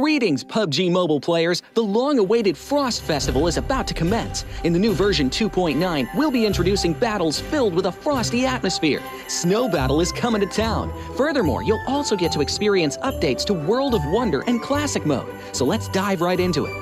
Greetings, PUBG Mobile players! The long-awaited Frost Festival is about to commence. In the new version 2.9, we'll be introducing battles filled with a frosty atmosphere. Snow Battle is coming to town. Furthermore, you'll also get to experience updates to World of Wonder and Classic Mode. So let's dive right into it.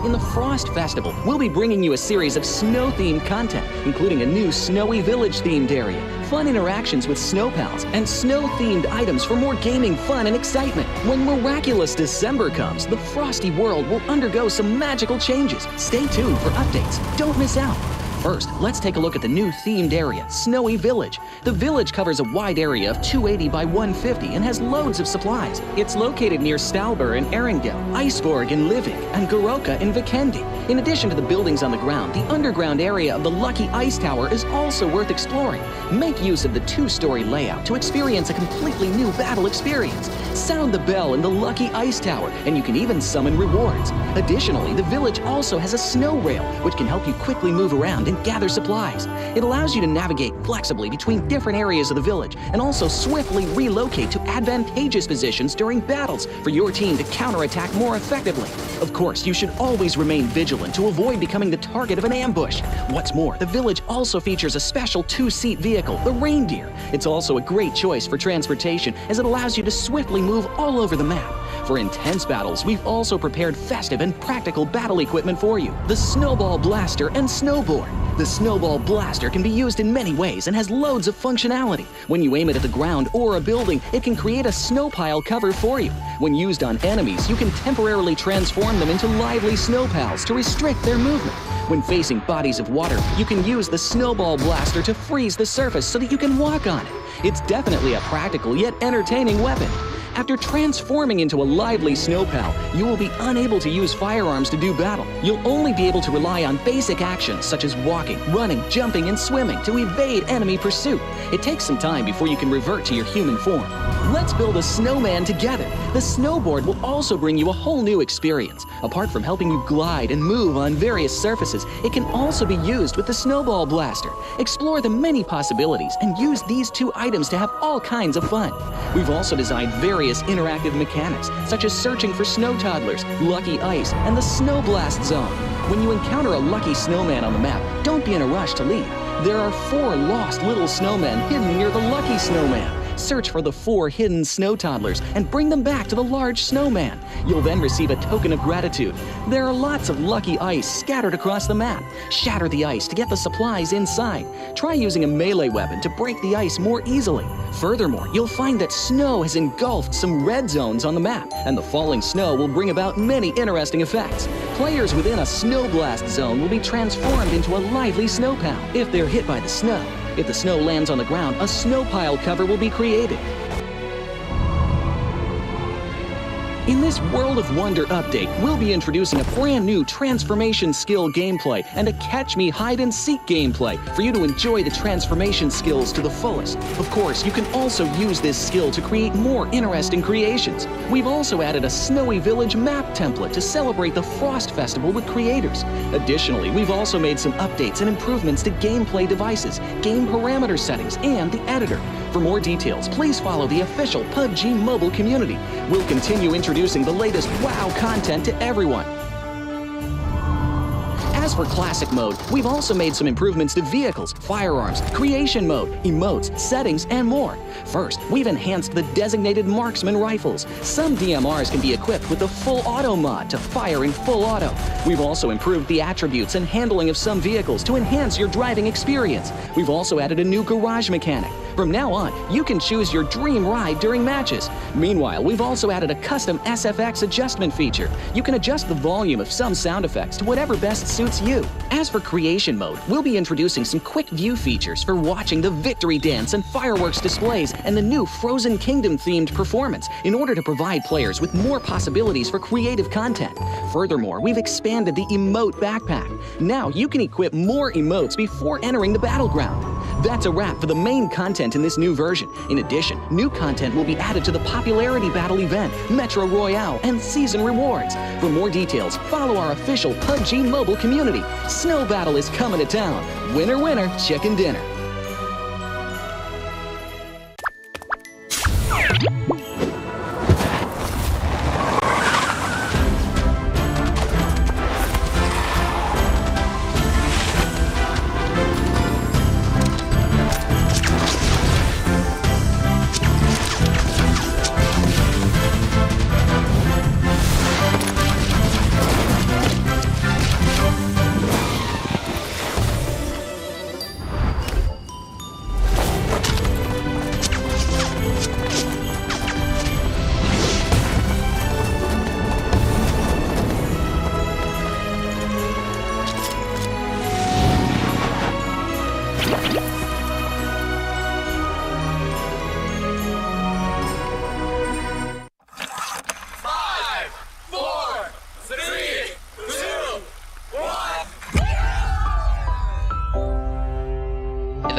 In the Frost Festival, we'll be bringing you a series of snow-themed content, including a new Snowy Village-themed area, fun interactions with snow pals, and snow-themed items for more gaming fun and excitement. When miraculous December comes, the frosty world will undergo some magical changes. Stay tuned for updates. Don't miss out. First, let's take a look at the new themed area, Snowy Village. The village covers a wide area of 280 by 150 and has loads of supplies. It's located near Stalber in Erringel, Iceborg in Livik, and Goroka in Vikendi. In addition to the buildings on the ground, the underground area of the Lucky Ice Tower is also worth exploring. Make use of the two-story layout to experience a completely new battle experience. Sound the bell in the Lucky Ice Tower, and you can even summon rewards. Additionally, the village also has a snow rail, which can help you quickly move around and gather supplies. It allows you to navigate flexibly between different areas of the village and also swiftly relocate to advantageous positions during battles for your team to counterattack more effectively. Of course, you should always remain vigilant to avoid becoming the target of an ambush. What's more, the village also features a special two-seat vehicle, the Reindeer. It's also a great choice for transportation as it allows you to swiftly move all over the map. For intense battles, we've also prepared festive and practical battle equipment for you, the Snowball Blaster and Snowboard. The Snowball Blaster can be used in many ways and has loads of functionality. When you aim it at the ground or a building, it can create a snow pile cover for you. When used on enemies, you can temporarily transform them into lively snow pals to restrict their movement. When facing bodies of water, you can use the Snowball Blaster to freeze the surface so that you can walk on it. It's definitely a practical yet entertaining weapon. After transforming into a lively snow pal, you will be unable to use firearms to do battle. You'll only be able to rely on basic actions such as walking, running, jumping, and swimming to evade enemy pursuit. It takes some time before you can revert to your human form. Let's build a snowman together. The snowboard will also bring you a whole new experience. Apart from helping you glide and move on various surfaces, it can also be used with the Snowball Blaster. Explore the many possibilities and use these two items to have all kinds of fun. We've also designed various interactive mechanics, such as searching for snow toddlers, lucky ice, and the snow blast zone. When you encounter a lucky snowman on the map, don't be in a rush to leave. There are 4 lost little snowmen hidden near the lucky snowman. Search for the 4 hidden snow toddlers and bring them back to the large snowman. You'll then receive a token of gratitude. There are lots of lucky ice scattered across the map. Shatter the ice to get the supplies inside. Try using a melee weapon to break the ice more easily. Furthermore, you'll find that snow has engulfed some red zones on the map, and the falling snow will bring about many interesting effects. Players within a snow blast zone will be transformed into a lively snow pal if they're hit by the snow. If the snow lands on the ground, a snow pile cover will be created. In this World of Wonder update, we'll be introducing a brand new transformation skill gameplay and a catch me hide and seek gameplay for you to enjoy the transformation skills to the fullest. Of course, you can also use this skill to create more interesting creations. We've also added a Snowy Village map template to celebrate the Frost Festival with creators. Additionally, we've also made some updates and improvements to gameplay devices, game parameter settings, and the editor. For more details, please follow the official PUBG Mobile community. We'll continue introducing the latest WoW content to everyone. As for Classic Mode, we've also made some improvements to vehicles, firearms, creation mode, emotes, settings, and more. First, we've enhanced the designated marksman rifles. Some DMRs can be equipped with the full auto mod to fire in full auto. We've also improved the attributes and handling of some vehicles to enhance your driving experience. We've also added a new garage mechanic. From now on, you can choose your dream ride during matches. Meanwhile, we've also added a custom SFX adjustment feature. You can adjust the volume of some sound effects to whatever best suits you. As for creation mode, we'll be introducing some quick view features for watching the victory dance and fireworks displays and the new Frozen Kingdom themed performance in order to provide players with more possibilities for creative content. Furthermore, we've expanded the emote backpack. Now you can equip more emotes before entering the battleground. That's a wrap for the main content in this new version. In addition, new content will be added to the popularity battle event, Metro Royale, and season rewards. For more details, follow our official PUBG Mobile community. Snow Battle is coming to town. Winner, winner, chicken dinner.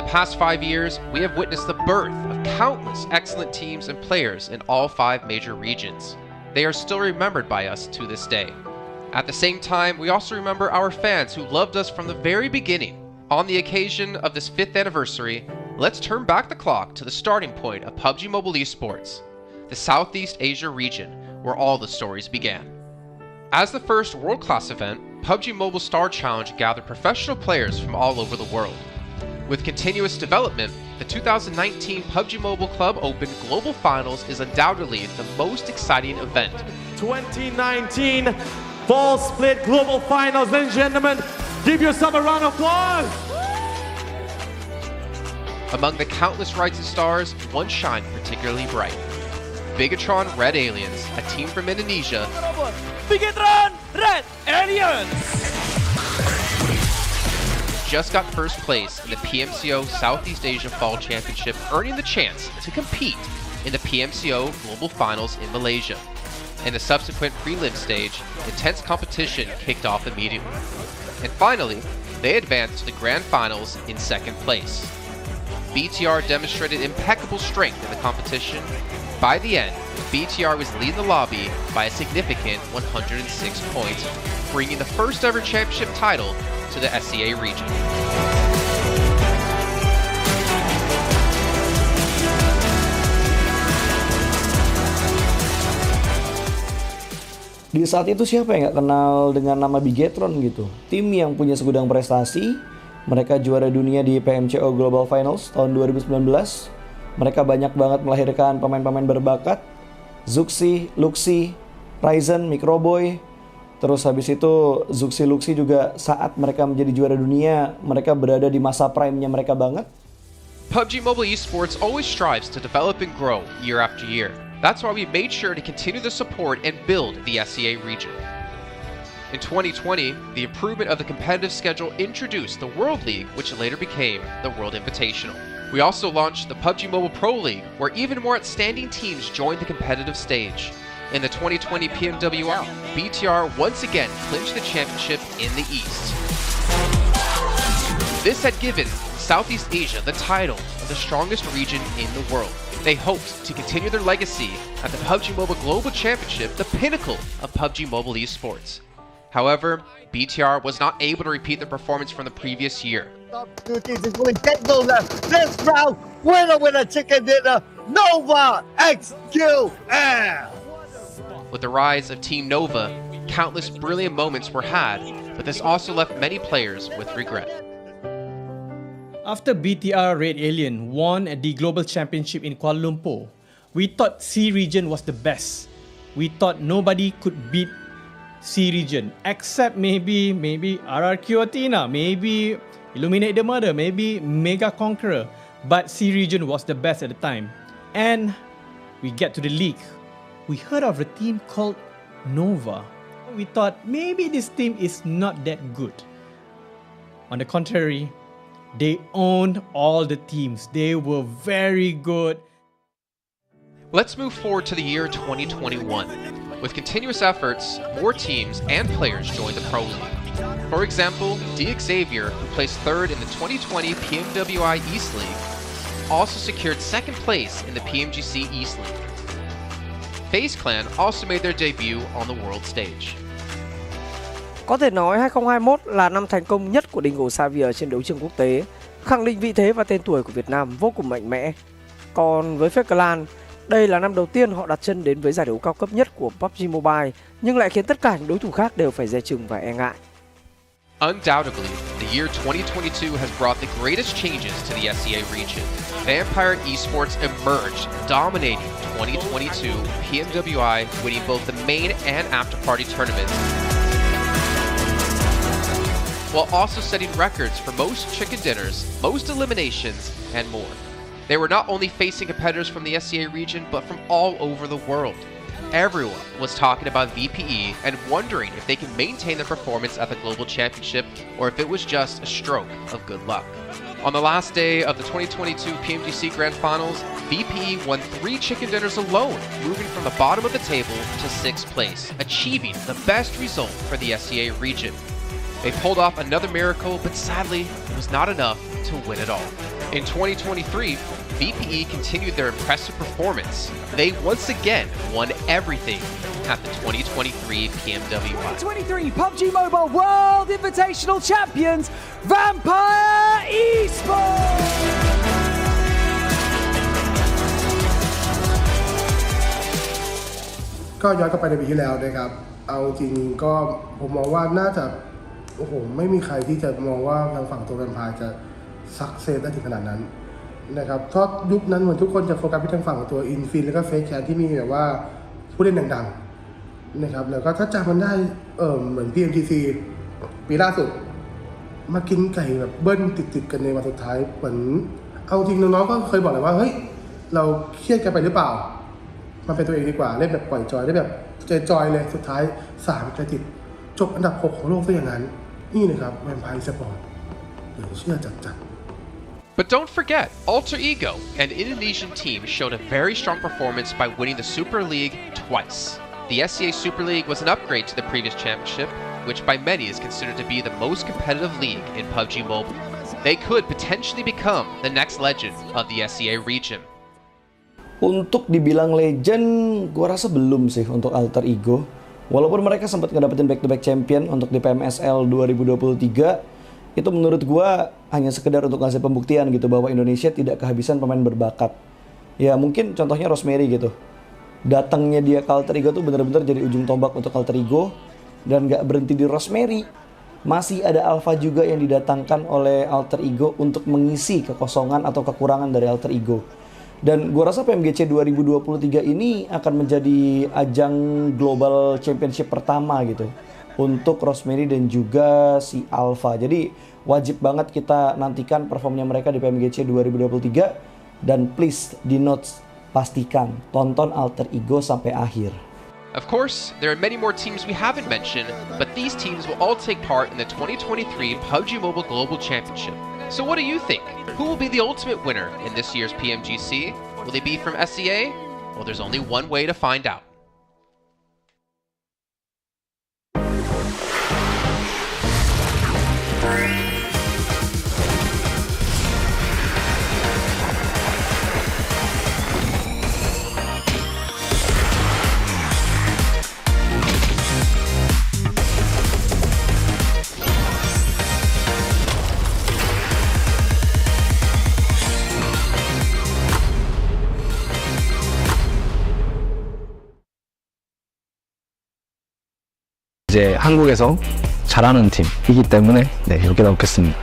past 5 years, we have witnessed the birth of countless excellent teams and players in all 5 major regions. They are still remembered by us to this day. At the same time, we also remember our fans who loved us from the very beginning. On the occasion of this 5th anniversary, let's turn back the clock to the starting point of PUBG Mobile esports, the Southeast Asia region, where all the stories began. As the first world-class event, PUBG Mobile Star Challenge gathered professional players from all over the world. With continuous development, the 2019 PUBG Mobile Club Open Global Finals is undoubtedly the most exciting event. 2019 Fall Split Global Finals, ladies and gentlemen, give yourself a round of applause! Among the countless rising stars, one shined particularly bright. Bigatron Red Aliens, a team from Indonesia, Bigatron Red Aliens just got first place in the PMCO Southeast Asia Fall Championship, earning the chance to compete in the PMCO Global Finals in Malaysia. In the subsequent prelim stage, intense competition kicked off immediately. And finally, they advanced to the Grand Finals in 2nd place. BTR demonstrated impeccable strength in the competition. By the end, BTR was leading the lobby by a significant 106 points, bringing the first ever championship title to the SEA region. Di saat itu siapa yang gak kenal dengan nama Bigatron gitu? Tim yang punya segudang prestasi, mereka juara dunia di PMCO Global Finals tahun 2019. Mereka banyak banget melahirkan pemain-pemain berbakat, Zuxi, Luxi, Ryzen, Microboy. Terus habis itu Zuxi, Luxi juga saat mereka menjadi juara dunia, mereka berada di masa prime-nya mereka banget. PUBG Mobile esports always strives to develop and grow year after year. That's why we made sure to continue the support and build the SEA region. In 2020, the improvement of the competitive schedule introduced the World League, which later became the World Invitational. We also launched the PUBG Mobile Pro League, where even more outstanding teams joined the competitive stage. In the 2020 PMWL, BTR once again clinched the championship in the East. This had given Southeast Asia the title of the strongest region in the world. They hoped to continue their legacy at the PUBG Mobile Global Championship, the pinnacle of PUBG Mobile esports. However, BTR was not able to repeat the performance from the previous year. This round, winner with a chicken dinner, Nova XQL. With the rise of Team Nova, countless brilliant moments were had, but this also left many players with regret. After BTR Red Alien won at the Global Championship in Kuala Lumpur, we thought C region was the best. We thought nobody could beat C region except maybe RRQ Athena, maybe Illuminate the Murder, maybe Mega Conqueror, but C region was the best at the time. And we get to the league. We heard of a team called Nova. We thought maybe this team is not that good. On the contrary, they owned all the teams. They were very good. Let's move forward to the year 2021. With continuous efforts, more teams and players joined the Pro League. For example, Xavier, who placed 3rd in the 2020 PMWI East League, also secured 2nd place in the PMGC East League. FaZe Clan also made their debut on the world stage. Có thể nói 2021 là năm thành công nhất của Dingo Xavier trên đấu trường quốc tế, khẳng định vị thế và tên tuổi của Việt Nam vô cùng mạnh mẽ. Còn với FaZe Clan, đây là năm đầu tiên họ đặt chân đến với giải đấu cao cấp nhất của PUBG Mobile, nhưng lại khiến tất cả những đối thủ khác đều phải dè chừng và e ngại. Undoubtedly, the year 2022 has brought the greatest changes to the SEA region. Vampire Esports emerged, dominating 2022 PMWI, winning both the main and after-party tournaments, while also setting records for most chicken dinners, most eliminations, and more. They were not only facing competitors from the SEA region, but from all over the world. Everyone was talking about VPE and wondering if they can maintain their performance at the Global Championship or if it was just a stroke of good luck. On the last day of the 2022 PMGC Grand Finals, VPE won 3 chicken dinners alone, moving from the bottom of the table to 6th place, achieving the best result for the SEA region. They pulled off another miracle, but sadly, it was not enough to win it all. In 2023, BPE continued their impressive performance. They once again won everything at the 2023 PMWI. 2023 PUBG Mobile World Invitational Champions, Vampire Esports! ก็ย้อนกลับไปในปีที่แล้วนะครับเอาจริงก็ผมมองว่าน่าจะโอ้โหไม่มีใครที่จะมองว่าทางฝั่งตัวแวมไพร์จะซักเซสได้ถึงขนาดนั้นนะครับเพราะยุคนั้นเหมือนทุกคนจะโฟกัสไปทางฝั่งตัวอินฟินแล้วก็เฟซแคนที่มีแบบว่าผู้เล่นดังๆนะครับแล้วก็ถ้าจำมันได้เหมือน PMGC ปีล่าสุดมากินไก่แบบเบิ้ลติดๆกันในวันสุดท้ายเหมือนเอาจริงน้องๆก็เคยบอกเลยว่าเฮ้ยเราเครียดกันไปหรือเปล่ามันเป็นตัวเองดีกว่าเล่นแบบปล่อยจอยได้แบบจอยเลยสุดท้าย3กระติดจบอันดับ6ของโลกซะอย่างนั้นนี่นะครับแวมไพร์สปอร์ตเหลือเชื่อจัด But don't forget, Alter Ego, an Indonesian team, showed a very strong performance by winning the Super League twice. The SCA Super League was an upgrade to the previous championship, which by many is considered to be the most competitive league in PUBG Mobile. They could potentially become the next legend of the SCA region. Untuk dibilang legend, gua rasa belum sih untuk Alter Ego. Walaupun mereka sempat ngedapetin back-to-back champion untuk di PMSL 2023, itu menurut gua hanya sekedar untuk ngasih pembuktian gitu bahwa Indonesia tidak kehabisan pemain berbakat. Ya mungkin contohnya Rosemary gitu. Datangnya dia ke Alter Ego tuh bener-bener jadi ujung tombak untuk Alter Ego. Dan gak berhenti di Rosemary. Masih ada Alpha juga yang didatangkan oleh Alter Ego untuk mengisi kekosongan atau kekurangan dari Alter Ego. Dan gue rasa PMGC 2023 ini akan menjadi ajang global championship pertama gitu untuk Rosemary dan juga si Alpha. Jadi wajib banget kita nantikan performnya mereka di PMGC 2023. Dan please di notes pastikan tonton Alter Ego sampai akhir. Of course, there are many more teams we haven't mentioned, but these teams will all take part in the 2023 PUBG Mobile Global Championship. So what do you think? Who will be the ultimate winner in this year's PMGC? Will they be from SCA? Well, there's only one way to find out. 이제 한국에서 잘하는 팀이기 때문에 네, 여기다 놓겠습니다.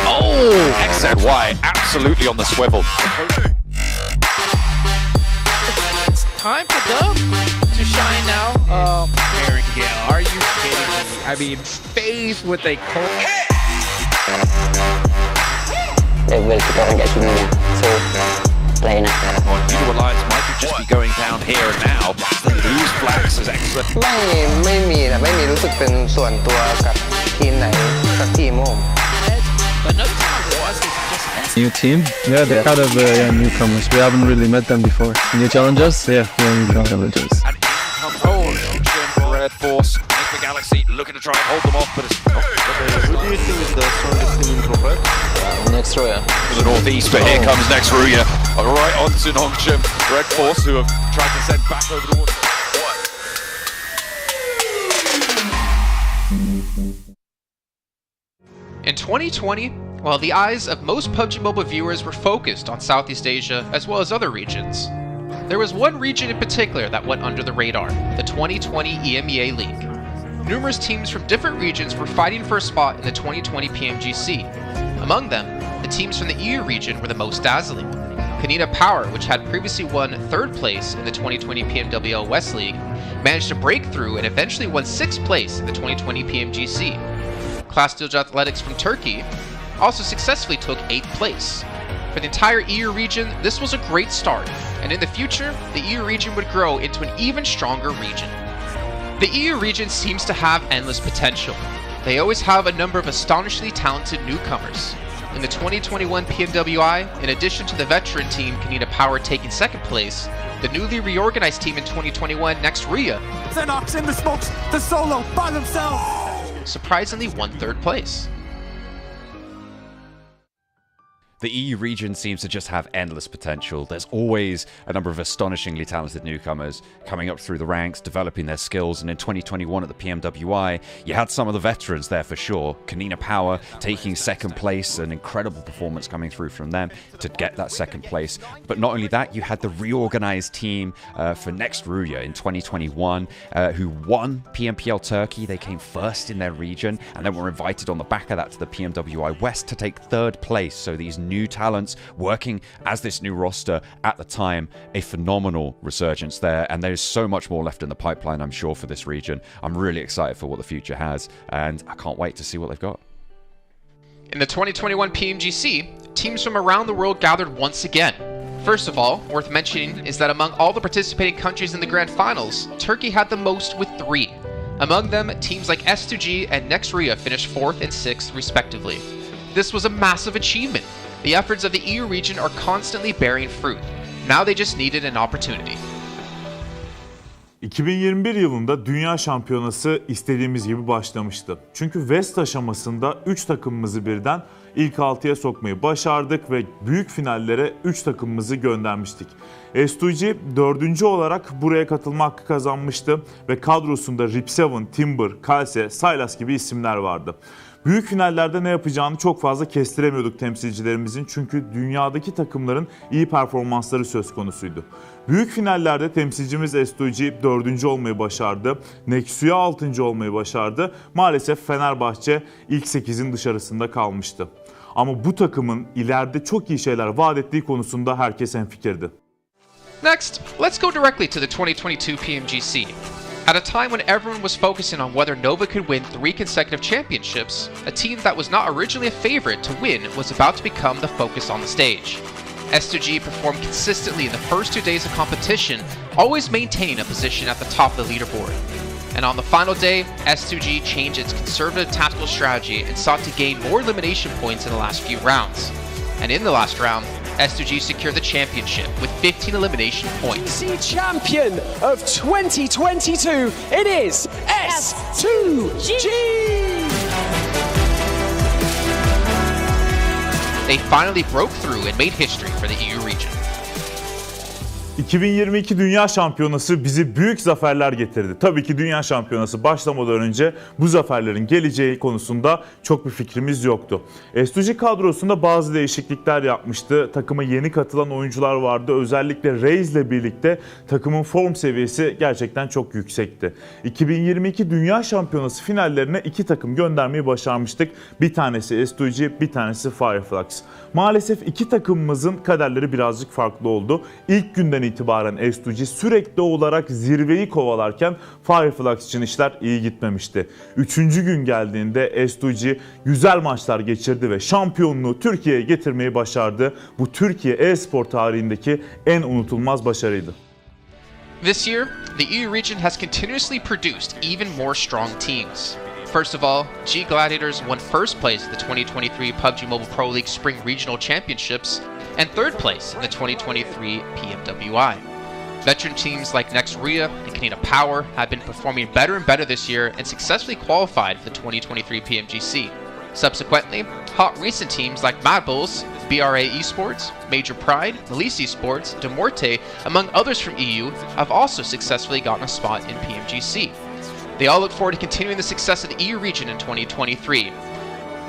Oh, XZY absolutely on the swivel. It's time for them to shine now. Aaron Gale, are you kidding me? I mean, FaZe with a cold. Level kita orang kat sini ya. So lain lah. New Alliance might just be going down here and now. They lose Flax as excellent. ไม่มีนะไม่มีรู้สึกเป็นส่วนตัวกับทีมไหนสักทีมผม But no time was just New team? Yeah, they're kind of newcomers. We haven't really met them before. Can you challenge us? Yeah, new challengers. And in comes Red Force. The Galaxy looking to try and hold them off, but it's not. Who do you think is the strongest team in Quebec? Next Ruya. To the northeast, but here comes next Ruya. Right on to Nongshim. Red Force, who have tried to send back over the water. In 2020, while the eyes of most PUBG Mobile viewers were focused on Southeast Asia as well as other regions, there was one region in particular that went under the radar, the 2020 EMEA League. Numerous teams from different regions were fighting for a spot in the 2020 PMGC. Among them, the teams from the EU region were the most dazzling. Kanina Power, which had previously won 3rd place in the 2020 PMWL West League, managed to break through and eventually won 6th place in the 2020 PMGC. Class Dilge Athletics from Turkey also successfully took 8th place. For the entire EU region, this was a great start, and in the future, the EU region would grow into an even stronger region. The EU region seems to have endless potential. They always have a number of astonishingly talented newcomers. in the 2021 PMWI, in addition to the veteran team Kanina Power taking second place, the newly reorganized team in 2021, Next Ria, Xenox in the smokes, the solo by themselves, surprisingly won third place. The EU region seems to just have endless potential. There's always a number of astonishingly talented newcomers coming up through the ranks, developing their skills, and in 2021 at the PMWI, you had some of the veterans there for sure. Kanina Power taking second place, an incredible performance coming through from them to get that second place. But not only that, you had the reorganized team for Next Ruya in 2021 who won PMPL Turkey. They came first in their region and then were invited on the back of that to the PMWI West to take third place. So these new talents working as this new roster at the time, a phenomenal resurgence there, and there's so much more left in the pipeline, I'm sure, for this region. I'm really excited for what the future has, and I can't wait to see what they've got. In the 2021 PMGC, teams from around the world gathered once again. First of all, worth mentioning is that among all the participating countries in the Grand Finals, Turkey had the most with 3. Among them, teams like S2G and Next Ria finished 4th and 6th respectively. This was a massive achievement. The efforts of the EU region are constantly bearing fruit. Now they just needed an opportunity. 2021 yılında Dünya Şampiyonası istediğimiz gibi başlamıştı. Çünkü West aşamasında 3 takımımızı birden ilk 6'ya sokmayı başardık ve büyük finallere 3 takımımızı göndermiştik. S2G 4. olarak buraya katılma hakkı kazanmıştı ve kadrosunda Rip7, Timber, Kalse, Sylas gibi isimler vardı. Büyük finallerde ne yapacağını çok fazla kestiremiyorduk temsilcilerimizin, çünkü dünyadaki takımların iyi performansları söz konusuydu. Büyük finallerde temsilcimiz S2G 4. olmayı başardı, Nexuya 6. olmayı başardı. Maalesef Fenerbahçe ilk 8'in dışarısında kalmıştı. Ama bu takımın ileride çok iyi şeyler vaat ettiği konusunda herkes hemfikirdi. Next, let's go directly to the 2022 PMGC. At a time when everyone was focusing on whether Nova could win 3 consecutive championships, a team that was not originally a favorite to win was about to become the focus on the stage. S2G performed consistently in the first 2 days of competition, always maintaining a position at the top of the leaderboard. And on the final day, S2G changed its conservative tactical strategy and sought to gain more elimination points in the last few rounds. And in the last round, S2G secured the championship with 15 elimination points. Champion of 2022, it is S2G! They finally broke through and made history for the EU region. 2022 Dünya Şampiyonası bizi büyük zaferler getirdi. Tabii ki Dünya Şampiyonası başlamadan önce bu zaferlerin geleceği konusunda çok bir fikrimiz yoktu. S2G kadrosunda bazı değişiklikler yapmıştı. Takıma yeni katılan oyuncular vardı. Özellikle Reis ile birlikte takımın form seviyesi gerçekten çok yüksekti. 2022 Dünya Şampiyonası finallerine 2 takım göndermeyi başarmıştık. Bir tanesi S2G, bir tanesi Fireflux. Maalesef 2 takımımızın kaderleri birazcık farklı oldu. İlk günden itibaren S2G sürekli olarak zirveyi kovalarken Fireflux için işler iyi gitmemişti. 3. gün geldiğinde S2G güzel maçlar geçirdi ve şampiyonluğu Türkiye'ye getirmeyi başardı. Bu Türkiye e-spor tarihindeki en unutulmaz başarıydı. This year, the EU region has continuously produced even more strong teams. First of all, G Gladiators won first place at the 2023 PUBG Mobile Pro League Spring Regional Championships and third place in the 2023 PMWI. Veteran teams like Next Ria and Kanina Power have been performing better and better this year and successfully qualified for the 2023 PMGC. Subsequently, hot recent teams like Mad Bulls, BRA Esports, Major Pride, Elise Esports, Demorte, among others from EU, have also successfully gotten a spot in PMGC. They all look forward to continuing the success of the EU region in 2023.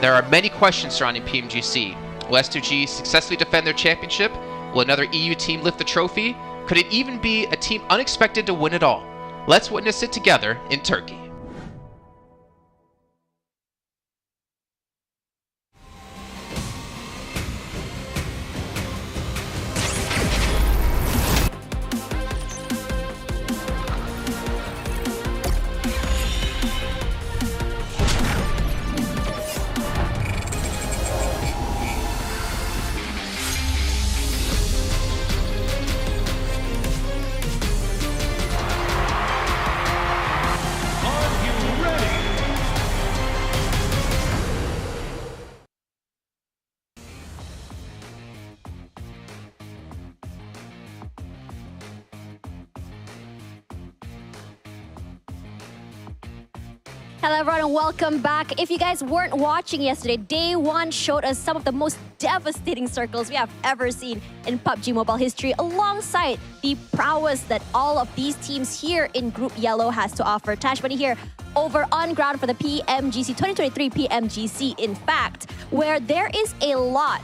There are many questions surrounding PMGC. Will S2G successfully defend their championship? Will another EU team lift the trophy? Could it even be a team unexpected to win it all? Let's witness it together in Turkey. Hello everyone and welcome back. If you guys weren't watching yesterday, Day 1 showed us some of the most devastating circles we have ever seen in PUBG Mobile history, alongside the prowess that all of these teams here in Group Yellow has to offer. Tash Bunny here over on ground for the PMGC 2023 PMGC, in fact, where there is a lot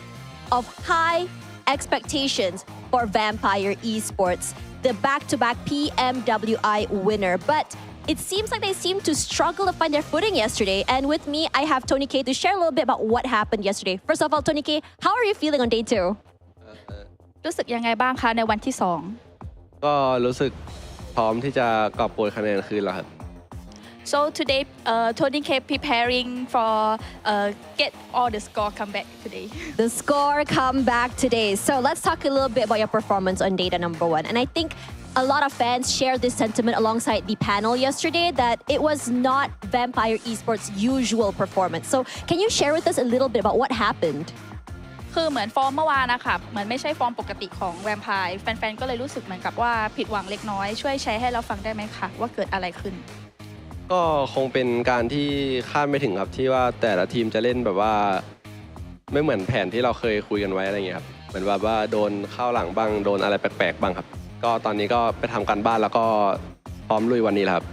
of high expectations for Vampire Esports, the back-to-back PMWI winner. But it seems like they seem to struggle to find their footing yesterday. And with me, I have Tony K to share a little bit about what happened yesterday. First of all, Tony K, how are you feeling on day 2? รู้สึกยังไงบ้างคะในวันที่2ก็รู้สึกพร้อมที่จะกอบโกยคะแนนคืนแล้วครับ So today Tony K preparing for get all the score come back today. The score come back today. So let's talk a little bit about your performance on data number 1. And I think a lot of fans shared this sentiment alongside the panel yesterday that it was not Vampire Esports' usual performance. So can you share with us a little bit about what happened? คือเหมือนฟอร์มเมื่อวานนะคะเหมือนไม่ใช่ฟอร์มปกติของแวมไพร์แฟนๆก็เลยรู้สึกเหมือนกับว่าผิดหวังเล็กน้อยช่วยแชร์ให้เราฟังได้ไหมคะว่าเกิดอะไรขึ้นก็คงเป็นการที่คาดไม่ถึงครับที่ว่าแต่ละทีมจะเล่นแบบว่าไม่เหมือนแผนที่เราเคยคุยกันไว้อะไรเงี้ยครับเหมือนแบบว่าโดนเข้าหลังบ้างโดนอะไรแปลกๆบ้างครับก็ตอนนี้ก็ไปทำการบ้านแล้วก็พร้อมลุยวันนี้แล้วครับ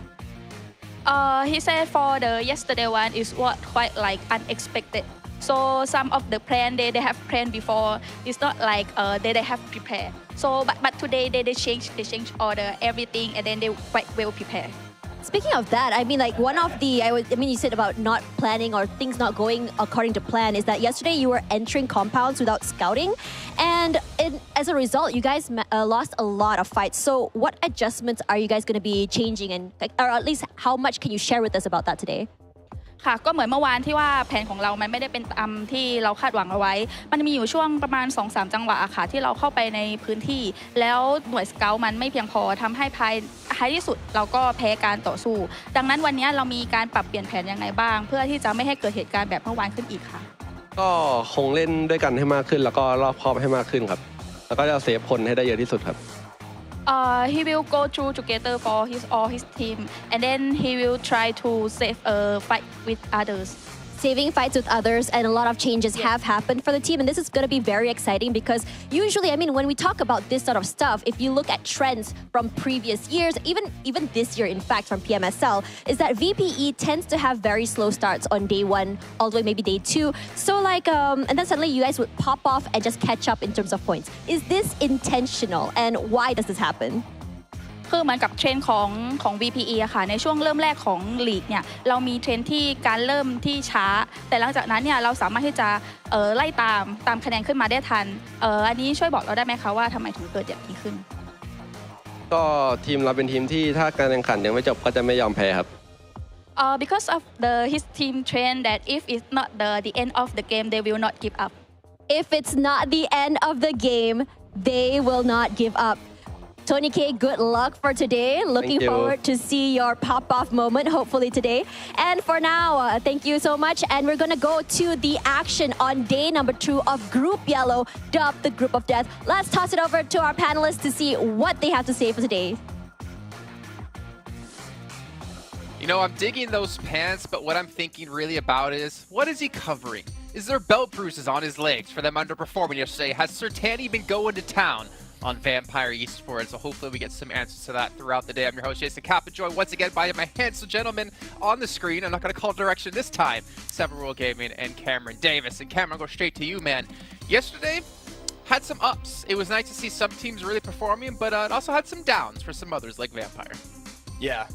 He said for the yesterday one is what quite like unexpected. So some of the plan they have planned before. It's not like they have prepared. So but today they change order everything and then they quite well prepared. Speaking of that, I mean, like one of the, you said about not planning or things not going according to plan is that yesterday you were entering compounds without scouting. And as a result, you guys lost a lot of fights. So what adjustments are you guys going to be changing, and or at least how much can you share with us about that today? ค่ะก็เหมือนเมื่อวานที่ว่าแผนของเรามันไม่ได้เป็นตามที่เราคาดหวังเอาไว้มันมีอยู่ช่วงประมาณ 2-3 จังหวะค่ะที่เราเข้าไปในพื้นที่แล้วหน่วยสเกาต์มันไม่เพียงพอทำให้ท้ายที่สุดเราก็แพ้การต่อสู้ดังนั้นวันนี้เรามีการปรับเปลี่ยนแผนยังไงบ้างเพื่อที่จะไม่ให้เกิดเหตุการณ์แบบเมื่อวานขึ้นอีกค่ะก็คงเล่นด้วยกันให้มากขึ้นแล้วก็รอบคอบให้มากขึ้นครับแล้วก็จะเซฟคนให้ได้เยอะที่สุดครับ He will go through together for all his team, and then he will try to save fight with others. Saving fights with others, and a lot of changes have happened for the team, and this is going to be very exciting because usually, when we talk about this sort of stuff, if you look at trends from previous years, even this year, in fact, from PMSL, is that VPE tends to have very slow starts on day 1, all the way maybe day 2. So and then suddenly you guys would pop off and just catch up in terms of points. Is this intentional, and why does this happen? คือเหมือนกับเทรนด์ของ VPE อะค่ะในช่วงเริ่มแรกของลีกเนี่ยเรามีเทรนด์ที่การเริ่มที่ช้าแต่หลังจากนั้นเนี่ยเราสามารถที่จะไล่ตามคะแนนขึ้นมาได้ทันอันนี้ช่วยบอกเราได้ไหมคะว่าทำไมถึงเกิดอย่างนี้ขึ้นก็ทีมเราเป็นทีมที่ถ้าการแข่งขันยังไม่จบก็จะไม่ยอมแพ้ครับbecause of his team train that if it's not the end of the game they will not give up. If it's not the end of the game, they will not give up. Tony K, good luck for today. Looking forward to see your pop-off moment, hopefully today. And for now, thank you so much. And we're going to go to the action on day number 2 of Group Yellow, dubbed the Group of Death. Let's toss it over to our panelists to see what they have to say for today. You know, I'm digging those pants, but what I'm thinking really about is, what is he covering? Is there belt bruises on his legs for them underperforming yesterday? Has Sertani been going to town on Vampire Esports? So hopefully we get some answers to that throughout the day. I'm your host, Jason Kappa, joined once again by my handsome gentlemen on the screen. I'm not going to call direction this time. Seven Rule Gaming and Cameron Davis. And Cameron, I'll go straight to you, man. Yesterday, had some ups. It was nice to see some teams really performing, but it also had some downs for some others like Vampire. Yeah,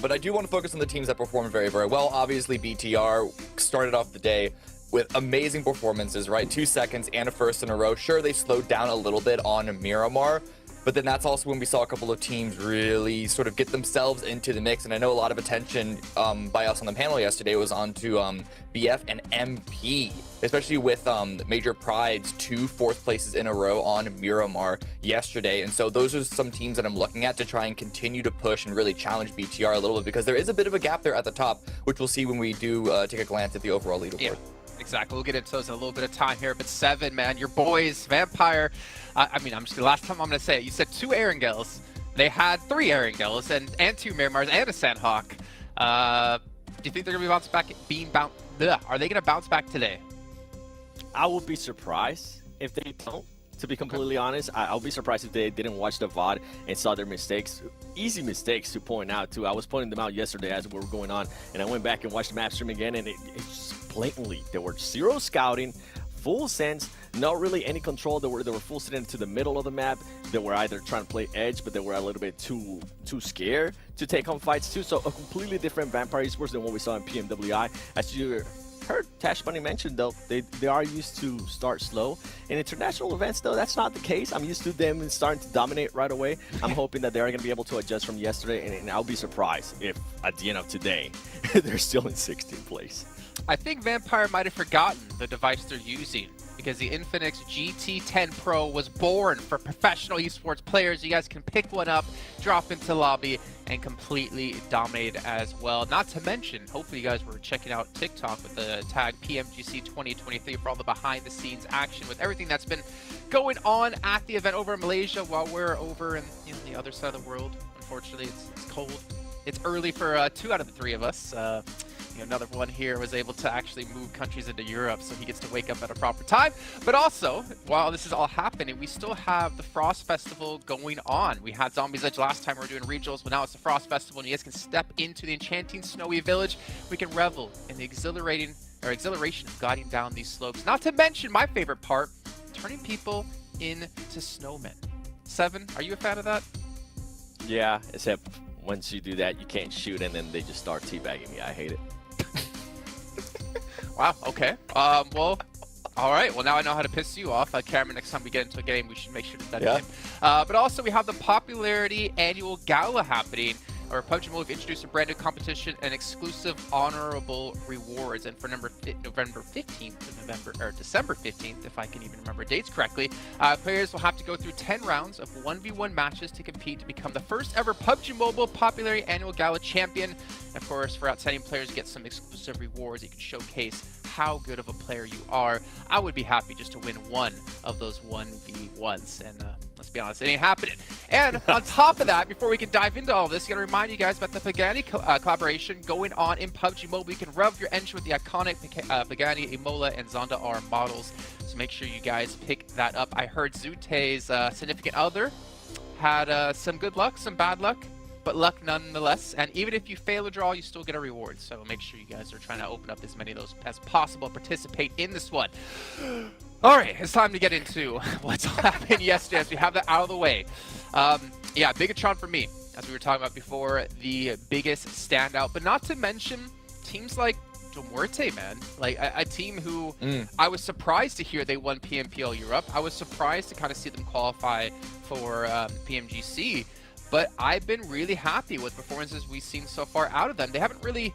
but I do want to focus on the teams that performed very, very well. Obviously, BTR started off the day with amazing performances, right? 2 seconds and a first in a row. Sure, they slowed down a little bit on Miramar, but then that's also when we saw a couple of teams really sort of get themselves into the mix. And I know a lot of attention by us on the panel yesterday was onto BF and MP, especially with Major Pride's 2 4th places in a row on Miramar yesterday. And so those are some teams that I'm looking at to try and continue to push and really challenge BTR a little bit, because there is a bit of a gap there at the top, which we'll see when we do take a glance at the overall leaderboard. Yeah. Exactly. We'll get into those in a little bit of time here. But Seven, man, your boys, Vampire. The last time I'm going to say it, you said 2 Erangels. They had 3 Erangels and 2 Miramars and a Sandhawk. Do you think they're going to be are they going to bounce back today? I would be surprised if they don't. To be completely honest, I'll be surprised if they didn't watch the VOD and saw their mistakes. Easy mistakes to point out, too. I was pointing them out yesterday as we were going on, and I went back and watched the map stream again, and it's just blatantly. There were zero scouting, full sense, not really any control. They were full sitting into the middle of the map. They were either trying to play edge, but they were a little bit too scared to take on fights, too. So a completely different Vampire Esports than what we saw in PMWI. As you heard Tash Bunny mention, though, they are used to start slow. In international events, though, that's not the case. I'm used to them starting to dominate right away. I'm hoping that they're going to be able to adjust from yesterday, and I'll be surprised if at the end of today they're still in 16th place. I think Vampire might have forgotten the device they're using, because the Infinix GT10 Pro was born for professional esports players. You guys can pick one up, drop into lobby, and completely dominate as well. Not to mention, hopefully you guys were checking out TikTok with the tag PMGC 2023 for all the behind-the-scenes action with everything that's been going on at the event over in Malaysia while we're over in the other side of the world. Unfortunately, it's cold. It's early for 2 out of the 3 of us. Another one here was able to actually move countries into Europe, so he gets to wake up at a proper time. But also, while this is all happening, we still have the Frost Festival going on. We had Zombies Edge last time we were doing regionals, but now it's the Frost Festival, and you guys can step into the enchanting snowy village. We can revel in the exhilaration of guiding down these slopes. Not to mention my favorite part, turning people into snowmen. Seven, are you a fan of that? Yeah, except once you do that, you can't shoot, and then they just start teabagging me. I hate it. Wow, okay. Well, all right. Well, now I know how to piss you off. Cameron, next time we get into a game, we should make sure to bet him. But also, we have the Popularity Annual Gala happening, or Pubgm will introduce a brand new competition and exclusive honorable rewards. And for December 15th, if I can even remember dates correctly, players will have to go through 10 rounds of 1v1 matches to compete to become the first ever PUBG Mobile Popularity Annual Gala champion. And of course, for outstanding players, you get some exclusive rewards. You can showcase how good of a player you are. I would be happy just to win one of those 1v1s. And let's be honest, it ain't happening. And on top of that, before we can dive into all this, I'm going to remind you guys about the Pagani collaboration going on in PUBG Mobile. You can rev your engine with the iconic Pagani, Imola, and Zonda R models. So make sure you guys pick that up. I heard Zute's significant other had some good luck, some bad luck, but luck nonetheless. And even if you fail a draw, you still get a reward. So make sure you guys are trying to open up as many of those as possible, participate in this one. All right, it's time to get into what's happened yesterday as we have that out of the way. Yeah, Bigatron for me, as we were talking about before, the biggest standout, but not to mention teams like Muerte, man. Like a team who I was surprised to hear they won PMPL Europe. I was surprised to kind of see them qualify for PMGC, but I've been really happy with performances we've seen so far out of them. They haven't really...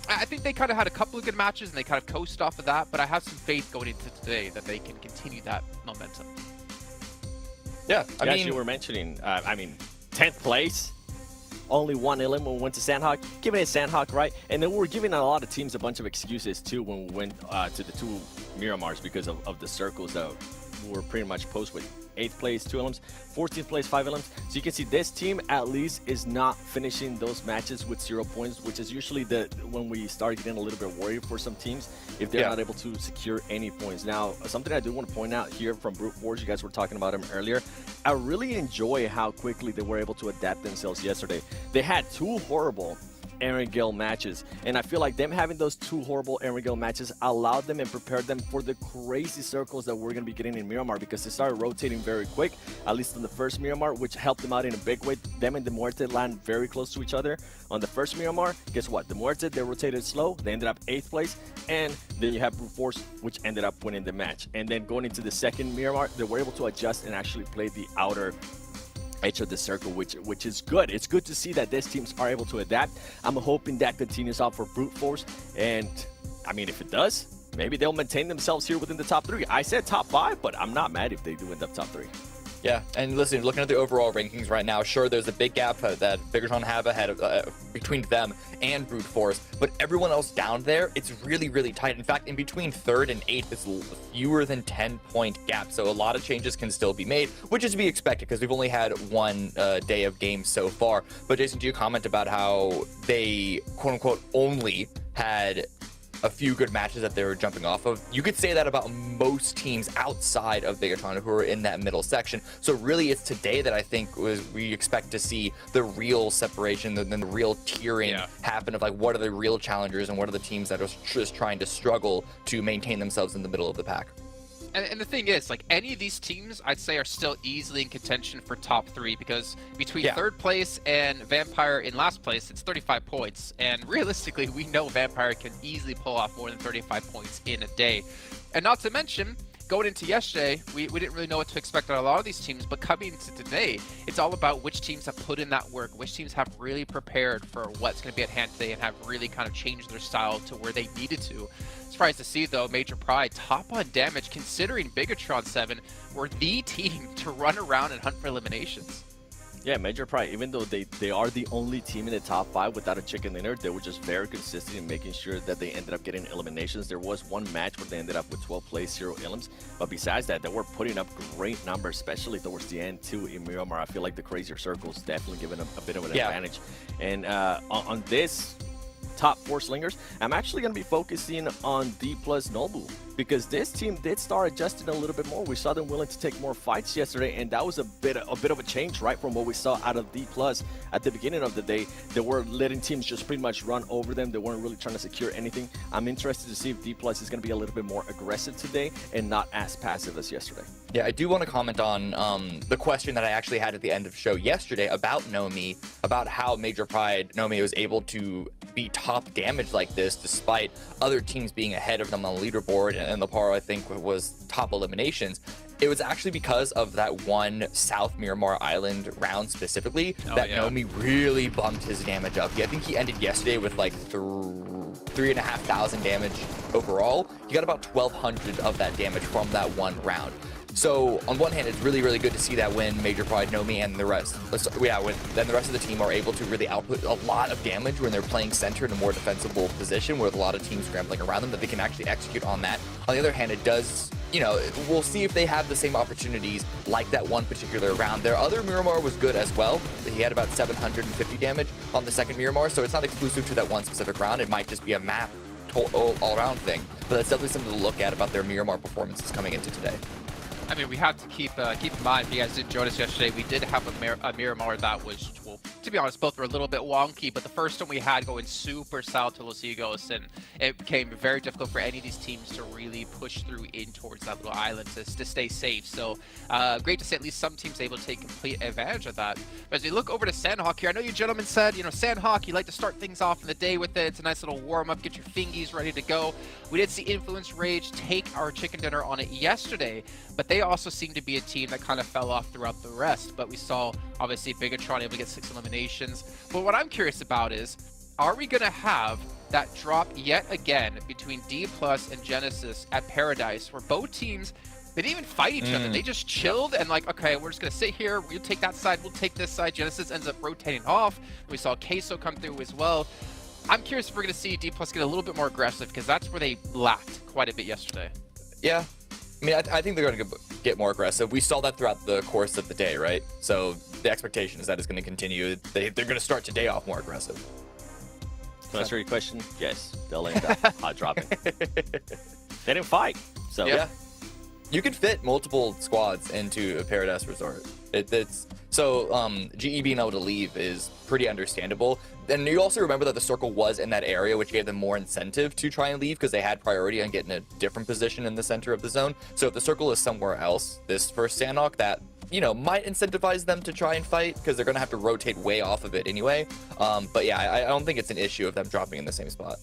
I think they kind of had a couple of good matches and they kind of coast off of that, but I have some faith going into today that they can continue that momentum. Yeah, I mean, as you were mentioning, 10th place, only one elim when we went to Sandhawk, giving it Sandhawk, right? And then we were giving a lot of teams a bunch of excuses too when we went to the 2 Miramars because of the circles that were pretty much post with 8th place, 2 elims, 14th place, 5 elims. So you can see this team at least is not finishing those matches with 0 points, which is usually when we start getting a little bit worried for some teams if they're not able to secure any points. Now, something I do want to point out here from Brute Force, you guys were talking about them earlier. I really enjoy how quickly they were able to adapt themselves yesterday. They had 2 horrible Aaron Gale matches, and I feel like them having those 2 horrible Aaron Gale matches allowed them and prepared them for the crazy circles that we're going to be getting in Miramar, because they started rotating very quick, at least in the first Miramar, which helped them out in a big way. Them and the Muerte land very close to each other on the first Miramar. Guess what? The Muerte, they rotated slow, they ended up 8th place, and then you have Brute Force, which ended up winning the match. And then going into the second Miramar, they were able to adjust and actually play the outer edge of the circle, which is good. It's good to see that these teams are able to adapt. I'm hoping that continues on for Brute Force, and I mean, if it does, maybe they'll maintain themselves here within the top 3. I said top 5, but I'm not mad if they do end up top 3. Yeah, and listen, looking at the overall rankings right now, sure, there's a big gap that Bigatron have ahead of between them and Brute Force, but everyone else down there, it's really, really tight. In fact, in between 3rd and 8th, it's fewer than 10-point gap, so a lot of changes can still be made, which is to be expected because we've only had one day of games so far. But Jason, do you comment about how they, quote-unquote, only had a few good matches that they were jumping off of? You could say that about most teams outside of Bigatron who are in that middle section. So really it's today that I think we expect to see the real separation, the real tiering happen of like what are the real challengers and what are the teams that are just trying to struggle to maintain themselves in the middle of the pack. And the thing is, like, any of these teams, I'd say, are still easily in contention for top 3 because between 3rd place and Vampire in last place, it's 35 points. And realistically, we know Vampire can easily pull off more than 35 points in a day. And not to mention, going into yesterday, we didn't really know what to expect on a lot of these teams, but coming into today, it's all about which teams have put in that work, which teams have really prepared for what's going to be at hand today and have really kind of changed their style to where they needed to. Surprised to see, though, Major Pride top on damage, considering Bigatron 7 were the team to run around and hunt for eliminations. Yeah, Major Pride, even though they are the only team in the top 5 without a chicken dinner, they were just very consistent in making sure that they ended up getting eliminations. There was one match where they ended up with 12 plays, 0 elims, but besides that, they were putting up great numbers, especially towards the end too in Miramar. I feel like the Crazier Circles definitely giving them a bit of an advantage. And on this top 4 slingers, I'm actually going to be focusing on D plus Nobu because this team did start adjusting a little bit more. We saw them willing to take more fights yesterday, and that was a bit of a change, right, from what we saw out of D plus at the beginning of the day. They were letting teams just pretty much run over them. They weren't really trying to secure anything. I'm interested to see if D plus is going to be a little bit more aggressive today and not as passive as yesterday. Yeah, I do want to comment on the question that I actually had at the end of the show yesterday about Nomi, about how Major Pride Nomi was able to be top damage like this despite other teams being ahead of them on the leaderboard, and the par I think was top eliminations. It was actually because of that one South Miramar Island round specifically that Nomi really bumped his damage up. I think he ended yesterday with like 3,500 damage overall. He got about 1,200 of that damage from that one round. So on one hand, it's really, really good to see that when Major Pride, Nomi, and the rest, then the rest of the team are able to really output a lot of damage when they're playing center in a more defensible position with a lot of teams scrambling around them, that they can actually execute on that. On the other hand, it does, we'll see if they have the same opportunities like that one particular round. Their other Miramar was good as well. He had about 750 damage on the second Miramar, so it's not exclusive to that one specific round. It might just be a map all-around thing, but that's definitely something to look at about their Miramar performances coming into today. I mean, we have to keep in mind, if you guys didn't join us yesterday, we did have a Miramar that was, well, to be honest, both were a little bit wonky, but the first one we had going super south to Los Higos, and it became very difficult for any of these teams to really push through in towards that little island to stay safe. So great to see at least some teams able to take complete advantage of that. But as we look over to Sandhawk here, I know you gentlemen said, Sandhawk, you like to start things off in the day with it. It's a nice little warm-up, get your fingies ready to go. We did see Influence Rage take our chicken dinner on it yesterday, but they also seem to be a team that kind of fell off throughout the rest. But we saw, obviously, Bigatron able to get 6 eliminations. But what I'm curious about is, are we going to have that drop yet again between D Plus and Genesis at Paradise, where both teams, they didn't even fight each other. They just chilled and like, okay, we're just going to sit here. We'll take that side. We'll take this side. Genesis ends up rotating off. We saw Queso come through as well. I'm curious if we're going to see D Plus get a little bit more aggressive, because that's where they lacked quite a bit yesterday. Yeah. I mean, I think they're going to get more aggressive. We saw that throughout the course of the day, right? So the expectation is that it's going to continue. They're going to start today off more aggressive. To answer your question, yes, they'll end up hot dropping. They didn't fight, so yeah. You can fit multiple squads into a Paradise Resort. GE being able to leave is pretty understandable. Then you also remember that the circle was in that area, which gave them more incentive to try and leave because they had priority on getting a different position in the center of the zone. So if the circle is somewhere else, this first Sandhawk, that might incentivize them to try and fight because they're going to have to rotate way off of it anyway. But yeah, I don't think it's an issue of them dropping in the same spot.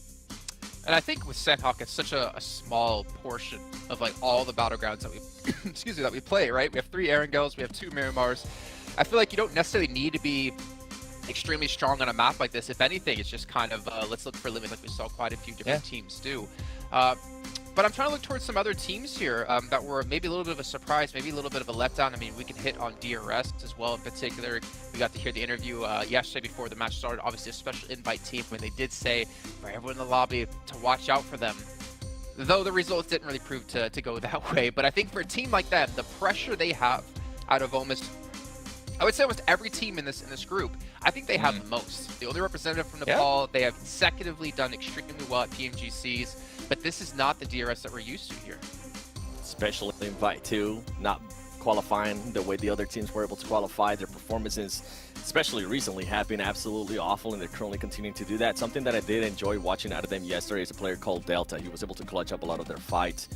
And I think with Sandhawk, it's such a small portion of like all the battlegrounds that we that we play, right? We have 3 Erangels, we have 2 Miramars. I feel like you don't necessarily need to be extremely strong on a map like this. If anything, it's just kind of let's look for limits, like we saw quite a few different teams do. But I'm trying to look towards some other teams here that were maybe a little bit of a surprise, maybe a little bit of a letdown. I mean, we can hit on DRS as well in particular. We got to hear the interview yesterday before the match started. Obviously, a special invite team when they did say for everyone in the lobby to watch out for them. Though the results didn't really prove to go that way. But I think for a team like them, the pressure they have out of almost, I would say almost every team in this group, I think they have the most. The only representative from Nepal, they have consecutively done extremely well at PMGCs, but this is not the DRS that we're used to here. Special invite too, not qualifying the way the other teams were able to qualify. Their performances, especially recently, have been absolutely awful, and they're currently continuing to do that. Something that I did enjoy watching out of them yesterday is a player called Delta. He was able to clutch up a lot of their fights.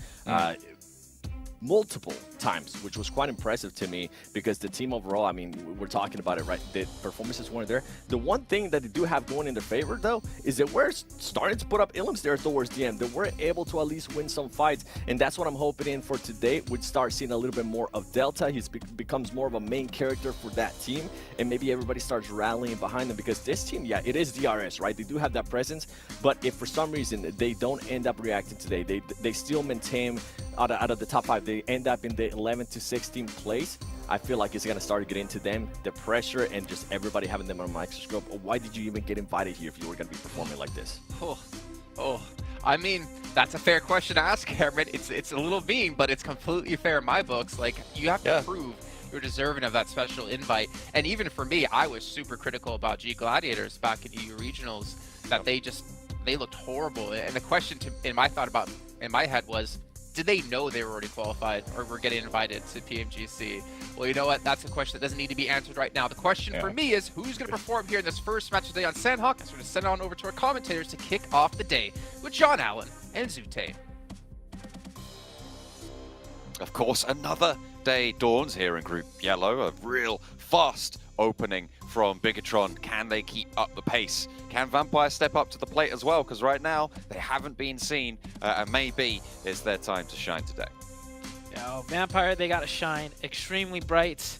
Multiple times, which was quite impressive to me because the team overall, I mean, we're talking about it, right? The performances weren't there. The one thing that they do have going in their favor, though, is that we're starting to put up elims there towards the end, that we're able to at least win some fights, and that's what I'm hoping in for today. We'd start seeing a little bit more of Delta. He becomes more of a main character for that team, and maybe everybody starts rallying behind them because this team, yeah, it is DRS, right? They do have that presence, but if for some reason they don't end up reacting today, they still maintain out of the top 5, they end up in the 11 to 16 place. I feel like it's going to start getting to them, the pressure, and just everybody having them on a microscope. Why did you even get invited here if you were going to be performing like this? I mean, that's a fair question to ask, Cameron. It's a little mean, but it's completely fair in my books. Like, you have to prove you're deserving of that special invite. And even for me, I was super critical about G Gladiators back in EU Regionals, that they looked horrible. And the question in my head was, did they know they were already qualified or were getting invited to PMGC? Well, you know what? That's a question that doesn't need to be answered right now. The question for me is, who's going to perform here in this first match today on Sandhawk? So we're going to send it on over to our commentators to kick off the day with John Allen and Zute. Of course, another day dawns here in Group Yellow. A real fast opening from Bigatron. Can they keep up the pace? Can Vampire step up to the plate as well? Because right now, they haven't been seen, and maybe it's their time to shine today. Yeah, Vampire, they got to shine extremely bright.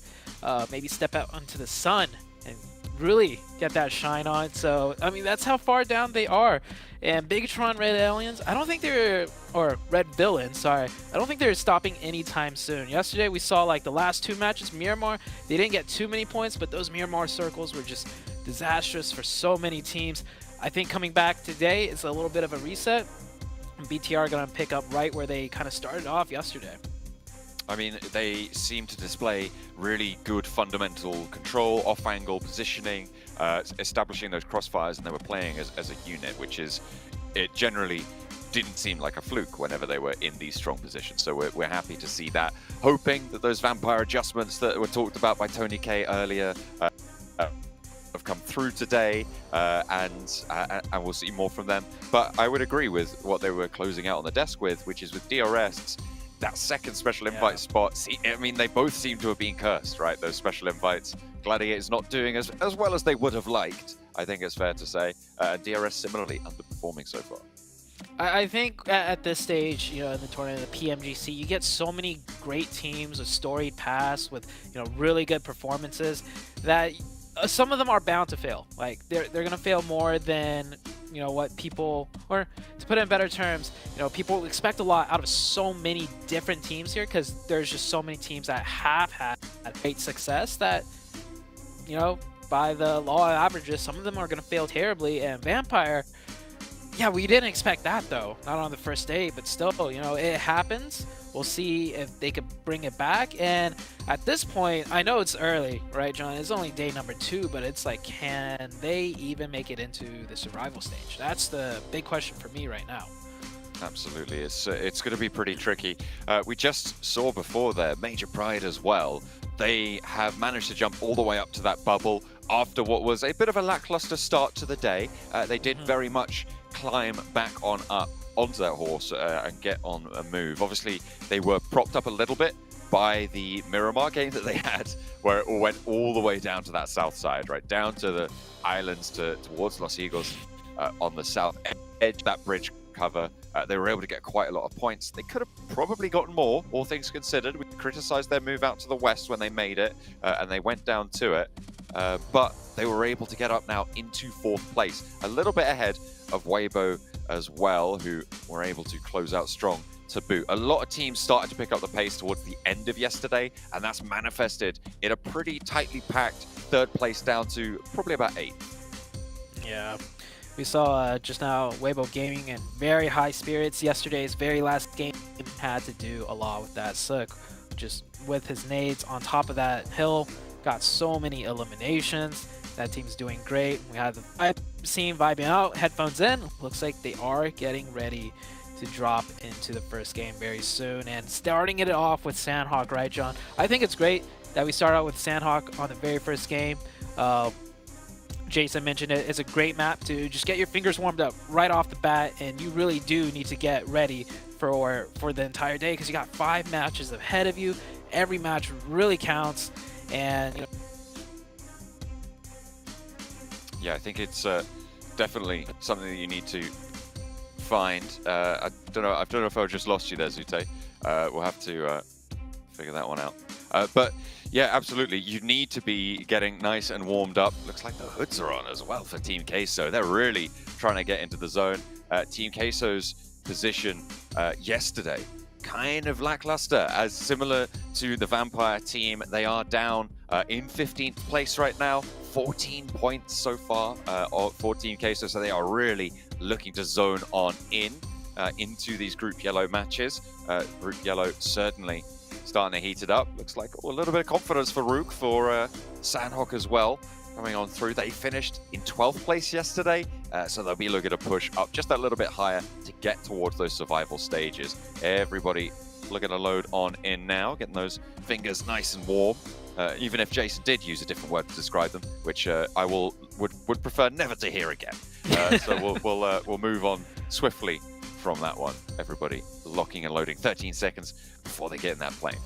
Maybe step out onto the sun and really get that shine on. So, I mean, that's how far down they are. And Bigatron Red Aliens, I don't think they're, or Red Villains, sorry, I don't think they're stopping anytime soon. Yesterday we saw like the last 2 matches, Miramar, they didn't get too many points, but those Miramar circles were just disastrous for so many teams. I think coming back today is a little bit of a reset. BTR going to pick up right where they kind of started off yesterday. I mean, they seem to display really good fundamental control, off-angle positioning, establishing those crossfires, and they were playing as a unit, which is, it generally didn't seem like a fluke whenever they were in these strong positions. So we're happy to see that, hoping that those Vampire adjustments that were talked about by Tony K earlier have come through today, and we'll see more from them. But I would agree with what they were closing out on the desk with, which is with DRS, that second special invite spot. See, I mean, they both seem to have been cursed, right? Those special invites. Gladiators not doing as well as they would have liked, I think it's fair to say. DRS similarly underperforming so far. I think at this stage, you know, in the tournament, the PMGC, you get so many great teams with storied past, with, you know, really good performances, that some of them are bound to fail. Like, they're going to fail more than, you know, what people, or to put it in better terms, you know, people expect a lot out of so many different teams here, because there's just so many teams that have had great success that, you know, by the law of averages, some of them are going to fail terribly. And Vampire, yeah, we didn't expect that, though. Not on the first day, but still, you know, it happens. We'll see if they could bring it back. And at this point, I know it's early, right, John? It's only day number 2, but it's like, can they even make it into the survival stage? That's the big question for me right now. Absolutely, it's going to be pretty tricky. We just saw before there, Major Pride as well. They have managed to jump all the way up to that bubble after what was a bit of a lackluster start to the day. They did very much climb back on up onto that horse and get on a move. Obviously, they were propped up a little bit by the Miramar game that they had, where it all went all the way down to that south side, right down to the islands towards Los Eagles on the south edge, that bridge cover. They were able to get quite a lot of points. They could have probably gotten more, all things considered. We criticized their move out to the west when they made it, and they went down to it. but they were able to get up now into 4th place, a little bit ahead of Weibo as well, who were able to close out strong to boot. A lot of teams started to pick up the pace towards the end of yesterday, and that's manifested in a pretty tightly packed 3rd place down to probably about 8th. Yeah. We saw just now Weibo Gaming in very high spirits. Yesterday's very last game had to do a lot with that. Sook, just with his nades on top of that hill, got so many eliminations. That team's doing great. We had the vibe scene vibing out, headphones in. Looks like they are getting ready to drop into the first game very soon. And starting it off with Sandhawk, right, John? I think it's great that we start out with Sandhawk on the very first game. Jason mentioned it. It's a great map to just get your fingers warmed up right off the bat, and you really do need to get ready for the entire day because you got 5 matches ahead of you. Every match really counts, and you know, yeah, I think it's definitely something that you need to find. I don't know if I just lost you there, Zute. We'll have to figure that one out. But yeah, absolutely. You need to be getting nice and warmed up. Looks like the hoods are on as well for Team Queso. They're really trying to get into the zone. Team Queso's position yesterday, kind of lackluster, as similar to the Vampire team. They are down in 15th place right now. 14 points so far for Team Queso, so they are really looking to zone on into these Group Yellow matches. Group Yellow certainly starting to heat it up. Looks like a little bit of confidence for Rook, for Sandhawk as well, coming on through. They finished in 12th place yesterday, so they'll be looking to push up just a little bit higher to get towards those survival stages. Everybody looking to load on in now, getting those fingers nice and warm. Even if Jason did use a different word to describe them, which I would prefer never to hear again. So we'll move on swiftly from that one. Everybody locking and loading 13 seconds before they get in that plane.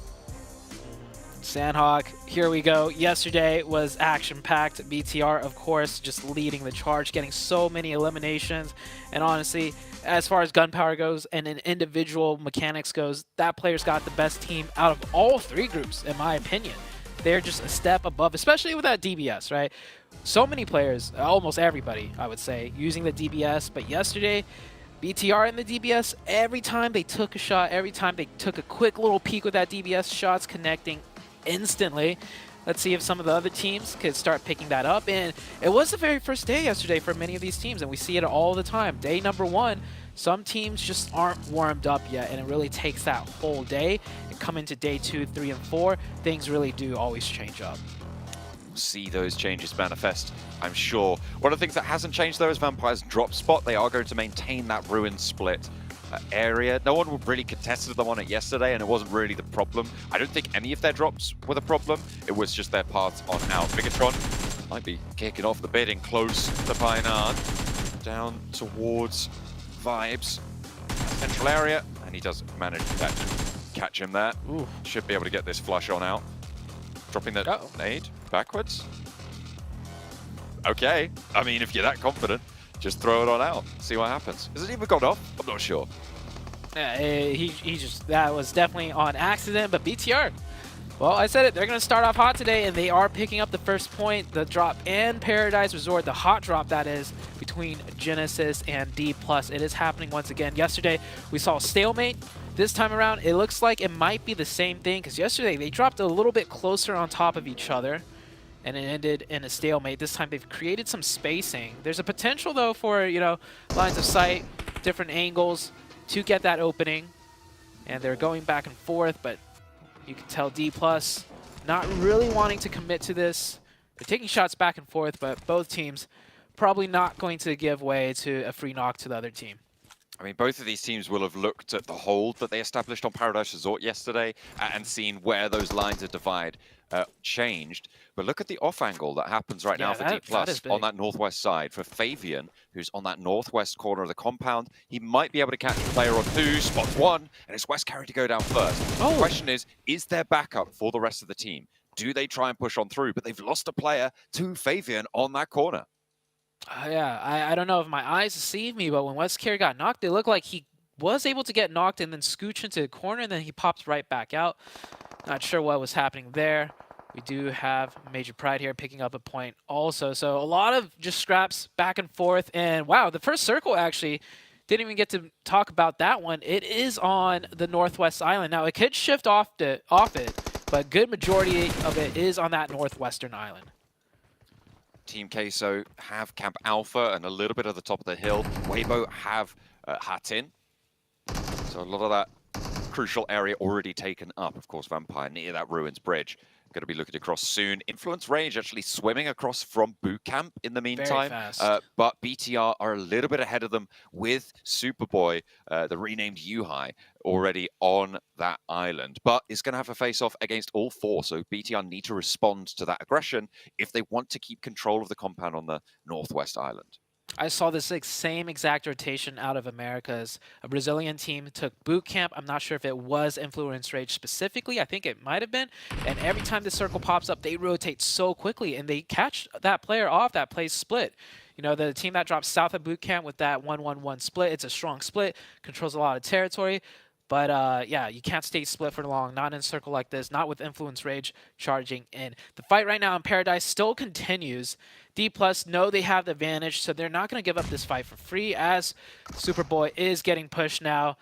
Sandhawk, here we go. Yesterday was action-packed. BTR, of course, just leading the charge, getting so many eliminations. And honestly, as far as gunpowder goes and in individual mechanics goes, that player's got the best team out of all 3 groups, in my opinion. They're just a step above, especially with that DBS, right? So many players, almost everybody, I would say, using the DBS. But yesterday, BTR in the DBS, every time they took a shot, every time they took a quick little peek with that DBS, shots connecting instantly. Let's see if some of the other teams could start picking that up. And it was the very first day yesterday for many of these teams, and we see it all the time. Day number 1, some teams just aren't warmed up yet, and it really takes that whole day. And come into day 2, 3, and 4, things really do always change up. See those changes manifest, I'm sure. One of the things that hasn't changed though is Vampire's drop spot. They are going to maintain that ruin split area. No one really contested them on it yesterday, and it wasn't really the problem. I don't think any of their drops were the problem. It was just their paths on out. Bigatron might be kicking off the bidding close to Pioneer, down towards Vibes, central area, and he does manage to catch him there. Ooh. Should be able to get this flush on out. Dropping the nade backwards. Okay, I mean, if you're that confident, just throw it on out. See what happens. Has it even gone off? I'm not sure. Yeah, he just, that was definitely on accident, but BTR, well, I said it, they're going to start off hot today, and they are picking up the first point. The drop and Paradise Resort, the hot drop that is, between Genesis and D+. It is happening once again. Yesterday, we saw a stalemate. This time around, it looks like it might be the same thing, because yesterday they dropped a little bit closer on top of each other, and it ended in a stalemate. This time they've created some spacing. There's a potential, though, for, you know, lines of sight, different angles to get that opening, and they're going back and forth, but you can tell D+, not really wanting to commit to this. They're taking shots back and forth, but both teams probably not going to give way to a free knock to the other team. I mean, both of these teams will have looked at the hold that they established on Paradise Resort yesterday and seen where those lines of divide changed. But look at the off angle that happens right now for D+, on that northwest side. For Fabian, who's on that northwest corner of the compound, he might be able to catch a player or 2, spots 1, and it's West Carry to go down first. The question is there backup for the rest of the team? Do they try and push on through? But they've lost a player to Fabian on that corner. Yeah, I don't know if my eyes deceive me, but when West Carry got knocked, it looked like he was able to get knocked and then scooch into the corner, and then he popped right back out. Not sure what was happening there. We do have Major Pride here picking up a point also. So a lot of just scraps back and forth. And wow, the first circle actually didn't even get to talk about that one. It is on the Northwest Island. Now, it could shift off it, but good majority of it is on that Northwestern Island. Team Queso have Camp Alpha and a little bit of the top of the hill. Weibo have Hatin. So a lot of that crucial area already taken up. Of course, Vampire near that Ruins Bridge. Going to be looking across soon. Influence Rage actually swimming across from boot camp in the meantime. Very fast. But BTR are a little bit ahead of them with Superboy, the renamed Yuhai, already on that island. But it's going to have a face-off against all four, so BTR need to respond to that aggression if they want to keep control of the compound on the Northwest Island. I saw this same exact rotation out of Americas. A Brazilian team took boot camp. I'm not sure if it was Influence Rage specifically. I think it might have been. And every time the circle pops up, they rotate so quickly and they catch that player off that plays split. You know, the team that drops south of boot camp with that 1-1-1 split, it's a strong split, controls a lot of territory. But yeah, you can't stay split for long, not in a circle like this, not with Influence Rage charging in. The fight right now in Paradise still continues. D+ know they have the advantage, so they're not going to give up this fight for free as Superboy is getting pushed now.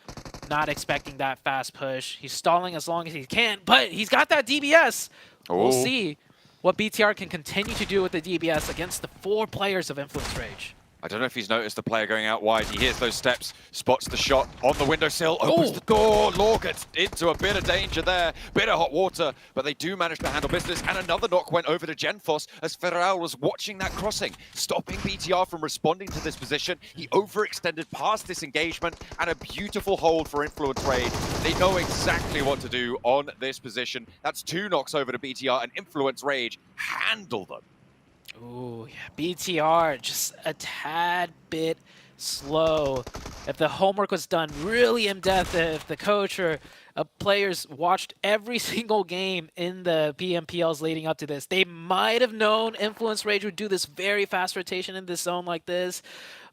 Not expecting that fast push. He's stalling as long as he can, but he's got that DBS. We'll see what BTR can continue to do with the DBS against the 4 players of Influence Rage. I don't know if he's noticed the player going out wide. He hears those steps, spots the shot on the windowsill, opens the door. Law gets into a bit of danger there, bit of hot water, but they do manage to handle business. And another knock went over to Genfos as Ferral was watching that crossing, stopping BTR from responding to this position. He overextended past this engagement and a beautiful hold for Influence Rage. They know exactly what to do on this position. That's 2 knocks over to BTR and Influence Rage handle them. Ooh, yeah, BTR just a tad bit slow. If the homework was done really in depth, if the coach or players watched every single game in the PMPLs leading up to this, they might have known Influence Rage would do this very fast rotation in this zone like this.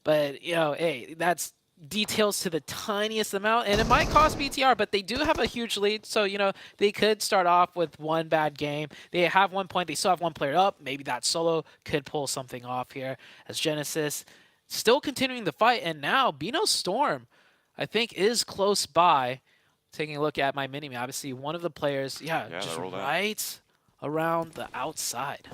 But, you know, hey, that's details to the tiniest amount, and it might cost BTR, but they do have a huge lead, so you know they could start off with one bad game. They have 1 point, they still have 1 player up. Maybe that solo could pull something off here as Genesis still continuing the fight. And now Bino Storm, I think, is close by. Taking a look at my mini map, I see one of the players, just right around the outside.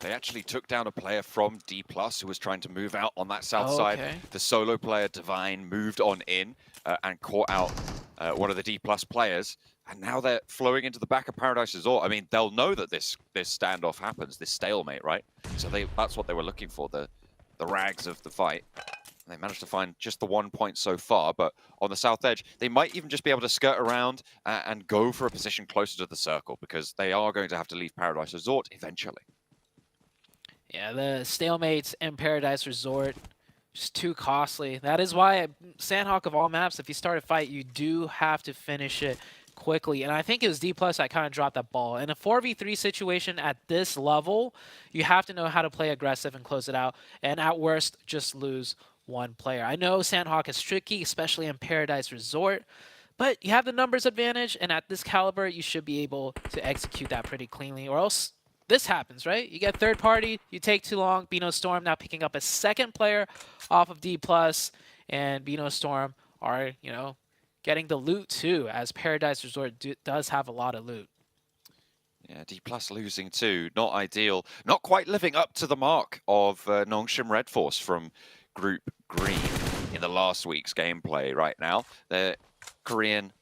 They actually took down a player from D+, who was trying to move out on that south side. The solo player, Divine, moved on in and caught out one of the D+ players. And now they're flowing into the back of Paradise Resort. I mean, they'll know that this standoff happens, this stalemate, right? So that's what they were looking for, the rags of the fight. And they managed to find just the 1 point so far, but on the south edge, they might even just be able to skirt around and go for a position closer to the circle, because they are going to have to leave Paradise Resort eventually. Yeah, the stalemates in Paradise Resort, just too costly. That is why Sandhawk of all maps, if you start a fight, you do have to finish it quickly. And I think it was D+ that kind of dropped that ball. In a 4v3 situation at this level, you have to know how to play aggressive and close it out. And at worst, just lose 1 player. I know Sandhawk is tricky, especially in Paradise Resort, but you have the numbers advantage. And at this caliber, you should be able to execute that pretty cleanly, or else this happens, right? You get third party, you take too long. Bino Storm now picking up a 2nd player off of D+, and Bino Storm are, you know, getting the loot too, as Paradise Resort does have a lot of loot. Yeah, D+ losing too, not ideal. Not quite living up to the mark of Nongshim Red Force from Group Green in the last week's gameplay right now. The Korean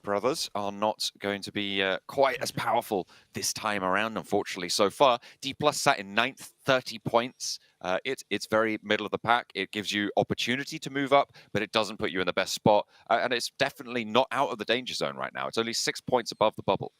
brothers are not going to be quite as powerful this time around, unfortunately, so far. D+ sat in 9th, 30 points. It's very middle of the pack. It gives you opportunity to move up, but it doesn't put you in the best spot. And it's definitely not out of the danger zone right now. It's only 6 points above the bubble.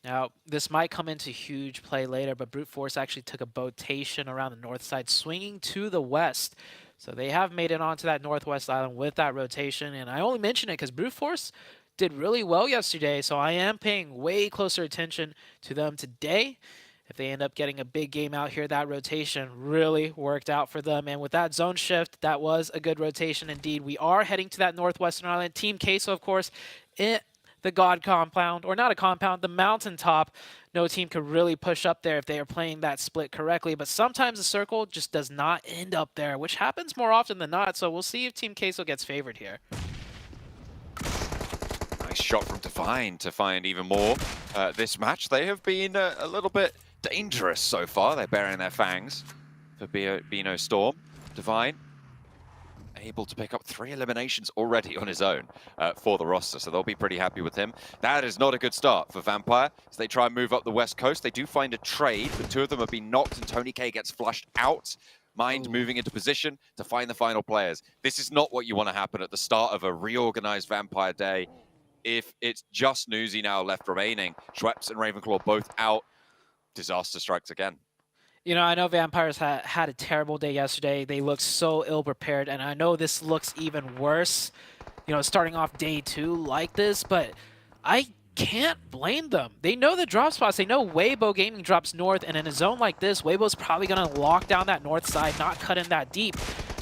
Now, this might come into huge play later, but Brute Force actually took a rotation around the north side, swinging to the west. So they have made it onto that Northwest Island with that rotation. And I only mention it because Brute Force did really well yesterday, so I am paying way closer attention to them today. If they end up getting a big game out here, that rotation really worked out for them. And with that zone shift, that was a good rotation indeed. We are heading to that Northwestern Island. Team Queso, of course, the God compound, or not a compound, the mountaintop. No team could really push up there if they are playing that split correctly, but sometimes the circle just does not end up there, which happens more often than not, so we'll see if Team Queso gets favored here. Nice shot from Divine to find even more this match. They have been a little bit dangerous so far. They're bearing their fangs for Bino Storm. Divine able to pick up 3 eliminations already on his own for the roster, so they'll be pretty happy with him. That is not a good start for Vampire as they try and move up the west coast. They do find a trade, but 2 of them have been knocked and Tony K gets flushed out. Mind moving into position to find the final players. This is not what you want to happen at the start of a reorganized Vampire day. If it's just Newsy now left remaining, Schweppes and Ravenclaw both out, disaster strikes again. You know, I know Vampires had a terrible day yesterday. They looked so ill-prepared, and I know this looks even worse, you know, starting off day 2 like this, but I can't blame them. They know the drop spots. They know Weibo Gaming drops north, and in a zone like this, Weibo's probably going to lock down that north side, not cut in that deep.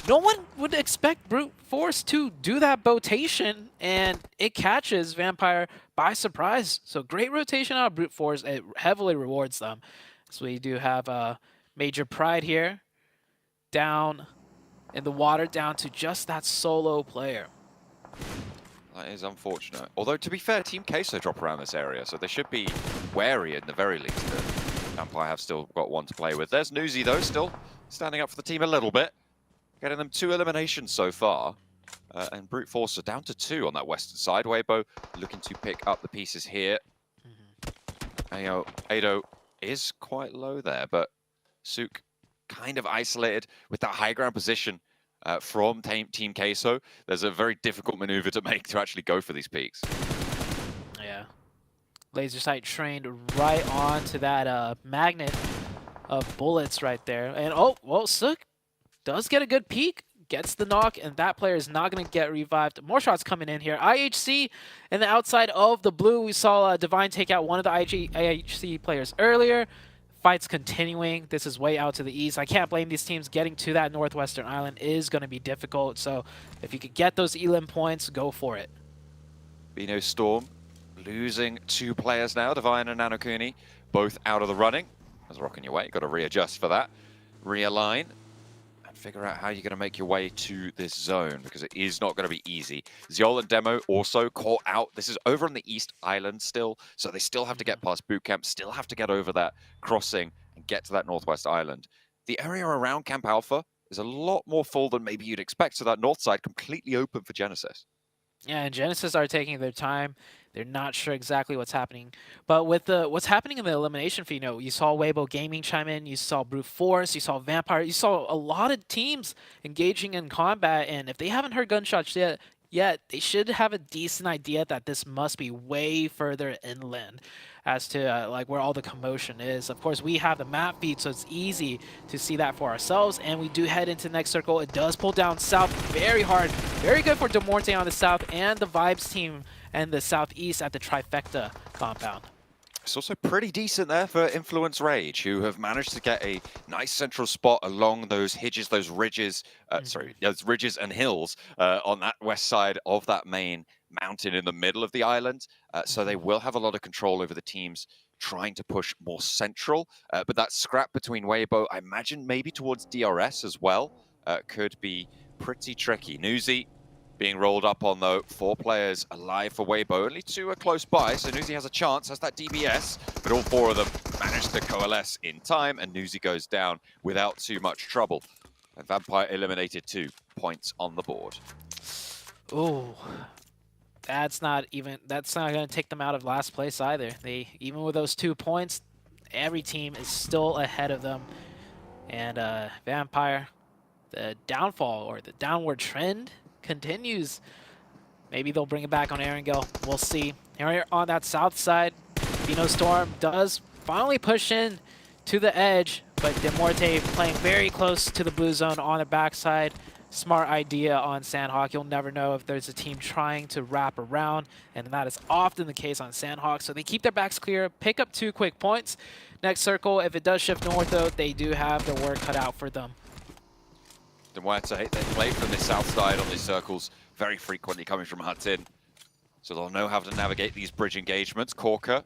No one would expect Brute Force to do that rotation, and it catches Vampire by surprise. So great rotation out of Brute Force. It heavily rewards them. So we do have Major Pride here, down in the water, down to just that solo player. That is unfortunate. Although, to be fair, Team Queso drop around this area, so they should be wary in the very least. Vampire have still got one to play with. There's Newsy, though, still standing up for the team a little bit. Getting them 2 eliminations so far. And Brute Force are down to 2 on that western side. Weibo looking to pick up the pieces here. Ado is quite low there, but Sook kind of isolated with that high ground position from Team Queso. There's a very difficult maneuver to make to actually go for these peaks. Yeah. Laser sight trained right onto that magnet of bullets right there. And oh, well, Sook does get a good peek, gets the knock, and that player is not going to get revived. More shots coming in here. IHC in the outside of the blue. We saw Divine take out one of the IHC players earlier. Fight's continuing. This is way out to the east. I can't blame these teams. Getting to that northwestern island is going to be difficult. So if you could get those elim points, go for it. Bino Storm losing 2 players now. Divine and Nanokuni both out of the running. As rocking your way, got to readjust for that. Realign. Figure out how you're going to make your way to this zone, because it is not going to be easy. Ziol and Demo also caught out. This is over on the East Island still, so they still have to get past boot camp, still have to get over that crossing and get to that Northwest Island. The area around Camp Alpha is a lot more full than maybe you'd expect, so that north side completely open for Genesis. Yeah, and Genesis are taking their time. They're not sure exactly what's happening. But with what's happening in the elimination feed, you saw Weibo Gaming chime in, you saw Brute Force, you saw Vampire, you saw a lot of teams engaging in combat, and if they haven't heard gunshots yet, they should have a decent idea that this must be way further inland as to like where all the commotion is. Of course, we have the map feed, so it's easy to see that for ourselves, and we do head into the next circle. It does pull down south very hard. Very good for Demorte on the south, and the Vibes team and the southeast at the Trifecta compound. It's also pretty decent there for Influence Rage, who have managed to get a nice central spot along those hedges, those ridges, those ridges and hills on that west side of that main mountain in the middle of the island. So they will have a lot of control over the teams trying to push more central. But that scrap between Weibo, I imagine maybe towards DRS as well, could be pretty tricky. Newsy being rolled up on, though. 4 players alive for Weibo. Only 2 are close by, so Newsy has a chance, has that DBS, but all 4 of them manage to coalesce in time, and Newsy goes down without too much trouble. And Vampire eliminated 2 points on the board. Ooh, that's not going to take them out of last place either. Even with those 2 points, every team is still ahead of them. And Vampire, the downfall or the downward trend continues. Maybe they'll bring it back on Erangel. We'll see. Here on that south side, Bino Storm does finally push in to the edge, but Demorte playing very close to the blue zone on the backside. Smart idea on Sandhawk. You'll never know if there's a team trying to wrap around, and that is often the case on Sandhawk. So they keep their backs clear, pick up 2 quick points. Next circle, if it does shift north, though, they do have their work cut out for them. Demorte, they play from the south side on these circles, very frequently coming from Hudson. so they'll know how to navigate these bridge engagements. Corker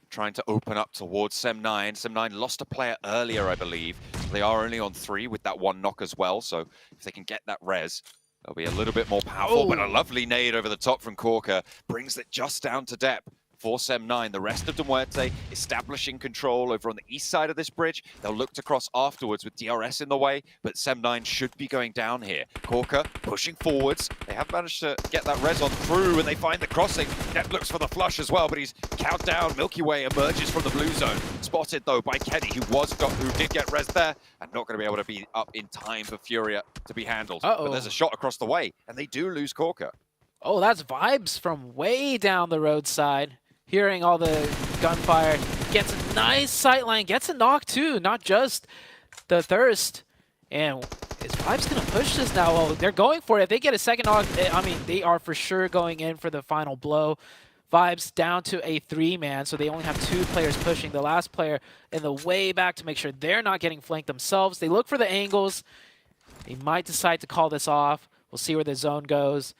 trying to open up towards Sem9. Sem9 lost a player earlier, I believe. They are only on 3 with that 1 knock as well, so if they can get that res, they'll be a little bit more powerful, but a lovely nade over the top from Corker brings it just down to depth for Sem9. The rest of De Muerte establishing control over on the east side of this bridge. They'll look to cross afterwards with DRS in the way, but Sem9 should be going down here. Corker pushing forwards. They have managed to get that res on through, and they find the crossing. Depp looks for the flush as well, but he's cowed down. Milky Way emerges from the blue zone. Spotted, though, by Kenny, who did get res there, and not going to be able to be up in time for Furia to be handled. But there's a shot across the way, and they do lose Corker. Oh, that's Vibes from way down the roadside. Hearing all the gunfire, gets a nice sightline, gets a knock too, not just the thirst. And is Vibes gonna push this now? Well, they're going for it. If they get a second knock, I mean, they are for sure going in for the final blow. Vibes down to a 3-man, so they only have 2 players pushing. The last player in the way back to make sure they're not getting flanked themselves. They look for the angles. They might decide to call this off. We'll see where the zone goes.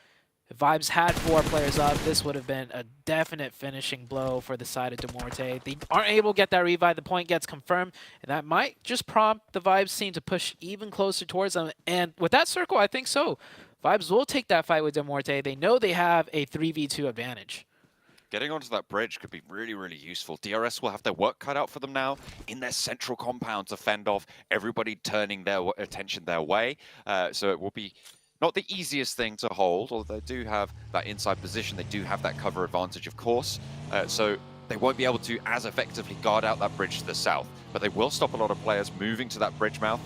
If Vibes had 4 players up, this would have been a definite finishing blow for the side of De Muerte. They aren't able to get that revive. The point gets confirmed, and that might just prompt the Vibes team to push even closer towards them. And with that circle, I think so. Vibes will take that fight with De Muerte. They know they have a 3v2 advantage. Getting onto that bridge could be really, really useful. DRS will have their work cut out for them now in their central compound to fend off everybody turning their attention their way. So it will be not the easiest thing to hold, although they do have that inside position. They do have that cover advantage, of course. So they won't be able to as effectively guard out that bridge to the south. But they will stop a lot of players moving to that bridge mouth,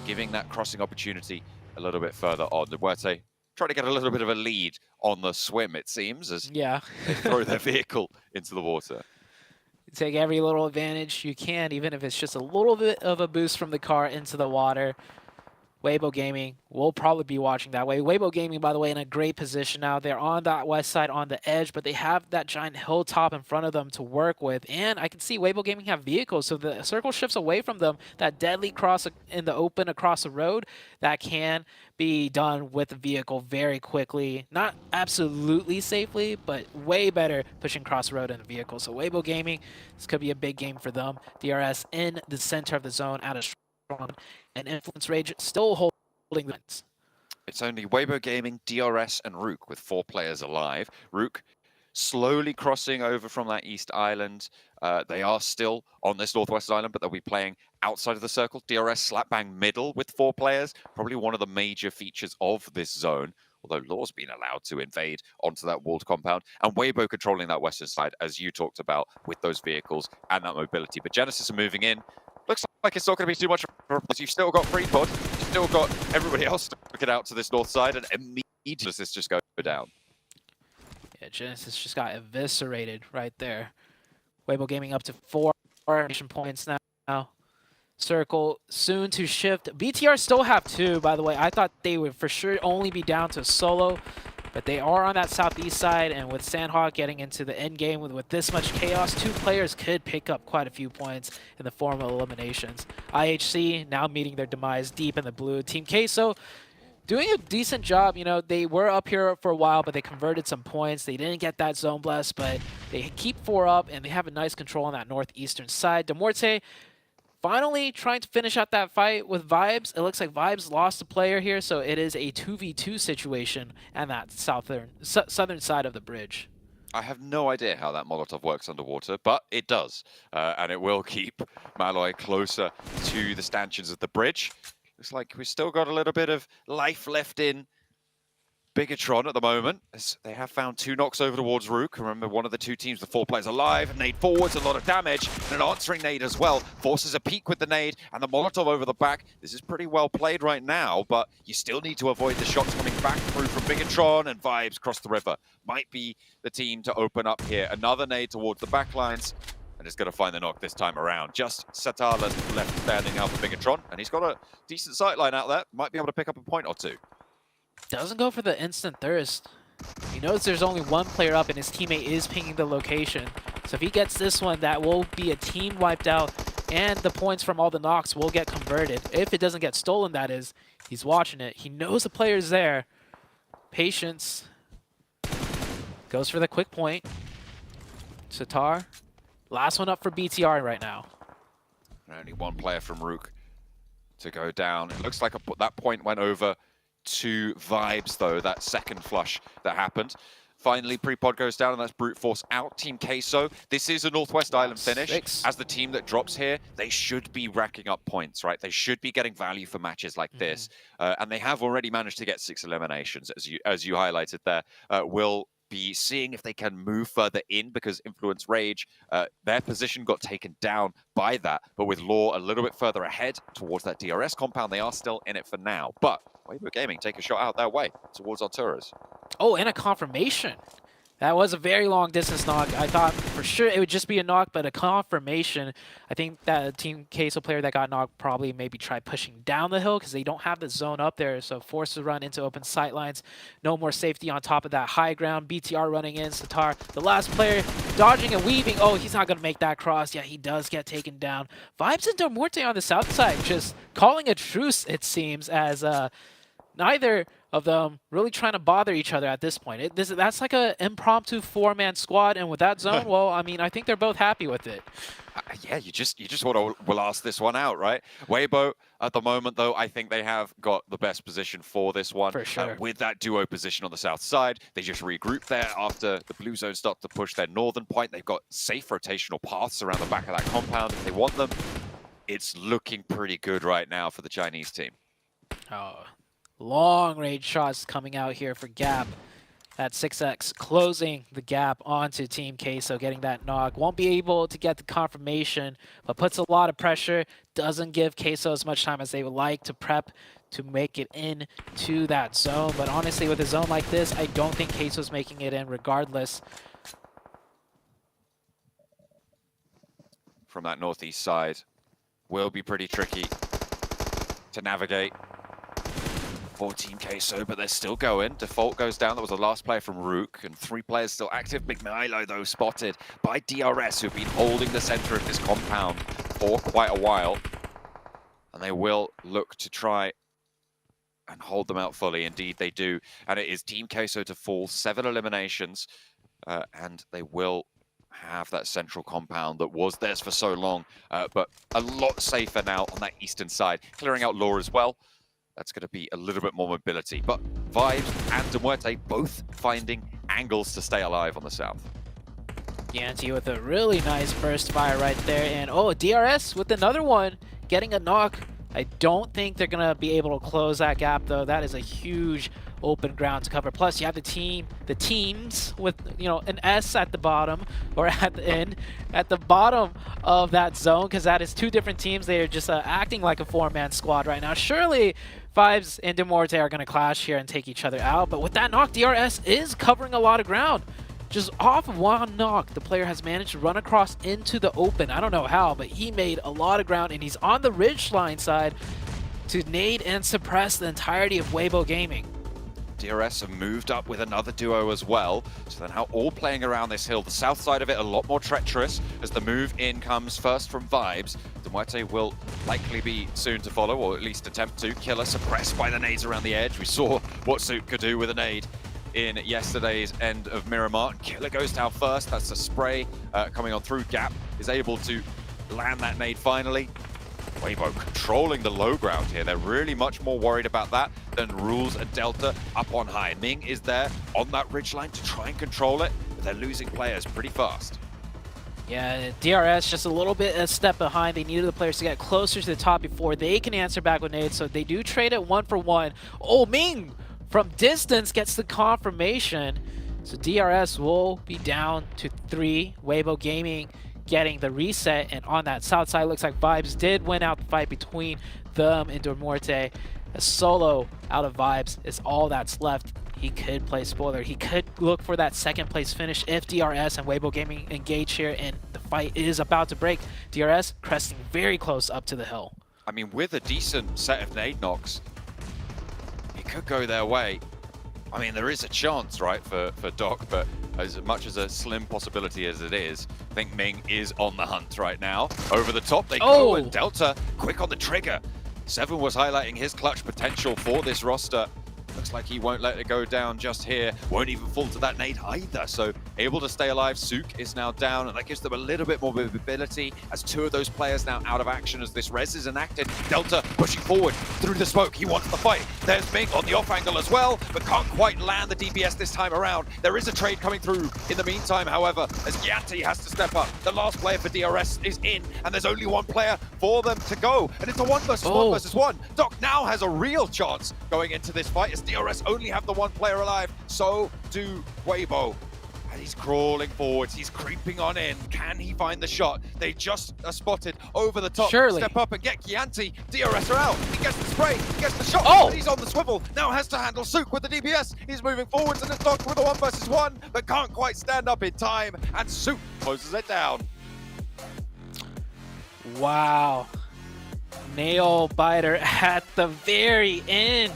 giving that crossing opportunity a little bit further on. De Muerte trying to get a little bit of a lead on the swim, it seems, as they throw their vehicle into the water. Take every little advantage you can, even if it's just a little bit of a boost from the car into the water. Weibo Gaming will probably be watching that way. Weibo Gaming, by the way, in a great position now. They're on that west side on the edge, but they have that giant hilltop in front of them to work with. And I can see Weibo Gaming have vehicles, so the circle shifts away from them. That deadly cross in the open across the road, that can be done with the vehicle very quickly. Not absolutely safely, but way better pushing cross road in the vehicle. So Weibo Gaming, this could be a big game for them. DRS in the center of the zone at a strong and Influence Rage still holding the wins. It's only Weibo Gaming, DRS, and Rook with 4 players alive. Rook slowly crossing over from that east island. They are still on this northwest island, but they'll be playing outside of the circle. DRS slap bang middle with 4 players. Probably one of the major features of this zone, although Law's been allowed to invade onto that walled compound. And Weibo controlling that western side, as you talked about, with those vehicles and that mobility. But Genesis are moving in. Looks like it's not going to be too much. You've still got Freepod, you've still got everybody else to get out to this north side, and immediately this just go down. Yeah, Genesis just got eviscerated right there. Weibo Gaming up to 4 nation points now. Circle soon to shift. BTR still have 2, by the way. I thought they would for sure only be down to solo, but they are on that southeast side, and with Sandhawk getting into the end game with this much chaos, 2 players could pick up quite a few points in the form of eliminations. IHC now meeting their demise deep in the blue. Team Queso doing a decent job. You know, they were up here for a while, but they converted some points. They didn't get that zone bless, but they keep 4 up, and they have a nice control on that northeastern side. De Muerte finally trying to finish out that fight with Vibes. It looks like Vibes lost a player here, so it is a 2v2 situation on that southern side of the bridge. I have no idea how that Molotov works underwater, but it does. And it will keep Malloy closer to the stanchions of the bridge. Looks like we've still got a little bit of life left in Bigatron at the moment, as they have found 2 knocks over towards Rook. Remember, one of the 2 teams with 4 players alive. Nade forwards, a lot of damage, and an answering nade as well. Forces a peek with the nade, and the Molotov over the back. This is pretty well played right now, but you still need to avoid the shots coming back through from Bigatron, and Vibes cross the river. Might be the team to open up here. Another nade towards the backlines, and it's going to find the knock this time around. Just Satala left standing out for Bigatron, and he's got a decent sightline out there. Might be able to pick up a point or 2. Doesn't go for the instant thirst. He knows there's only 1 player up and his teammate is pinging the location. So if he gets this one, that will be a team wiped out, and the points from all the knocks will get converted. If it doesn't get stolen, that is. He's watching it. He knows the player's there. Patience. Goes for the quick point. Sitar, last one up for BTR right now. And only one player from Rook to go down. It looks like that point went over to Vibes, though, that second flush that happened. Finally, Pre-Pod goes down, and that's Brute Force out. Team Queso, this is a Northwest Island finish. As the team that drops here, they should be racking up points, right? They should be getting value for matches like this. And they have already managed to get 6 eliminations, as you highlighted there. Will be seeing if they can move further in, because Influence Rage, their position got taken down by that. But with Law a little bit further ahead towards that DRS compound, they are still in it for now. But Weibo Gaming take a shot out that way towards Arturas. Oh, and a confirmation. That was a very long distance knock. I thought for sure it would just be a knock, but a confirmation. I think that Team Queso player that got knocked probably maybe tried pushing down the hill because they don't have the zone up there. So forced to run into open sight lines. No more safety on top of that high ground. BTR running in. Sitar, the last player, dodging and weaving. Oh, he's not going to make that cross. Yeah, he does get taken down. Vibes and Dormorte on the south side just calling a truce, it seems, as neither of them really trying to bother each other at this point. That's like an impromptu 4-man squad, and with that zone, well, I mean, I think they're both happy with it. Yeah, you just want to last this one out, right? Weibo, at the moment, though, I think they have got the best position for this one. For sure. With that duo position on the south side, they just regroup there after the blue zone start to push their northern point. They've got safe rotational paths around the back of that compound if they want them. It's looking pretty good right now for the Chinese team. Oh. Long range shots coming out here for Gap. That 6x closing the gap onto Team Queso, getting that knock. Won't be able to get the confirmation, but puts a lot of pressure. Doesn't give Queso as much time as they would like to prep to make it in to that zone. But honestly, with a zone like this, I don't think Queso's making it in regardless. From that northeast side, will be pretty tricky to navigate for Team Queso, but they're still going. Default goes down. That was the last player from Rook, and 3 players still active. Big Milo, though, spotted by DRS, who've been holding the center of this compound for quite a while. And they will look to try and hold them out fully. Indeed, they do. And it is Team Queso to fall 7 eliminations, and they will have that central compound that was theirs for so long, but a lot safer now on that eastern side. Clearing out Law as well. That's going to be a little bit more mobility. But Vibes and Demuerte both finding angles to stay alive on the south. Yanti with a really nice burst fire right there. And oh, DRS with another one, getting a knock. I don't think they're going to be able to close that gap, though. That is a huge open ground to cover. Plus, you have the teams with, you know, an S at the bottom, or at the end, at the bottom of that zone, because that is 2 different teams. They are just acting like a 4-man squad right now. Surely, Vibes and Demuerte are going to clash here and take each other out. But with that knock, DRS is covering a lot of ground. Just off of one knock, the player has managed to run across into the open. I don't know how, but he made a lot of ground, and he's on the ridgeline side to nade and suppress the entirety of Weibo Gaming. DRS have moved up with another duo as well. So they're now all playing around this hill. The south side of it a lot more treacherous as the move in comes first from Vibes. Demuerte will likely be soon to follow, or at least attempt to. Killer suppressed by the nades around the edge. We saw what Suit could do with a nade in yesterday's end of Miramar. Killer goes down first. That's a spray coming on through. Gap is able to land that nade finally. Weibo controlling the low ground here. They're really much more worried about that than Rules and Delta up on high. Ming is there on that ridgeline to try and control it, but they're losing players pretty fast. Yeah, DRS just a step behind. They needed the players to get closer to the top before they can answer back with nades, so they do trade it 1 for 1. Oh, Ming from distance gets the confirmation. So DRS will be down to 3. Weibo Gaming getting the reset, and on that south side, looks like Vibes did win out the fight between them and Demuerte. A solo out of Vibes is all that's left. He could play spoiler. He could look for that 2nd place finish if DRS and Weibo Gaming engage here, and the fight is about to break. DRS cresting very close up to the hill. I mean, with a decent set of nade knocks, it could go their way. I mean, there is a chance, right, for Doc, but as much as a slim possibility as it is, I think Ming is on the hunt right now. Over the top they go, and Delta quick on the trigger. Seven was highlighting his clutch potential for this roster. Looks like he won't let it go down just here. Won't even fall to that nade either. So able to stay alive. Sook is now down, and that gives them a little bit more mobility as two of those players now out of action as this res is enacted. Delta pushing forward through the smoke. He wants the fight. There's Ming on the off angle as well, but can't quite land the DPS this time around. There is a trade coming through in the meantime, however, as Gianti has to step up. The last player for DRS is in, and there's only one player for them to go. And it's a 1 versus 1 versus 1. Doc now has a real chance going into this fight as DRS only have the one player alive. So do Weibo. And he's crawling forwards. He's creeping on in. Can he find the shot? They just are spotted over the top. Surely. Step up and get Gianti. DRS are out. He gets the spray. He gets the shot. Oh! He's on the swivel. Now has to handle Sook with the DPS. He's moving forwards and it's Doc with a 1 versus 1, but can't quite stand up in time. And Sook closes it down. Wow. Nail biter at the very end.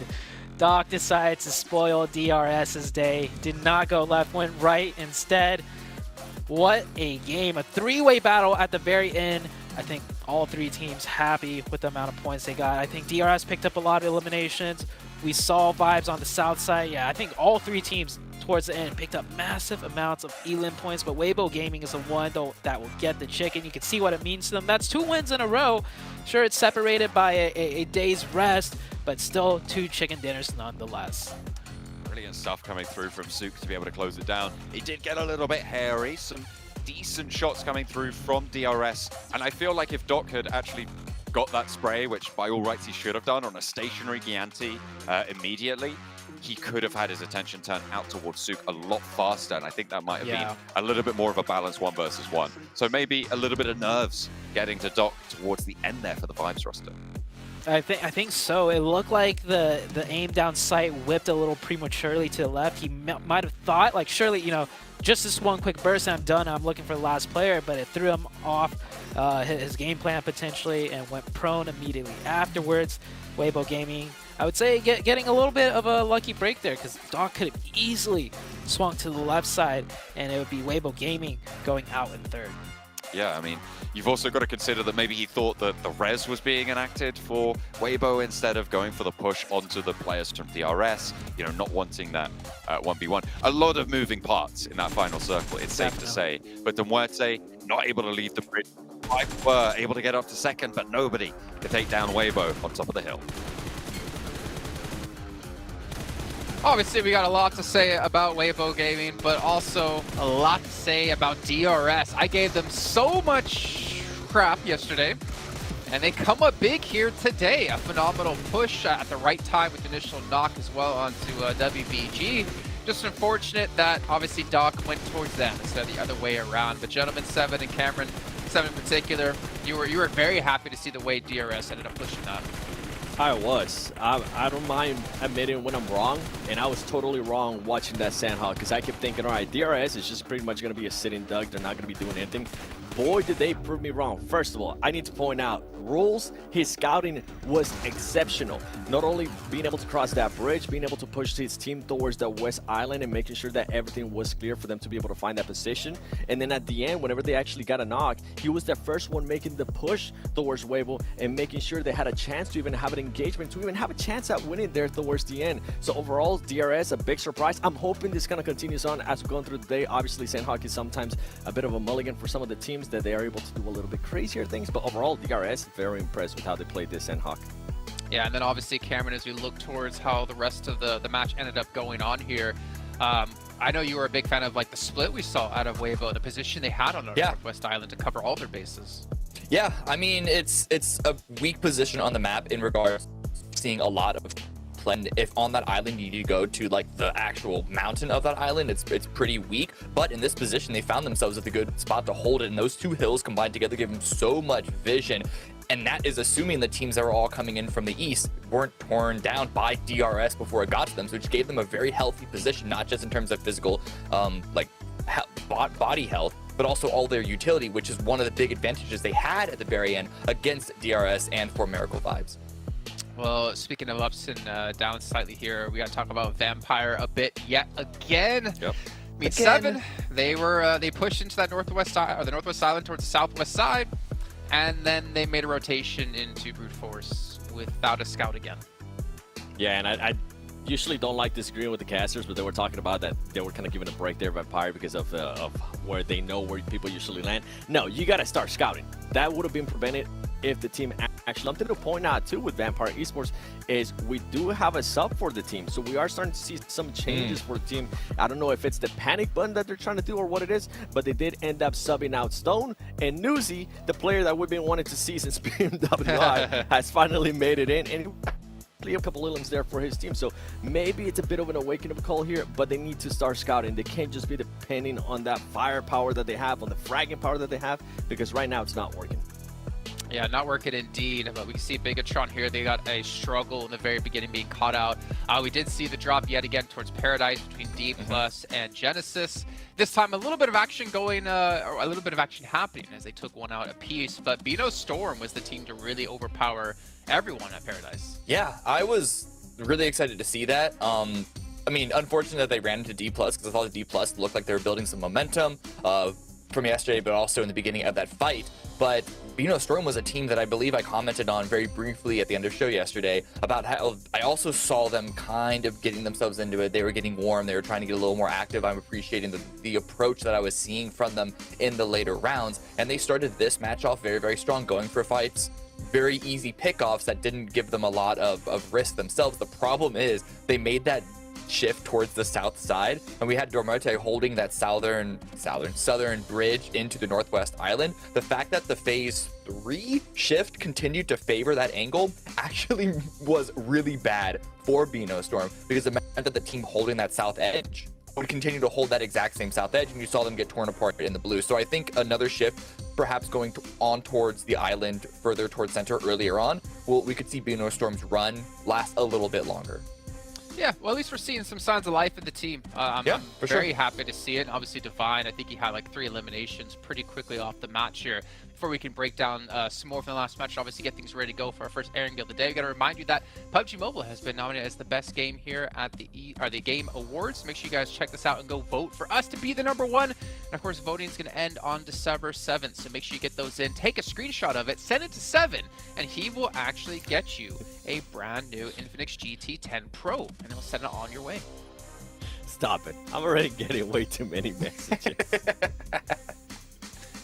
Doc decides to spoil DRS's day. Did not go left, went right instead. What a game. A three-way battle at the very end. I think all three teams happy with the amount of points they got. I think DRS picked up a lot of eliminations. We saw vibes on the south side. Yeah, I think all three teams towards the end picked up massive amounts of elim points, but Weibo Gaming is the one that will get the chicken. You can see what it means to them. That's 2 wins in a row. Sure, it's separated by a day's rest, but still 2 chicken dinners nonetheless. Brilliant stuff coming through from Sook to be able to close it down. It did get a little bit hairy. Some decent shots coming through from DRS, and I feel like if Doc had actually got that spray, which by all rights he should have done, on a stationary Gianti immediately, he could have had his attention turned out towards Sook a lot faster, and I think that might have been a little bit more of a balanced 1 versus 1. So maybe a little bit of nerves getting to Doc towards the end there for the Vibes roster. I think so. It looked like the aim down sight whipped a little prematurely to the left. He might have thought, like, surely, you know, just this one quick burst and I'm done. I'm looking for the last player, but it threw him off his game plan potentially and went prone immediately afterwards. Weibo Gaming, I would say, getting a little bit of a lucky break there, because Doc could have easily swung to the left side and it would be Weibo Gaming going out in third. Yeah, I mean, you've also got to consider that maybe he thought that the res was being enacted for Weibo instead of going for the push onto the players from DRS, you know, not wanting that 1v1. A lot of moving parts in that final circle, it's safe to say. But the Muerte not able to leave the bridge. Five were able to get up to second, but nobody to take down Weibo on top of the hill. Obviously, we got a lot to say about Weibo Gaming, but also a lot to say about DRS. I gave them so much crap yesterday, and they come up big here today. A phenomenal push at the right time with initial knock as well onto WBG. Just unfortunate that obviously Doc went towards them instead of the other way around. But gentlemen, Seven and Cameron, Seven in particular, you were very happy to see the way DRS ended up pushing that. I was. I don't mind admitting when I'm wrong, and I was totally wrong watching that Sandhawk, because I kept thinking, all right, DRS is just pretty much going to be a sitting duck. They're not going to be doing anything. Boy, did they prove me wrong. First of all, I need to point out, Rules, his scouting was exceptional. Not only being able to cross that bridge, being able to push his team towards the West Island and making sure that everything was clear for them to be able to find that position. And then at the end, whenever they actually got a knock, he was the first one making the push towards Weibo and making sure they had a chance to even have an engagement, to even have a chance at winning there towards the end. So overall, DRS, a big surprise. I'm hoping this kind of continues on as we're going through the day. Obviously, Sandhawk is sometimes a bit of a mulligan for some of the teams that they are able to do a little bit crazier things, but overall, DRS, very impressed with how they played this Sandhawk. Yeah, and then obviously, Cameron, as we look towards how the rest of the match ended up going on here, I know you were a big fan of like the split we saw out of Weibo, the position they had on the Northwest Island to cover all their bases. Yeah, I mean, it's a weak position on the map in regards to seeing a lot of blend. If on that island you need to go to like the actual mountain of that island, it's pretty weak. But in this position, they found themselves at the good spot to hold it, and those two hills combined together give them so much vision. And that is assuming the teams that were all coming in from the east weren't torn down by DRS before it got to them, so which gave them a very healthy position, not just in terms of physical body health, but also all their utility, which is one of the big advantages they had at the very end against DRS and for Miracle Vibes. Well, speaking of ups and downs slightly here, we got to talk about Vampire a bit yet again. Yep. I mean, Seven, they pushed into that northwest side, or the northwest island towards the southwest side, and then they made a rotation into Brute Force without a scout again. Yeah, and usually don't like disagreeing with the casters, but they were talking about that they were kind of giving a break there, Vampire, because of where they know where people usually land. No, you got to start scouting. That would have been prevented if the team actually. Something to point out too with Vampire Esports is we do have a sub for the team, so we are starting to see some changes for the team. I don't know if it's the panic button that they're trying to do or what it is, but they did end up subbing out Stone, and Newsy, the player that we've been wanting to see since PMWI, has finally made it in, and a couple items there for his team. So maybe it's a bit of an awakening call here, but they need to start scouting. They can't just be depending on that firepower that they have, on the fragging power that they have, because right now it's not working. Yeah, not working indeed, but we can see Bigatron here. They got a struggle in the very beginning being caught out. We did see the drop yet again towards Paradise between D Plus and Genesis. This time a little bit of action going, or a little bit of action happening as they took one out apiece, but Bino Storm was the team to really overpower everyone at Paradise. Yeah, I was really excited to see that. I mean, unfortunately that they ran into D Plus, because I thought the D Plus looked like they were building some momentum from yesterday, but also in the beginning of that fight. But Bino Storm was a team that I believe I commented on very briefly at the end of the show yesterday about how I also saw them kind of getting themselves into it. They were getting warm. They were trying to get a little more active. I'm appreciating the approach that I was seeing from them in the later rounds. And they started this match off very, very strong, going for fights. Very easy pickoffs that didn't give them a lot of risk themselves. The problem is they made that shift towards the south side, and we had Dormete holding that southern bridge into the northwest island. The fact that the phase 3 shift continued to favor that angle actually was really bad for Bino Storm, because it meant that the team holding that south edge would continue to hold that exact same south edge, and you saw them get torn apart in the blue. So I think another shift, perhaps going on towards the island, further towards center earlier on, we could see Bino Storm's run last a little bit longer. Yeah, well, at least we're seeing some signs of life in the team. I'm very happy to see it. And obviously, Divine, I think he had like 3 eliminations pretty quickly off the match here. Before we can break down some more from the last match, obviously get things ready to go for our first airing of the day. We got to remind you that PUBG Mobile has been nominated as the best game here at the Game Awards. Make sure you guys check this out and go vote for us to be the #1. And of course, voting is going to end on December 7th. So make sure you get those in. Take a screenshot of it, send it to Seven, and he will actually get you a brand new Infinix GT10 Pro, and he'll send it on your way. Stop it. I'm already getting way too many messages.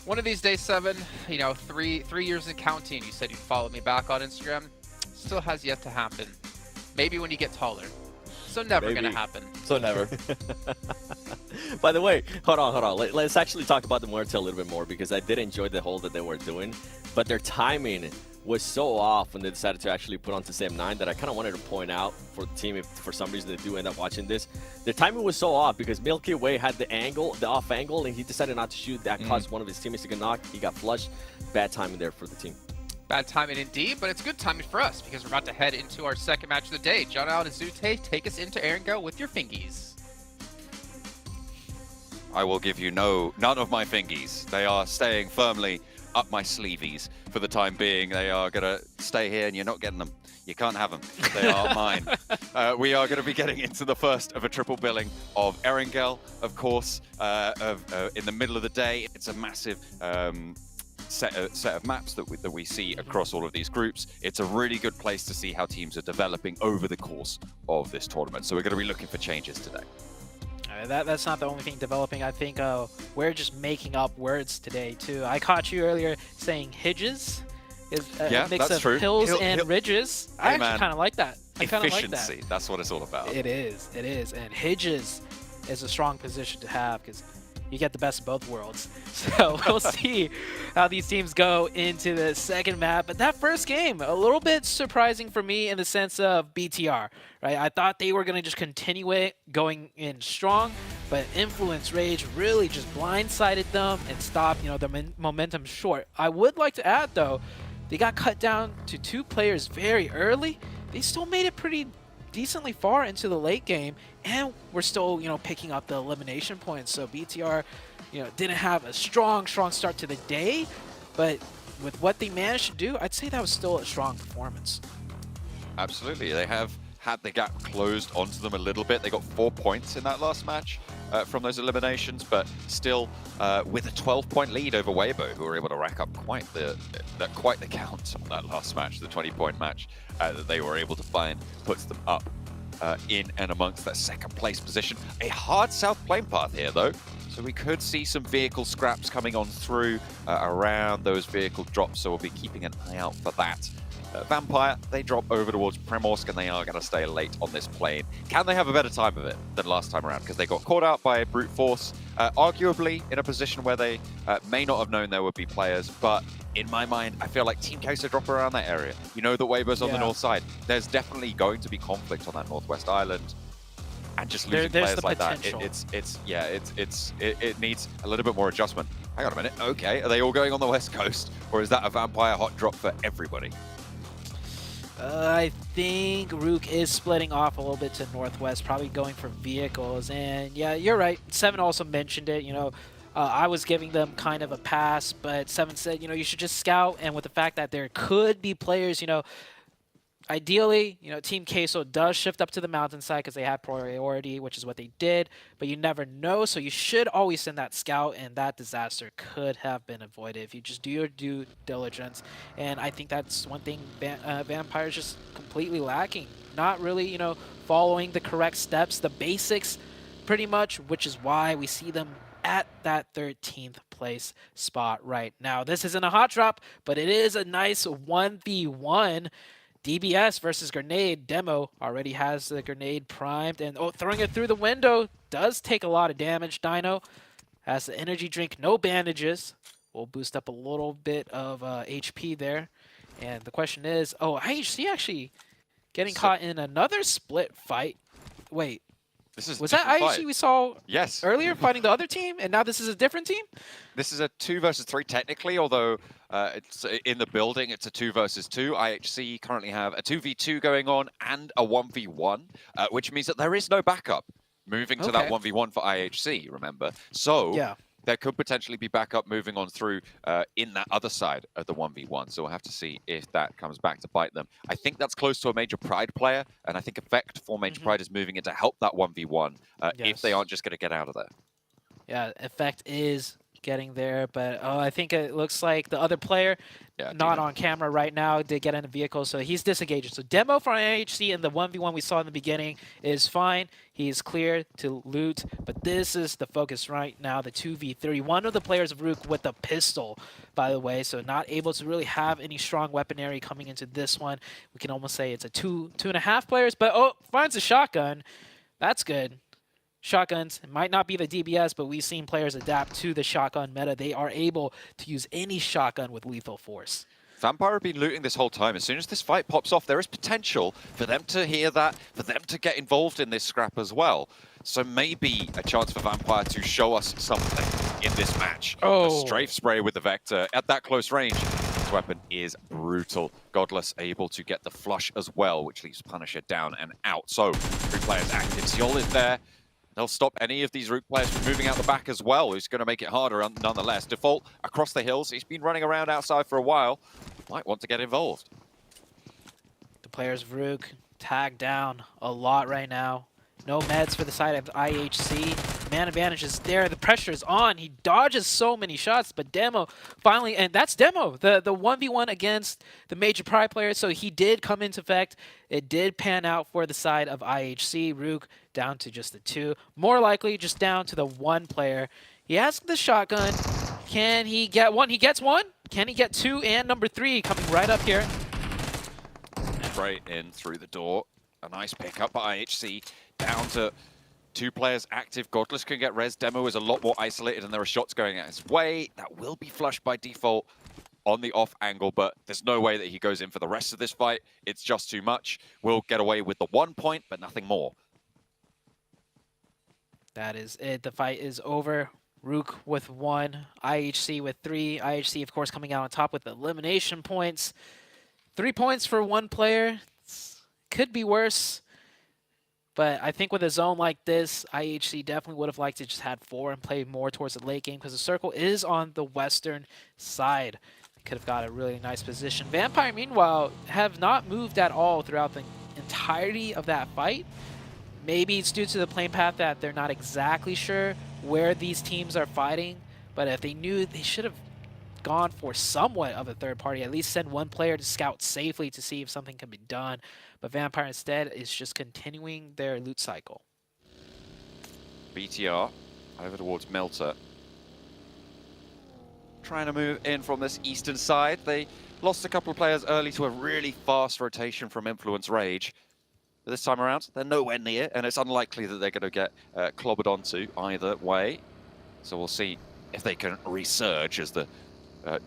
One of these days, Seven, you know, three years and counting, you said you'd follow me back on Instagram. Still has yet to happen. Maybe when you get taller. So never gonna happen. So never. By the way, hold on. Let's actually talk about the Muerte a little bit more, because I did enjoy the hold that they were doing, but their timing was so off when they decided to actually put onto Sam9 that I kind of wanted to point out for the team, if for some reason they do end up watching this. Their timing was so off because Milky Way had the off angle, and he decided not to shoot. That caused one of his teammates to get knocked. He got flushed. Bad timing there for the team. Bad timing indeed, but it's good timing for us because we're about to head into our second match of the day. John Allen and Zute, take us into Erangel with your fingies. I will give you none of my fingies. They are staying firmly up my sleeveys for the time being. They are going to stay here, and you're not getting them. You can't have them. They are mine. We are going to be getting into the first of a triple billing of Erangel, of course, in the middle of the day. It's a massive set of maps that we see across all of these groups. It's a really good place to see how teams are developing over the course of this tournament. So we're going to be looking for changes today. That's not the only thing developing. I think we're just making up words today too. I caught you earlier saying Hidges is a mix of hills and ridges. I actually kind of like that. I kind of like that. Efficiency, that's what it's all about. It is. And Hidges is a strong position to have because you get the best of both worlds. So we'll see how these teams go into the second map. But that first game, a little bit surprising for me in the sense of BTR. Right? I thought they were going to just continue it going in strong, but Influence Rage really just blindsided them and stopped, the momentum short. I would like to add, though, they got cut down to 2 players very early. They still made it pretty decently far into the late game, and we're still, picking up the elimination points. So BTR, didn't have a strong start to the day, but with what they managed to do, I'd say that was still a strong performance. Absolutely. They have had the gap closed onto them a little bit. They got 4 points in that last match from those eliminations, but still with a 12-point lead over Weibo, who were able to rack up quite the count on that last match, the 20-point match that they were able to find, puts them up in and amongst that second place position. A hard south plane path here though, so we could see some vehicle scraps coming on through around those vehicle drops, so we'll be keeping an eye out for that. Vampire, they drop over towards Primorsk and they are going to stay late on this plane. Can they have a better time of it than last time around? Because they got caught out by brute force, arguably in a position where they may not have known there would be players, but in my mind, I feel like Team Queso drop around that area. You know that Weibo's on the north side. There's definitely going to be conflict on that northwest island, and just losing players like potential. It needs a little bit more adjustment. Hang on a minute. Okay, are they all going on the west coast, or is that a Vampire hot drop for everybody? I think Rook is splitting off a little bit to northwest, probably going for vehicles. And yeah, you're right. Seven also mentioned it. You know, I was giving them kind of a pass, but Seven said, you know, you should just scout. And with the fact that there could be players, you know, ideally, you know, Team Queso does shift up to the mountainside because they had priority, which is what they did, but you never know, so you should always send that scout, and that disaster could have been avoided if you just do your due diligence. And I think that's one thing Vampire's just completely lacking. Not really, you know, following the correct steps, the basics pretty much, which is why we see them at that 13th place spot right now. This isn't a hot drop, but it is a nice 1v1. DBS versus Grenade. Demo already has the grenade primed, and throwing it through the window does take a lot of damage. Dino has the energy drink, no bandages. We'll boost up a little bit of HP there. And the question is, IHC actually getting caught in another split fight. Wait, was that IHC we saw earlier fighting the other team, and now this is a different team? This is a 2 versus 3 technically, although it's in the building, it's a 2 versus 2. IHC currently have a 2v2 going on and a 1v1, which means that there is no backup moving to that 1v1 for IHC, remember? So there could potentially be backup moving on through in that other side of the 1v1. So we'll have to see if that comes back to bite them. I think that's close to a Major Pride player, and I think Effect for Major Pride is moving in to help that 1v1 if they aren't just going to get out of there. Yeah, Effect is getting there, but I think it looks like the other player, not on camera right now, did get in the vehicle, so he's disengaged. So Demo from IHC in the 1v1 we saw in the beginning is fine. He's cleared to loot, but this is the focus right now, the 2v3. One of the players of Rook with a pistol, by the way, so not able to really have any strong weaponry coming into this one. We can almost say it's a 2.5 players, but finds a shotgun. That's good. Shotguns, it might not be the DBS, but we've seen players adapt to the shotgun meta. They are able to use any shotgun with lethal force. Vampire have been looting this whole time. As soon as this fight pops off, there is potential for them to hear that, for them to get involved in this scrap as well. So maybe a chance for Vampire to show us something in this match. A strafe spray with the Vector at that close range. This weapon is brutal. Godless able to get the flush as well, which leaves Punisher down and out. So 3 players active. Seol is there. They'll stop any of these Rook players from moving out the back as well, who's going to make it harder nonetheless. Default across the hills. He's been running around outside for a while. Might want to get involved. The players of Rook tagged down a lot right now. No meds for the side of IHC. Man advantage is there. The pressure is on. He dodges so many shots, but Demo finally, and that's Demo, the 1v1 against the Major Pride player. So he did come into effect. It did pan out for the side of IHC. Rook down to just the 2. More likely just down to the 1 player. He has the shotgun. Can he get 1? He gets 1. Can he get 2 and number 3 coming right up here? Right in through the door. A nice pickup by IHC. Down to 2 players active. Godless can get res. Demo is a lot more isolated and there are shots going at his way. That will be flushed by default on the off angle, but there's no way that he goes in for the rest of this fight. It's just too much. We'll get away with the 1 point, but nothing more. That is it. The fight is over. Rook with 1, IHC with 3. IHC, of course, coming out on top with elimination points. 3 points for 1 player. Could be worse. But I think with a zone like this, IHC definitely would have liked to just had 4 and play more towards the late game because the circle is on the western side. Could have got a really nice position. Vampire, meanwhile, have not moved at all throughout the entirety of that fight. Maybe it's due to the plane path that they're not exactly sure where these teams are fighting. But if they knew, they should have gone for somewhat of a third party, at least send one player to scout safely to see if something can be done. But Vampire instead is just continuing their loot cycle. BTR over towards Melter. Trying to move in from this eastern side. They lost a couple of players early to a really fast rotation from Influence Rage. But this time around, they're nowhere near, and it's unlikely that they're going to get clobbered onto either way. So we'll see if they can resurge as the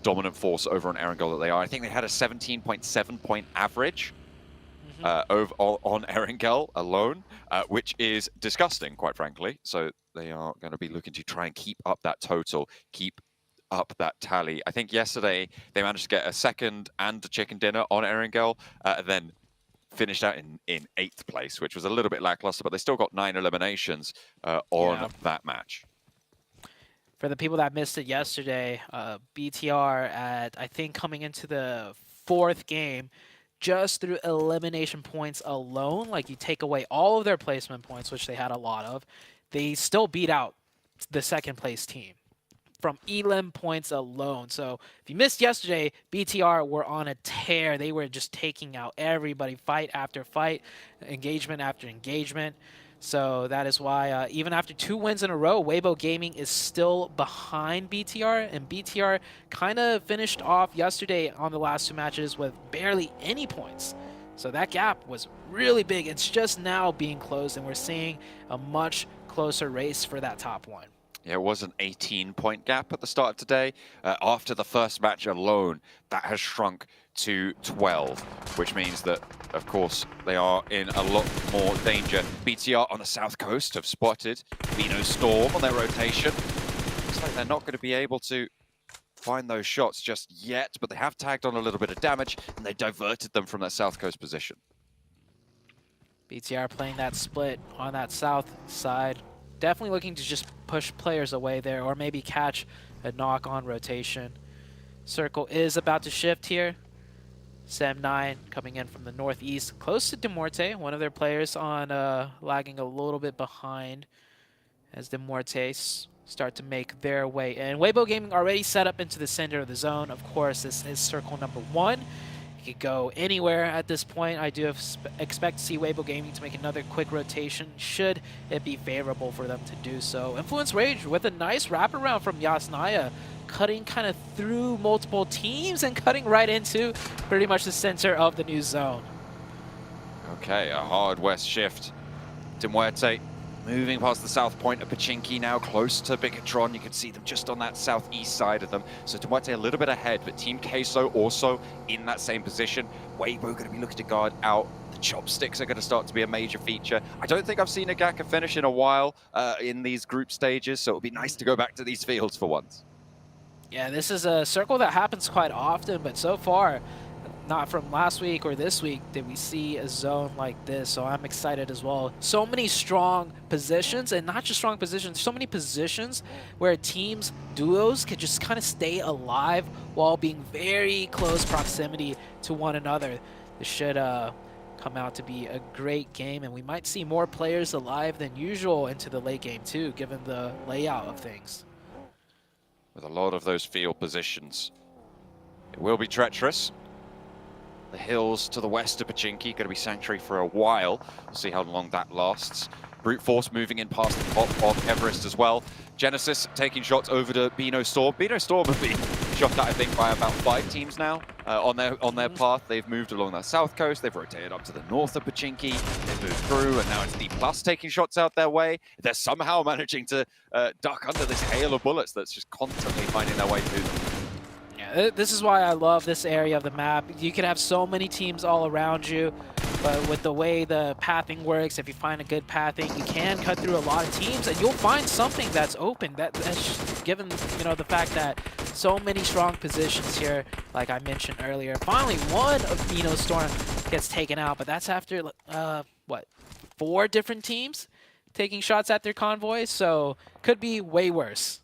dominant force over on Erangel that they are. I think they had a 17.7 point average over on Erangel alone, which is disgusting, quite frankly. So they are going to be looking to try and keep up that total, keep up that tally. I think yesterday they managed to get a second and a chicken dinner on Erangel, and then finished out in 8th place, which was a little bit lackluster, but they still got 9 eliminations on that match. For the people that missed it yesterday, BTR at, I think, coming into the 4th game, just through elimination points alone, like you take away all of their placement points, which they had a lot of, they still beat out the 2nd place team from elim points alone. So if you missed yesterday, BTR were on a tear. They were just taking out everybody, fight after fight, engagement after engagement. So that is why even after 2 wins in a row, Weibo Gaming is still behind BTR, and BTR kind of finished off yesterday on the last 2 matches with barely any points. So that gap was really big. It's just now being closed, and we're seeing a much closer race for that top 1. Yeah, it was an 18-point gap at the start of today. After the first match alone, that has shrunk to 12, which means that, of course, they are in a lot more danger. BTR on the south coast have spotted Vino Storm on their rotation. Looks like they're not going to be able to find those shots just yet, but they have tagged on a little bit of damage, and they diverted them from that south coast position. BTR playing that split on that south side. Definitely looking to just push players away there, or maybe catch a knock on rotation. Circle is about to shift here. Sem9 coming in from the northeast, close to Demorte. One of their players on lagging a little bit behind as Demorte start to make their way in. Weibo Gaming already set up into the center of the zone. Of course, this is circle number 1. It could go anywhere at this point. I do expect to see Weibo Gaming to make another quick rotation should it be favorable for them to do so. Influence Rage with a nice wraparound from Yasnaya, cutting kind of through multiple teams and cutting right into pretty much the center of the new zone. Okay, a hard west shift. Demuerte moving past the south point of Pachinki now, close to Bigatron. You can see them just on that southeast side of them. So Demuerte a little bit ahead, but Team Queso also in that same position. Weibo going to be looking to guard out. The chopsticks are going to start to be a major feature. I don't think I've seen a Gaka finish in a while in these group stages, so it'll be nice to go back to these fields for once. Yeah, this is a circle that happens quite often, but so far, not from last week or this week, did we see a zone like this, so I'm excited as well. So many strong positions, and not just strong positions, so many positions where teams, duos, could just kind of stay alive while being very close proximity to one another. This should come out to be a great game, and we might see more players alive than usual into the late game too, given the layout of things. With a lot of those field positions, it will be treacherous. The hills to the west of Pachinki going to be sanctuary for a while. We'll see how long that lasts. Brute Force moving in past the top of Everest as well. Genesis taking shots over to Bino Storm. Bino Storm have been shot at, I think, by about 5 teams now on their path. They've moved along that south coast. They've rotated up to the north of Pachinki. They've moved through, and now it's D+ taking shots out their way. They're somehow managing to duck under this hail of bullets that's just constantly finding their way through them. This is why I love this area of the map. You can have so many teams all around you, but with the way the pathing works, if you find a good pathing, you can cut through a lot of teams, and you'll find something that's open. That's given, you know, the fact that so many strong positions here, like I mentioned earlier. Finally, one of Vino Storm gets taken out, but that's after what, 4 different teams taking shots at their convoys, so could be way worse.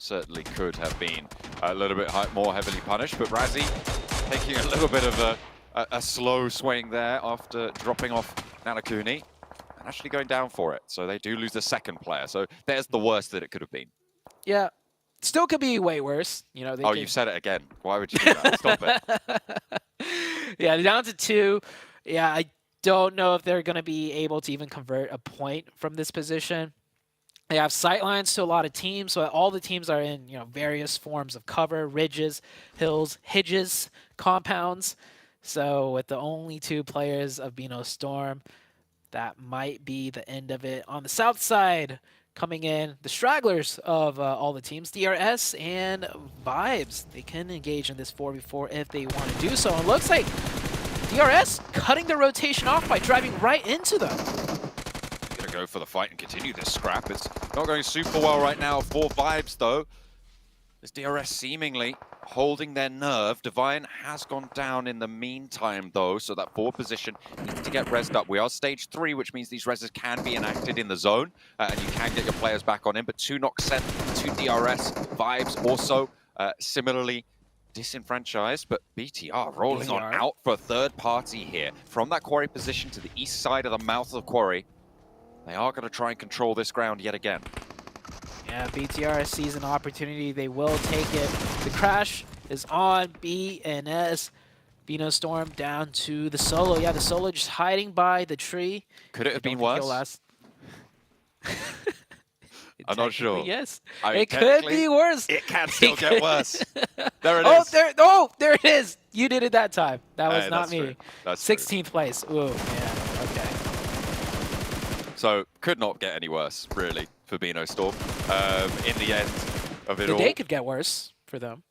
Certainly could have been a little bit more heavily punished, but Razzie taking a little bit of a slow swing there after dropping off Nanakuni and actually going down for it. So they do lose the second player. So there's the worst that it could have been. Yeah, Still could be way worse. You know. Oh, you've said it again. Why would you do that? Stop it. Yeah, down to 2. Yeah, I don't know if they're going to be able to even convert a point from this position. They have sightlines to a lot of teams, so all the teams are in, various forms of cover, ridges, hills, hedges, compounds. So with the only 2 players of Bino Storm, that might be the end of it. On the south side, coming in, the stragglers of all the teams, DRS and Vibes. They can engage in this 4v4 if they want to do so. And it looks like DRS cutting the rotation off by driving right into them. Gonna go for the fight and continue this scrap. It's not going super well right now for Vibes, though. This DRS seemingly holding their nerve. Divine has gone down in the meantime, though, so that forward position needs to get rezzed up. We are stage 3, which means these rezzes can be enacted in the zone, and you can get your players back on in, but 2 knocks sent to DRS. Vibes also similarly disenfranchised, but BTR rolling on out for third party here. From that quarry position to the east side of the mouth of the quarry, they are going to try and control this ground yet again. Yeah, BTR sees an opportunity. They will take it. The crash is on BNS. Bino Storm down to the solo. Yeah, the solo just hiding by the tree. Could it have been worse? I'm not sure. Yes, I mean, it could be worse. It can still get worse. There it is. There it is. You did it that time. That was not me. True. That's 16th place. Ooh, yeah, okay. So could not get any worse, really, for Bino Storm. In the end of it all. The day could get worse for them.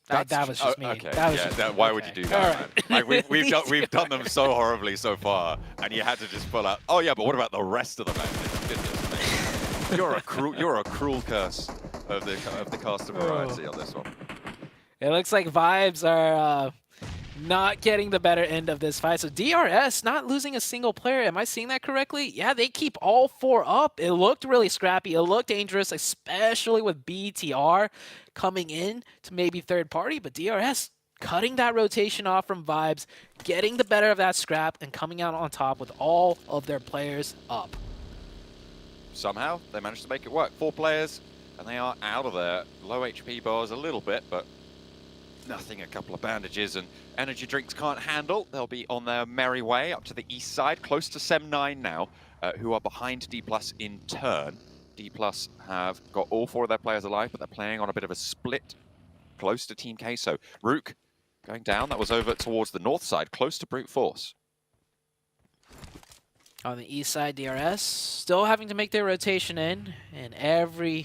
That was just me. Okay. That was just me. Why would you do that? Right. Man? Like we've done them so horribly so far, and you had to just pull out. Oh yeah, but what about the rest of the matches? Goodness me. You're a cruel curse of the caster variety on this one. It looks like Vibes are not getting the better end of this fight. So DRS not losing a single player. Am I seeing that correctly? Yeah, they keep all 4 up. It looked really scrappy. It looked dangerous, especially with BTR coming in to maybe third party. But DRS cutting that rotation off from Vibes, getting the better of that scrap, and coming out on top with all of their players up. Somehow, they managed to make it work. 4 players, and they are out of there. Low HP bars a little bit, but nothing a couple of bandages and energy drinks can't handle. They'll be on their merry way up to the east side, close to Sem9 now, who are behind D+ in turn. D+ have got all 4 of their players alive, but they're playing on a bit of a split close to Team K. So Rook going down. That was over towards the north side, close to Brute Force. On the east side, DRS still having to make their rotation in, and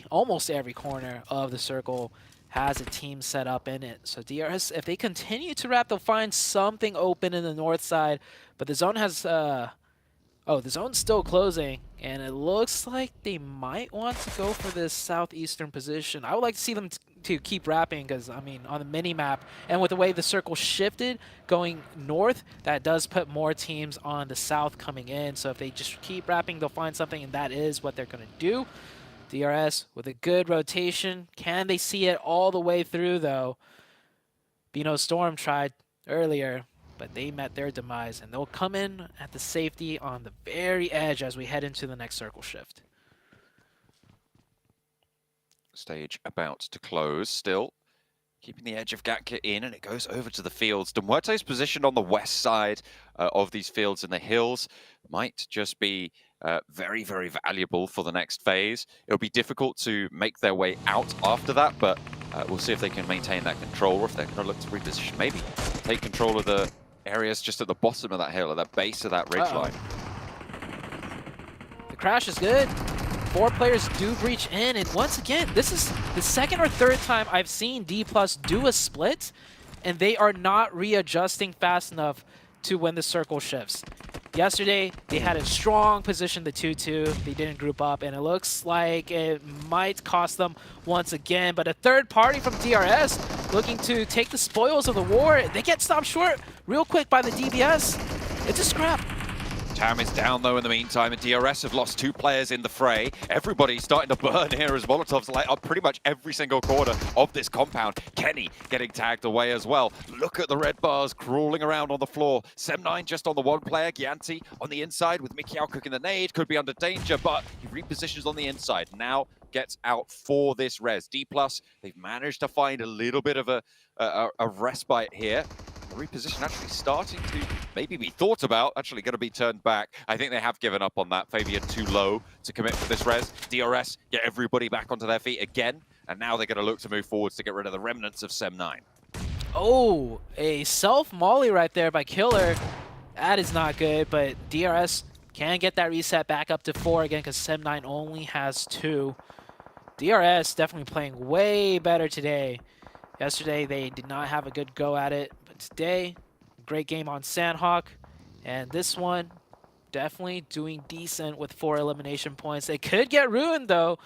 almost every corner of the circle has a team set up in it. So DRS, if they continue to wrap, they'll find something open in the north side, but the zone has the zone's still closing, and it looks like they might want to go for this southeastern position. I would like to see them to keep wrapping, because I mean, on the mini map and with the way the circle shifted going north, that does put more teams on the south coming in. So if they just keep wrapping, they'll find something, and that is what they're going to do. DRS with a good rotation. Can they see it all the way through, though? Bino Storm tried earlier, but they met their demise, and they'll come in at the safety on the very edge as we head into the next circle shift. Stage about to close still. Keeping the edge of Gatka in, and it goes over to the fields. Demuerte's positioned on the west side of these fields in the hills. Might just be very, very valuable for the next phase. It'll be difficult to make their way out after that, but we'll see if they can maintain that control, or if they're going to look to reposition. Maybe take control of the areas just at the bottom of that hill, at the base of that ridgeline. The crash is good. 4 players do breach in, and once again, this is the second or third time I've seen D+ do a split, and they are not readjusting fast enough to when the circle shifts. Yesterday, they had a strong position, the 2-2. They didn't group up, and it looks like it might cost them once again. But a third party from DRS looking to take the spoils of the war. They get stopped short real quick by the DBS. It's a scrap. Tam is down though in the meantime, and DRS have lost 2 players in the fray. Everybody's starting to burn here as Molotovs light up pretty much every single corner of this compound. Kenny getting tagged away as well. Look at the red bars crawling around on the floor. Sem9 just on the 1 player. Gianti on the inside with Mikiao cooking the nade. Could be under danger, but he repositions on the inside. Now gets out for this res. D+, they've managed to find a little bit of a respite here. The reposition actually starting to maybe be thought about, actually going to be turned back. I think they have given up on that. Fabian too low to commit for this res. DRS get everybody back onto their feet again, and now they're going to look to move forwards to get rid of the remnants of Sem9. Oh, a self-molly right there by Killer. That is not good, but DRS can get that reset back up to 4 again because Sem9 only has 2. DRS definitely playing way better today. Yesterday, they did not have a good go at it, but today, great game on Sandhawk. And this one, definitely doing decent with 4 elimination points. They could get ruined, though.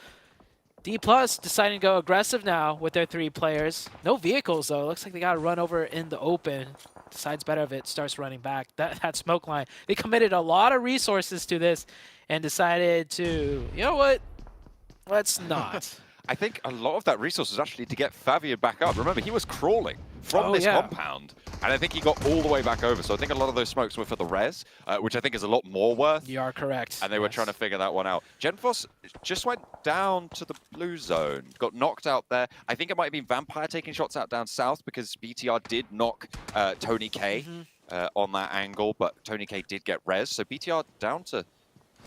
D+ deciding to go aggressive now with their 3 players. No vehicles, though. Looks like they got to run over in the open. Decides better of it, starts running back. That smoke line. They committed a lot of resources to this and decided to, you know what? Let's not. I think a lot of that resource was actually to get Fabian back up. Remember, he was crawling from this compound, and I think he got all the way back over. So I think a lot of those smokes were for the res, which I think is a lot more worth. You are correct. And they were trying to figure that one out. Genfos just went down to the blue zone, got knocked out there. I think it might have been Vampire taking shots out down south because BTR did knock Tony K on that angle, but Tony K did get res. So BTR down to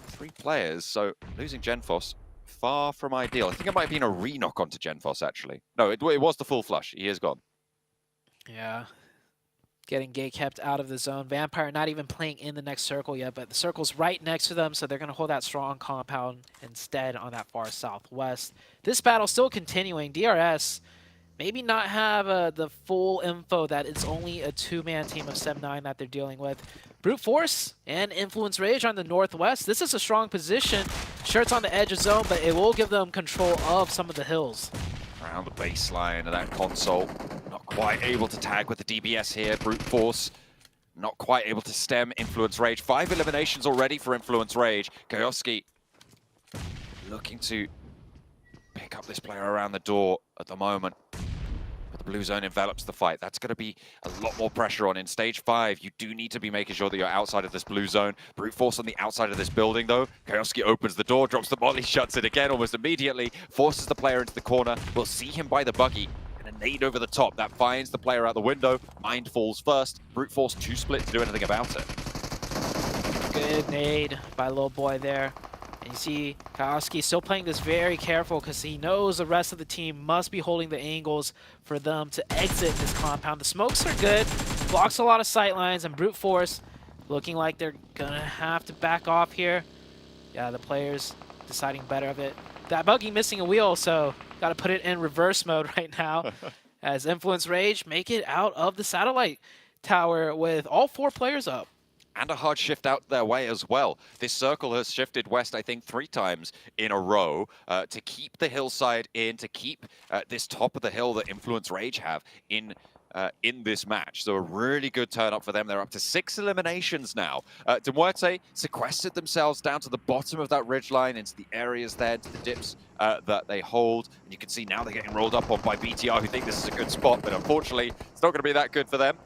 3 players, so losing Genfos. Far from ideal. I think it might have been a re-knock onto Genfos, actually. No, it was the full flush. He is gone. Yeah. Getting gate kept out of the zone. Vampire not even playing in the next circle yet, but the circle's right next to them, so they're going to hold that strong compound instead on that far southwest. This battle still continuing. DRS maybe not have the full info that it's only a 2-man team of Sem9 that they're dealing with. Brute Force and Influence Rage on the northwest. This is a strong position. Sure, it's on the edge of zone, but it will give them control of some of the hills. Around the baseline of that console. Not quite able to tag with the DBS here. Brute Force not quite able to stem Influence Rage. 5 eliminations already for Influence Rage. Koyoski looking to pick up this player around the door at the moment. But the blue zone envelops the fight. That's going to be a lot more pressure on. In stage 5, you do need to be making sure that you're outside of this blue zone. Brute Force on the outside of this building, though. Koyoski opens the door, drops the molly, shuts it again almost immediately, forces the player into the corner. We'll see him by the buggy. And a nade over the top. That finds the player out the window. Mind falls first. Brute Force too split to do anything about it. Good nade by little boy there. And you see Koyoski still playing this very careful because he knows the rest of the team must be holding the angles for them to exit this compound. The smokes are good, blocks a lot of sight lines, and Brute Force looking like they're gonna have to back off here. Yeah, the players deciding better of it. That buggy missing a wheel, so gotta put it in reverse mode right now as Influence Rage make it out of the satellite tower with all 4 players up. And a hard shift out their way as well. This circle has shifted west, I think, 3 times in a row to keep the hillside in, to keep this top of the hill that Influence Rage have in this match. So a really good turn up for them. They're up to 6 eliminations now. De Muerte sequestered themselves down to the bottom of that ridgeline into the areas there, to the dips that they hold. And you can see now they're getting rolled up on by BTR, who think this is a good spot, but unfortunately, it's not going to be that good for them,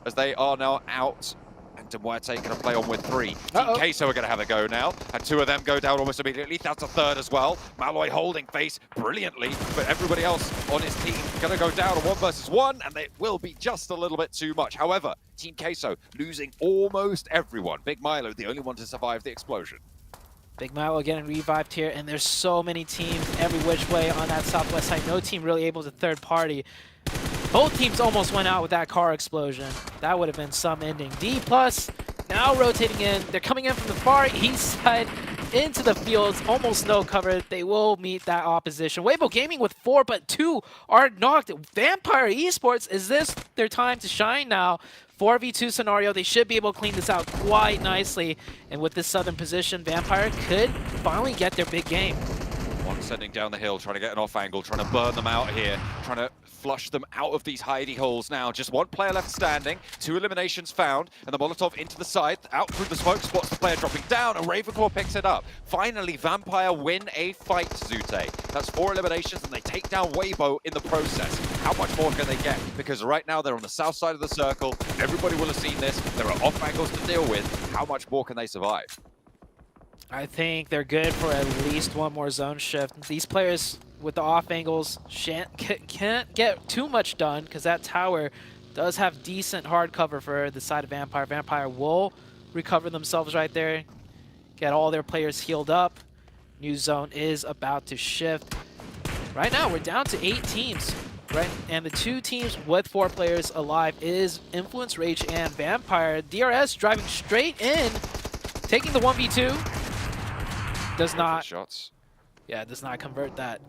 as they are now out. And De Muerte going to play on with 3. Team Queso are going to have a go now. And 2 of them go down almost immediately. That's a 3rd as well. Malloy holding face brilliantly. But everybody else on his team going to go down on 1 versus 1. And it will be just a little bit too much. However, Team Queso losing almost everyone. Big Milo, the only one to survive the explosion. Big Milo getting revived here. And there's so many teams every which way on that southwest side. No team really able to third party. Both teams almost went out with that car explosion. That would have been some ending. D+ now rotating in. They're coming in from the far east side into the fields. Almost no cover. They will meet that opposition. Weibo Gaming with 4, but 2 are knocked. Vampire Esports, is this their time to shine now? 4v2 scenario. They should be able to clean this out quite nicely. And with this southern position, Vampire could finally get their big game. One sending down the hill, trying to get an off angle, trying to burn them out here, trying to flush them out of these hidey holes now. Just one player left standing, 2 eliminations found, and the Molotov into the side, out through the smoke, spots the player dropping down, and Ravenclaw picks it up. Finally, Vampire win a fight, Zute. That's 4 eliminations, and they take down Weibo in the process. How much more can they get? Because right now they're on the south side of the circle. Everybody will have seen this. There are off angles to deal with. How much more can they survive? I think they're good for at least one more zone shift. These players with the off angles can't get too much done because that tower does have decent hard cover for the side of Vampire. Vampire will recover themselves right there, get all their players healed up. New zone is about to shift. Right now, we're down to 8 teams, right? And the 2 teams with 4 players alive is Influence, Rage, and Vampire. DRS driving straight in, taking the 1v2. Does not. Shots. Yeah, does not convert that.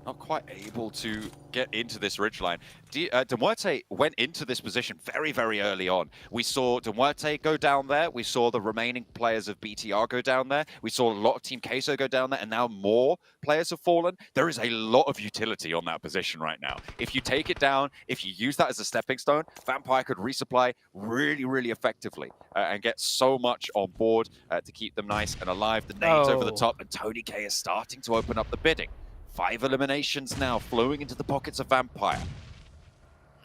Not quite able to get into this ridgeline. Demuerte went into this position very, very early on. We saw Demuerte go down there. We saw the remaining players of BTR go down there. We saw a lot of Team Queso go down there, and now more players have fallen. There is a lot of utility on that position right now. If you take it down, if you use that as a stepping stone, Vampire could resupply really, really effectively and get so much on board to keep them nice and alive. The nades over the top, and Tony K is starting to open up the bidding. 5 eliminations now flowing into the pockets of Vampire.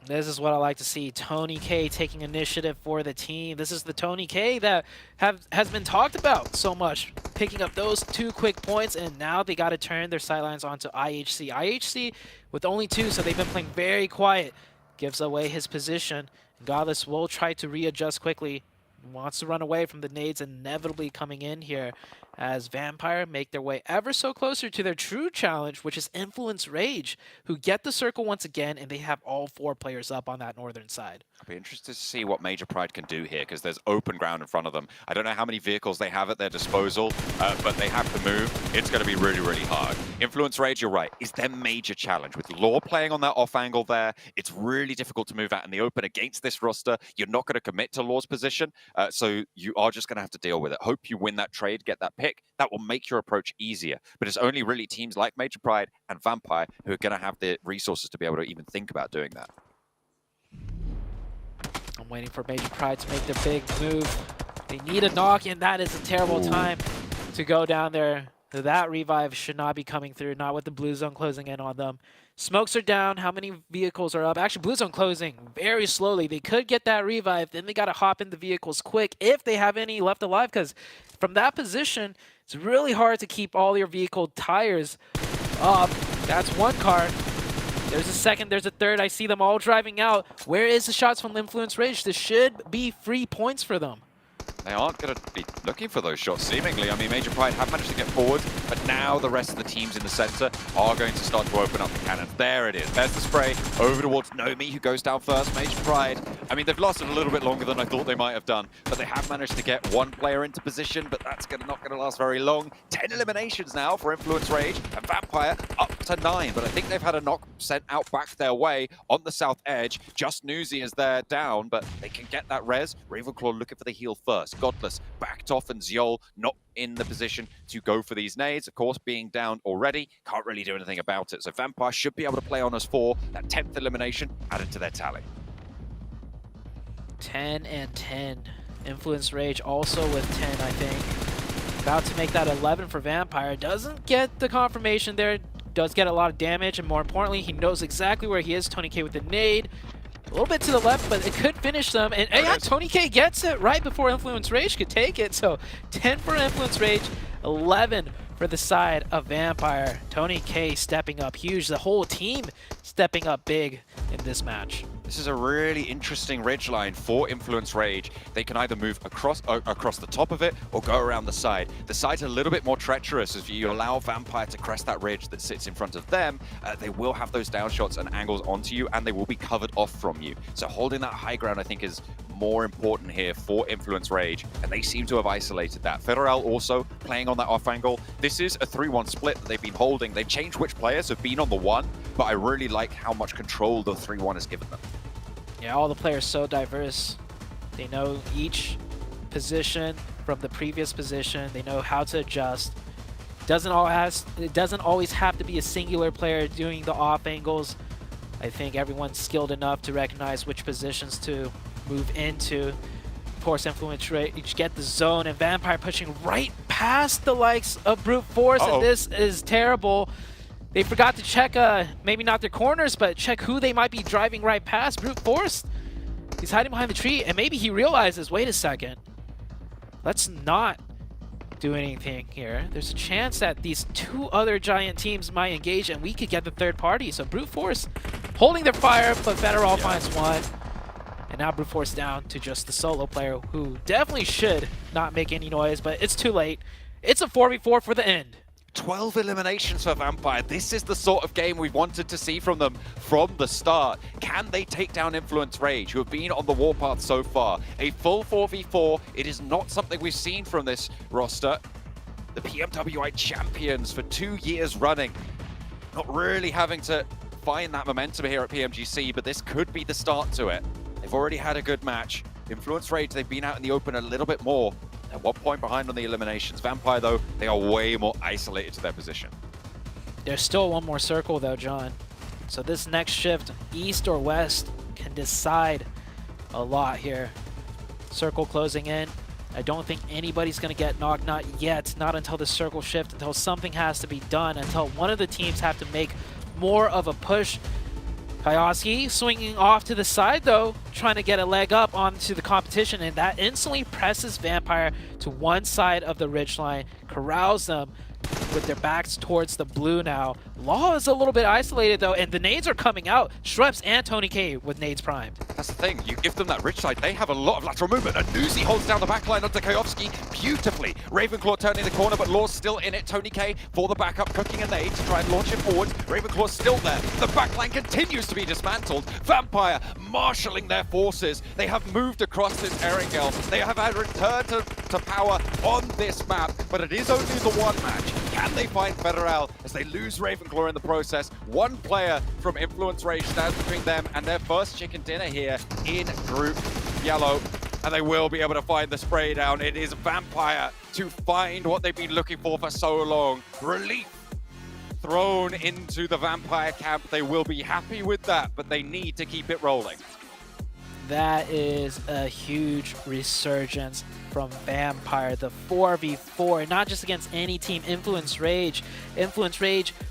This is what I like to see. Tony K taking initiative for the team. This is the Tony K that has been talked about so much, picking up those 2 quick points, and now they got to turn their sidelines onto IHC. IHC with only 2, so they've been playing very quiet. Gives away his position. Godless will try to readjust quickly. Wants to run away from the nades inevitably coming in here as Vampire make their way ever so closer to their true challenge, which is Influence Rage, who get the circle once again, and they have all 4 players up on that northern side. I'll be interested to see what Major Pride can do here, because there's open ground in front of them. I don't know how many vehicles they have at their disposal, but they have to move. It's going to be really, really hard. Influence Rage, you're right, is their major challenge. With Law playing on that off angle there, it's really difficult to move out in the open against this roster. You're not going to commit to Law's position, so you are just going to have to deal with it. Hope you win that trade, get that pick. That will make your approach easier. But it's only really teams like Major Pride and Vampire who are going to have the resources to be able to even think about doing that. I'm waiting for Major Pride to make their big move. They need a knock, and that is a terrible time to go down there. That revive should not be coming through, not with the blue zone closing in on them. Smokes are down. How many vehicles are up? Actually, blue zone closing very slowly. They could get that revive. Then they got to hop in the vehicles quick if they have any left alive, because from that position, it's really hard to keep all your vehicle tires up. That's one car. There's a second, there's a third. I see them all driving out. Where is the shots from Influence Rage? This should be free points for them. They aren't going to be looking for those shots, seemingly. I mean, Major Pride have managed to get forward, but now the rest of the teams in the center are going to start to open up the cannons. There it is. There's the spray over towards Nomi, who goes down first. Major Pride, I mean, they've lasted a little bit longer than I thought they might have done, but they have managed to get one player into position, but that's not going to last very long. 10 eliminations now for Influence Rage, and Vampire up to 9, but I think they've had a knock sent out back their way on the south edge. Just Newsy is there down, but they can get that res. Ravenclaw looking for the heal first. Godless backed off, and Ziol not in the position to go for these nades. Of course, being down already, can't really do anything about it. So Vampire should be able to play on us for that 10th elimination added to their tally. 10 and 10. Influence Rage also with 10, I think. About to make that 11 for Vampire. Doesn't get the confirmation there. Does get a lot of damage, and more importantly, he knows exactly where he is. Tony K with the nade. A little bit to the left, but it could finish them. And yeah, Tony K gets it right before Influence Rage could take it. So 10 for Influence Rage, 11 for the side of Vampire. Tony K stepping up huge. The whole team stepping up big in this match. This is a really interesting ridgeline for Influence Rage. They can either move across the top of it or go around the side. The side's a little bit more treacherous. If you allow Vampire to crest that ridge that sits in front of them, they will have those down shots and angles onto you, and they will be covered off from you. So holding that high ground, I think, is more important here for Influence Rage, and they seem to have isolated that. Federal also playing on that off angle. This is a 3-1 split that they've been holding. They've changed which players have been on the 1, but I really like how much control the 3-1 has given them. Yeah, all the players so diverse. They know each position from the previous position. They know how to adjust. It doesn't always have to be a singular player doing the off angles. I think everyone's skilled enough to recognize which positions to move into. Of course, Influence Rage get the zone, and Vampire pushing right past the likes of Brute Force, and this is terrible. They forgot to check, maybe not their corners, but check who they might be driving right past. Brute Force, he's hiding behind the tree, and maybe he realizes, wait a second, let's not do anything here. There's a chance that these two other giant teams might engage, and we could get the third party. So Brute Force holding their fire, but Federal finds one. And now Brute Force down to just the solo player, who definitely should not make any noise, but it's too late. It's a 4v4 for the end. 12 eliminations for Vampire. This is the sort of game we wanted to see from them from the start. Can they take down Influence Rage, who have been on the warpath so far? A full 4v4. It is not something we've seen from this roster. The PMWI champions for 2 years running. Not really having to find that momentum here at PMGC, but this could be the start to it. They've already had a good match. Influence Rage, they've been out in the open a little bit more. At 1 point behind on the eliminations. Vampire, though, they are way more isolated to their position. There's still one more circle, though, John. So this next shift, east or west, can decide a lot here. Circle closing in. I don't think anybody's going to get knocked, not yet. Not until the circle shift, until something has to be done, until one of the teams have to make more of a push. Kayosky swinging off to the side, though, trying to get a leg up onto the competition, and that instantly presses Vampire to one side of the ridgeline, corrals them with their backs towards the blue now. Law is a little bit isolated, though, and the nades are coming out. Schweppes and Tony K with nades primed. That's the thing. You give them that ridge side, they have a lot of lateral movement. And Nuzi holds down the backline onto Kayovsky beautifully. Ravenclaw turning the corner, but Law's still in it. Tony K for the backup, cooking a nade to try and launch it forward. Ravenclaw's still there. The backline continues to be dismantled. Vampire marshalling their forces. They have moved across this Erangel. They have had return to power on this map, but it is only the one match. Can they find Federal as they lose Ravenclaw in the process? One player from Influence Rage stands between them and their first chicken dinner here in Group Yellow. And they will be able to find the spray down. It is Vampire to find what they've been looking for so long. Relief thrown into the Vampire camp. They will be happy with that, but they need to keep it rolling. That is a huge resurgence from Vampire. The 4v4, not just against any team. Influence Rage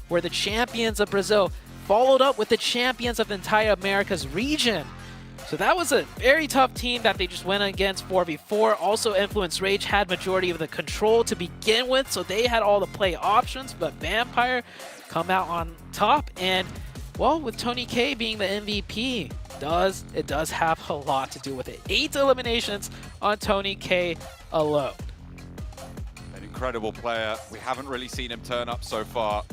were the champions of Brazil, followed up with the champions of the entire Americas region. So that was a very tough team that they just went against 4v4. Also, Influence Rage had majority of the control to begin with, so they had all the play options, but Vampire come out on top, and well, with Tony K being the MVP, it does have a lot to do with it. 8 eliminations on Tony K alone. An incredible player. We haven't really seen him turn up so far.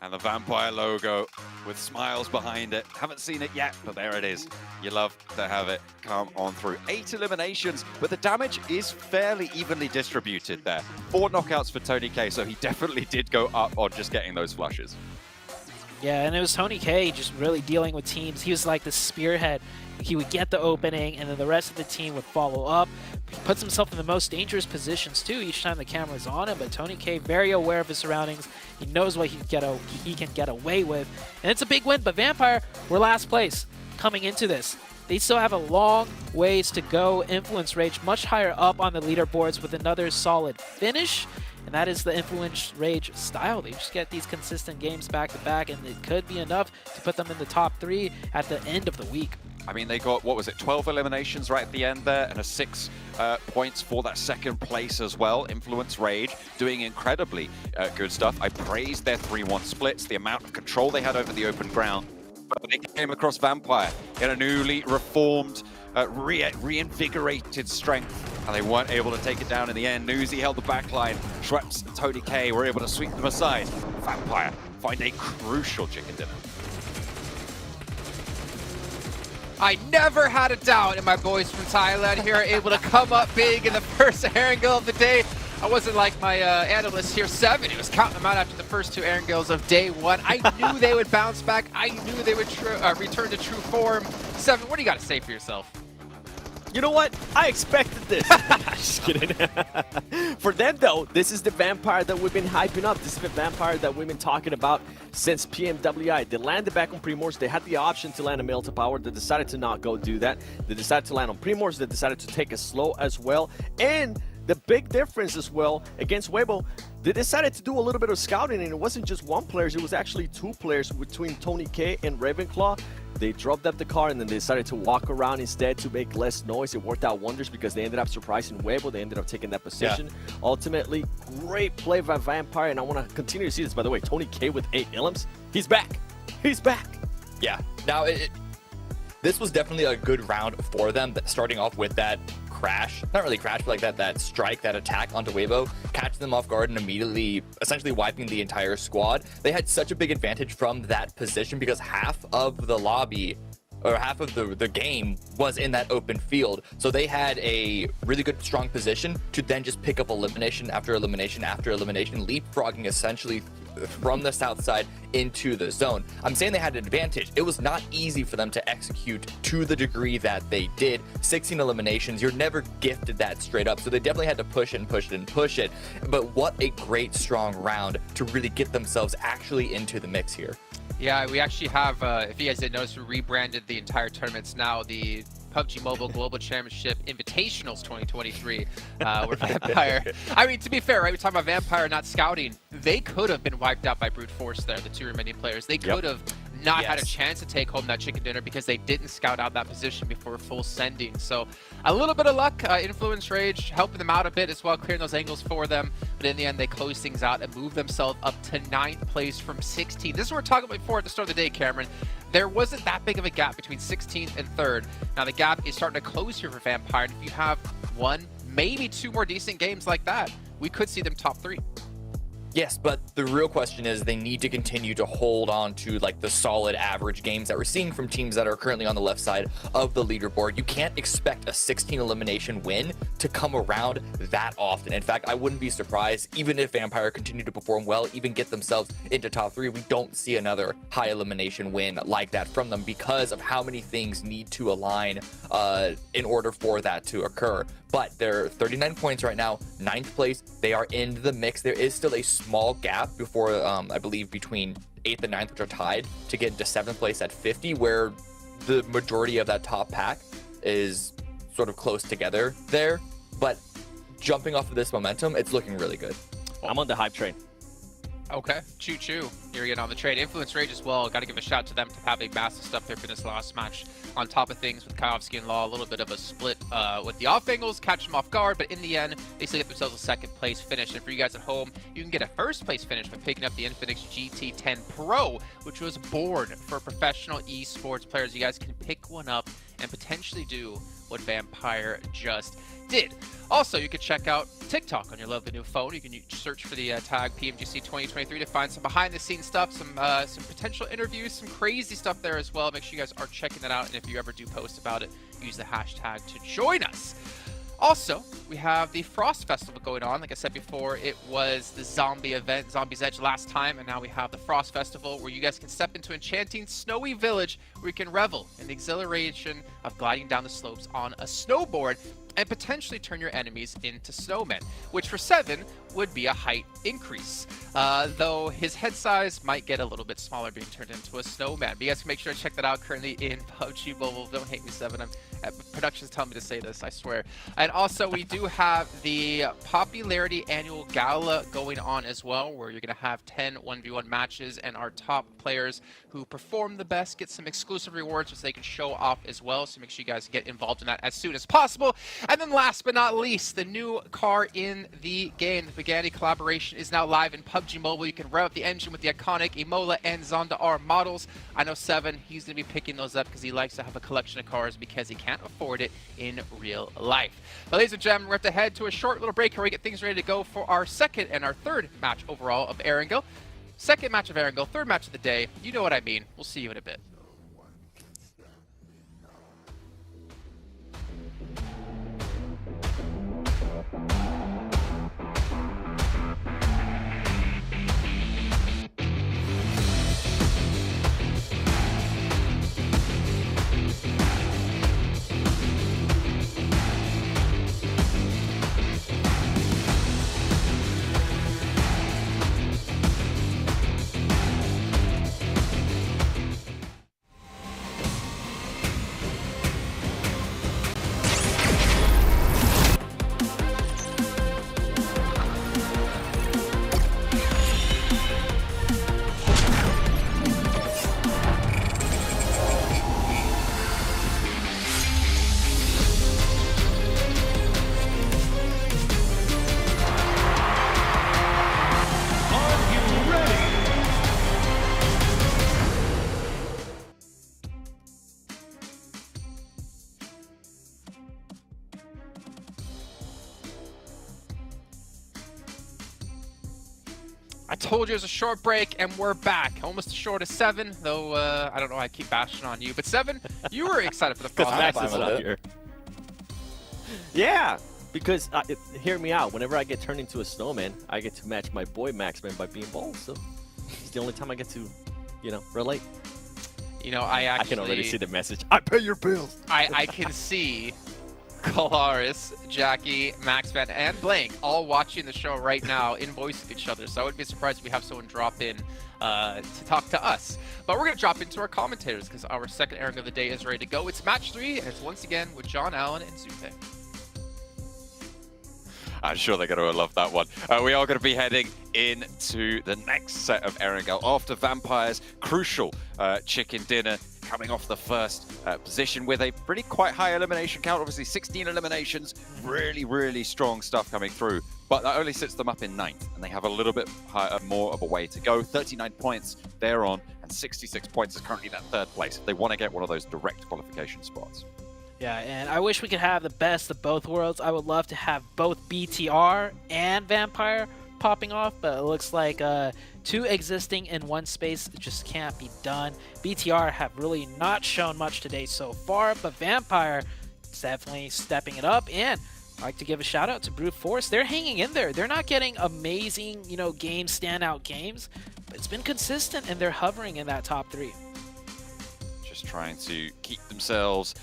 And the Vampire logo with smiles behind it. Haven't seen it yet, but there it is. You love to have it come on through. 8 eliminations, but the damage is fairly evenly distributed there. 4 knockouts for Tony K, so he definitely did go up on just getting those flushes. Yeah, and it was Tony K just really dealing with teams. He was like the spearhead. He would get the opening, and then the rest of the team would follow up. He puts himself in the most dangerous positions, too, each time the camera's on him. But Tony K, very aware of his surroundings. He knows what he can get away with. And it's a big win, but Vampire were last place coming into this. They still have a long ways to go. Influence Rage much higher up on the leaderboards with another solid finish. And that is the Influence Rage style. They just get these consistent games back to back, and it could be enough to put them in the top 3 at the end of the week. I mean, they got, what was it, 12 eliminations right at the end there, and a 6 points for that second place as well. Influence Rage doing incredibly good stuff. I praised their 3-1 splits, the amount of control they had over the open ground. But they came across Vampire in a newly reformed, reinvigorated strength, and they weren't able to take it down in the end. Nuzi held the backline. Schweppes and Tony K were able to sweep them aside. Vampire find a crucial chicken dinner. I never had a doubt in my boys from Thailand here, able to come up big in the first Erangel of the day. I wasn't like my analyst here, 7. He was counting them out after the first 2 Erangels of day 1. I knew they would bounce back. I knew they would return to true form. 7, what do you got to say for yourself? You know what? I expected this. Just kidding. For them, though, this is the vampire that we've been hyping up. This is the vampire that we've been talking about since PMWI. They landed back on Primors. They had the option to land a Milta Power. They decided to not go do that. They decided to land on Primors. They decided to take it slow as well. And the big difference as well against Weibo, they decided to do a little bit of scouting, and it wasn't just one player, it was actually two players between Tony K and Ravenclaw. They dropped up the car and then they decided to walk around instead to make less noise. It worked out wonders because they ended up surprising Weibo. They ended up taking that position. Yeah. Ultimately, great play by Vampire, and I want to continue to see this. By the way, Tony K with 8 Illims. He's back. He's back. Yeah. Now, this was definitely a good round for them, starting off with that crash, not really crash, but like that strike, that attack onto Weibo, catching them off guard and immediately essentially wiping the entire squad. They had such a big advantage from that position because half of the lobby or half of the game was in that open field. So they had a really good, strong position to then just pick up elimination after elimination after elimination, leapfrogging essentially from the south side into the zone. I'm saying they had an advantage. It was not easy for them to execute to the degree that they did. 16 eliminations, you're never gifted that straight up. So they definitely had to push it and push it and push it. But what a great, strong round to really get themselves actually into the mix here. Yeah, we actually have, if you guys didn't notice, we rebranded the entire tournaments now. The PUBG Mobile Global Championship Invitationals 2023. Where Vampire, I mean, to be fair, right, we talk about Vampire not scouting. They could have been wiped out by brute force there, the two remaining players. They could have not had a chance to take home that chicken dinner because they didn't scout out that position before full sending. So a little bit of luck, Influence Rage helping them out a bit as well, clearing those angles for them. But in the end, they closed things out and moved themselves up to 9th place from 16. This is what we're talking about before at the start of the day, Cameron. There wasn't that big of a gap between 16th and 3rd. Now the gap is starting to close here for Vampire. And if you have one, maybe two more decent games like that, we could see them top 3. Yes, but the real question is they need to continue to hold on to like the solid average games that we're seeing from teams that are currently on the left side of the leaderboard. You can't expect a 16 elimination win to come around that often. In fact, I wouldn't be surprised even if Vampire continue to perform well, even get themselves into top 3. We don't see another high elimination win like that from them because of how many things need to align in order for that to occur. But they're 39 points right now, 9th place. They are in the mix. There is still a small gap before, I believe, between 8th and 9th, which are tied, to get into 7th place at 50, where the majority of that top pack is sort of close together there. But jumping off of this momentum, it's looking really good. I'm on the hype train. Okay, choo-choo. You're getting on the trade. Influence Rage as well. Got to give a shout to them for having massive stuff there for this last match. On top of things with Kaiovsky and Law, a little bit of a split with the off angles, catch them off guard, but in the end, they still get themselves a 2nd place finish. And for you guys at home, you can get a 1st place finish by picking up the Infinix GT10 Pro, which was born for professional esports players. You guys can pick one up and potentially do what Vampire just did. Also, you can check out TikTok on your lovely new phone. You can search for the tag PMGC 2023 to find some behind-the-scenes stuff, some potential interviews, some crazy stuff there as well. Make sure you guys are checking that out, and if you ever do post about it, use the hashtag to join us. Also, we have the Frost Festival going on. Like I said before, it was the zombie event, Zombie's Edge last time, and now we have the Frost Festival where you guys can step into enchanting snowy village where you can revel in the exhilaration of gliding down the slopes on a snowboard and potentially turn your enemies into snowmen, which for 7 would be a height increase. Though his head size might get a little bit smaller being turned into a snowman. But you guys can make sure to check that out currently in PUBG Mobile. Don't hate me, 7. Production's telling me to say this, I swear. And also, we do have the Popularity Annual Gala going on as well, where you're going to have 10 1v1 matches, and our top players who perform the best get some exclusive rewards which they can show off as well. So make sure you guys get involved in that as soon as possible. And then last but not least, the new car in the game, the Pagani collaboration, is now live in PUBG Mobile. You can rev up the engine with the iconic Imola and Zonda R models. I know 7, he's going to be picking those up because he likes to have a collection of cars because he can't afford it in real life. But ladies and gentlemen, we have to head to a short little break here where we get things ready to go for our 2nd and our 3rd match overall of Erangel. 2nd match of Erangel, 3rd match of the day. You know what I mean. We'll see you in a bit. I told you it was a short break, and we're back. Almost as short as 7, though I don't know why I keep bashing on you. But 7, you were excited for the Max Frost is up here. Yeah, because hear me out. Whenever I get turned into a snowman, I get to match my boy Maxman by being bald. So it's the only time I get to, relate. I can already see the message. I pay your bills. I can see Kalaris, Jackie, Maxman, and Blank all watching the show right now, invoicing each other. So I wouldn't be surprised if we have someone drop in to talk to us. But we're going to drop into our commentators because our second airing of the day is ready to go. It's match 3, and it's once again with John Allen and Zute. I'm sure they're going to love that one. We are going to be heading into the next set of Erangel after Vampire's crucial chicken dinner, coming off the first position with a pretty quite high elimination count. Obviously 16 eliminations, really strong stuff coming through. But that only sits them up in 9th, and they have a little bit more of a way to go. 39 points they're on, and 66 points is currently that 3rd place if they want to get one of those direct qualification spots. Yeah, and I wish we could have the best of both worlds. I would love to have both BTR and Vampire popping off, but it looks like 2 existing in one space just can't be done. BTR have really not shown much today so far, but Vampire is definitely stepping it up. And I'd like to give a shout out to Brute Force. They're hanging in there. They're not getting amazing, game standout games, but it's been consistent, and they're hovering in that top 3. Just trying to keep themselves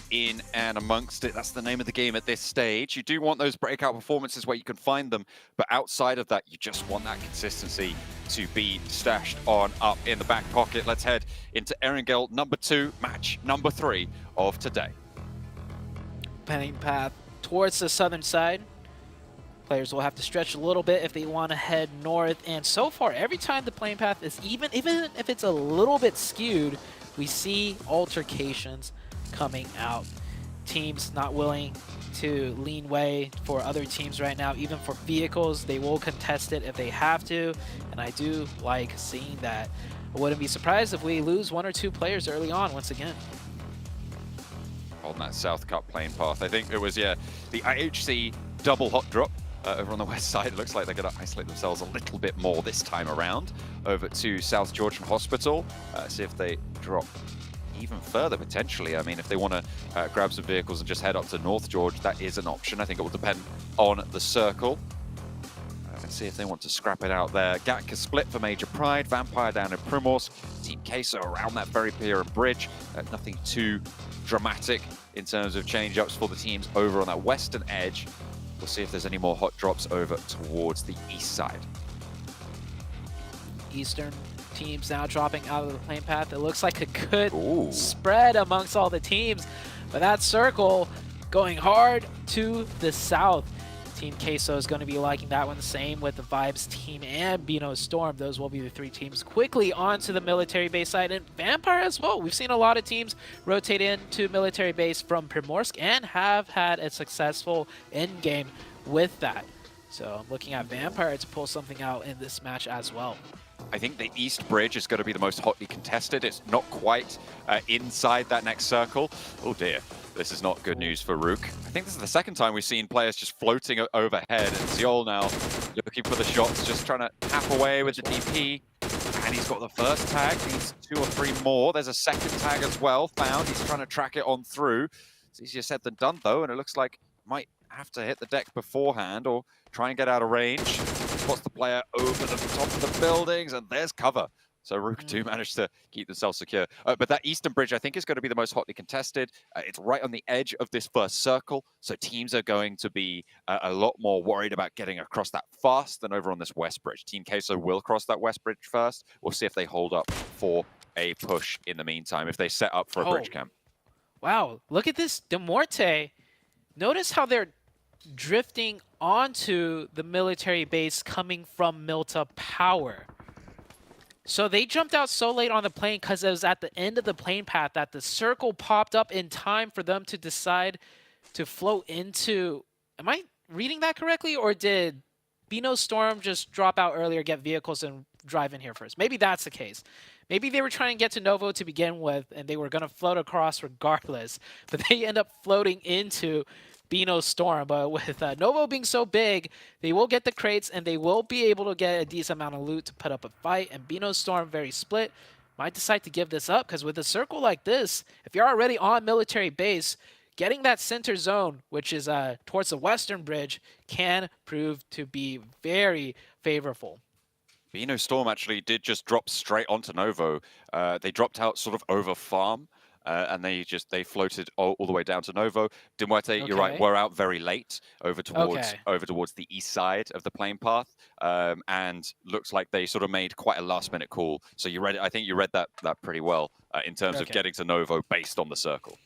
in and amongst it. That's the name of the game at this stage. You do want those breakout performances where you can find them, but outside of that, you just want that consistency to be stashed on up in the back pocket. Let's head into Erangel number 2, match number 3 of today. Playing path towards the southern side. Players will have to stretch a little bit if they want to head north, and so far, every time the playing path is even if it's a little bit skewed, we see altercations coming out. Teams not willing to lean way for other teams right now, even for vehicles. They will contest it if they have to, and I do like seeing that. I wouldn't be surprised if we lose 1 or 2 players early on once again. On that South Cup playing path, I think it was, the IHC double hot drop over on the west side. It looks like they're going to isolate themselves a little bit more this time around over to South Georgian Hospital. See if they drop even further potentially. I mean, if they want to grab some vehicles and just head up to North George, that is an option. I think it will depend on the circle. Let's see if they want to scrap it out there. Gatka split for Major Pride, Vampire down in Primorsk, Team Queso around that very pier and bridge. Nothing too dramatic in terms of change-ups for the teams over on that western edge. We'll see if there's any more hot drops over towards the east side. Eastern teams now dropping out of the plane path. It looks like a good spread amongst all the teams, but that circle going hard to the south. Team Queso is going to be liking that one. Same with the Vibes team and Bino Storm. Those will be the 3 teams quickly onto the military base side, and Vampire as well. We've seen a lot of teams rotate into military base from Primorsk and have had a successful end game with that. So I'm looking at Vampire to pull something out in this match as well. I think the East Bridge is going to be the most hotly contested. It's not quite inside that next circle. Oh dear, this is not good news for Rook. I think this is the second time we've seen players just floating overhead, and Ziol now looking for the shots, just trying to tap away with the DP. And he's got the first tag, needs 2 or 3 more. There's a second tag as well found. He's trying to track it on through. It's easier said than done though, and it looks like might have to hit the deck beforehand or try and get out of range. Spots the player over the top of the buildings, and there's cover. So Rook do manage to keep themselves secure. But that Eastern Bridge, I think, is going to be the most hotly contested. It's right on the edge of this first circle, so teams are going to be a lot more worried about getting across that fast than over on this West Bridge. Team Queso will cross that West Bridge first. We'll see if they hold up for a push in the meantime, if they set up for a bridge camp. Wow, look at this Demorte. Notice how they're drifting onto the military base coming from Milta Power. So they jumped out so late on the plane because it was at the end of the plane path that the circle popped up in time for them to decide to float into... Am I reading that correctly? Or did Bino Storm just drop out earlier, get vehicles, and drive in here first? Maybe that's the case. Maybe they were trying to get to Novo to begin with, and they were going to float across regardless. But they end up floating into Beano Storm. But with Novo being so big, they will get the crates and they will be able to get a decent amount of loot to put up a fight. And Beano Storm, very split, might decide to give this up because with a circle like this, if you're already on military base, getting that center zone, which is towards the western bridge, can prove to be very favorable. Beano Storm actually did just drop straight onto Novo. They dropped out sort of over farm. And they floated all the way down to Novo. Demuerte, you're right, we're out very late over towards the east side of the plane path, and looks like they sort of made quite a last-minute call. So I think you read that pretty well in terms of getting to Novo based on the circle.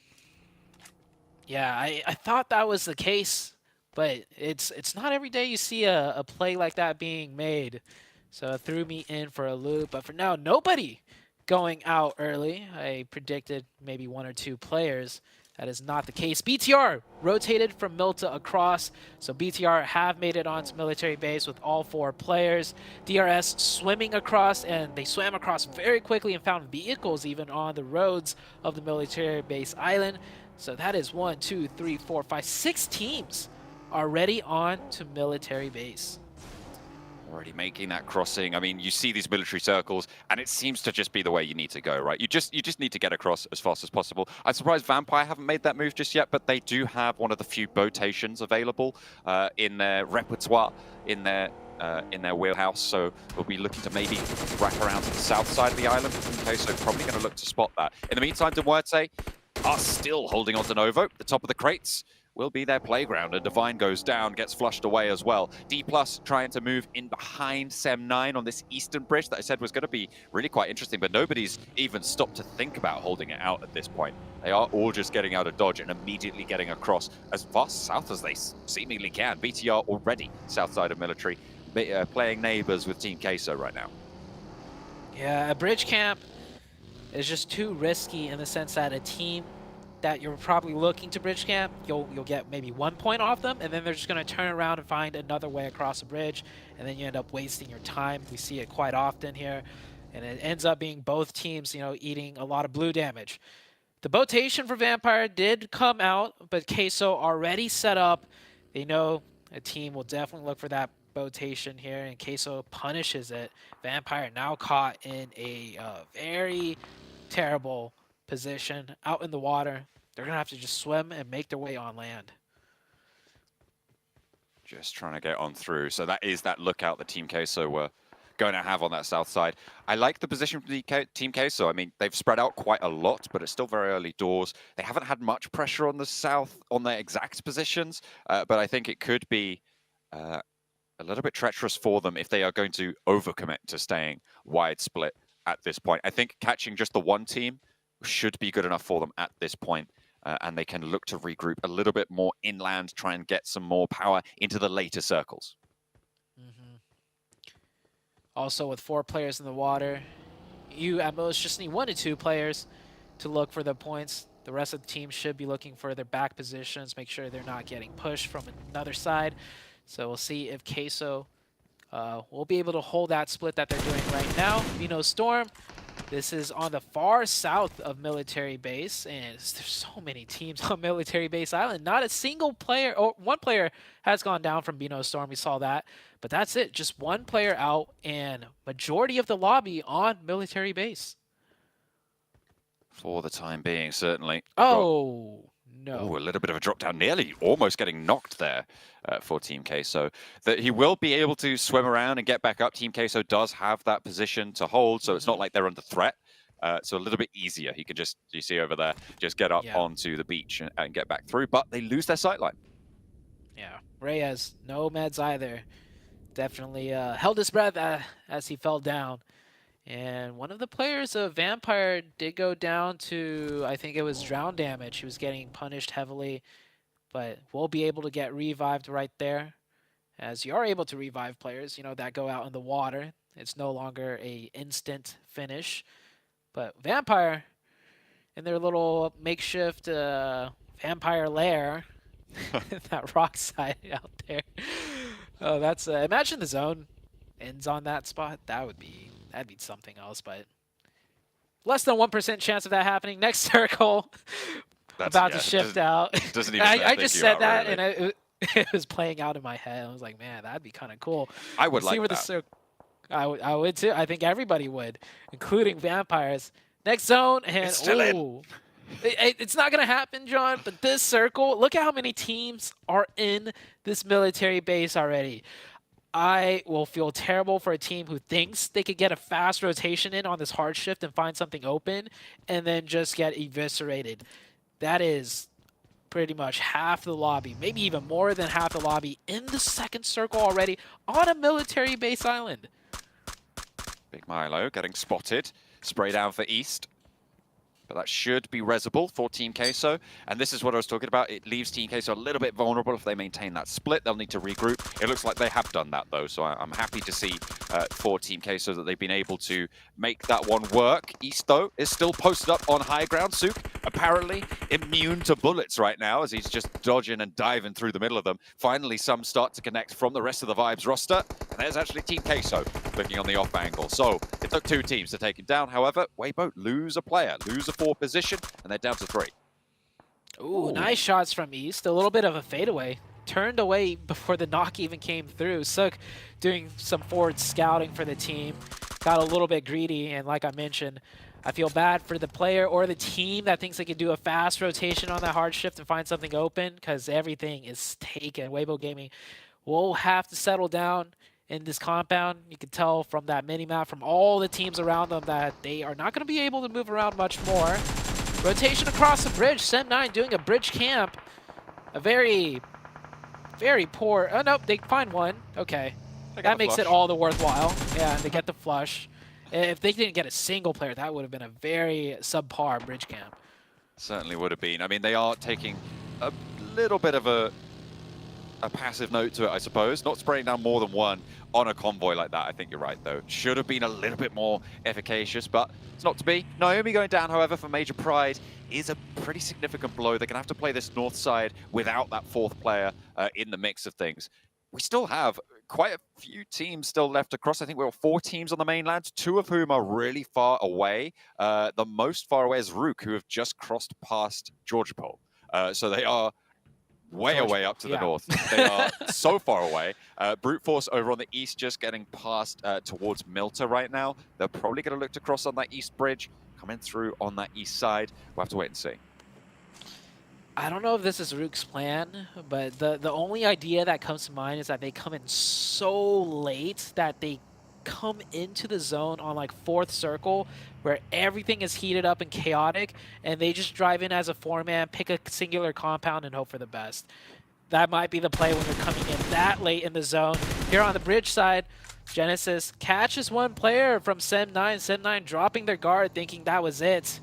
Yeah, I thought that was the case, but it's not every day you see a play like that being made. So it threw me in for a loop. But for now, nobody going out early. I predicted maybe 1 or 2 players. That is not the case. BTR rotated from Milta across. So BTR have made it onto military base with all 4 players. DRS swimming across, and they swam across very quickly and found vehicles even on the roads of the military base island. So that is 1, 2, 3, 4, 5, 6 teams already on to military base. Already making that crossing. I mean, you see these military circles, and it seems to just be the way you need to go, right? You just need to get across as fast as possible. I'm surprised Vampire haven't made that move just yet, but they do have one of the few botations available in their repertoire, in their wheelhouse. So we'll be looking to maybe wrap around to the south side of the island. Okay, so probably going to look to spot that. In the meantime, Demuerte are still holding on to Novo. The top of the crates will be their playground, and Divine goes down, gets flushed away as well. D+ trying to move in behind Sem9 on this eastern bridge that I said was going to be really quite interesting, but nobody's even stopped to think about holding it out at this point. They are all just getting out of dodge and immediately getting across as far south as they seemingly can. BTR already south side of military, playing neighbors with Team Queso right now. Yeah, a bridge camp is just too risky in the sense that a team that you're probably looking to bridge camp, you'll get maybe 1 point off them, and then they're just going to turn around and find another way across the bridge, and then you end up wasting your time. We see it quite often here, and it ends up being both teams, eating a lot of blue damage. The botation for Vampire did come out, but Queso already set up. They know a team will definitely look for that botation here, and Queso punishes it. Vampire now caught in a very terrible position out in the water. They're going to have to just swim and make their way on land. Just trying to get on through. So that is that lookout that Team Queso were going to have on that south side. I like the position from Team Queso. I mean, they've spread out quite a lot, but it's still very early doors. They haven't had much pressure on the south, on their exact positions, but I think it could be a little bit treacherous for them if they are going to overcommit to staying wide split at this point. I think catching just the one team should be good enough for them at this point. And they can look to regroup a little bit more inland, try and get some more power into the later circles. Also, with 4 players in the water, you at most just need 1 to 2 players to look for the points. The rest of the team should be looking for their back positions, make sure they're not getting pushed from another side. So we'll see if Queso will be able to hold that split that they're doing right now. Beano Storm. This is on the far south of military base, and there's so many teams on military base island. Not a single player, or 1 player has gone down from Beano Storm. We saw that, but that's it. Just 1 player out, and majority of the lobby on military base. For the time being, certainly. Oh, no. Ooh, a little bit of a drop down, nearly almost getting knocked there for Team Queso. That he will be able to swim around and get back up. Team Queso does have that position to hold, so it's not like they're under threat. So a little bit easier. He can just, you see over there, just get up onto the beach and get back through, but they lose their sightline. Yeah, Reyes, no meds either. Definitely held his breath as he fell down. And one of the players of Vampire did go down to, I think it was drown damage. He was getting punished heavily, but will be able to get revived right there. As you are able to revive players, that go out in the water. It's no longer a instant finish. But Vampire, in their little makeshift Vampire lair, that rock side out there. Oh, that's, imagine the zone ends on that spot. That'd be something else, but less than 1% chance of that happening. Next circle, about to shift out. Doesn't even I just said that, really. and it was playing out in my head. I was like, man, that'd be kind of cool. I would See like where that. I would too. I think everybody would, including vampires. Next zone, and It's still in. It's not gonna happen, John. But this circle, look at how many teams are in this military base already. I will feel terrible for a team who thinks they could get a fast rotation in on this hard shift and find something open, and then just get eviscerated. That is pretty much half the lobby, maybe even more than half the lobby in the second circle already on a military base island. Big Milo getting spotted. Spray down for East. But that should be resable for Team Queso. And this is what I was talking about. It leaves Team Queso a little bit vulnerable if they maintain that split. They'll need to regroup. It looks like they have done that, though. So I'm happy to see for Team Queso that they've been able to make that one work. East, though, is still posted up on high ground. Suk, apparently immune to bullets right now as he's just dodging and diving through the middle of them. Finally, some start to connect from the rest of the Vibes roster. And there's actually Team Queso looking on the off angle. So it took 2 teams to take him down. However, Weibo lose a player, lose a 4 position, and they're down to 3. Ooh, nice shots from East. A little bit of a fadeaway. Turned away before the knock even came through. Suk doing some forward scouting for the team. Got a little bit greedy, and like I mentioned, I feel bad for the player or the team that thinks they can do a fast rotation on that hard shift and find something open, because everything is taken. Weibo Gaming will have to settle down in this compound. You can tell from that mini-map, from all the teams around them, that they are not going to be able to move around much more. Rotation across the bridge. Sem9 doing a bridge camp. A very, very poor... Oh, nope, they find one. Okay. That makes it all the worthwhile. Yeah, and they get the flush. If they didn't get a single player, that would have been a very subpar bridge camp. Certainly would have been. I mean, they are taking a little bit of a passive note to it, I suppose. Not spraying down more than one on a convoy like that. I think you're right, though. Should have been a little bit more efficacious, but it's not to be. Naomi going down, however, for Major Pride is a pretty significant blow. They're going to have to play this north side without that 4th player in the mix of things. We still have quite a few teams still left across. I think we're 4 teams on the mainland, 2 of whom are really far away. The most far away is Rook, who have just crossed past Georgopol. So they are way away up to the north. They are so far away. Brute Force over on the east just getting past towards Milta right now. They're probably going to look to cross on that east bridge, coming through on that east side. We'll have to wait and see. I don't know if this is Rook's plan, but the only idea that comes to mind is that they come in so late that they come into the zone on like 4th circle where everything is heated up and chaotic, and they just drive in as a 4-man, pick a singular compound, and hope for the best. That might be the play when you're coming in that late in the zone. Here on the bridge side, Genesis catches one player from Sem9. Sem9 dropping their guard, thinking that was it.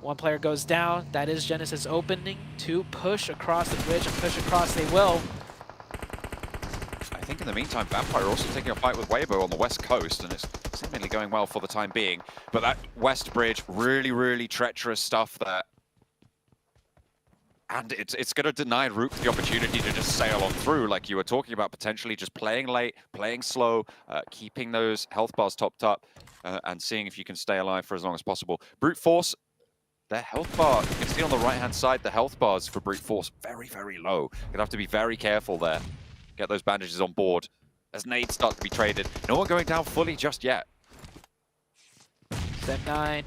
One player goes down. That is Genesis opening to push across the bridge, and push across they will. I think in the meantime, Vampire are also taking a fight with Weibo on the west coast, and it's seemingly going well for the time being. But that west bridge, really, really treacherous stuff there. And it's going to deny Rook the opportunity to just sail on through, like you were talking about, potentially just playing late, playing slow, keeping those health bars topped up, and seeing if you can stay alive for as long as possible. Brute Force, their health bar, you can see on the right-hand side, the health bars for Brute Force, very, very low. You're going to have to be very careful there. Get those bandages on board as nades start to be traded. No one going down fully just yet. Sem9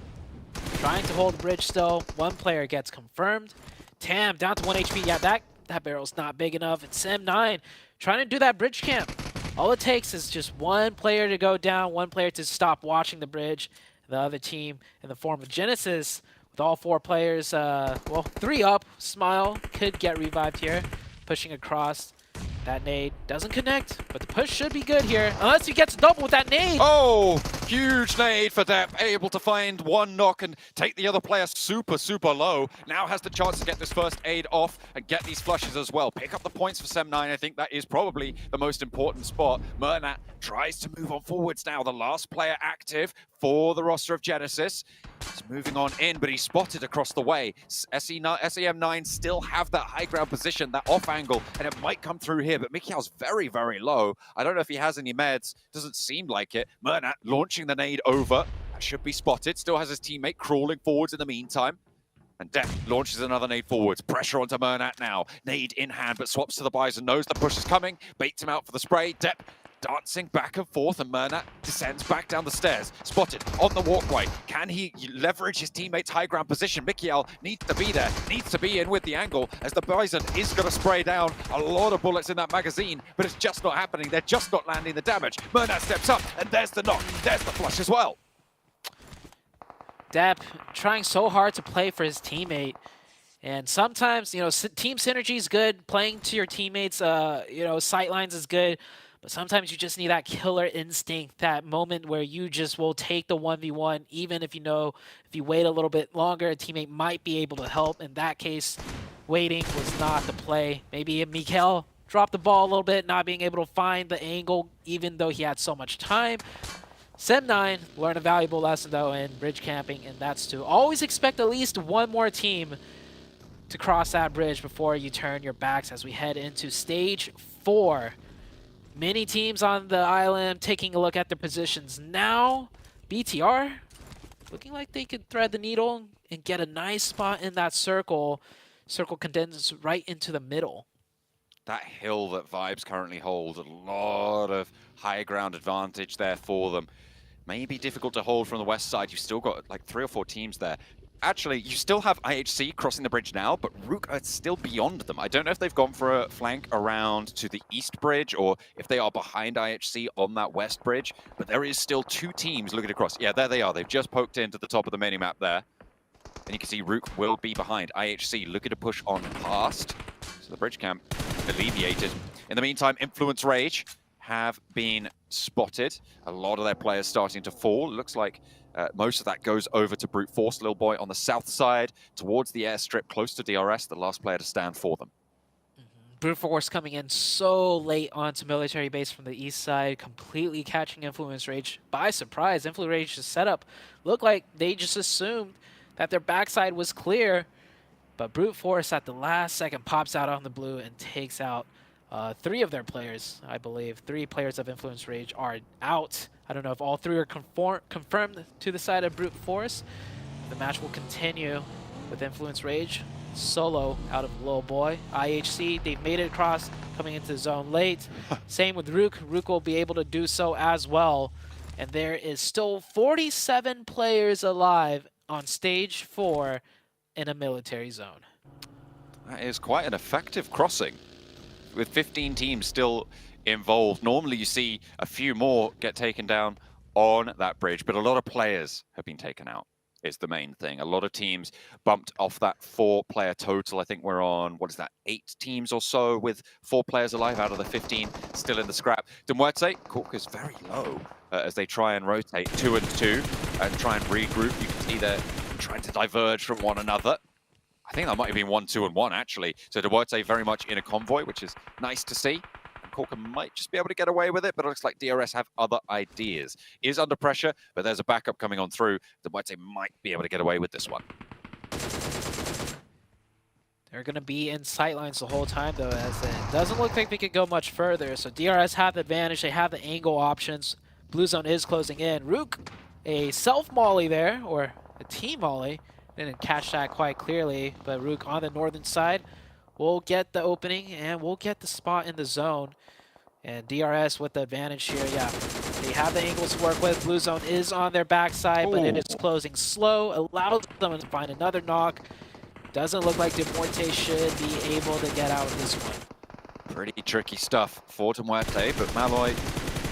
trying to hold the bridge still. One player gets confirmed. Tam down to 1 HP. Yeah, that barrel's not big enough. And Sem9 trying to do that bridge camp. All it takes is just one player to go down, one player to stop watching the bridge. The other team, in the form of Genesis, with all 4 players, well, 3 up, Smile could get revived here. Pushing across. That nade doesn't connect, but the push should be good here, unless he gets a double with that nade. Oh, huge nade for Depp, able to find one knock and take the other player super, super low. Now has the chance to get this first aid off and get these flushes as well. Pick up the points for Sem9. I think that is probably the most important spot. Murnat tries to move on forwards now, the last player active for the roster of Genesis. He's moving on in, but he's spotted across the way. SEM9 still have that high ground position, that off angle, and it might come through here, but Mikiel's very, very low. I don't know if he has any meds. Doesn't seem like it. Murnat launching the nade over. That should be spotted. Still has his teammate crawling forwards in the meantime. And Depp launches another nade forwards. Pressure onto Mernat now. Nade in hand, but swaps to the Bison. Knows the push is coming. Baits him out for the spray. Depp dancing back and forth, and Mernat descends back down the stairs. Spotted on the walkway. Can he leverage his teammate's high ground position? Mikiel needs to be there. Needs to be in with the angle, as the Bison is going to spray down a lot of bullets in that magazine, but it's just not happening. They're just not landing the damage. Mernat steps up, and there's the knock. There's the flush as well. Depp trying so hard to play for his teammate. And sometimes, you know, team synergy is good. Playing to your teammates, you know, sightlines is good. But sometimes you just need that killer instinct, that moment where you just will take the 1v1, even if you know if you wait a little bit longer, a teammate might be able to help. In that case, waiting was not the play. Maybe Mikel dropped the ball a little bit, not being able to find the angle, even though he had so much time. Sem9 learned a valuable lesson, though, in bridge camping, and that's to always expect at least one more team to cross that bridge before you turn your backs as we head into stage 4. Many teams on the island taking a look at their positions now. BTR looking like they could thread the needle and get a nice spot in that circle. Circle condenses right into the middle. That hill that Vibes currently hold, a lot of high ground advantage there for them. May be difficult to hold from the west side. You've still got like 3 or 4 teams there. Actually, you still have IHC crossing the bridge now, but Rook are still beyond them. I don't know if they've gone for a flank around to the east bridge or if they are behind IHC on that west bridge, but there is still 2 teams looking across. Yeah, there they are. They've just poked into the top of the minimap there. And you can see Rook will be behind. IHC looking to push on past. So the bridge camp alleviated. In the meantime, Influence Rage have been spotted. A lot of their players starting to fall. Looks like most of that goes over to Brute Force. Little Boy on the south side, towards the airstrip, close to DRS, the last player to stand for them. Brute Force coming in so late onto military base from the east side, completely catching Influence Rage by surprise. Influence Rage's setup looked like they just assumed that their backside was clear, but Brute Force at the last second pops out on the blue and takes out 3 of their players, I believe. 3 players of Influence Rage are out. I don't know if all 3 are confirmed to the side of Brute Force. The match will continue with Influence Rage solo out of Lil Boy. IHC, they've made it across, coming into the zone late. Same with Rook. Rook will be able to do so as well. And there is still 47 players alive on stage 4 in a military zone. That is quite an effective crossing, with 15 teams still involved. Normally you see a few more get taken down on that bridge, but a lot of players have been taken out is the main thing. A lot of teams bumped off that 4-player total. I think we're on, what is that, 8 teams or so with 4 players alive out of the 15 still in the scrap. De Muerte, Cork is very low as they try and rotate 2 and 2 and try and regroup. You can see they're trying to diverge from one another. I think that might have been 1, 2, and 1, actually. So De Muerte very much in a convoy, which is nice to see. Corker might just be able to get away with it, but it looks like DRS have other ideas. Is under pressure, but there's a backup coming on through. De Muerte might be able to get away with this one. They're going to be in sightlines the whole time, though, as it doesn't look like they could go much further. So DRS have the advantage. They have the angle options. Blue zone is closing in. Rook, a self-molly there, or a team molly. Didn't catch that quite clearly, but Rook on the northern side will get the opening and we'll get the spot in the zone. And DRS with the advantage here, yeah. They have the angles to work with. Blue zone is on their backside, but it is closing slow. Allows them to find another knock. Doesn't look like De Muerte should be able to get out of this one. Pretty tricky stuff for De Muerte, but Malloy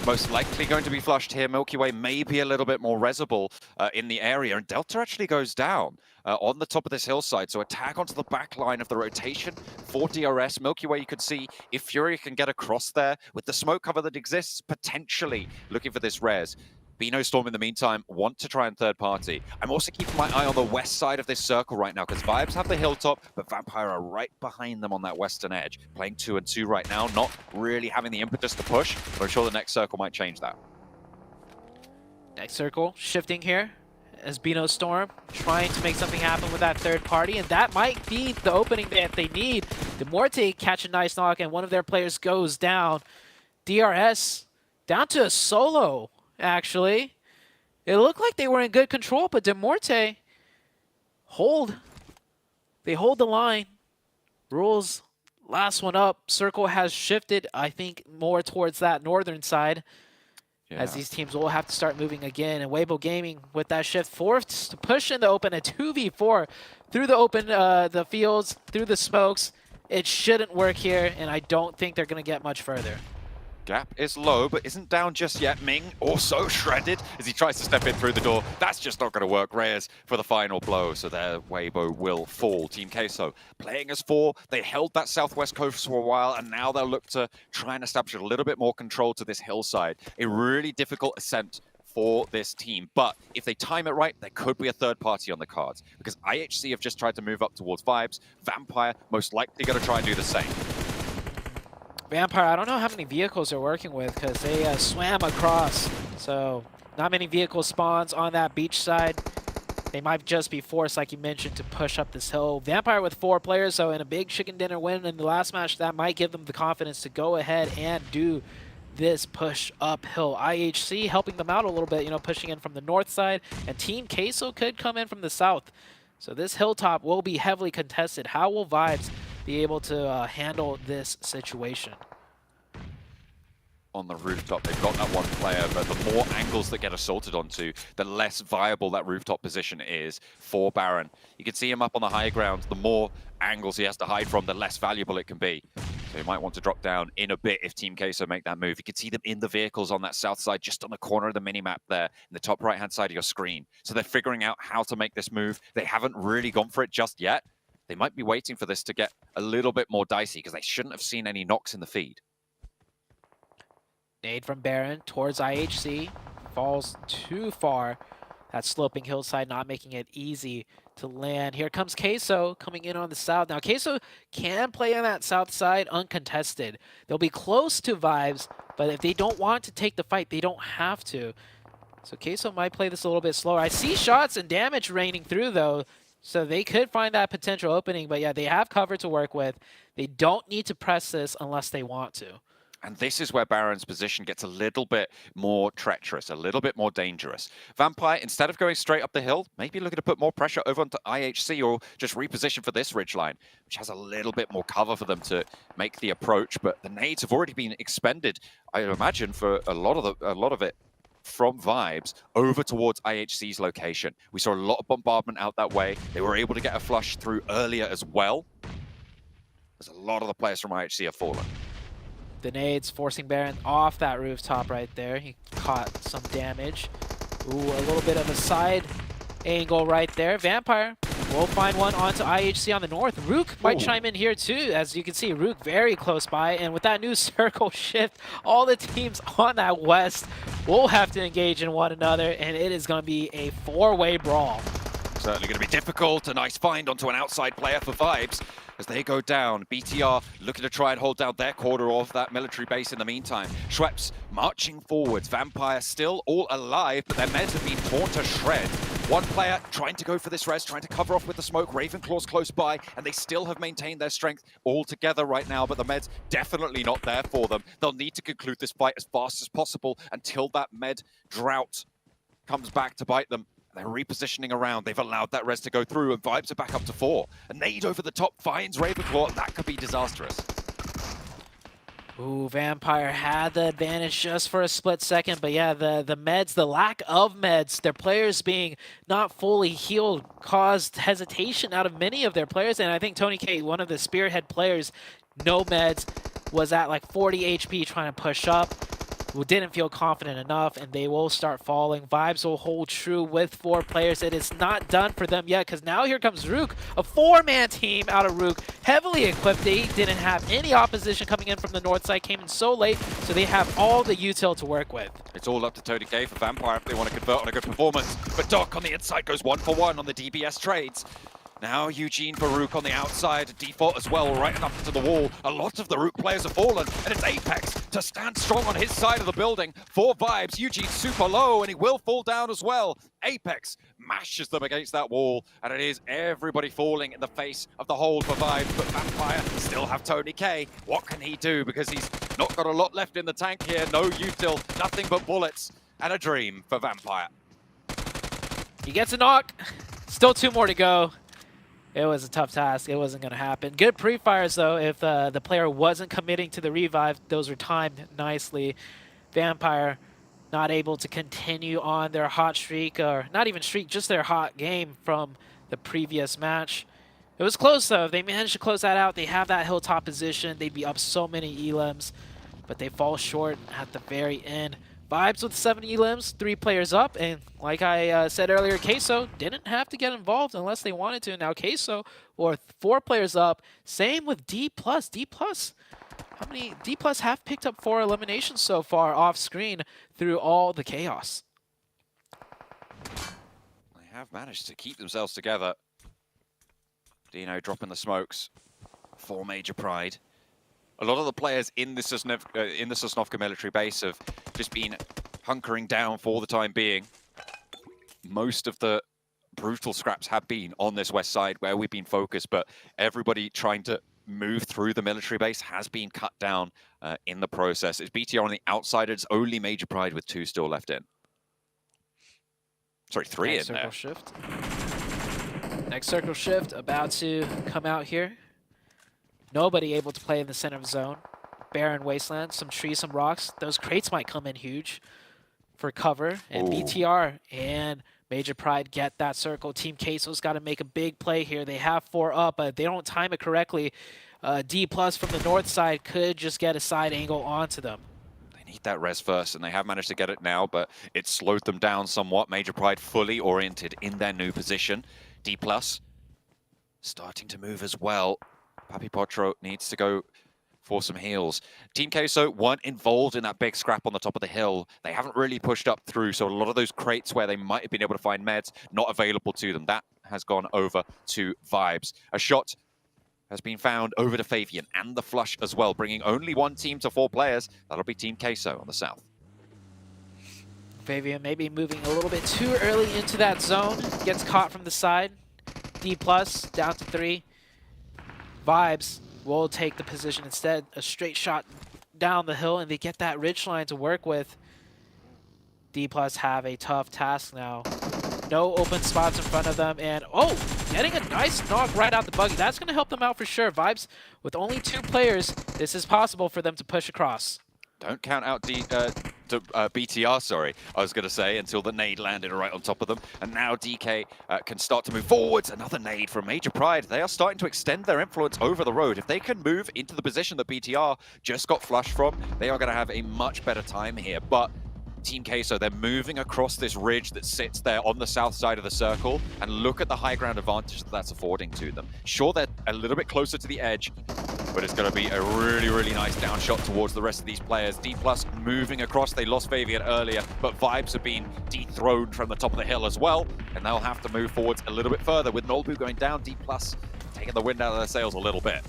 most likely going to be flushed here. Milky Way may be a little bit more resible in the area, and Delta actually goes down on the top of this hillside. So attack onto the back line of the rotation for DRS. Milky Way, you can see if Fury can get across there with the smoke cover that exists, potentially looking for this res. Beano Storm, in the meantime, want to try and third party. I'm also keeping my eye on the west side of this circle right now, because Vibes have the hilltop, but Vampire are right behind them on that western edge. Playing 2 and 2 right now, not really having the impetus to push, but I'm sure the next circle might change that. Next circle, shifting here, as Beano Storm trying to make something happen with that third party, and that might be the opening that they need. De Muerte catch a nice knock, and one of their players goes down. DRS down to a solo. Actually, it looked like they were in good control, but De Muerte hold They hold the line. Rules, last one up. Circle has shifted, I think, more towards that northern side. Yeah. As these teams will have to start moving again. And Weibo Gaming, with that shift, forced to push in the open, a 2v4 through the open, the fields, through the smokes. It shouldn't work here, and I don't think they're going to get much further. Gap is low, but isn't down just yet. Ming also shredded as he tries to step in through the door. That's just not going to work. Reyes for the final blow, so their Weibo will fall. Team Queso playing as 4. They held that southwest coast for a while, and now they'll look to try and establish a little bit more control to this hillside. A really difficult ascent for this team, but if they time it right, there could be a third party on the cards, because IHC have just tried to move up towards Vibes. Vampire most likely going to try and do the same. Vampire, I don't know how many vehicles they're working with because they swam across. So not many vehicle spawns on that beach side. They might just be forced, like you mentioned, to push up this hill. Vampire with 4 players, so in a big chicken dinner win in the last match, that might give them the confidence to go ahead and do this push uphill. IHC helping them out a little bit, you know, pushing in from the north side. And Team Queso could come in from the south. So this hilltop will be heavily contested. How will Vibes be able to handle this situation? On the rooftop, they've got that one player, but the more angles that get assaulted onto, the less viable that rooftop position is for Baron. You can see him up on the high ground. The more angles he has to hide from, the less valuable it can be. So you might want to drop down in a bit if Team Queso make that move. You can see them in the vehicles on that south side, just on the corner of the minimap there, in the top right-hand side of your screen. So they're figuring out how to make this move. They haven't really gone for it just yet. They might be waiting for this to get a little bit more dicey because they shouldn't have seen any knocks in the feed. Nade from Baron towards IHC. Falls too far. That sloping hillside not making it easy to land. Here comes Queso coming in on the south. Now, Queso can play on that south side uncontested. They'll be close to Vibes, but if they don't want to take the fight, they don't have to. So Queso might play this a little bit slower. I see shots and damage raining through, though. So they could find that potential opening, but yeah, they have cover to work with. They don't need to press this unless they want to. And this is where Baron's position gets a little bit more treacherous, a little bit more dangerous. Vampire, instead of going straight up the hill, maybe looking to put more pressure over onto IHC or just reposition for this ridgeline, which has a little bit more cover for them to make the approach. But the nades have already been expended, I imagine, for a lot of it from Vibes over towards IHC's location. We saw a lot of bombardment out that way. They were able to get a flush through earlier as well. There's a lot of the players from IHC have fallen. The nades forcing Baron off that rooftop right there. He caught some damage. Ooh, a little bit of a side angle right there. Vampire will find one onto IHC on the north. Rook might chime in here too. As you can see, Rook very close by. And with that new circle shift, all the teams on that west will have to engage in one another. And it is going to be a 4-way brawl. Certainly going to be difficult. A nice find onto an outside player for Vibes as they go down. BTR looking to try and hold down their quarter of that military base in the meantime. Schweppes marching forwards. Vampire still all alive, but their meds have been torn to shreds. One player trying to go for this res, trying to cover off with the smoke. Ravenclaw's close by, and they still have maintained their strength all together right now, but the meds definitely not there for them. They'll need to conclude this fight as fast as possible until that med drought comes back to bite them. They're repositioning around. They've allowed that res to go through, and Vibes are back up to 4. A nade over the top finds Ravenclaw, and that could be disastrous. Ooh, Vampire had the advantage just for a split second, but yeah, the meds, the lack of meds, their players being not fully healed caused hesitation out of many of their players, and I think Tony K, one of the spearhead players, no meds, was at like 40 HP trying to push up. Who didn't feel confident enough, and they will start falling. Vibes will hold true with 4 players. It is not done for them yet, because now here comes Rook, a 4-man team out of Rook, heavily equipped. They didn't have any opposition coming in from the north side, came in so late, so they have all the util to work with. It's all up to Tony K for Vampire if they want to convert on a good performance. But Doc on the inside goes 1 for 1 on the DBS trades. Now Eugene for Rook on the outside, default as well, right up to the wall. A lot of the Rook players have fallen, and it's Apex to stand strong on his side of the building. 4 Vibes, Eugene super low, and he will fall down as well. Apex mashes them against that wall, and it is everybody falling in the face of the hold for Vibes, but Vampire still have Tony K. What can he do? Because he's not got a lot left in the tank here. No util, nothing but bullets, and a dream for Vampire. He gets a knock. Still 2 more to go. It was a tough task. It wasn't going to happen. Good pre-fires, though. If the player wasn't committing to the revive, those were timed nicely. Vampire not able to continue on their hot streak, or not even streak, just their hot game from the previous match. It was close, though. If they managed to close that out, they have that hilltop position. They'd be up so many elims, but they fall short at the very end. Vibes with 7 elims, 3 players up, and like I said earlier, Queso didn't have to get involved unless they wanted to. Now Queso, or 4 players up. Same with D+. D+, how many? D+ have picked up 4 eliminations so far off screen through all the chaos. They have managed to keep themselves together. Dino dropping the smokes for Major Pride. A lot of the players in the Sosnovka military base have just been hunkering down for the time being. Most of the brutal scraps have been on this west side where we've been focused, but everybody trying to move through the military base has been cut down in the process. It's BTR on the outside. It's only Major Pride with 2 still left in. Sorry, 3 in there. Shift. Next circle shift about to come out here. Nobody able to play in the center of zone. Barren wasteland, some trees, some rocks. Those crates might come in huge for cover. And BTR and Major Pride get that circle. Team Queso's got to make a big play here. They have 4 up, but they don't time it correctly. D+ from the north side could just get a side angle onto them. They need that res first, and they have managed to get it now, but it slowed them down somewhat. Major Pride fully oriented in their new position. D+ starting to move as well. Papi Potro needs to go for some heals. Team Queso weren't involved in that big scrap on the top of the hill. They haven't really pushed up through, so a lot of those crates where they might have been able to find meds, not available to them. That has gone over to Vibes. A shot has been found over to Fabian and the flush as well, bringing only 1 team to 4 players. That'll be Team Queso on the south. Fabian maybe moving a little bit too early into that zone. Gets caught from the side. D+ down to 3. Vibes will take the position instead. A straight shot down the hill, and they get that ridge line to work with. D+ have a tough task now. No open spots in front of them, and getting a nice knock right out the buggy. That's going to help them out for sure. Vibes, with only 2 players, this is possible for them to push across. Don't count out BTR, sorry, I was going to say, until the nade landed right on top of them. And now DK can start to move forwards. Another nade from Major Pride. They are starting to extend their influence over the road. If they can move into the position that BTR just got flushed from, they are going to have a much better time here. But Team Queso, they're moving across this ridge that sits there on the south side of the circle, and look at the high ground advantage that that's affording to them. Sure, they're a little bit closer to the edge, but it's going to be a really, really nice down shot towards the rest of these players. D+ moving across. They lost Fabian earlier, but Vibes have been dethroned from the top of the hill as well, and they'll have to move forwards a little bit further. With Nolbu going down, D+ taking the wind out of their sails a little bit.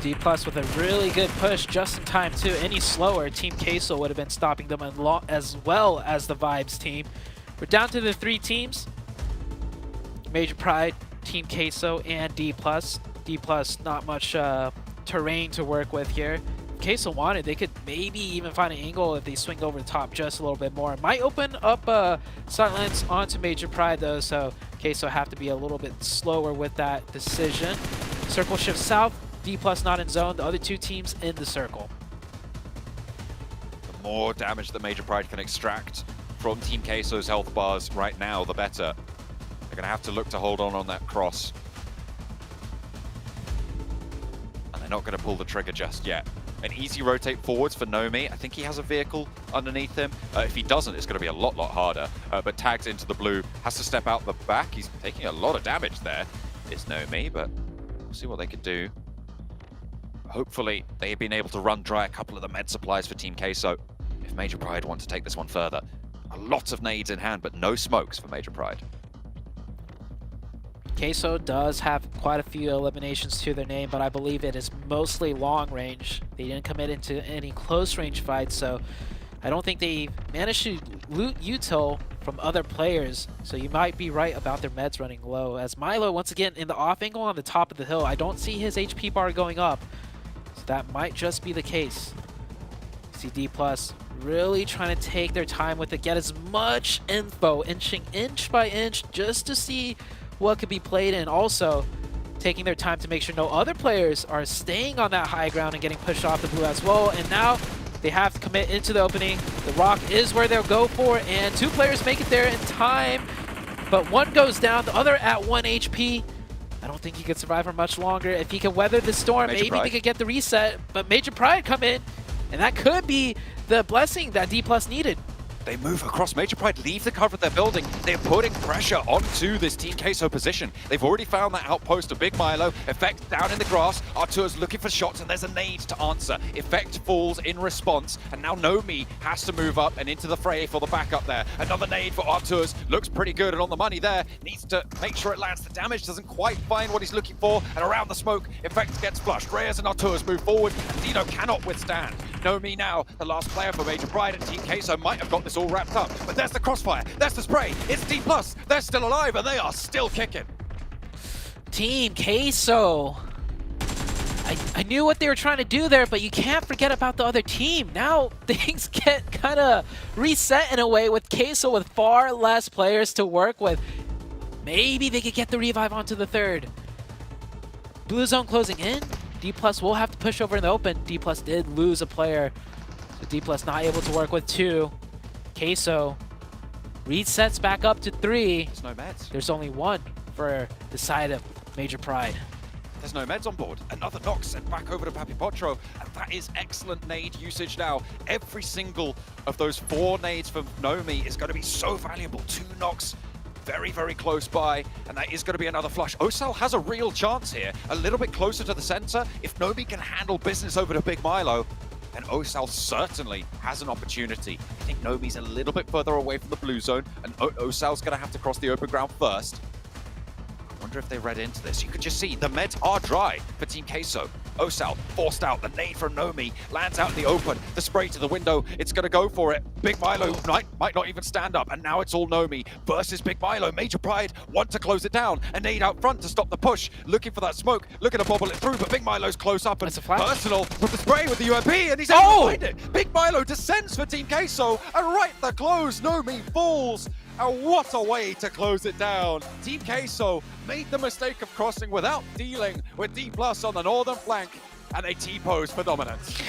D+ with a really good push just in time too. Any slower, Team Queso would have been stopping them as well as the Vibes team. We're down to the 3 teams. Major Pride, Team Queso, and D+. D+, not much terrain to work with here. If Queso wanted, they could maybe even find an angle if they swing over the top just a little bit more. Might open up silence onto Major Pride though, so Queso have to be a little bit slower with that decision. Circle shift south. D+ not in zone, the other 2 teams in the circle. The more damage that Major Pride can extract from Team Queso's health bars right now, the better. They're going to have to look to hold on that cross. And they're not going to pull the trigger just yet. An easy rotate forwards for Nomi. I think he has a vehicle underneath him. If he doesn't, it's going to be a lot harder. But tags into the blue, has to step out the back. He's taking a lot of damage there, is Nomi, but we'll see what they can do. Hopefully, they've been able to run dry a couple of the med supplies for Team Queso if Major Pride want to take this one further. A lot of nades in hand, but no smokes for Major Pride. Queso does have quite a few eliminations to their name, but I believe it is mostly long range. They didn't commit into any close range fights, so I don't think they managed to loot util from other players, so you might be right about their meds running low. As Milo, once again, in the off angle on the top of the hill, I don't see his HP bar going up. That might just be the case. See D+ really trying to take their time with it, get as much info, inching inch by inch, just to see what could be played in. Also, taking their time to make sure no other players are staying on that high ground and getting pushed off the blue as well. And now they have to commit into the opening. The rock is where they'll go for, and 2 players make it there in time. But one goes down, the other at 1 HP. I don't think he could survive for much longer. If he can weather the storm, maybe they could get the reset. But Major Pride come in, and that could be the blessing that D+ needed. They move across. Major Pride leave the cover of their building. They're putting pressure onto this Team Queso position. They've already found that outpost of Big Milo. Effect down in the grass. Artur's looking for shots, and there's a nade to answer. Effect falls in response, and now Nomi has to move up and into the fray for the backup there. Another nade for Artur's. Looks pretty good and on the money there. Needs to make sure it lands. The damage doesn't quite find what he's looking for, and around the smoke, Effect gets flushed. Reyes and Artur's move forward, and Dino cannot withstand. Nomi now, the last player for Major Pride, and Team Queso might have got this all wrapped up. But there's the crossfire, there's the spray, it's D+, they're still alive, and they are still kicking. Team Queso. I knew what they were trying to do there, but you can't forget about the other team. Now things get kind of reset in a way with Queso with far less players to work with. Maybe they could get the revive onto the 3rd. Blue zone closing in. D+ will have to push over in the open. D+ did lose a player, so D+ not able to work with 2. Queso resets back up to 3. There's no meds. There's only 1 for the side of Major Pride. There's no meds on board. Another knock sent back over to Papi Potro, and that is excellent nade usage now. Every single of those 4 nades from Nomi is going to be so valuable. 2 knocks very, very close by, and that is going to be another flush. Osal has a real chance here, a little bit closer to the center. If Nomi can handle business over to Big Milo, then Osal certainly has an opportunity. I think Nomi's a little bit further away from the blue zone, and Osal's going to have to cross the open ground first. I wonder if they read into this. You could just see the meds are dry for Team Queso. Osal forced out. The nade from Nomi lands out in the open. The spray to the window. It's going to go for it. Big Milo might not even stand up. And now it's all Nomi versus Big Milo. Major Pride want to close it down. A nade out front to stop the push. Looking for that smoke. Looking to bobble it through. But Big Milo's close up. And Personal with the spray with the UMP. And he's able to find it. Big Milo descends for Team Queso. And right the close. Nomi falls. And what a way to close it down. Team Queso made the mistake of crossing without dealing with D+ on the northern flank, and they T-pose for dominance.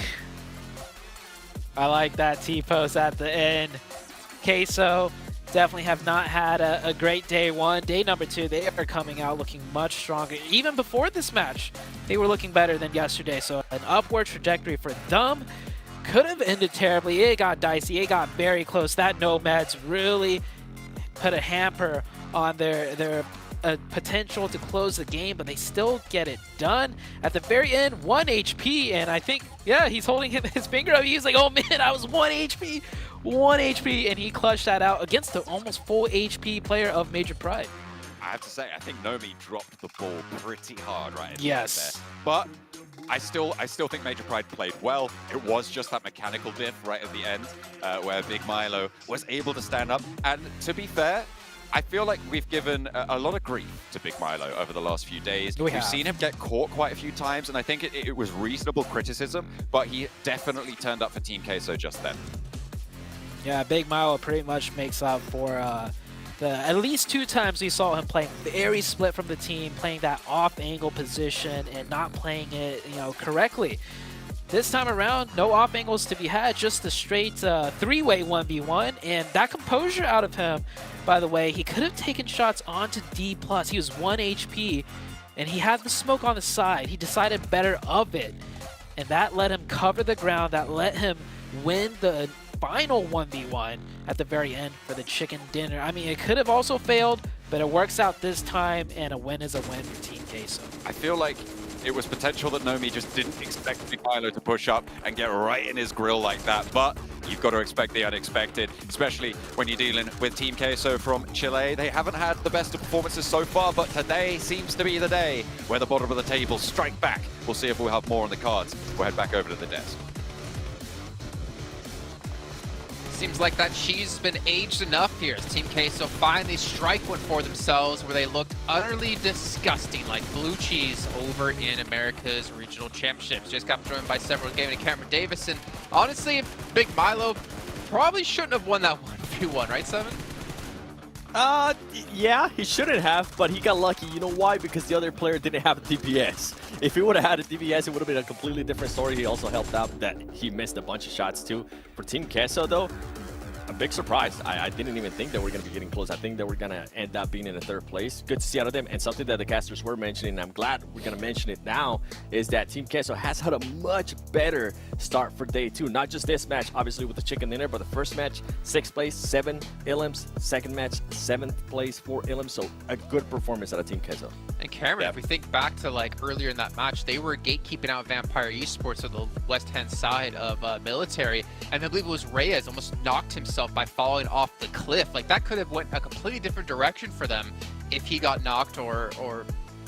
I like that T-pose at the end. Queso definitely have not had a great day 1. Day number 2, they are coming out looking much stronger. Even before this match, they were looking better than yesterday. So an upward trajectory for them. Could have ended terribly. It got dicey. It got very close. That no meds really put a hamper on their potential to close the game, but they still get it done. At the very end, 1 HP, and I think, yeah, he's holding his finger up. He's like, oh man, I was 1 HP, 1 HP, and he clutched that out against the almost full HP player of Major Pride. I have to say, I think Nomi dropped the ball pretty hard right at the end Yes. there. But I still think Major Pride played well. It was just that mechanical diff right at the end where Big Milo was able to stand up. And to be fair, I feel like we've given a lot of grief to Big Milo over the last few days. We've seen him get caught quite a few times, and I think it was reasonable criticism, but he definitely turned up for Team Queso just then. Yeah, Big Milo pretty much makes up for at least 2 times we saw him playing very split from the team, playing that off-angle position and not playing it, correctly. This time around, no off angles to be had, just a straight 3-way 1v1, and that composure out of him, by the way, he could have taken shots onto D+. He was 1 HP, and he had the smoke on the side. He decided better of it, and that let him cover the ground, that let him win the final 1v1 at the very end for the chicken dinner. I mean, it could have also failed, but it works out this time, and a win is a win for Team Queso. I feel like it was potential that Nomi just didn't expect Big Milo to push up and get right in his grill like that, but you've got to expect the unexpected, especially when you're dealing with Team Queso from Chile. They haven't had the best of performances so far, but today seems to be the day where the bottom of the table strike back. We'll see if we'll have more on the cards. We'll head back over to the desk. Seems like that cheese has been aged enough here as Team Queso finally strike one for themselves where they looked utterly disgusting like blue cheese over in America's regional championships. Just got joined by several gaming and Cameron Davis, and honestly, Big Milo probably shouldn't have won that 1v1, right, Simon? Yeah, he shouldn't have, but he got lucky. You know why? Because the other player didn't have a DPS. If he would have had a DPS, it would have been a completely different story. He also helped out that he missed a bunch of shots too. For Team Queso though, a big surprise. I didn't even think that we're going to be getting close. I think that we're going to end up being in the third place. Good to see out of them. And something that the casters were mentioning, and I'm glad we're going to mention it now, is that Team Queso has had a much better start for day 2. Not just this match, obviously with the chicken dinner, but the first match, 6th place, 7 Ilims. Second match, 7th place, 4 Ilims. So a good performance out of Team Queso. And Cameron, if we think back to like earlier in that match, they were gatekeeping out Vampire Esports on the west-hand side of military, and I believe it was Reyes almost knocked himself by falling off the cliff. Like that could have went a completely different direction for them if he got knocked, or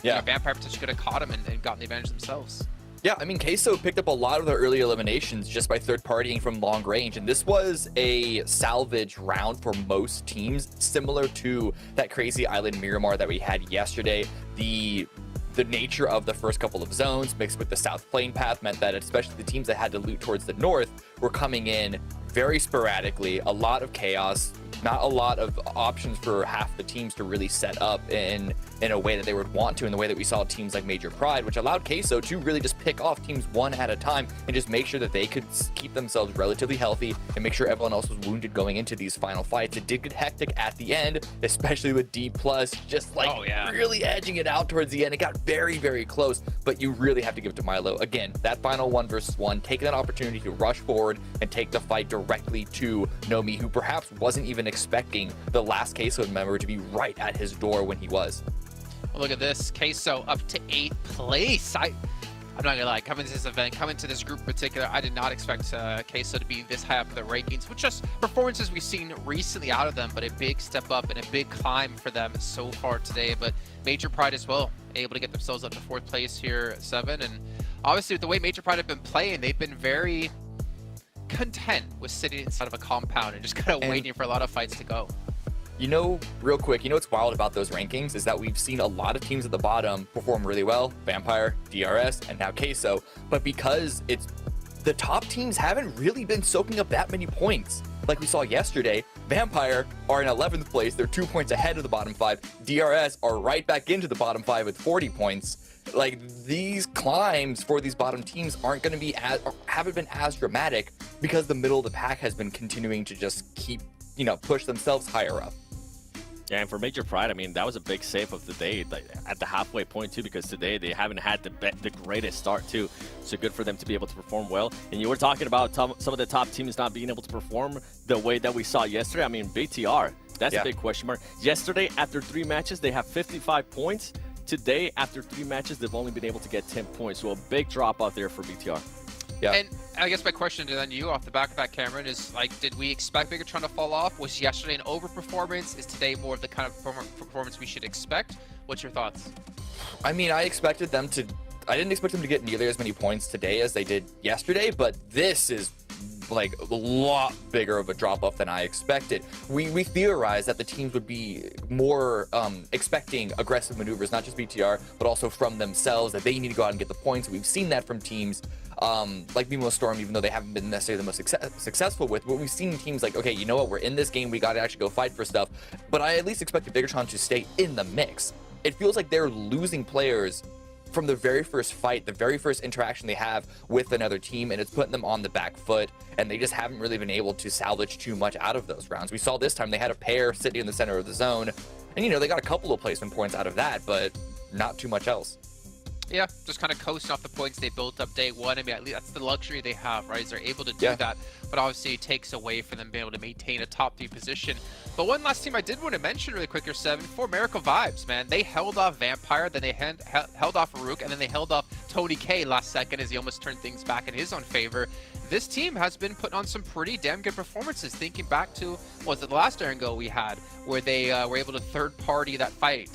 you know, Vampire potentially could have caught him and gotten the advantage themselves. Yeah, I mean, Queso picked up a lot of their early eliminations just by third-partying from long range, and this was a salvage round for most teams, similar to that crazy island Miramar that we had yesterday. The nature of the first couple of zones mixed with the south plane path meant that especially the teams that had to loot towards the north were coming in very sporadically, a lot of chaos, not a lot of options for half the teams to really set up in a way that they would want to, in the way that we saw teams like Major Pride, which allowed Queso to really just pick off teams one at a time and just make sure that they could keep themselves relatively healthy and make sure everyone else was wounded going into these final fights. It did get hectic at the end, especially with D+, just like really edging it out towards the end. It got very, very close, but you really have to give it to Milo. Again, that final 1 versus 1, taking that opportunity to rush forward and take the fight directly to Nomi, who perhaps wasn't even expecting the last Queso member to be right at his door when he was. Well, look at this, Queso up to 8th place. I'm not gonna lie, coming to this event, coming to this group in particular, I did not expect Queso to be this high up in the rankings, with just performances we've seen recently out of them, but a big step up and a big climb for them so far today. But Major Pride as well, able to get themselves up to 4th place here at 7, and obviously with the way Major Pride have been playing, they've been very content with sitting inside of a compound and just kind of waiting for a lot of fights to go. You know, real quick, you know what's wild about those rankings is that we've seen a lot of teams at the bottom perform really well. Vampire, DRS, and now Queso. But because it's the top teams haven't really been soaking up that many points. Like we saw yesterday, Vampire are in 11th place. They're 2 points ahead of the bottom 5. DRS are right back into the bottom 5 with 40 points. Like, these climbs for these bottom teams aren't going to be as, or haven't been as dramatic because the middle of the pack has been continuing to just keep, you know, push themselves higher up. Yeah, and for Major Pride, I mean, that was a big save of the day, like, at the halfway point too, because today they haven't had the greatest start too. So good for them to be able to perform well. And you were talking about some of the top teams not being able to perform the way that we saw yesterday. I mean, BTR, that's a big question mark. Yesterday, after 3 matches, they have 55 points. Today, after 3 matches, they've only been able to get 10 points. So a big drop out there for BTR. Yeah. And I guess my question to then you off the back of that, Cameron, is like, did we expect Bigatron to fall off? Was yesterday an overperformance? Is today more of the kind of performance we should expect? What's your thoughts? I mean, I didn't expect them to get nearly as many points today as they did yesterday, but this is like a lot bigger of a drop-off than I expected. We theorized that the teams would be more expecting aggressive maneuvers, not just BTR, but also from themselves, that they need to go out and get the points. We've seen that from teams like Mimo Storm, even though they haven't been necessarily the most successful with, but we've seen teams like, okay, you know what, we're in this game, we got to actually go fight for stuff. But I at least expected Bigatron to stay in the mix. It feels like they're losing players from the very first fight, the very first interaction they have with another team, and it's putting them on the back foot, and they just haven't really been able to salvage too much out of those rounds. We saw this time they had a pair sitting in the center of the zone, and you know, they got a couple of placement points out of that, but not too much else. Yeah, just kind of coasting off the points they built up day 1. I mean, at least that's the luxury they have, right? Is they're able to do that, but obviously it takes away from them being able to maintain a top 3 position. But one last team I did want to mention really quick here, 7, for Miracle Vibes, man. They held off Vampire, then they held off Farouk, and then they held off Tony K last second as he almost turned things back in his own favor. This team has been putting on some pretty damn good performances, thinking back to, what was it, the last Erangel we had, where they were able to third-party that fight.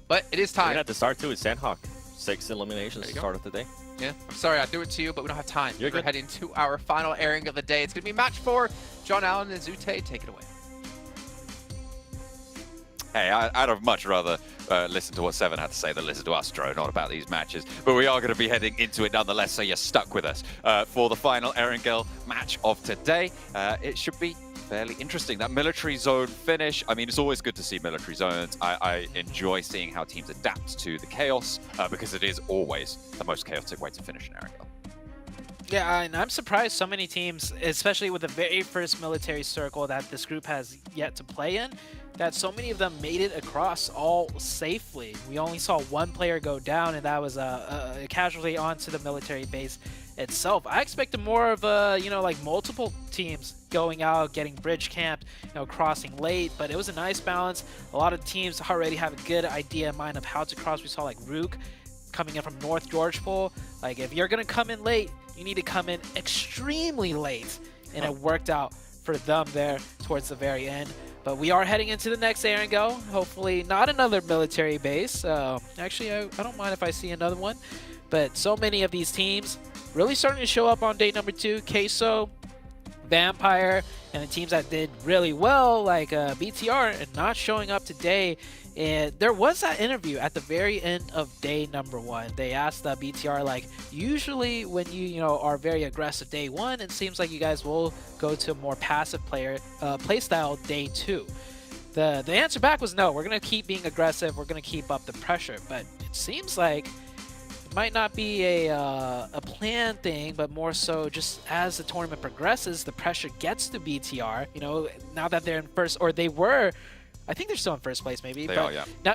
But it is time. At the start, too, with Sandhawk. 6 eliminations to start of the day. Yeah, I'm sorry I threw it to you, but we don't have time. We're heading to our final airing of the day. It's going to be match 4. John Allen and Zute, take it away. Hey, I'd have much rather listen to what Seven had to say than listen to us drone on about these matches. But we are going to be heading into it nonetheless, so you're stuck with us for the final Erangel match of today. It should be fairly interesting. That military zone finish, I mean, it's always good to see military zones. I enjoy seeing how teams adapt to the chaos because it is always the most chaotic way to finish an area. Yeah, and I'm surprised so many teams, especially with the very first military circle that this group has yet to play in, that so many of them made it across all safely. We only saw one player go down, and that was a casualty onto the military base itself. I expected more of like multiple teams going out, getting bridge camped, crossing late, but it was a nice balance. A lot of teams already have a good idea in mind of how to cross. We saw like Rook coming in from North Georgepol. Like, if you're gonna come in late, you need to come in extremely late, and it worked out for them there towards the very end. But we are heading into the next Erangel. Hopefully not another military base. Actually, I don't mind if I see another one. But so many of these teams really starting to show up on day number 2. Queso, Vampire, and the teams that did really well, like BTR, and not showing up today. And there was that interview at the very end of day number 1. They asked BTR, like, usually when you are very aggressive day 1, it seems like you guys will go to a more passive playstyle day 2. The answer back was no. We're gonna keep being aggressive. We're gonna keep up the pressure. But it seems like it might not be a planned thing, but more so just as the tournament progresses, the pressure gets to BTR. Now that they're in first, or they were. I think they're still in first place, maybe. They are, yeah. Now,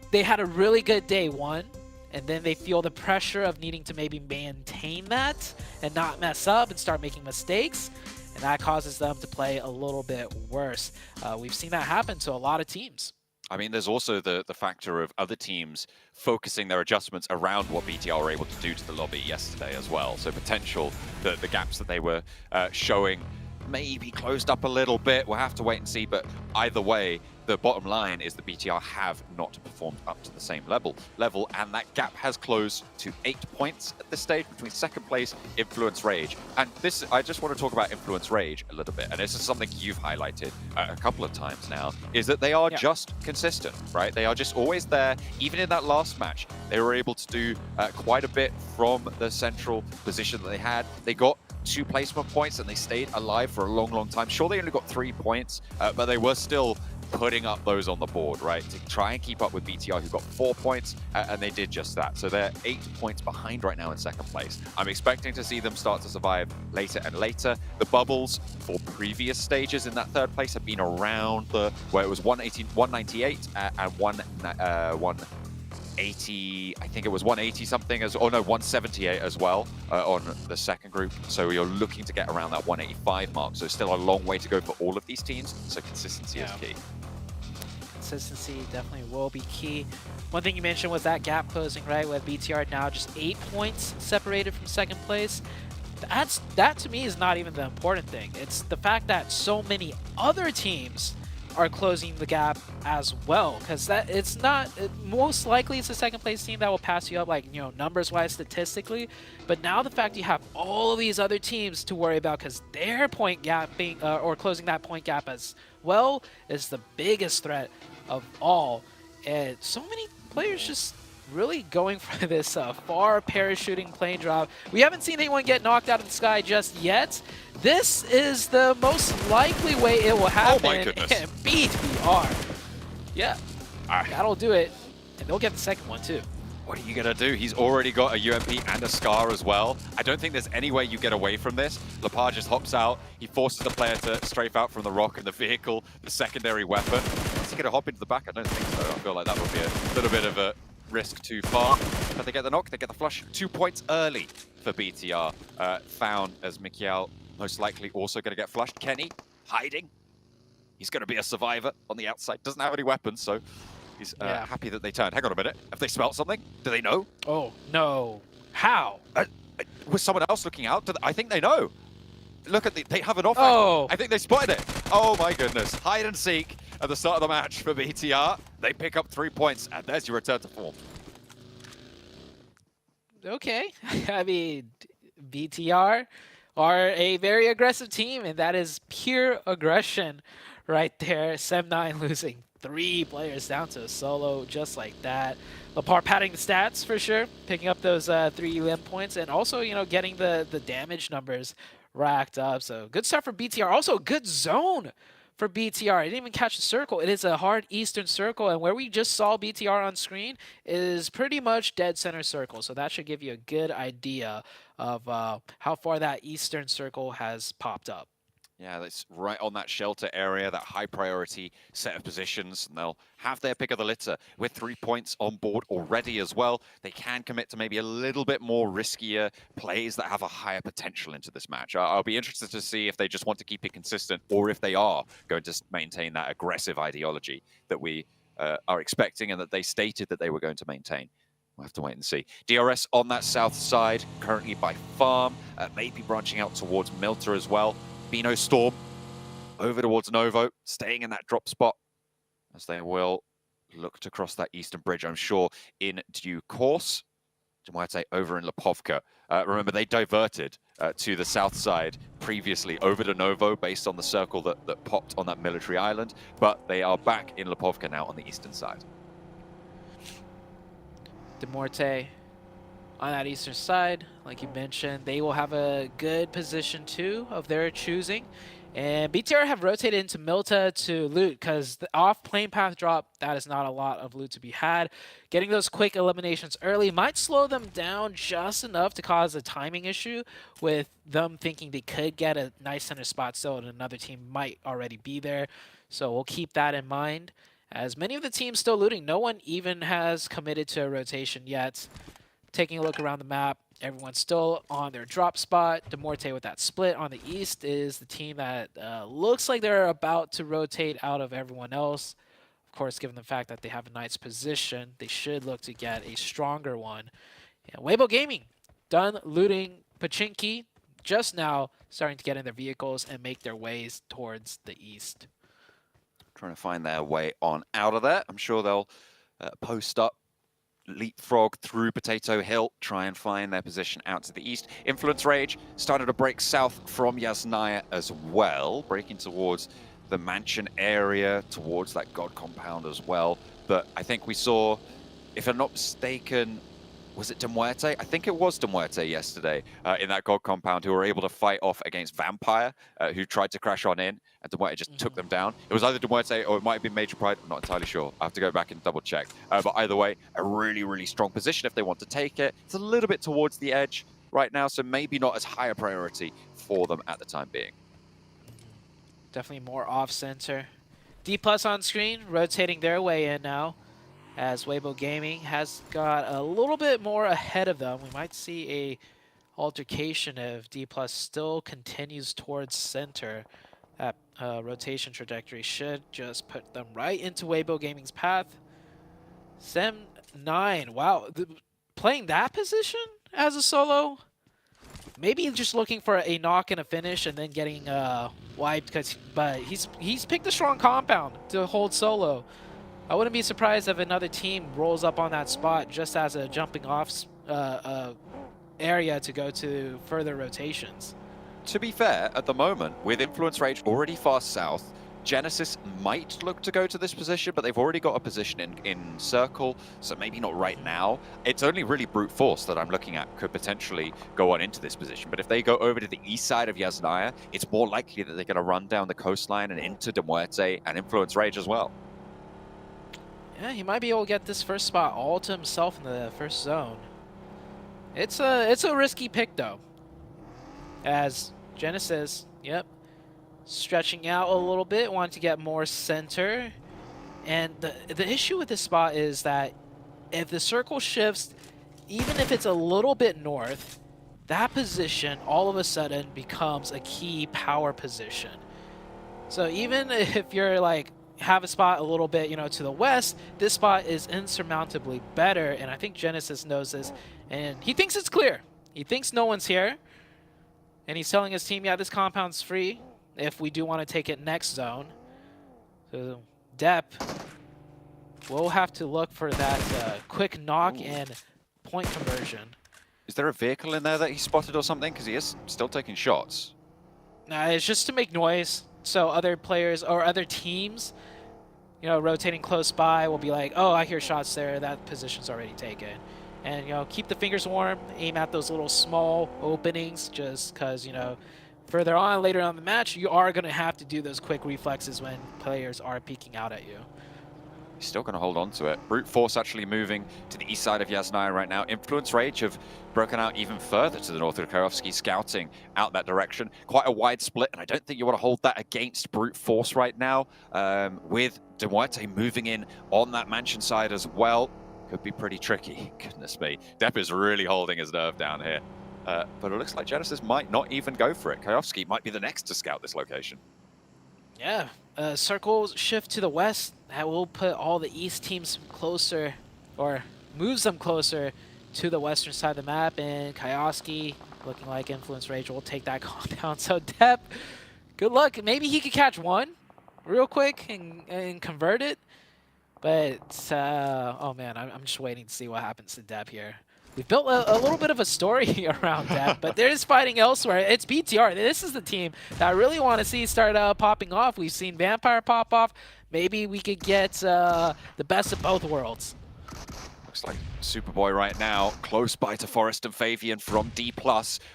they had a really good day 1, and then they feel the pressure of needing to maybe maintain that and not mess up and start making mistakes, and that causes them to play a little bit worse. We've seen that happen to a lot of teams. I mean, there's also the factor of other teams focusing their adjustments around what BTR were able to do to the lobby yesterday as well. So potential, the gaps that they were showing maybe closed up a little bit. We'll have to wait and see, but either way, the bottom line is the BTR have not performed up to the same level, and that gap has closed to 8 points at this stage between second place, Influence Rage. And this, I just want to talk about Influence Rage a little bit, and this is something you've highlighted a couple of times now, is that they are just consistent, right? They are just always there. Even in that last match, they were able to do quite a bit from the central position that they had. They got 2 placement points and they stayed alive for a long time. Sure, they only got 3 points, but they were still putting up those on the board, right, to try and keep up with BTR, who got 4 points, and they did just that. So they're 8 points behind right now in second place. I'm expecting to see them start to survive later and later. The bubbles for previous stages in that third place have been around where it was 198 and 180, I think it was 180 something, 178 as well on the second group. So you're looking to get around that 185 mark. So still a long way to go for all of these teams. So consistency is key. Consistency definitely will be key. One thing you mentioned was that gap closing, right? With BTR now just 8 points separated from second place. That to me is not even the important thing. It's the fact that so many other teams are closing the gap as well, because most likely it's the second place team that will pass you up, like, numbers wise, statistically. But now the fact you have all of these other teams to worry about because their point gap or closing that point gap as well is the biggest threat of all. And so many players just really going for this far parachuting plane drop. We haven't seen anyone get knocked out of the sky just yet. This is the most likely way it will happen. Oh my goodness. And BTR. Yeah, that'll do it. And they'll get the second one too. What are you going to do? He's already got a UMP and a Scar as well. I don't think there's any way you get away from this. Lepar just hops out. He forces the player to strafe out from the rock and the vehicle, the secondary weapon. Is he going to hop into the back? I don't think so. I feel like that would be a little bit of a risk too far. But they get the knock, they get the flush. 2 points early for BTR. Found as Mikiel most likely also going to get flushed. Kenny hiding. He's going to be a survivor on the outside. Doesn't have any weapons, so he's happy that they turned. Hang on a minute. Have they smelt something? Do they know? Oh, no. How? Was someone else looking out? I think they know. Look at they have an off. Oh. I think they spotted it. Oh my goodness. Hide and seek at the start of the match for BTR. They pick up 3 points, and there's your return to form. Okay. I mean, BTR are a very aggressive team, and that is pure aggression right there. Sem9 losing 3 players down to a solo just like that. Lepar padding the stats for sure, picking up those 3 limb points, and also, getting the damage numbers racked up. So good start for BTR. Also, good zone for BTR. I didn't even catch the circle. It is a hard eastern circle, and where we just saw BTR on screen is pretty much dead center circle. So that should give you a good idea of how far that eastern circle has popped up. Yeah, that's right on that shelter area, that high priority set of positions, and they'll have their pick of the litter. With 3 points on board already as well, they can commit to maybe a little bit more riskier plays that have a higher potential into this match. I'll be interested to see if they just want to keep it consistent or if they are going to maintain that aggressive ideology that we are expecting and that they stated that they were going to maintain. We'll have to wait and see. DRS on that south side, currently by Farm, maybe branching out towards Milta as well. Bino Storm over towards Novo, staying in that drop spot as they will look to cross that eastern bridge, I'm sure, in due course. Demuerte over in Lipovka. Remember, they diverted to the south side previously over to Novo based on the circle that popped on that military island, but they are back in Lipovka now on the eastern side. Demuerte on that eastern side, like you mentioned, they will have a good position too of their choosing. And BTR have rotated into Milta to loot because the off plane path drop, that is not a lot of loot to be had. Getting those quick eliminations early might slow them down just enough to cause a timing issue with them thinking they could get a nice center spot still and another team might already be there. So we'll keep that in mind. As many of the teams still looting, no one even has committed to a rotation yet. Taking a look around the map, everyone's still on their drop spot. Demuerte with that split on the east is the team that looks like they're about to rotate out of everyone else. Of course, given the fact that they have a nice position, they should look to get a stronger one. And Weibo Gaming, done looting Pachinki, just now starting to get in their vehicles and make their ways towards the east. Trying to find their way on out of there. I'm sure they'll post up, leapfrog through Potato Hill, try and find their position out to the east. Influence Rage started to break south from Yasnaya as well, breaking towards the mansion area, towards that god compound as well. But I think we saw, if I'm not mistaken, was it Demuerte? I think it was Demuerte yesterday in that god compound who were able to fight off against Vampire, who tried to crash on in, and Demuerte just took them down. It was either Demuerte or it might have been Major Pride. I'm not entirely sure. I have to go back and double check. But either way, a really, really strong position if they want to take it. It's a little bit towards the edge right now, so maybe not as high a priority for them at the time being. Definitely more off-center. D+ on screen, rotating their way in now, as Weibo Gaming has got a little bit more ahead of them. We might see a altercation if D+ still continues towards center. That rotation trajectory should just put them right into Weibo Gaming's path. Sem9, wow, playing that position as a solo? Maybe just looking for a knock and a finish and then getting wiped, but he's picked a strong compound to hold solo. I wouldn't be surprised if another team rolls up on that spot just as a jumping off area to go to further rotations. To be fair, at the moment, with Influence Rage already far south, Genesis might look to go to this position, but they've already got a position in circle, so maybe not right now. It's only really Brute Force that I'm looking at could potentially go on into this position, but if they go over to the east side of Yasnaya, it's more likely that they're going to run down the coastline and into Demuerte and Influence Rage as well. Yeah, he might be able to get this first spot all to himself in the first zone. It's a risky pick though, as Genesis, yep, stretching out a little bit, wanting to get more center. And the issue with this spot is that if the circle shifts, even if it's a little bit north, that position all of a sudden becomes a key power position. So even if you're like, have a spot a little bit, to the west, this spot is insurmountably better, and I think Genesis knows this, and he thinks it's clear. He thinks no one's here, and he's telling his team, yeah, this compound's free if we do want to take it next zone. So Dep will have to look for that quick knock and point conversion. Is there a vehicle in there that he spotted or something? Because he is still taking shots. Nah, it's just to make noise, so other players or other teams, rotating close by will be like, oh, I hear shots there, that position's already taken. And, keep the fingers warm, aim at those little small openings just because, further on later on in the match, you are going to have to do those quick reflexes when players are peeking out at you. He's still going to hold on to it. Brute Force actually moving to the east side of Yasnaya right now. Influence Rage have broken out even further to the north of Kayovsky, scouting out that direction. Quite a wide split, and I don't think you want to hold that against Brute Force right now. With Duarte moving in on that mansion side as well. Could be pretty tricky. Goodness me. Depp is really holding his nerve down here. But it looks like Genesis might not even go for it. Kayovsky might be the next to scout this location. Yeah, circles shift to the west. That will put all the east teams closer, or moves them closer to the western side of the map. And Kayovsky, looking like Influence Rage, will take that compound. So Depp, good luck. Maybe he could catch one real quick and convert it. But, oh man, I'm just waiting to see what happens to Depp here. We've built a little bit of a story around Depp, but there is fighting elsewhere. It's BTR. This is the team that I really want to see start popping off. We've seen Vampire pop off. Maybe we could get the best of both worlds. Looks like Superboy right now, close by to Forrest and Fabian from D+.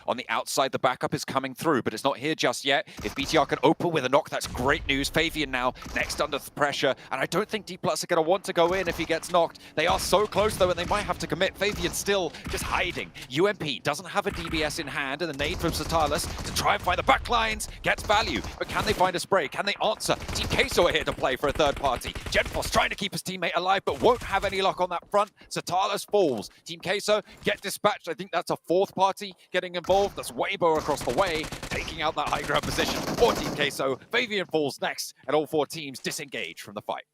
On the outside, the backup is coming through, but it's not here just yet. If BTR can open with a knock, that's great news. Fabian now next under pressure, and I don't think D+ are going to want to go in if he gets knocked. They are so close, though, and they might have to commit. Fabian still just hiding. UMP doesn't have a DBS in hand, and the nade from Satalis to try and find the backlines gets value, but can they find a spray? Can they answer? Team Queso are here to play for a third party. Genfos trying to keep his teammate alive, but won't have any luck on that front. Satalis falls. Team Queso get dispatched. I think that's a fourth party getting involved. That's Weibo across the way, taking out that high ground position for Team Queso. Fabian falls next, and all four teams disengage from the fight.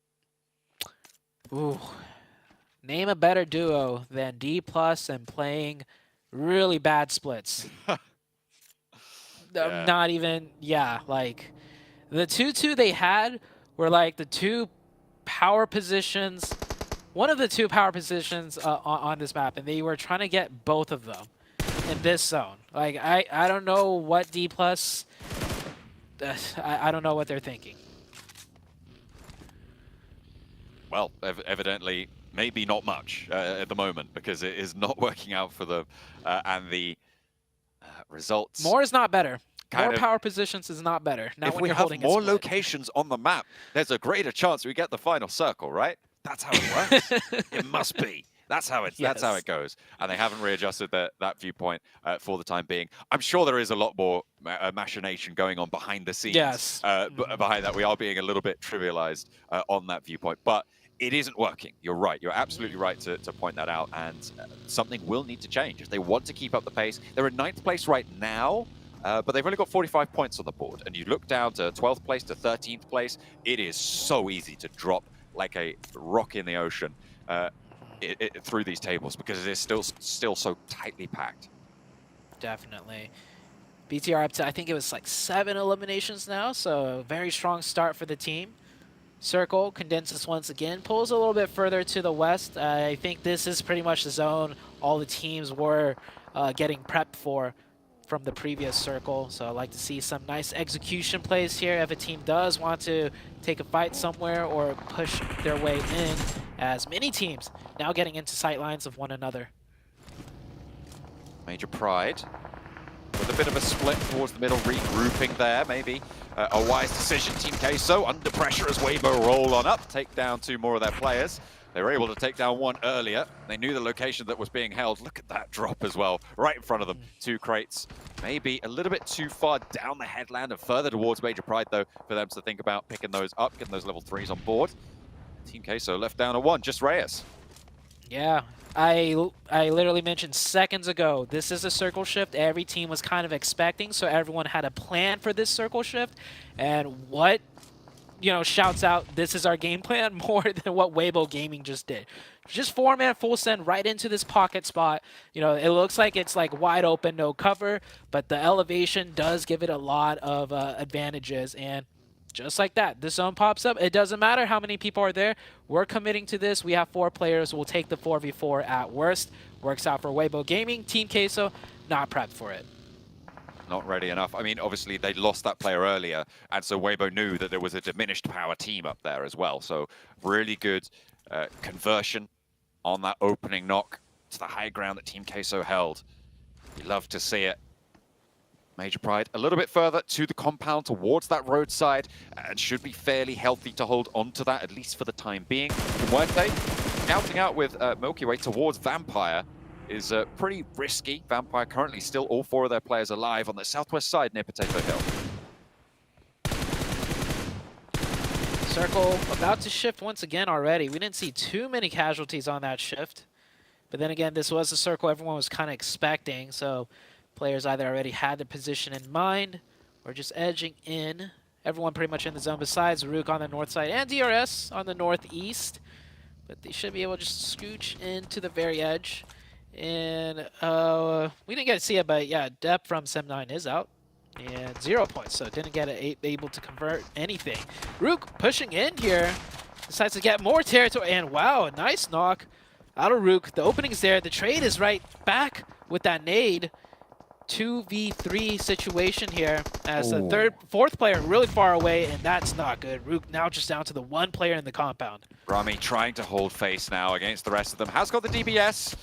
Ooh. Name a better duo than D+ and playing really bad splits. Yeah. Not even, yeah, like the 2-2 they had were like the two power positions, one of the two power positions on this map, and they were trying to get both of them in this zone. Like, I don't know what D+, I don't know what they're thinking. Well, evidently, maybe not much at the moment, because it is not working out for them, and the results... More is not better. Kind More of, power positions is not better. Not if when we you're have holding more a split. locations on the map, there's a greater chance we get the final circle, right? That's how it works. It must be. That's how it. That's how it goes. And they haven't readjusted that viewpoint for the time being. I'm sure there is a lot more machination going on behind the scenes. Yes. Behind that, we are being a little bit trivialized on that viewpoint, but it isn't working. You're right. You're absolutely right to point that out. And something will need to change if they want to keep up the pace. They're in 9th place right now. But they've only got 45 points on the board. And you look down to 12th place to 13th place, it is so easy to drop like a rock in the ocean through these tables, because it is still so tightly packed. Definitely. BTR up to, I think it was like 7 eliminations now, so a very strong start for the team. Circle condenses once again, pulls a little bit further to the west. I think this is pretty much the zone all the teams were getting prepped for from the previous circle. So I'd like to see some nice execution plays here if a team does want to take a fight somewhere or push their way in, as many teams now getting into sight lines of one another. Major Pride with a bit of a split towards the middle, regrouping there, maybe a wise decision. Team Queso under pressure as Weibo roll on up, take down 2 more of their players. They were able to take down 1 earlier. They knew the location that was being held. Look at that drop as well, right in front of them. 2 crates. Maybe a little bit too far down the headland and further towards Major Pride, though, for them to think about picking those up, getting those level 3s on board. Team Queso left down a 1, just Reyes. Yeah, I literally mentioned seconds ago, this is a circle shift every team was kind of expecting, so everyone had a plan for this circle shift. And what, shouts out, this is our game plan, more than what Weibo Gaming just did. Just 4-man full send right into this pocket spot. It looks like it's like wide open, no cover, but the elevation does give it a lot of advantages. And just like that, the zone pops up. It doesn't matter how many people are there. We're committing to this. We have 4 players. We'll take the 4v4 at worst. Works out for Weibo Gaming. Team Queso, not prepped for it. Not ready enough. I mean, obviously, they lost that player earlier, and so Weibo knew that there was a diminished power team up there as well. So really good conversion on that opening knock to the high ground that Team Queso held. You love to see it. Major Pride a little bit further to the compound towards that roadside and should be fairly healthy to hold on to that, at least for the time being. Muerte scouting out with Milky Way towards Vampire is pretty risky. Vampire currently still all 4 of their players alive on the southwest side near Potato Hill. Circle about to shift once again already. We didn't see too many casualties on that shift. But then again, this was a circle everyone was kind of expecting, so players either already had the position in mind or just edging in. Everyone pretty much in the zone besides Rook on the north side and DRS on the northeast. But they should be able to just scooch into the very edge. And we didn't get to see it, but yeah, Depp from Sem9 is out. And 0 points, so didn't get able to convert anything. Rook pushing in here. Decides to get more territory. And wow, a nice knock out of Rook. The opening's there. The trade is right back with that nade. 2v3 situation here as the fourth player really far away, and that's not good. Rook now just down to the 1 player in the compound. Rami trying to hold face now against the rest of them. Has got the DBS,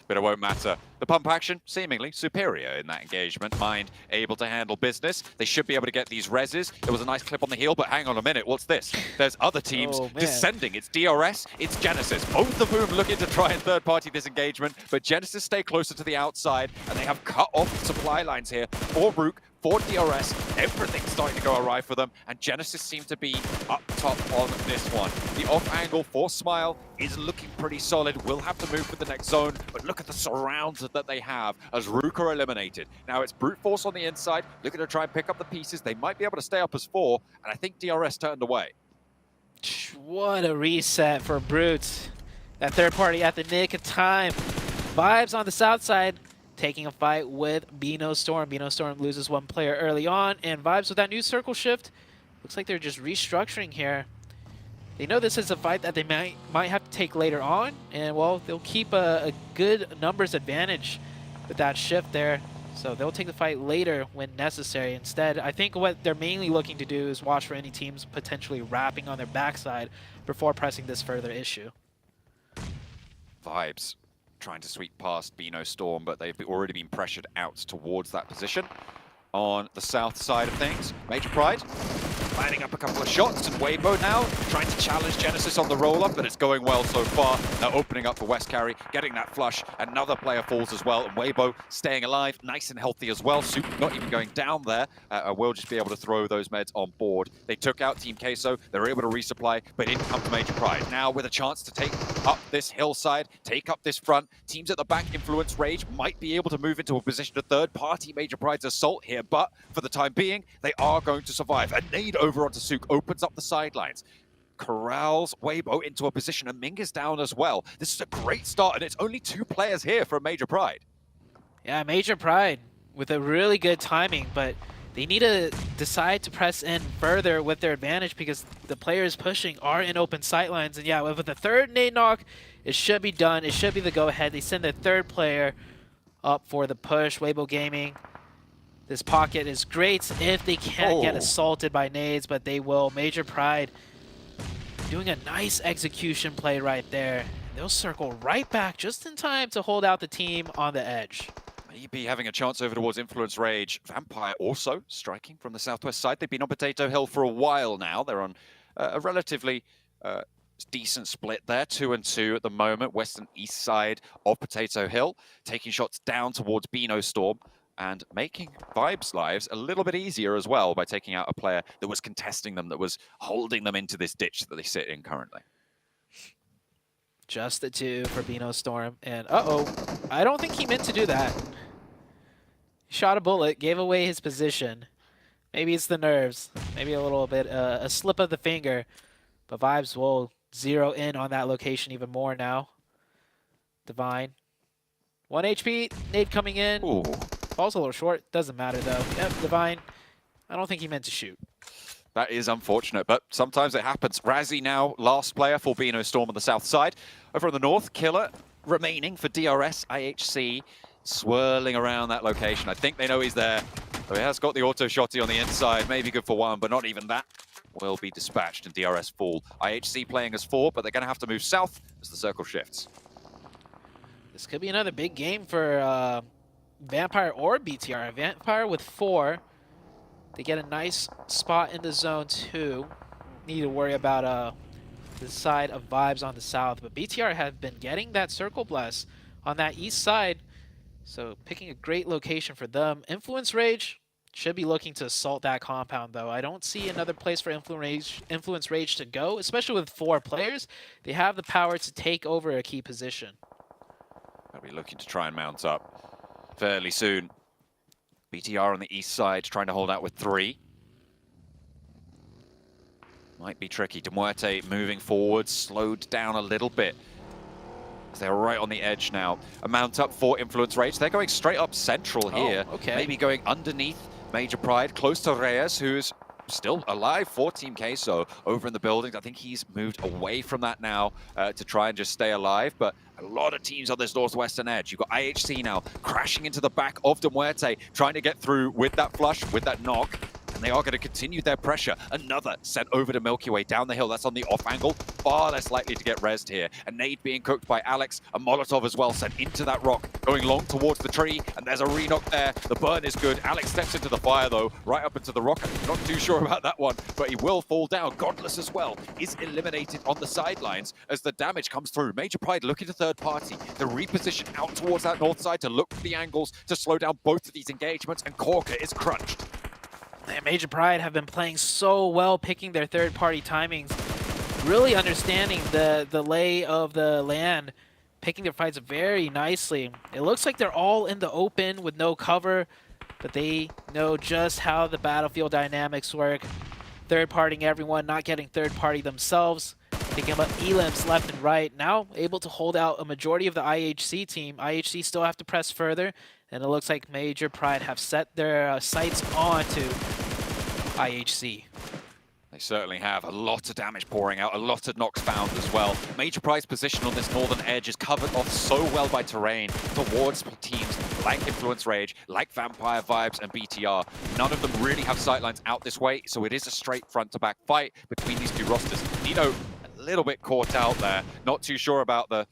but it won't matter. The pump action seemingly superior in that engagement. Mind able to handle business. They should be able to get these reses. There was a nice clip on the heel, but hang on a minute, what's this? There's other teams descending. It's DRS, it's Genesis, both of whom looking to try and third-party this engagement, but Genesis stay closer to the outside, and they have cut off supply lines here for Rook, for DRS. Everything's starting to go awry for them, and Genesis seem to be up top on this one. The off angle for Smile is looking pretty solid. Will have to move for the next zone, but look at the surrounds that they have as Rook are eliminated. Now it's brute force on the inside, looking to try and pick up the pieces. They might be able to stay up as 4, and I think DRS turned away. What a reset for Brute. That third party at the nick of time. Vibes on the south side, taking a fight with Bino Storm. Bino Storm loses 1 player early on, and Vibes with that new circle shift. Looks like they're just restructuring here. They know this is a fight that they might have to take later on, and well, they'll keep a good numbers advantage with that shift there. So they'll take the fight later when necessary. Instead, I think what they're mainly looking to do is watch for any teams potentially wrapping on their backside before pressing this further issue. Vibes trying to sweep past Bino Storm, but they've already been pressured out towards that position. On the south side of things, Major Pride lining up a couple of shots, and Weibo now trying to challenge Genesis on the roll-up, but it's going well so far. Now opening up for West Carry, getting that flush. Another player falls as well, and Weibo staying alive, nice and healthy as well. Soup not even going down there. Will just be able to throw those meds on board. They took out Team Queso. They were able to resupply, but didn't come to Major Pride. Now with a chance to take up this hillside, take up this front. Teams at the back, Influence Rage, might be able to move into a position of third-party Major Pride's assault here, but for the time being, they are going to survive. A nade over onto Sook opens up the sidelines, corrals Weibo into a position, and Ming is down as well. This is a great start, and it's only 2 players here from Major Pride. Yeah, Major Pride with a really good timing, but they need to decide to press in further with their advantage because the players pushing are in open sightlines. And yeah, with the third nade knock, it should be done. It should be the go-ahead. They send the third player up for the push. Weibo Gaming. This pocket is great if they can't get assaulted by nades, but they will. Major Pride doing a nice execution play right there. They'll circle right back just in time to hold out the team on the edge. Maybe having a chance over towards Influence Rage. Vampire also striking from the southwest side. They've been on Potato Hill for a while now. They're on a relatively decent split there, 2-2 at the moment. West and east side of Potato Hill, taking shots down towards Bino Storm, and making Vibes' lives a little bit easier as well by taking out a player that was contesting them, that was holding them into this ditch that they sit in currently. Just the 2 for Bino Storm, and I don't think he meant to do that. He shot a bullet, gave away his position. Maybe it's the nerves, maybe a little bit, a slip of the finger, but Vibes will zero in on that location even more now. Divine. 1 HP, nade coming in. Ooh. Falls a little short, doesn't matter though. Yep, Divine, I don't think he meant to shoot. That is unfortunate, but sometimes it happens. Razzie now, last player for Bino Storm on the south side. Over on the north, Killer remaining for DRS, IHC, swirling around that location. I think they know he's there. So he has got the auto shotty on the inside, maybe good for 1, but not even that will be dispatched and DRS fall. IHC playing as 4, but they're going to have to move south as the circle shifts. This could be another big game for Vampire or BTR. Vampire with 4. They get a nice spot in the zone 2. Need to worry about the side of Vibes on the south, but BTR have been getting that Circle Blast on that east side, so picking a great location for them. Influence Rage should be looking to assault that compound, though. I don't see another place for Influence Rage to go, especially with 4 players. They have the power to take over a key position. They'll be looking to try and mount up fairly soon. BTR on the east side trying to hold out with 3. Might be tricky. Demuerte moving forward, slowed down a little bit. They're right on the edge now. A mount up for Influence Rage. They're going straight up central here. Okay. Maybe going underneath Major Pride, close to Reyes, who's still alive for Team Queso over in the buildings. I think he's moved away from that now to try and just stay alive. But a lot of teams on this northwestern edge. You've got IHC now crashing into the back of Demuerte, trying to get through with that flush, with that knock. And they are going to continue their pressure. Another sent over to Milky Way down the hill. That's on the off angle. Far less likely to get rezzed here. A nade being cooked by Alex. A Molotov as well sent into that rock. Going long towards the tree. And there's a re-knock there. The burn is good. Alex steps into the fire though. Right up into the rock. I'm not too sure about that one. But he will fall down. Godless as well is eliminated on the sidelines as the damage comes through. Major Pride looking to third party. The reposition out towards that north side to look for the angles to slow down both of these engagements. And Corker is crunched. Man, Major Pride have been playing so well, picking their third-party timings, really understanding the lay of the land, picking their fights very nicely. It looks like they're all in the open with no cover, but they know just how the battlefield dynamics work. Third-partying everyone, not getting third-party themselves, picking up elims left and right. Now able to hold out a majority of the IHC team. IHC still have to press further, and it looks like Major Pride have set their sights on to IHC. They certainly have. A lot of damage pouring out, a lot of knocks found as well. Major Pride's position on this northern edge is covered off so well by terrain towards teams like Influence Rage, like Vampire Vibes and BTR. None of them really have sightlines out this way, so it is a straight front-to-back fight between these two rosters. Nino, a little bit caught out there. Not too sure about the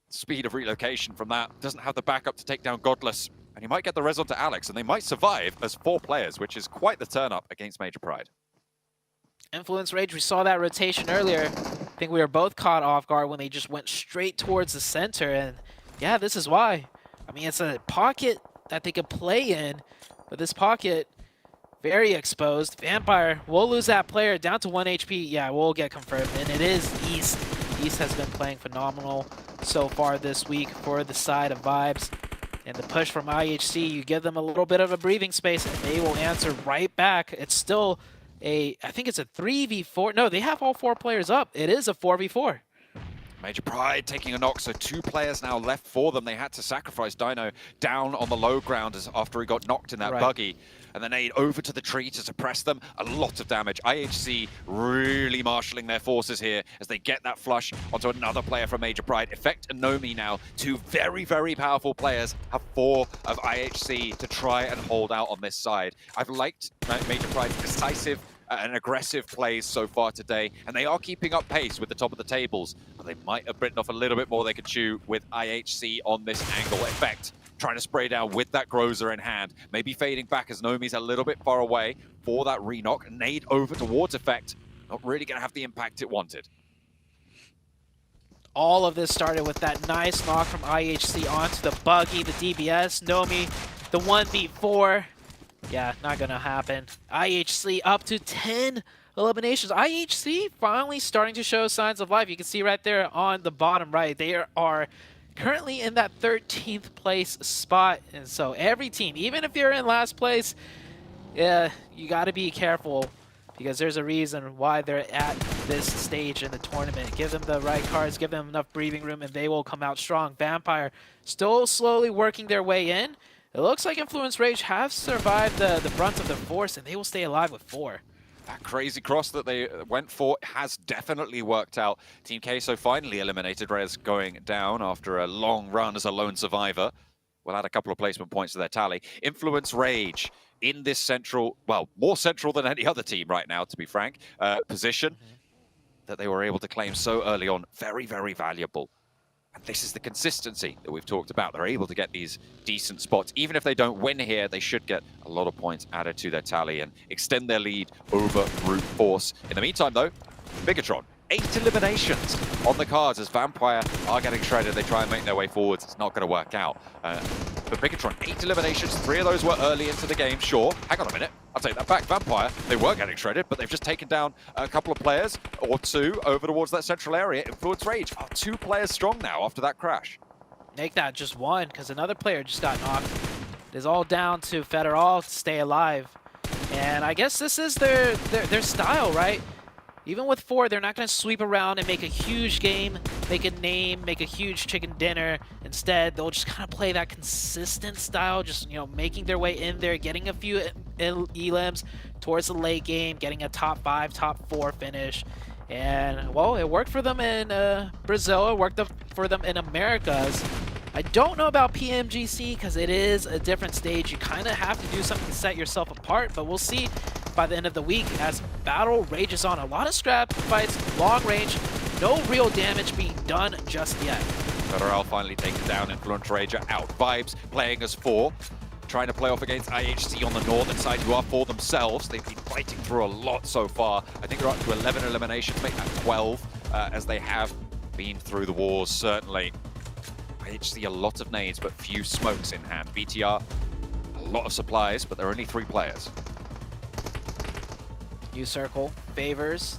speed of relocation from that. Doesn't have the backup to take down Godless. And he might get the res onto Alex, and they might survive as 4 players, which is quite the turn-up against Major Pride. Influence Rage, we saw that rotation earlier. I think we were both caught off guard when they just went straight towards the center, and yeah, this is why. I mean, it's a pocket that they could play in, but this pocket, very exposed. Vampire will lose that player down to 1 HP. Yeah, we'll get confirmed, and it is East. East has been playing phenomenal so far this week for the side of Vibes. And the push from IHC, you give them a little bit of a breathing space, and they will answer right back. It's still I think it's a 3v4. No, they have all 4 players up. It is a 4v4. Major Pride taking a knock, so 2 players now left for them. They had to sacrifice Dino down on the low ground after he got knocked in that buggy. And then aid over to the tree to suppress them. A lot of damage. IHC really marshalling their forces here as they get that flush onto another player from Major Pride. Effect and Nomi now, 2 very, very powerful players, have 4 of IHC to try and hold out on this side. I've liked Major Pride's decisive and aggressive plays so far today, and they are keeping up pace with the top of the tables, but they might have bitten off a little bit more they could chew with IHC on this angle. Effect trying to spray down with that Grozer in hand, maybe fading back as Nomi's a little bit far away for that re-knock. Nade over towards Effect, not really going to have the impact it wanted. All of this started with that nice knock from IHC onto the buggy, the DBS, Nomi, the 1v4. Yeah, not gonna happen. IHC up to 10 eliminations. IHC finally starting to show signs of life. You can see right there on the bottom right, they are currently in that 13th place spot. And so every team, even if you're in last place, yeah, you gotta be careful because there's a reason why they're at this stage in the tournament. Give them the right cards, give them enough breathing room, and they will come out strong. Vampire still slowly working their way in. It looks like Influence Rage have survived the brunt of the force, and they will stay alive with 4. That crazy cross that they went for has definitely worked out. Team Queso finally eliminated. Rez going down after a long run as a lone survivor. We'll add a couple of placement points to their tally. Influence Rage in this central, well, more central than any other team right now, to be frank, position that they were able to claim so early on. Very, very valuable. And this is the consistency that we've talked about. They're able to get these decent spots. Even if they don't win here, they should get a lot of points added to their tally and extend their lead over brute force. In the meantime, though, Bigatron, 8 eliminations on the cards as Vampire are getting shredded. They try and make their way forwards. It's not going to work out. But Bigatron, 8 eliminations. 3 of those were early into the game, sure. Hang on a minute. I'll take that back. Vampire, they were getting shredded, but they've just taken down a couple of players or 2 over towards that central area. Influence Rage are 2 players strong now after that crash. Make that just 1, because another player just got knocked. It is all down to Federal to stay alive. And I guess this is their style, right? Even with 4, they're not going to sweep around and make a huge game, make a name, make a huge chicken dinner. Instead, they'll just kind of play that consistent style, just, you know, making their way in there, getting a few elims towards the late game, getting a top 5, top 4 finish. And, well, it worked for them in Brazil, it worked for them in Americas. I don't know about PMGC because it is a different stage. You kind of have to do something to set yourself apart, but we'll see by the end of the week as battle rages on. A lot of scrap fights, long range, no real damage being done just yet. Federal finally taken down, Influence Rager out. Vibes playing as 4, trying to play off against IHC on the northern side, who are 4 themselves. They've been fighting through a lot so far. I think they're up to 11 eliminations, make that 12, as they have been through the wars, certainly. IHC, a lot of nades, but few smokes in hand. BTR, a lot of supplies, but there are only 3 players. U-Circle favors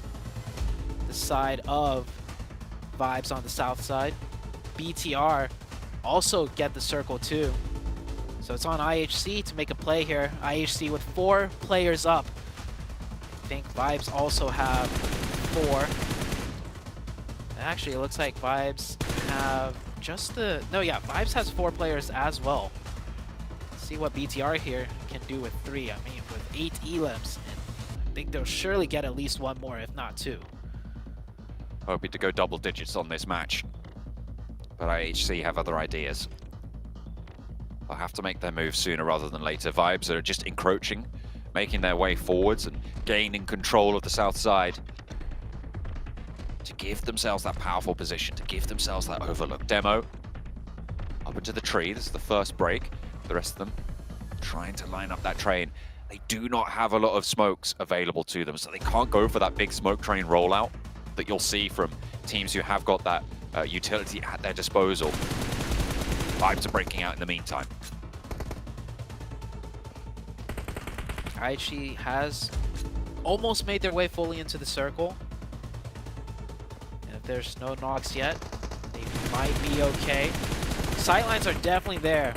the side of Vibes on the south side. BTR also get the circle too. So it's on IHC to make a play here. IHC with 4 players up. I think Vibes also have 4. Actually, it looks like Vibes have just the... No, yeah, Vibes has 4 players as well. Let's see what BTR here can do with 3. I mean, with 8 elims. I think they'll surely get at least 1 more, if not 2. Hoping to go double digits on this match. But IHC have other ideas. They'll have to make their move sooner rather than later. Vibes are just encroaching, making their way forwards and gaining control of the south side to give themselves that powerful position, to give themselves that overlook. Demo up into the tree. This is the first break. The rest of them trying to line up that train. They do not have a lot of smokes available to them, so they can't go for that big smoke train rollout that you'll see from teams who have got that utility at their disposal. Vibes are breaking out in the meantime. IHC has almost made their way fully into the circle. And if there's no knocks yet, they might be okay. Sightlines are definitely there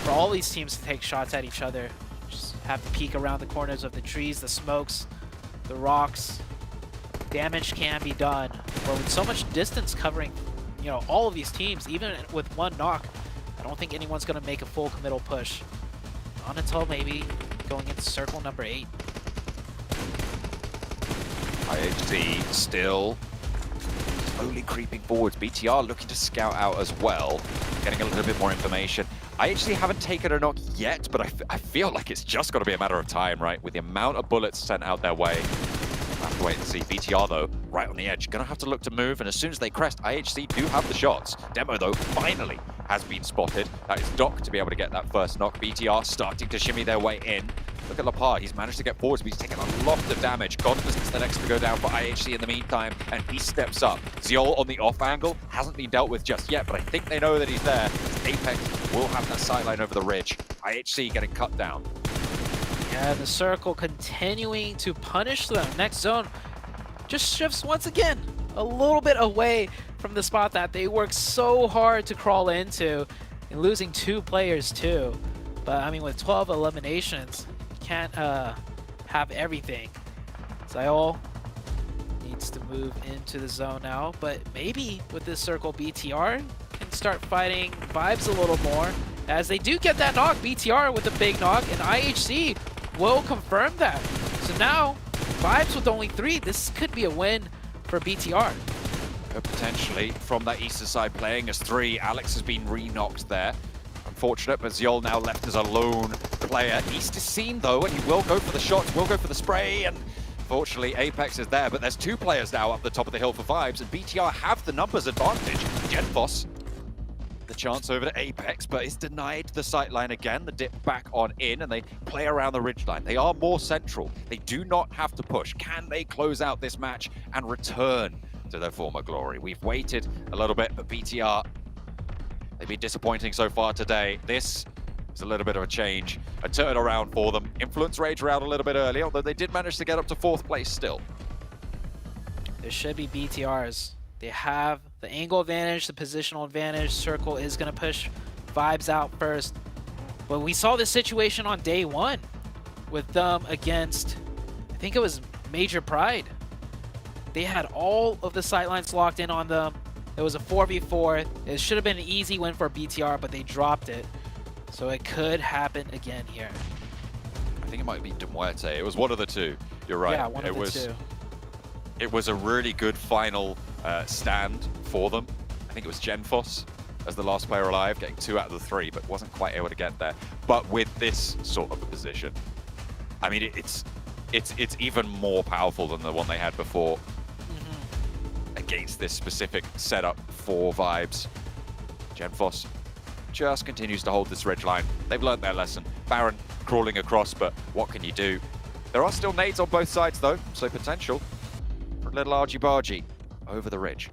for all these teams to take shots at each other. Just have to peek around the corners of the trees, the smokes, the rocks. Damage can be done. But with so much distance covering, you know, all of these teams, even with 1 knock, I don't think anyone's going to make a full committal push. Not until maybe going into circle number 8. IHC still slowly creeping forwards. BTR looking to scout out as well, getting a little bit more information. IHC haven't taken a knock yet, but I feel like it's just got to be a matter of time, right? With the amount of bullets sent out their way. We'll have to wait and see. BTR, though, right on the edge. Going to have to look to move, and as soon as they crest, IHC do have the shots. Demo, though, finally has been spotted. That is Doc to be able to get that first knock. BTR starting to shimmy their way in. Look at Lapar. He's managed to get forwards, but he's taken a lot of damage. Godless gets the next to go down for IHC in the meantime, and he steps up. Ziol on the off angle hasn't been dealt with just yet, but I think they know that he's there. Apex will have that sideline over the ridge. IHC getting cut down. And the circle continuing to punish them. Next zone just shifts once again a little bit away from the spot that they worked so hard to crawl into, and losing 2 players too. But I mean, with 12 eliminations, you can't have everything. Ziol needs to move into the zone now, but maybe with this circle, BTR can start fighting Vibes a little more, as they do get that knock. BTR with a big knock, and IHC will confirm that. So now, Vibes with only 3, this could be a win for BTR. Potentially from that eastern side playing as 3. Alex has been re-knocked there. Unfortunate, but Ziol now left as a lone player. East is seen though, and he will go for the shots, will go for the spray, and Unfortunately, Apex is there, but there's two players now up the top of the hill for Vibes, and BTR have the numbers advantage. Genfos, the chance over to Apex, but is denied the sight line again. The dip back on in, and they play around the ridgeline. They are more central. They do not have to push. Can they close out this match and return to their former glory? We've waited a little bit, but BTR, they've been disappointing so far today. This is a little bit of a change, a turnaround for them. Influence Rage were out a little bit earlier, although they did manage to get up to 4th place still. This should be BTR's. They have the angle advantage, the positional advantage. Circle is going to push Vibes out first. But we saw this situation on day 1 with them against, I think it was Major Pride. They had all of the sightlines locked in on them. It was a 4v4. It should have been an easy win for BTR, but they dropped it. So it could happen again here. I think it might be De Muerte. It was one of the two. You're right. Yeah, one of the two. It was a really good final stand for them. I think it was Genfos as the last player alive, getting 2 out of the 3, but wasn't quite able to get there. But with this sort of a position, I mean, it's even more powerful than the one they had before against this specific setup for Vibes. Genfos just continues to hold this ridge line. They've learned their lesson. Baron crawling across, but what can you do? There are still nades on both sides though, so potential for a little argy-bargy over the ridge.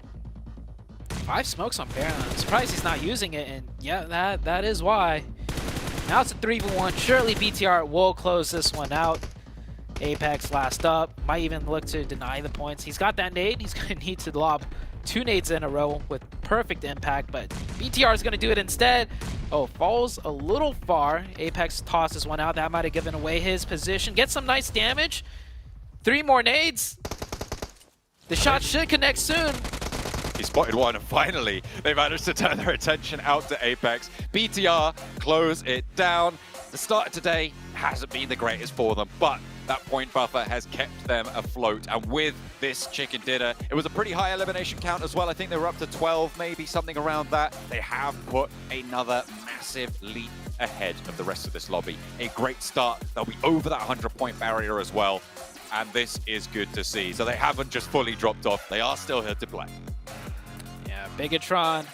5 smokes on Baron. I'm surprised he's not using it, and yeah, that is why. Now it's a 3v1. Surely BTR will close this one out. Apex last up. Might even look to deny the points. He's got that nade. He's going to need to lob 2 nades in a row with perfect impact, but BTR is going to do it instead. Oh, falls a little far. Apex tosses one out. That might have given away his position. Gets some nice damage. 3 more nades. The shot should connect soon. He spotted one, and finally they managed to turn their attention out to Apex. BTR close it down. The start of today hasn't been the greatest for them, but that point buffer has kept them afloat. And with this chicken dinner, it was a pretty high elimination count as well. I think they were up to 12, maybe something around that. They have put another massive leap ahead of the rest of this lobby. A great start. They'll be over that 100-point barrier as well. And this is good to see. So they haven't just fully dropped off. They are still here to play. Yeah, Bigatron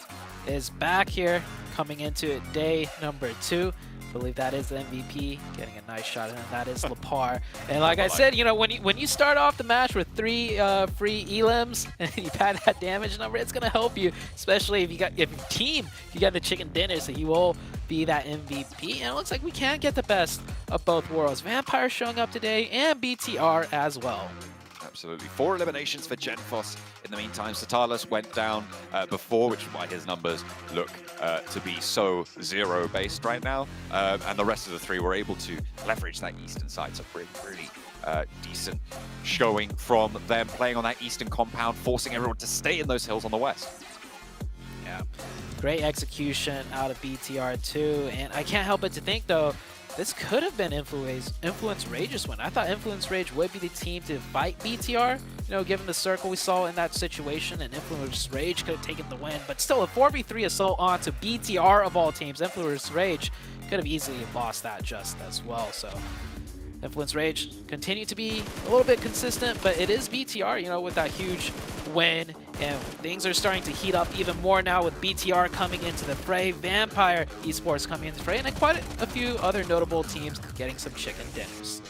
is back here, coming into day number 2. I believe that is the MVP, getting a nice shot, and that is Lepar. And like I said, you know, when you start off the match with 3 free elims and you pad that damage number, it's gonna help you, especially if you got the chicken dinner, so you will be that MVP. And it looks like we can get the best of both worlds. Vampire showing up today, and BTR as well. Absolutely. 4 eliminations for Genfos. In the meantime, Satalis went down before, which is why his numbers look to be so 0-based right now. And the rest of the 3 were able to leverage that eastern side. So really decent showing from them, playing on that eastern compound, forcing everyone to stay in those hills on the west. Yeah, great execution out of BTR too. And I can't help but to think, though, this could have been Influence Rage's win. I thought Influence Rage would be the team to fight BTR, you know, given the circle we saw in that situation, and Influence Rage could have taken the win. But still, a 4v3 assault onto BTR of all teams. Influence Rage could have easily lost that just as well. So Influence Rage continue to be a little bit consistent, but it is BTR, you know, with that huge win. And things are starting to heat up even more now with BTR coming into the fray, Vampire Esports coming into the fray, and then quite a few other notable teams getting some chicken dinners.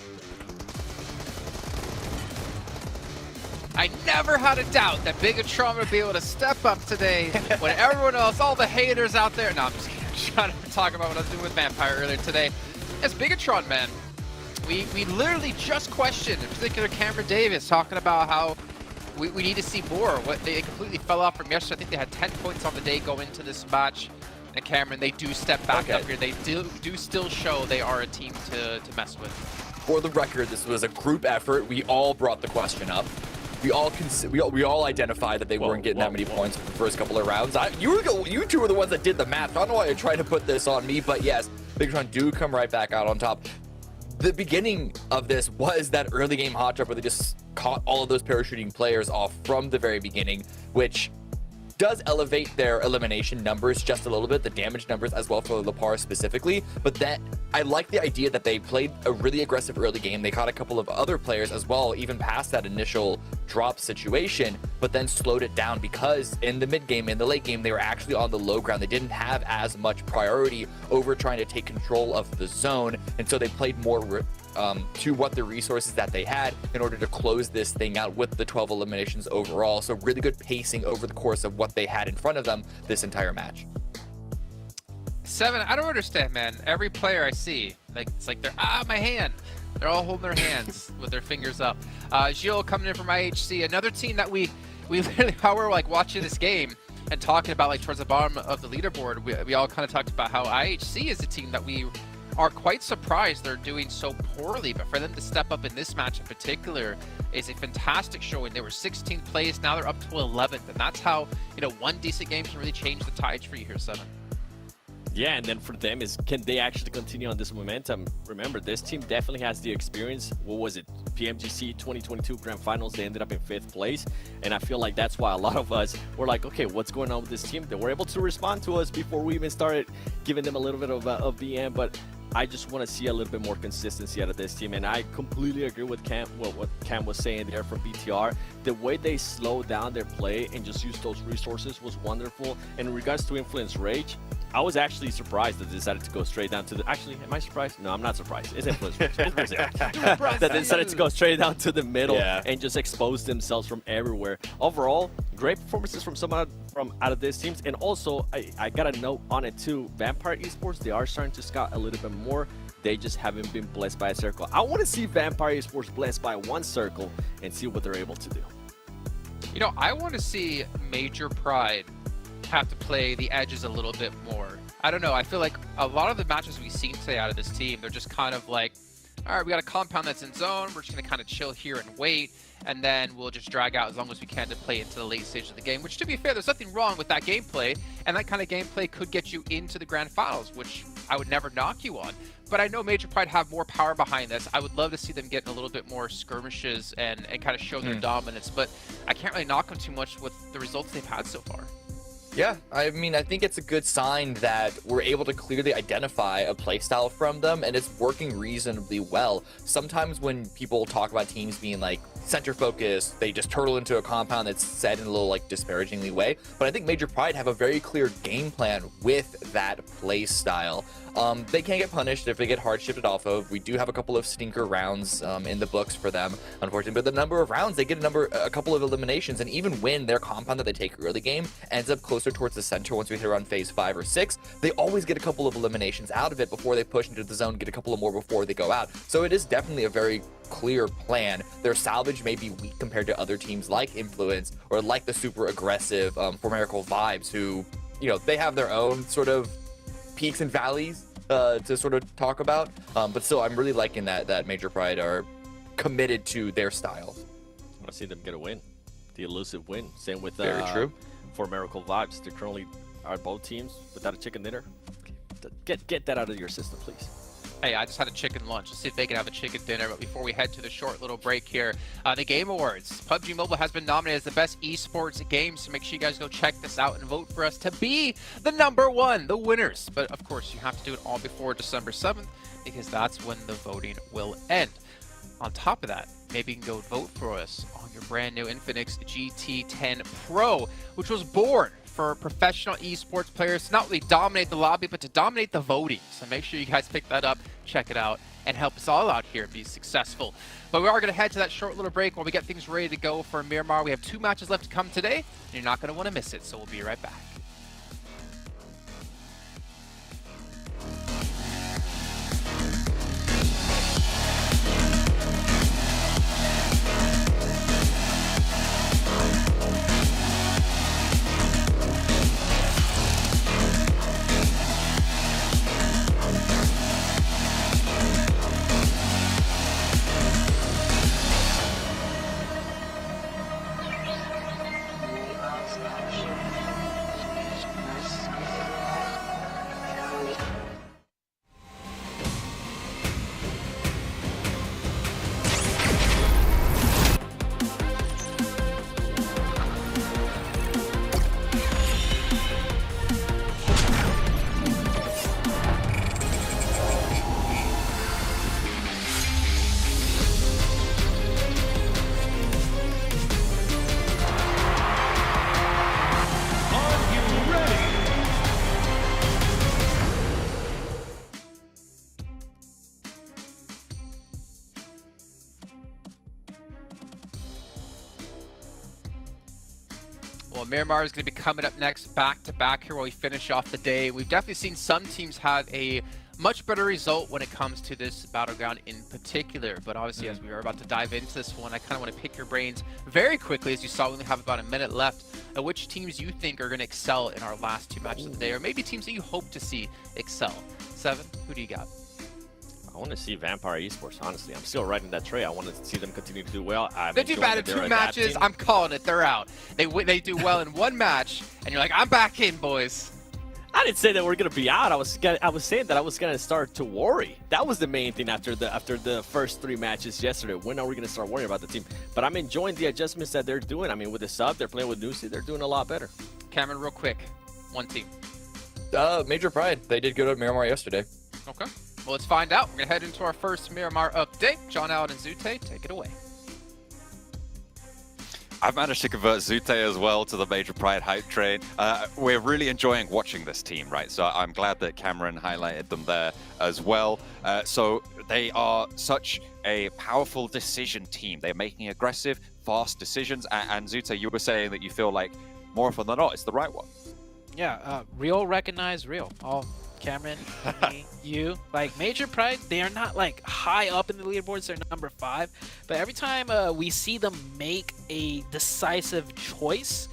I never had a doubt that Bigatron would be able to step up today when everyone else, all the haters out there. No, I'm just kidding. I'm trying to talk about what I was doing with Vampire earlier today. It's Bigatron, man. We literally just questioned, in particular Cameron Davis, talking about how we need to see more. What they completely fell off from yesterday. I think they had 10 points on the day going into this match. And Cameron, they do step back up here. They do still show they are a team to mess with. For the record, this was a group effort. We all brought the question up. We all identified that they weren't getting that many points for the first couple of rounds. You two were the ones that did the math. I don't know why you're trying to put this on me, but yes, Bigatron do come right back out on top. The beginning of this was that early game hot drop where they just caught all of those parachuting players off from the very beginning, which does elevate their elimination numbers just a little bit, the damage numbers as well for Lepar specifically, but that I like the idea that they played a really aggressive early game. They caught a couple of other players as well, even past that initial drop situation, but then slowed it down because in the mid game, in the late game, they were actually on the low ground. They didn't have as much priority over trying to take control of the zone, and so they played more to what the resources that they had in order to close this thing out with the 12 eliminations overall. So really good pacing over the course of what they had in front of them this entire match. 7, I don't understand, man. Every player I see, it's like they're, my hand. They're all holding their hands with their fingers up. Gilles coming in from IHC, another team that we literally, while we're like watching this game and talking about like towards the bottom of the leaderboard, we all kind of talked about how IHC is a team that we are quite surprised they're doing so poorly, but for them to step up in this match in particular is a fantastic showing. They were 16th place, now they're up to 11th, and that's how, you know, one decent game can really change the tides for you here, 7. Yeah, and then for them is, can they actually continue on this momentum? Remember, this team definitely has the experience. What was it? PMGC 2022 Grand Finals, they ended up in 5th place. And I feel like that's why a lot of us were like, okay, what's going on with this team? They were able to respond to us before we even started giving them a little bit of BM, but I just want to see a little bit more consistency out of this team. And I completely agree with Cam, what Cam was saying there from BTR. The way they slowed down their play and just used those resources was wonderful. And in regards to Influence Rage, I was actually surprised that they decided to go straight down to the... Actually, am I surprised? No, I'm not surprised. It's Influence Rage. That they decided to go straight down to the middle and just expose themselves from everywhere. Overall, great performances from someone from out of these teams. And also, I got a note on it too. Vampire Esports, they are starting to scout a little bit more. They just haven't been blessed by a circle. I want to see Vampire Esports blessed by one circle and see what they're able to do. You know, I want to see Major Pride have to play the edges a little bit more. I don't know, I feel like a lot of the matches we've seen today out of this team, they're just kind of like, all right, we got a compound that's in zone, we're just going to kind of chill here and wait, and then we'll just drag out as long as we can to play into the late stage of the game, which to be fair, there's nothing wrong with that gameplay, and that kind of gameplay could get you into the Grand Finals, which I would never knock you on. But I know Major Pride have more power behind this. I would love to see them get a little bit more skirmishes and kind of show their dominance, but I can't really knock them too much with the results they've had so far. Yeah, I mean, I think it's a good sign that we're able to clearly identify a playstyle from them, and it's working reasonably well. Sometimes when people talk about teams being like center focused, they just turtle into a compound that's set in a little like disparagingly way. But I think Major Pride have a very clear game plan with that playstyle. They can get punished if they get hard shifted off of. We do have a couple of stinker rounds in the books for them, unfortunately. But the number of rounds, they get a couple of eliminations, and even when their compound that they take early game ends up closer towards the center once we hit around phase 5 or 6, they always get a couple of eliminations out of it before they push into the zone, get a couple of more before they go out. So it is definitely a very clear plan. Their salvage may be weak compared to other teams like Influence or like the super aggressive Formerical Vibes, who, you know, they have their own sort of peaks and valleys to sort of talk about, but still, I'm really liking that Major Pride are committed to their style. I want to see them get a win, the elusive win. Same with very true for Miracle Vibes. They currently are both teams without a chicken dinner. Get that out of your system, please. Hey, I just had a chicken lunch. Let's see if they can have a chicken dinner. But before we head to the short little break here, the Game Awards. PUBG Mobile has been nominated as the best esports game, so make sure you guys go check this out and vote for us to be the #1, the winners. But of course, you have to do it all before December 7th, because that's when the voting will end. On top of that, maybe you can go vote for us on your brand new Infinix GT10 Pro, which was born for professional esports players to not only dominate the lobby, but to dominate the voting. So make sure you guys pick that up, check it out, and help us all out here be successful. But we are going to head to that short little break while we get things ready to go for Miramar. We have 2 matches left to come today, and you're not going to want to miss it, so we'll be right back. Miramar is going to be coming up next, back-to-back here while we finish off the day. We've definitely seen some teams have a much better result when it comes to this battleground in particular. But obviously, as we are about to dive into this one, I kind of want to pick your brains very quickly, as you saw we only have about a minute left, at which teams you think are going to excel in our last 2 matches of the day, or maybe teams that you hope to see excel. Seven, who do you got? I want to see Vampire Esports, honestly. I'm still riding that train. I want to see them continue to do well. They do bad in 2 matches. I'm calling it. They're out. They do well in 1 match, and you're like, I'm back in, boys. I didn't say that we're gonna be out. I was saying that I was gonna start to worry. That was the main thing after the first 3 matches yesterday. When are we gonna start worrying about the team? But I'm enjoying the adjustments that they're doing. I mean, with the sub, they're playing with Nusi. They're doing a lot better. Cameron, real quick, 1 team. Major Pride. They did good at Miramar yesterday. Okay. Well, let's find out. We're gonna head into our first Miramar update. John Allen and Zute, take it away. I've managed to convert Zute as well to the Major Pride hype train. We're really enjoying watching this team, right? So I'm glad that Cameron highlighted them there as well. So they are such a powerful decision team. They're making aggressive, fast decisions. And Zute, you were saying that you feel like more often than not, it's the right one. Yeah, real recognize real. All Cameron, me, you. Like, Major Pride, they are not, like, high up in the leaderboards. They're number 5. But every time we see them make a decisive choice,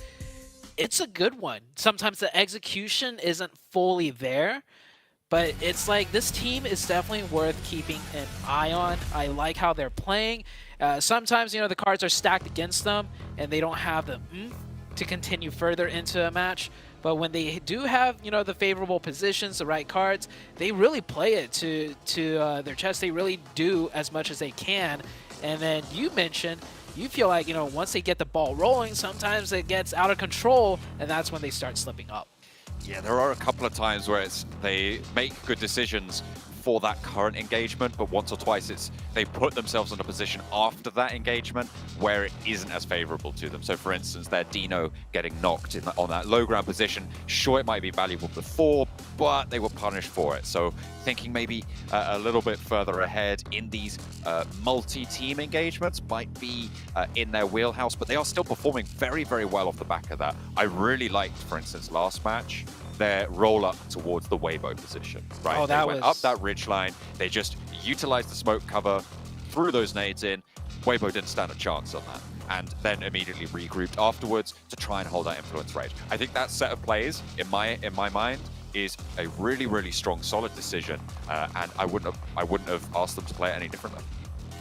it's a good one. Sometimes the execution isn't fully there, but it's like this team is definitely worth keeping an eye on. I like how they're playing. Sometimes, you know, the cards are stacked against them, and they don't have the to continue further into a match. But when they do have, you know, the favorable positions, the right cards, they really play it to their chest. They really do as much as they can. And then you mentioned, you feel like, you know, once they get the ball rolling, sometimes it gets out of control, and that's when they start slipping up. Yeah, there are a couple of times where they make good decisions for that current engagement, but once or twice they put themselves in a position after that engagement where it isn't as favorable to them. So for instance, their Dino getting knocked on that low ground position, sure, it might be valuable before, but they were punished for it. So thinking maybe a little bit further ahead in these multi-team engagements might be in their wheelhouse, but they are still performing very, very well off the back of that. I really liked, for instance, last match, their roll up towards the Weibo position, right? Oh, they went up that ridge line. They just utilized the smoke cover, threw those nades in. Weibo didn't stand a chance on that, and then immediately regrouped afterwards to try and hold that influence range. I think that set of plays, in my mind, is a really, really strong, solid decision, and I wouldn't have asked them to play it any differently.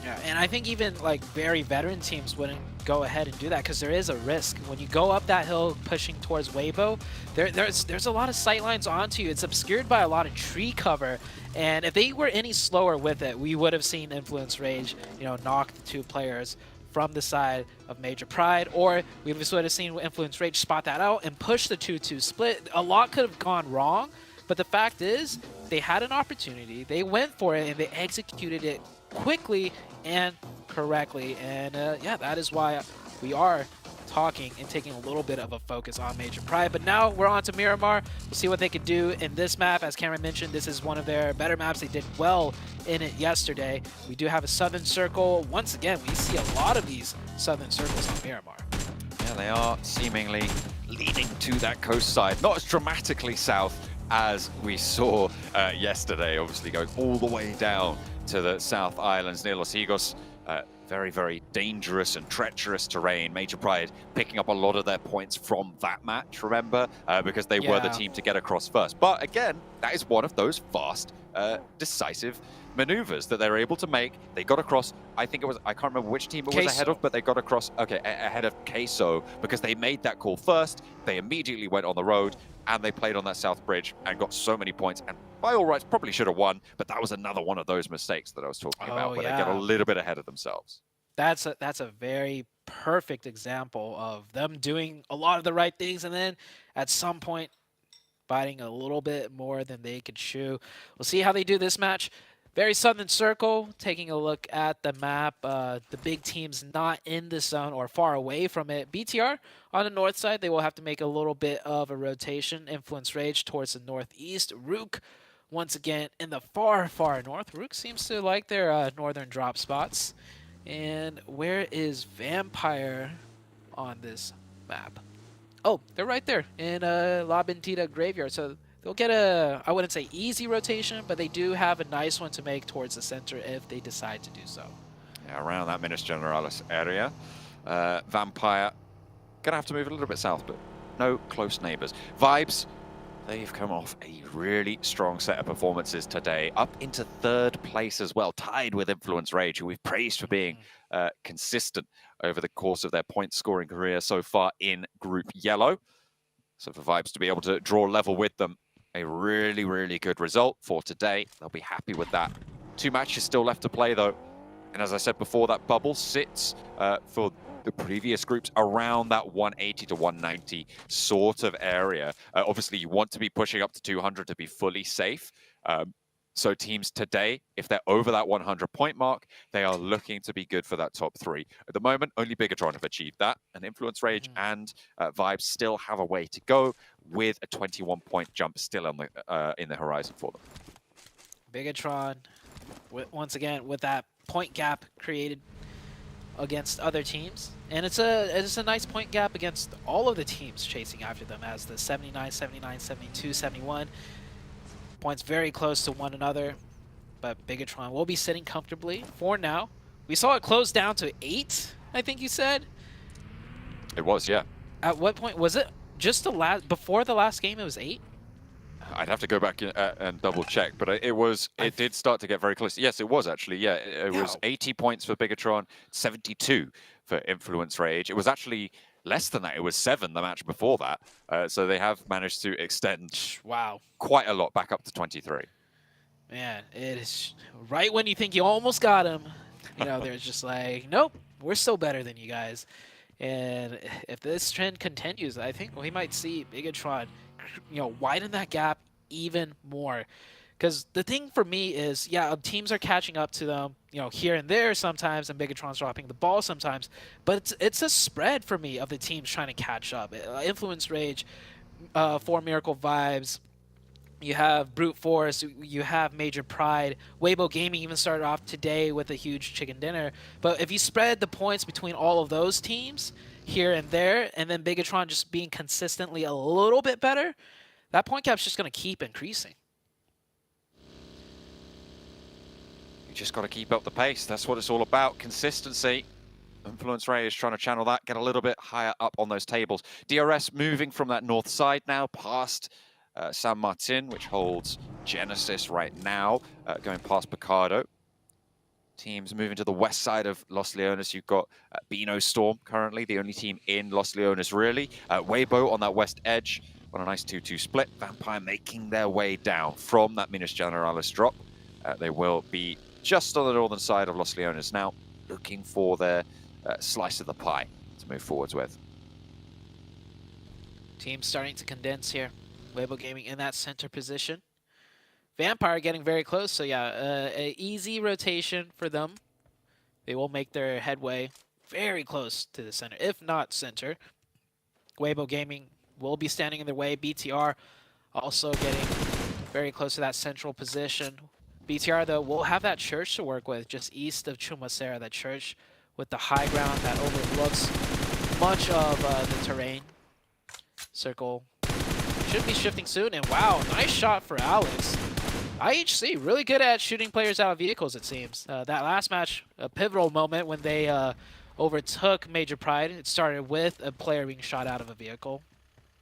Yeah, and I think even like very veteran teams wouldn't go ahead and do that because there is a risk. When you go up that hill pushing towards Weibo, there's a lot of sight lines onto you. It's obscured by a lot of tree cover, and if they were any slower with it, we would have seen Influence Rage, you know, knock the 2 players from the side of Major Pride, or we would have seen Influence Rage spot that out and push the 2-2 split. A lot could have gone wrong, but the fact is they had an opportunity, they went for it, and they executed it quickly and correctly. And yeah, that is why we are talking and taking a little bit of a focus on Major Pride. But now we're on to Miramar. We'll see what they could do in this map. As Cameron mentioned, this is one of their better maps. They did well in it yesterday. We do have a Southern Circle. Once again, we see a lot of these Southern Circles on Miramar. Yeah, they are seemingly leading to that coast side. Not as dramatically south as we saw yesterday, obviously going all the way down to the South Islands near Los Higos. Very, very dangerous and treacherous terrain. Major Pride picking up a lot of their points from that match, remember? Because they were the team to get across first. But again, that is one of those fast, decisive maneuvers that they're able to make. They got across, I think it was, I can't remember which team it was ahead of, but they got across, okay, ahead of Queso, because they made that call first. They immediately went on the road, and they played on that south bridge and got so many points, and by all rights probably should have won, but that was another one of those mistakes that I was talking about, where they get a little bit ahead of themselves. That's a very perfect example of them doing a lot of the right things, and then at some point biting a little bit more than they could chew. We'll see how they do this match. Very Southern Circle, taking a look at the map. The big teams not in the zone or far away from it. BTR on the north side, they will have to make a little bit of a rotation. Influence Rage towards the northeast. Rook, once again, in the far, far north. Rook seems to like their northern drop spots. And where is Vampire on this map? Oh, they're right there in La Bendita Graveyard. So they'll get a, I wouldn't say easy rotation, but they do have a nice one to make towards the center if they decide to do so. Yeah, around that Minas Generalis area. Vampire gonna have to move a little bit south, but no close neighbors. Vibes, they've come off a really strong set of performances today, up into 3rd place as well, tied with Influence Rage, who we've praised for being consistent over the course of their point-scoring career so far in Group Yellow. So for Vibes to be able to draw level with them, a really, really good result for today. They'll be happy with that. 2 matches still left to play, though. And as I said before, that bubble sits for the previous groups around that 180 to 190 sort of area. Obviously, you want to be pushing up to 200 to be fully safe. So teams today, if they're over that 100 point mark, they are looking to be good for that top 3. At the moment, only Bigatron have achieved that, and Influence Rage and Vibes still have a way to go with a 21 point jump still on the, in the horizon for them. Bigatron, once again, with that point gap created against other teams, and it's a nice point gap against all of the teams chasing after them, as the 79, 79, 72, 71 points very close to one another, but Bigatron will be sitting comfortably for now. We saw it close down to 8, I think you said. It was, yeah. At what point was it? Just the last, before the last game, it was 8. I'd have to go back and double check, but it did start to get very close. Yes, it was actually. Yeah, it was 80 points for Bigatron, 72 for Influence Rage. It was actually less than that. It was 7 the match before that. So they have managed to extend quite a lot back up to 23. Man, it is right when you think you almost got him. You know, they're just like, nope, we're still better than you guys. And if this trend continues, I think we might see Bigatron, you know, widen that gap even more. Because the thing for me is, yeah, teams are catching up to them, you know, here and there sometimes, and Bigatron's dropping the ball sometimes. But it's a spread for me of the teams trying to catch up. Influence Rage, 4 Miracle Vibes, you have Brute Force, you have Major Pride. Weibo Gaming even started off today with a huge chicken dinner. But if you spread the points between all of those teams here and there, and then Bigatron just being consistently a little bit better, that point gap's just going to keep increasing. You just got to keep up the pace. That's what it's all about, consistency. Influence Ray is trying to channel that, get a little bit higher up on those tables. DRS moving from that north side now, past San Martin, which holds Genesis right now, going past Picardo. Teams moving to the west side of Los Leones. You've got Beano Storm currently, the only team in Los Leones really. Weibo on that west edge on a nice 2-2 split. Vampire making their way down from that Minas Generalis drop. They will be just on the northern side of Los Leones now, looking for their slice of the pie to move forwards with. Teams starting to condense here. Weibo Gaming in that center position. Vampire getting very close, so yeah, an easy rotation for them. They will make their headway very close to the center, if not center. Weibo Gaming will be standing in their way. BTR also getting very close to that central position. BTR, though, will have that church to work with just east of Chumacera, that church with the high ground that overlooks much of the terrain. Circle should be shifting soon, and wow, nice shot for Alex. IHC really good at shooting players out of vehicles, it seems. That last match, a pivotal moment when they overtook Major Pride. It started with a player being shot out of a vehicle.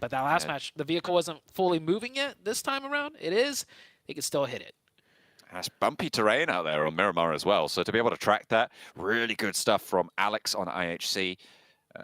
But that last match, the vehicle wasn't fully moving yet. This time around, it is. They can still hit it. That's bumpy terrain out there on Miramar as well. So to be able to track that, really good stuff from Alex on IHC.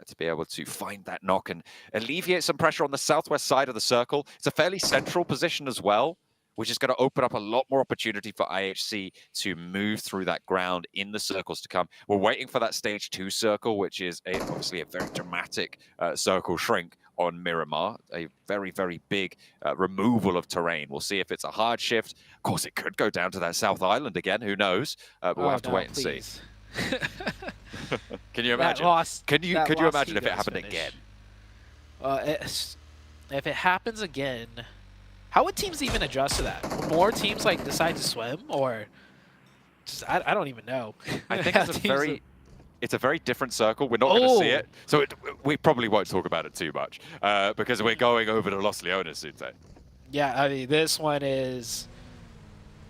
To be able to find that knock and alleviate some pressure on the southwest side of the circle. It's a fairly central position as well, which is going to open up a lot more opportunity for IHC to move through that ground in the circles to come. We're waiting for that stage 2 circle, which is obviously a very dramatic circle shrink on Miramar. A very, very big removal of terrain. We'll see if it's a hard shift. Of course, it could go down to that South Island again. Who knows? But we'll have to wait and see. Can you imagine? Could you imagine if it happened again? If it happens again, how would teams even adjust to that? Will more teams like decide to swim, or just I don't even know. I think it's a very it's a very different circle. We're not going to see it, so we probably won't talk about it too much because we're going over to Los Leones soon. Yeah, I mean, this one is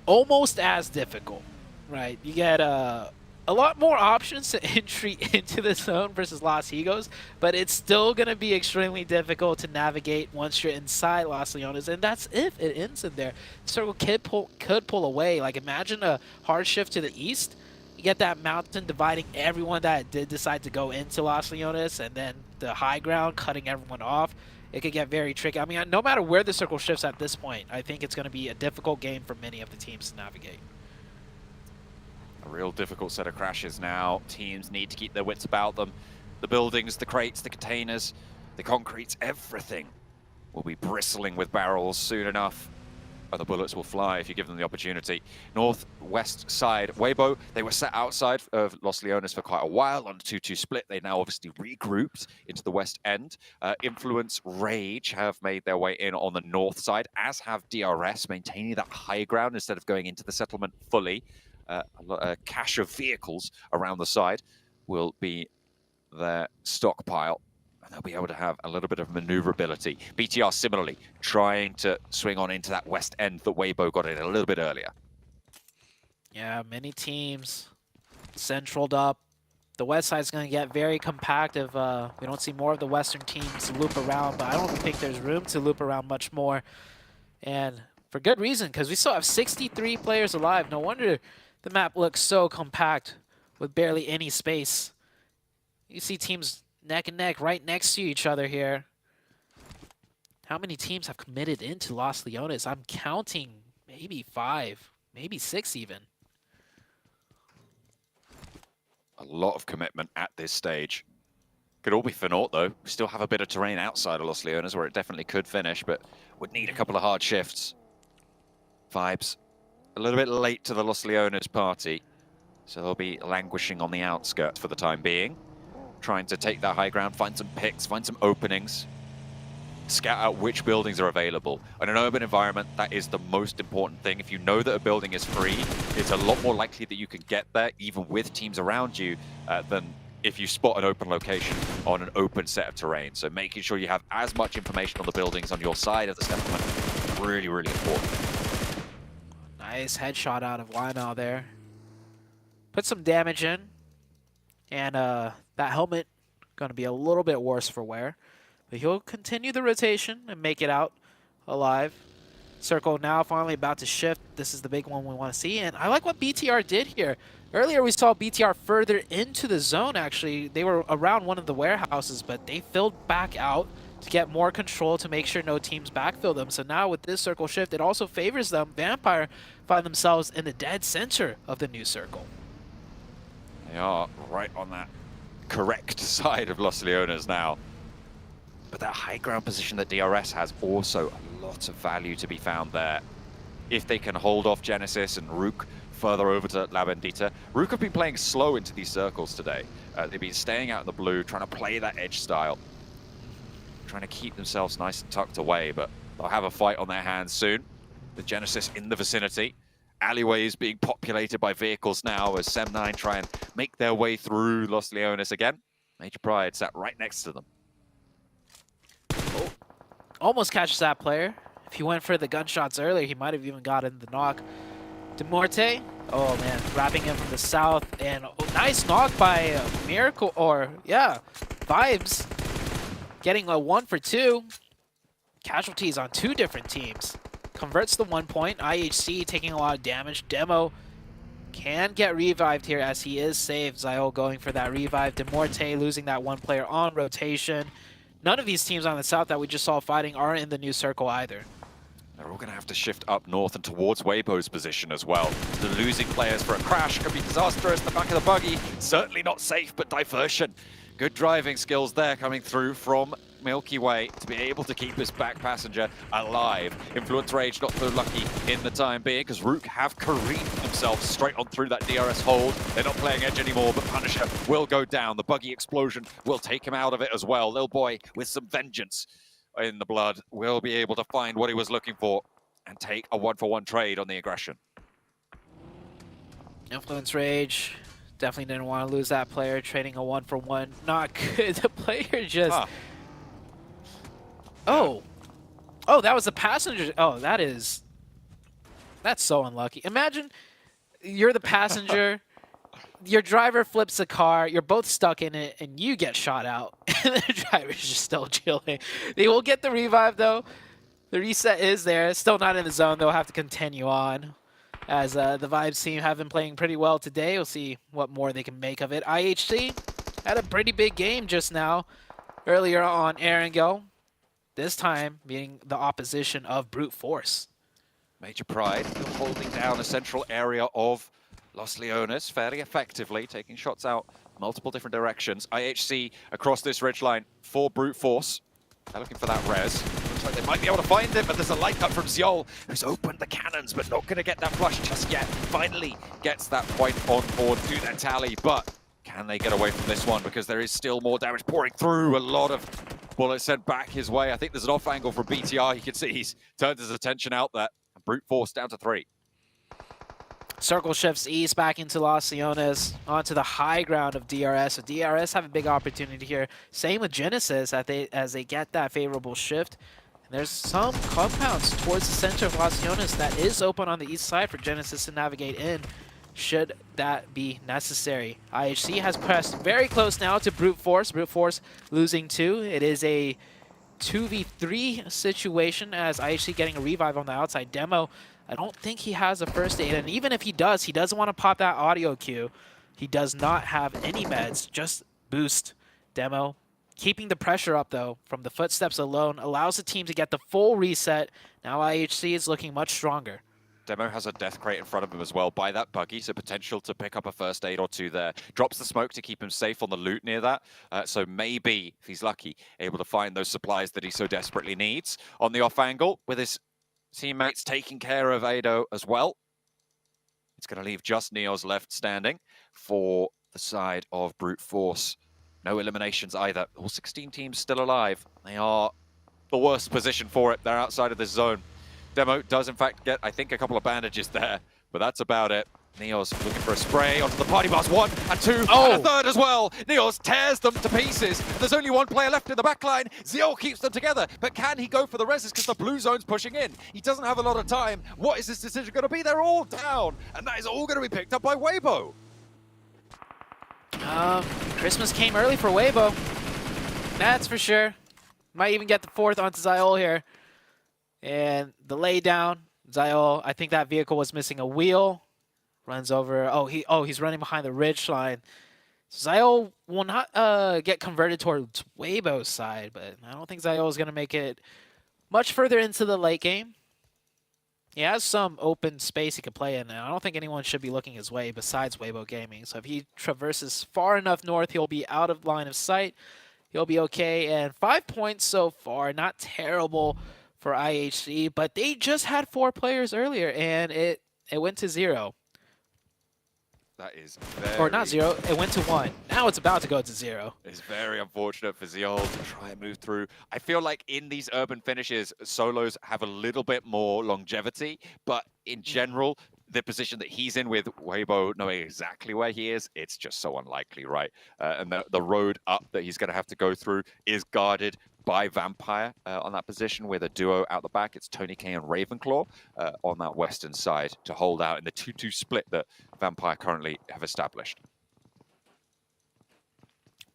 almost as difficult, right? You get a lot more options to entry into the zone versus Los Higos, but it's still going to be extremely difficult to navigate once you're inside Los Leones, and that's if it ends in there. The circle could pull away. Like, imagine a hard shift to the east. You get that mountain dividing everyone that did decide to go into Los Leones, and then the high ground cutting everyone off. It could get very tricky. I mean, no matter where the circle shifts at this point, I think it's going to be a difficult game for many of the teams to navigate. A real difficult set of crashes now. Teams need to keep their wits about them. The buildings, the crates, the containers, the concretes, everything will be bristling with barrels soon enough. And the bullets will fly if you give them the opportunity. Northwest side, Weibo, they were set outside of Los Leones for quite a while on a 2-2 split. They now obviously regrouped into the west end. Influence, Rage have made their way in on the north side, as have DRS, maintaining that high ground instead of going into the settlement fully. A cache of vehicles around the side will be their stockpile. They'll be able to have a little bit of maneuverability. BTR similarly trying to swing on into that west end that Weibo got in a little bit earlier. Yeah, many teams centraled up. The west side's going to get very compact if we don't see more of the western teams loop around, but I don't think there's room to loop around much more. And for good reason, because we still have 63 players alive. No wonder the map looks so compact with barely any space. You see teams neck and neck right next to each other here. How many teams have committed into Los Leones? I'm counting maybe 5, maybe 6 even. A lot of commitment at this stage. Could all be for naught though. We still have a bit of terrain outside of Los Leones where it definitely could finish, but would need a couple of hard shifts. Vibes a little bit late to the Los Leones party, so they'll be languishing on the outskirts for the time being. Trying to take that high ground, find some picks, find some openings, scout out which buildings are available. In an urban environment, that is the most important thing. If you know that a building is free, it's a lot more likely that you can get there, even with teams around you, than if you spot an open location on an open set of terrain. So making sure you have as much information on the buildings on your side of the settlement, really, really important. Nice headshot out of Lionel there. Put some damage in. And that helmet going to be a little bit worse for wear. But he'll continue the rotation and make it out alive. Circle now finally about to shift. This is the big one we want to see. And I like what BTR did here. Earlier we saw BTR further into the zone, actually. They were around one of the warehouses, but they filled back out to get more control to make sure no teams backfill them. So now with this circle shift, it also favors them. Vampire find themselves in the dead center of the new circle. They are right on that correct side of Los Leones now. But that high ground position that DRS has also a lot of value to be found there. If they can hold off Genesis and Rook further over to La Bendita. Rook have been playing slow into these circles today. They've been staying out in the blue, trying to play that edge style. Trying to keep themselves nice and tucked away, but they'll have a fight on their hands soon. The Genesis in the vicinity. Alleyways being populated by vehicles now as Sem9 try and make their way through Los Leones again. Major Pride sat right next to them. Oh, almost catches that player. If he went for the gunshots earlier, he might have even gotten the knock. Demorte, oh man, wrapping in from the south, and nice knock by Miracle, or yeah, Vibes. Getting a 1 for 2. Casualties on 2 different teams. Converts the 1 point. IHC taking a lot of damage. Demo can get revived here as he is saved. Zio going for that revive. Demorte losing that 1 player on rotation. None of these teams on the south that we just saw fighting are in the new circle either. They're all going to have to shift up north and towards Weibo's position as well. The losing players for a crash could be disastrous. The back of the buggy, certainly not safe, but diversion. Good driving skills there coming through from Milky Way to be able to keep this back passenger alive. Influence Rage not so lucky in the time being because Rook have careened themselves straight on through that DRS hold. They're not playing edge anymore, but Punisher will go down. The buggy explosion will take him out of it as well. Lil Boy with some vengeance in the blood will be able to find what he was looking for and take a 1-for-1 trade on the aggression. Influence Rage Definitely didn't want to lose that player. Trading a 1-for-1. Not good. The player just... Oh. Oh, that was the passenger. Oh, that's so unlucky. Imagine you're the passenger. Your driver flips the car. You're both stuck in it, and you get shot out. And the driver's just still chilling. They will get the revive, though. The reset is there. Still not in the zone. They'll have to continue on. As the Vibes team have been playing pretty well today. We'll see what more they can make of it. IHC had a pretty big game just now. Earlier on Erangel. This time being the opposition of Brute Force. Major Pride holding down a central area of Los Leones fairly effectively, taking shots out multiple different directions. IHC across this ridgeline for Brute Force. They're looking for that res. Looks like they might be able to find it, but there's a light cut from Ziol, who's opened the cannons, but not going to get that flush just yet. Finally gets that point on board to their tally, but can they get away from this one? Because there is still more damage pouring through. A lot of bullets sent back his way. I think there's an off angle from BTR. You can see he's turned his attention out there. Brute Force down to 3. Circle shifts east back into Los Leones onto the high ground of DRS. So DRS have a big opportunity here. Same with Genesis as they get that favorable shift. And there's some compounds towards the center of Los Leones that is open on the east side for Genesis to navigate in, should that be necessary. IHC has pressed very close now to Brute Force. Brute Force losing 2. It is a 2v3 situation as IHC getting a revive on the outside. Demo, I don't think he has a first aid, and even if he doesn't want to pop that audio cue. He does not have any meds, just boost. Demo keeping the pressure up, though, from the footsteps alone, allows the team to get the full reset. Now IHC is looking much stronger. Demo has a death crate in front of him as well by that buggy, so potential to pick up a first aid or 2 there. Drops the smoke to keep him safe on the loot near that, so maybe, if he's lucky, able to find those supplies that he so desperately needs. On the off angle, with his teammates taking care of Ado as well, it's going to leave just Neos left standing for the side of Brute Force. No eliminations either. All 16 teams still alive. They are the worst position for it. They're outside of this zone. Demo does, in fact, get, I think, a couple of bandages there, but that's about it. Neos looking for a spray onto the party bus. 1 and 2 and a third as well. Neos tears them to pieces. There's only one player left in the backline. Ziol keeps them together, but can he go for the reses because the blue zone's pushing in? He doesn't have a lot of time. What is this decision going to be? They're all down, and that is all going to be picked up by Weibo. Christmas came early for Weibo. That's for sure. Might even get the 4th onto Ziol here. And the lay down, Ziol, I think that vehicle was missing a wheel. Runs over. He's running behind the ridge line. Ziol will not get converted towards Weibo's side, but I don't think Ziol is going to make it much further into the late game. He has some open space he can play in, and I don't think anyone should be looking his way besides Weibo Gaming. So if he traverses far enough north, he'll be out of line of sight. He'll be okay, and 5 points so far. Not terrible for IHC, but they just had 4 players earlier, and it went to 0. That is very... Or not 0, it went to 1. Now it's about to go to 0. It's very unfortunate for Ziol to try and move through. I feel like in these urban finishes, solos have a little bit more longevity, but in general, the position that he's in with Weibo knowing exactly where he is, it's just so unlikely, right? And the road up that he's going to have to go through is guarded by Vampire on that position with a duo out the back. It's Tony K and Ravenclaw on that western side to hold out in the 2-2 split that Vampire currently have established.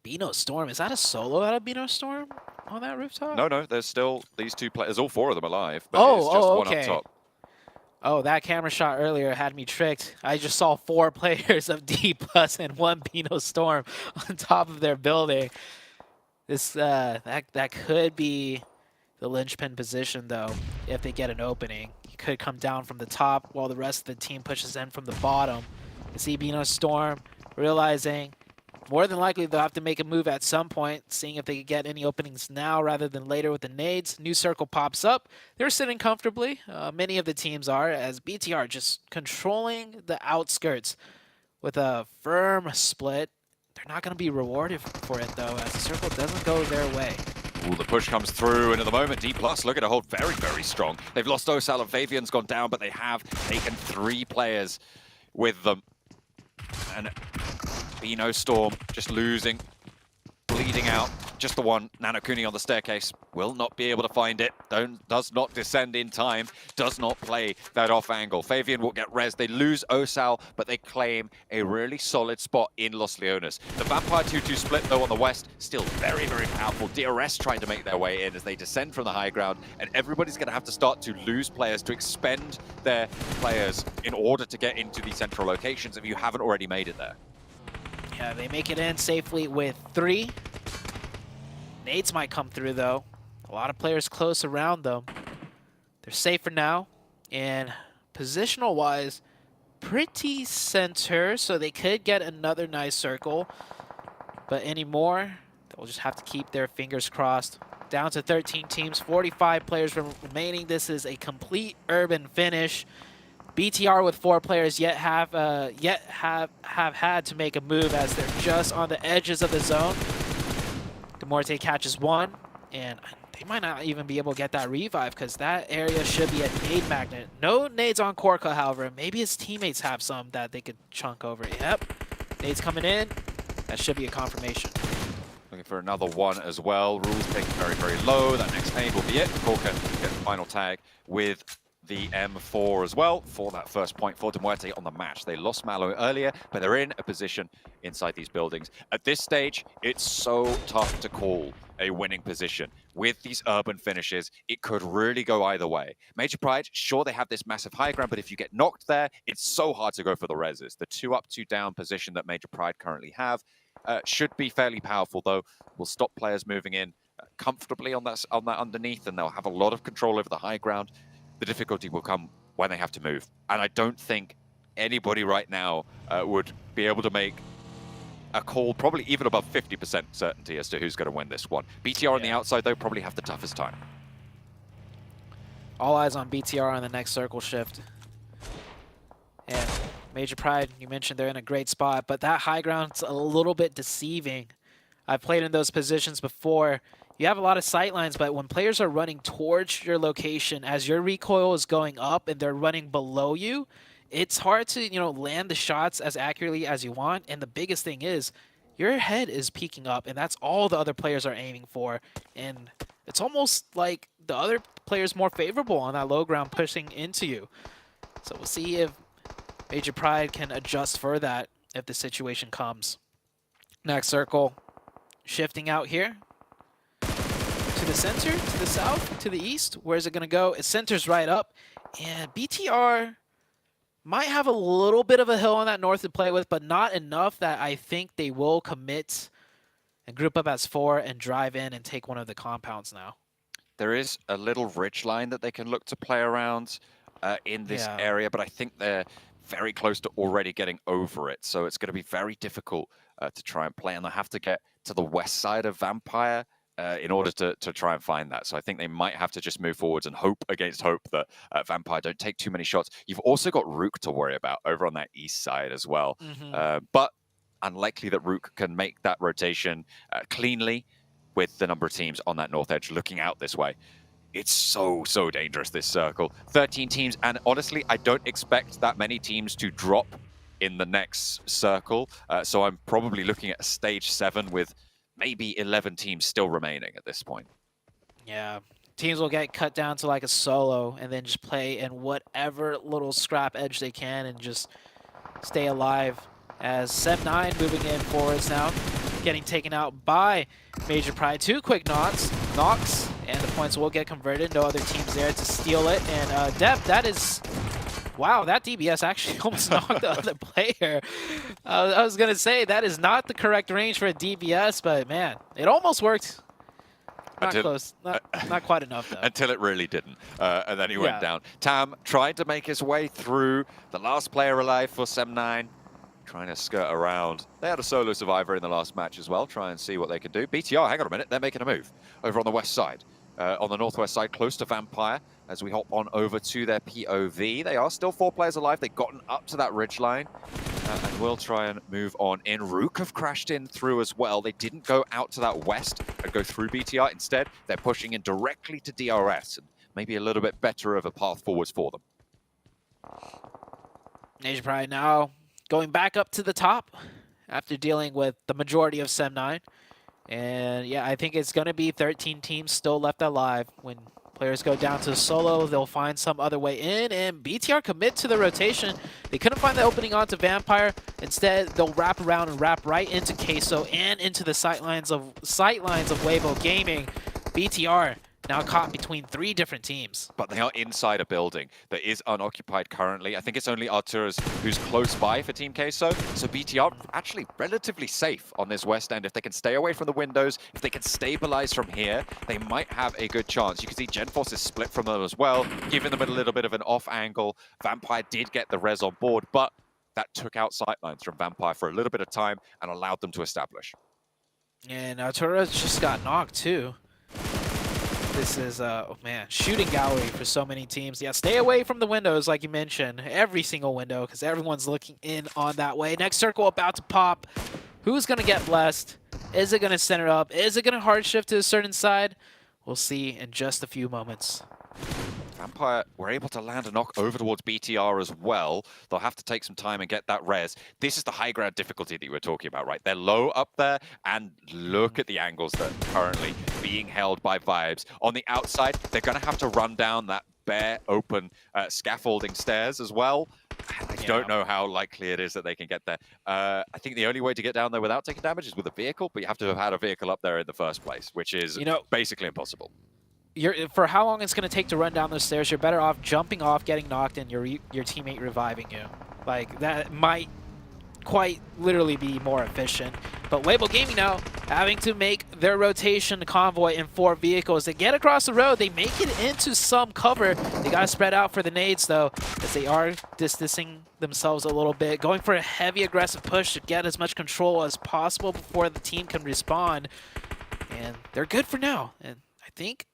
Beano Storm, is that a solo out of Beano Storm on that rooftop? No, there's still these 2 players, all 4 of them alive, but it's just one up top. Oh, that camera shot earlier had me tricked. I just saw 4 players of D+ and 1 Beano Storm on top of their building. This that could be the linchpin position, though, if they get an opening. He could come down from the top while the rest of the team pushes in from the bottom. You see Beano Storm realizing more than likely they'll have to make a move at some point, seeing if they could get any openings now rather than later with the nades. New circle pops up. They're sitting comfortably. Many of the teams are, as BTR just controlling the outskirts with a firm split. They're not going to be rewarded for it, though, as the circle doesn't go their way. Ooh, the push comes through, and at the moment, D+ looking to hold very, very strong. They've lost Osal and Favian's gone down, but they have taken 3 players with them. And Beano Storm just losing, bleeding out. Just the one. Nanokuni on the staircase will not be able to find it. Does not descend in time. Does not play that off angle. Fabian will get res. They lose Osal, but they claim a really solid spot in Los Leones. The Vampire 2-2 split, though, on the west, still very, very powerful. DRS trying to make their way in as they descend from the high ground, and everybody's going to have to start to lose players, to expend their players in order to get into the central locations if you haven't already made it there. Yeah, they make it in safely with 3. Nades might come through, though. A lot of players close around them. They're safe for now. And positional-wise, pretty center, so they could get another nice circle. But anymore, they'll just have to keep their fingers crossed. Down to 13 teams, 45 players remaining. This is a complete urban finish. BTR with 4 players yet have had to make a move as they're just on the edges of the zone. Demorte catches 1, and they might not even be able to get that revive because that area should be a nade magnet. No nades on Korka, however. Maybe his teammates have some that they could chunk over. Yep, nades coming in. That should be a confirmation. Looking for another one as well. Rules taken very, very low. That next nade will be it. Korka gets the final tag with the M4 as well for that first point for Demuerte on the match. They lost Malo earlier, but they're in a position inside these buildings. At this stage, it's so tough to call a winning position. With these urban finishes, it could really go either way. Major Pride, sure, they have this massive high ground, but if you get knocked there, it's so hard to go for the reses. The 2 up, 2 down position that Major Pride currently have should be fairly powerful, though. Will stop players moving in comfortably on that underneath, and they'll have a lot of control over the high ground. The difficulty will come when they have to move. And I don't think anybody right now would be able to make a call, probably even above 50% certainty as to who's going to win this one. BTR on the outside, though, probably have the toughest time. All eyes on BTR on the next circle shift. And Major Pride, you mentioned they're in a great spot, but that high ground's a little bit deceiving. I've played in those positions before. You have a lot of sight lines, but when players are running towards your location as your recoil is going up and they're running below you, it's hard to, land the shots as accurately as you want. And the biggest thing is your head is peeking up, and that's all the other players are aiming for. And it's almost like the other player's more favorable on that low ground pushing into you. So we'll see if Major Pride can adjust for that if the situation comes. Next circle, shifting out here. To the center, to the south, to the east. Where's it going to go? It centers right up. And BTR might have a little bit of a hill on that north to play with, but not enough that I think they will commit and group up as 4 and drive in and take one of the compounds now. There is a little ridge line that they can look to play around in this area, but I think they're very close to already getting over it. So it's going to be very difficult to try and play, and they'll have to get to the west side of Vampire in order to try and find that. So I think they might have to just move forwards and hope against hope that Vampire don't take too many shots. You've also got Rook to worry about over on that east side as well. But unlikely that Rook can make that rotation cleanly with the number of teams on that north edge looking out this way. It's so dangerous, this circle. 13 teams, and honestly, I don't expect that many teams to drop in the next circle. So I'm probably looking at a stage 7 with maybe 11 teams still remaining at this point. Yeah, teams will get cut down to like a solo and then just play in whatever little scrap edge they can and just stay alive. As Sem9 moving in forwards now, getting taken out by Major Pride. 2 quick knocks, and the points will get converted. No other teams there to steal it. And Deb, that is... Wow, that DBS actually almost knocked the other player. I was going to say, that is not the correct range for a DBS, but man, it almost worked. Not close. Not quite enough, though. Until it really didn't. And then he went down. Tam tried to make his way through. The last player alive for Sem9. Trying to skirt around. They had a solo survivor in the last match as well. Try and see what they can do. BTR, hang on a minute. They're making a move over on the west side. On the northwest side, close to Vampire. As we hop on over to their POV. They are still 4 players alive. They've gotten up to that ridge line. And we'll try and move on in. Rook have crashed in through as well. They didn't go out to that west and go through BTR. Instead, they're pushing in directly to DRS. And maybe a little bit better of a path forwards for them. Major Pride now going back up to the top after dealing with the majority of Sem9. And yeah, I think it's going to be 13 teams still left alive. When players go down to solo, they'll find some other way in, and BTR commit to the rotation. They couldn't find the opening onto Vampire. Instead, they'll wrap around and wrap right into Queso and into the sightlines of Weibo Gaming. BTR now caught between 3 different teams. But they are inside a building that is unoccupied currently. I think it's only Arturas who's close by for Team Queso. So BTR actually relatively safe on this west end. If they can stay away from the windows, if they can stabilize from here, they might have a good chance. You can see GenForce is split from them as well, giving them a little bit of an off angle. Vampire did get the res on board, but that took out sightlines from Vampire for a little bit of time and allowed them to establish. And Arturas just got knocked too. This is, oh man, shooting gallery for so many teams. Yeah, stay away from the windows, like you mentioned. Every single window, because everyone's looking in on that way. Next circle about to pop. Who's going to get blessed? Is it going to center up? Is it going to hard shift to a certain side? We'll see in just a few moments. Vampire were able to land a knock over towards BTR as well. They'll have to take some time and get that res. This is the high ground difficulty that you were talking about, right? They're low up there, and look at the angles that are currently being held by Vibes. On the outside, they're going to have to run down that bare open scaffolding stairs as well. I don't know how likely it is that they can get there. I think the only way to get down there without taking damage is with a vehicle, but you have to have had a vehicle up there in the first place, which is basically impossible. For how long it's going to take to run down those stairs, you're better off jumping off, getting knocked, and your teammate reviving you. Like, that might quite literally be more efficient. But Weibo Gaming now having to make their rotation convoy in 4 vehicles. They get across the road, they make it into some cover. They got to spread out for the nades, though, as they are distancing themselves a little bit, going for a heavy aggressive push to get as much control as possible before the team can respond. And they're good for now. And I think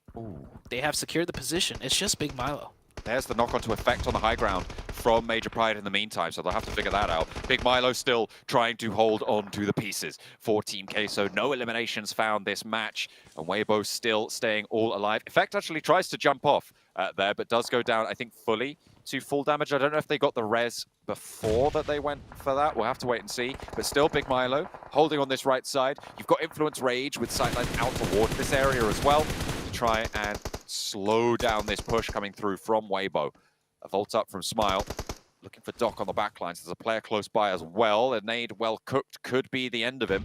they have secured the position. It's just Big Milo. There's the knock-on to effect on the high ground from Major Pride in the meantime, so they'll have to figure that out. Big Milo still trying to hold on to the pieces for Team Queso. No eliminations found this match, and Weibo still staying all alive. Effect actually tries to jump off there, but does go down, I think, fully to full damage. I don't know if they got the res before that they went for that. We'll have to wait and see. But still Big Milo holding on this right side. You've got Influence Rage with sightlines out towards this area as well to try and slow down this push coming through from Weibo. A vault up from Smile. Looking for Doc on the backlines. There's a player close by as well. A nade well cooked could be the end of him.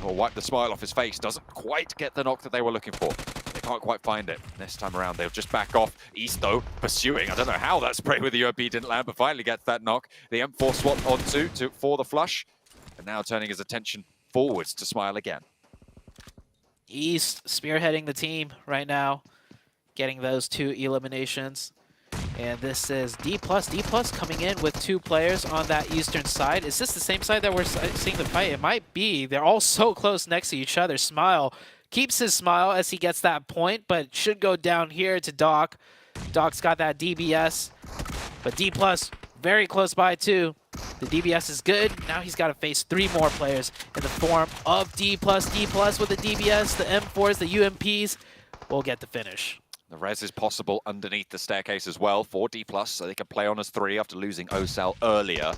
Or wipe the smile off his face. Doesn't quite get the knock that they were looking for. They can't quite find it. This time around, they'll just back off. East, though, pursuing. I don't know how that spray with the UMP didn't land, but finally gets that knock. The M4 swapped onto for the flush. And now turning his attention forwards to Smile again. East spearheading the team right now, getting those 2 eliminations. And this is D+. D+ coming in with 2 players on that eastern side. Is this the same side that we're seeing the fight? It might be. They're all so close next to each other. Smile keeps his smile as he gets that point, but should go down here to Doc. Doc's got that DBS, but D+ very close by too. The DBS is good. Now he's got to face 3 more players in the form of D+. D+ with the DBS, the M4s, the UMPs will get the finish. The res is possible underneath the staircase as well for D+, so they can play on as 3 after losing Osal earlier.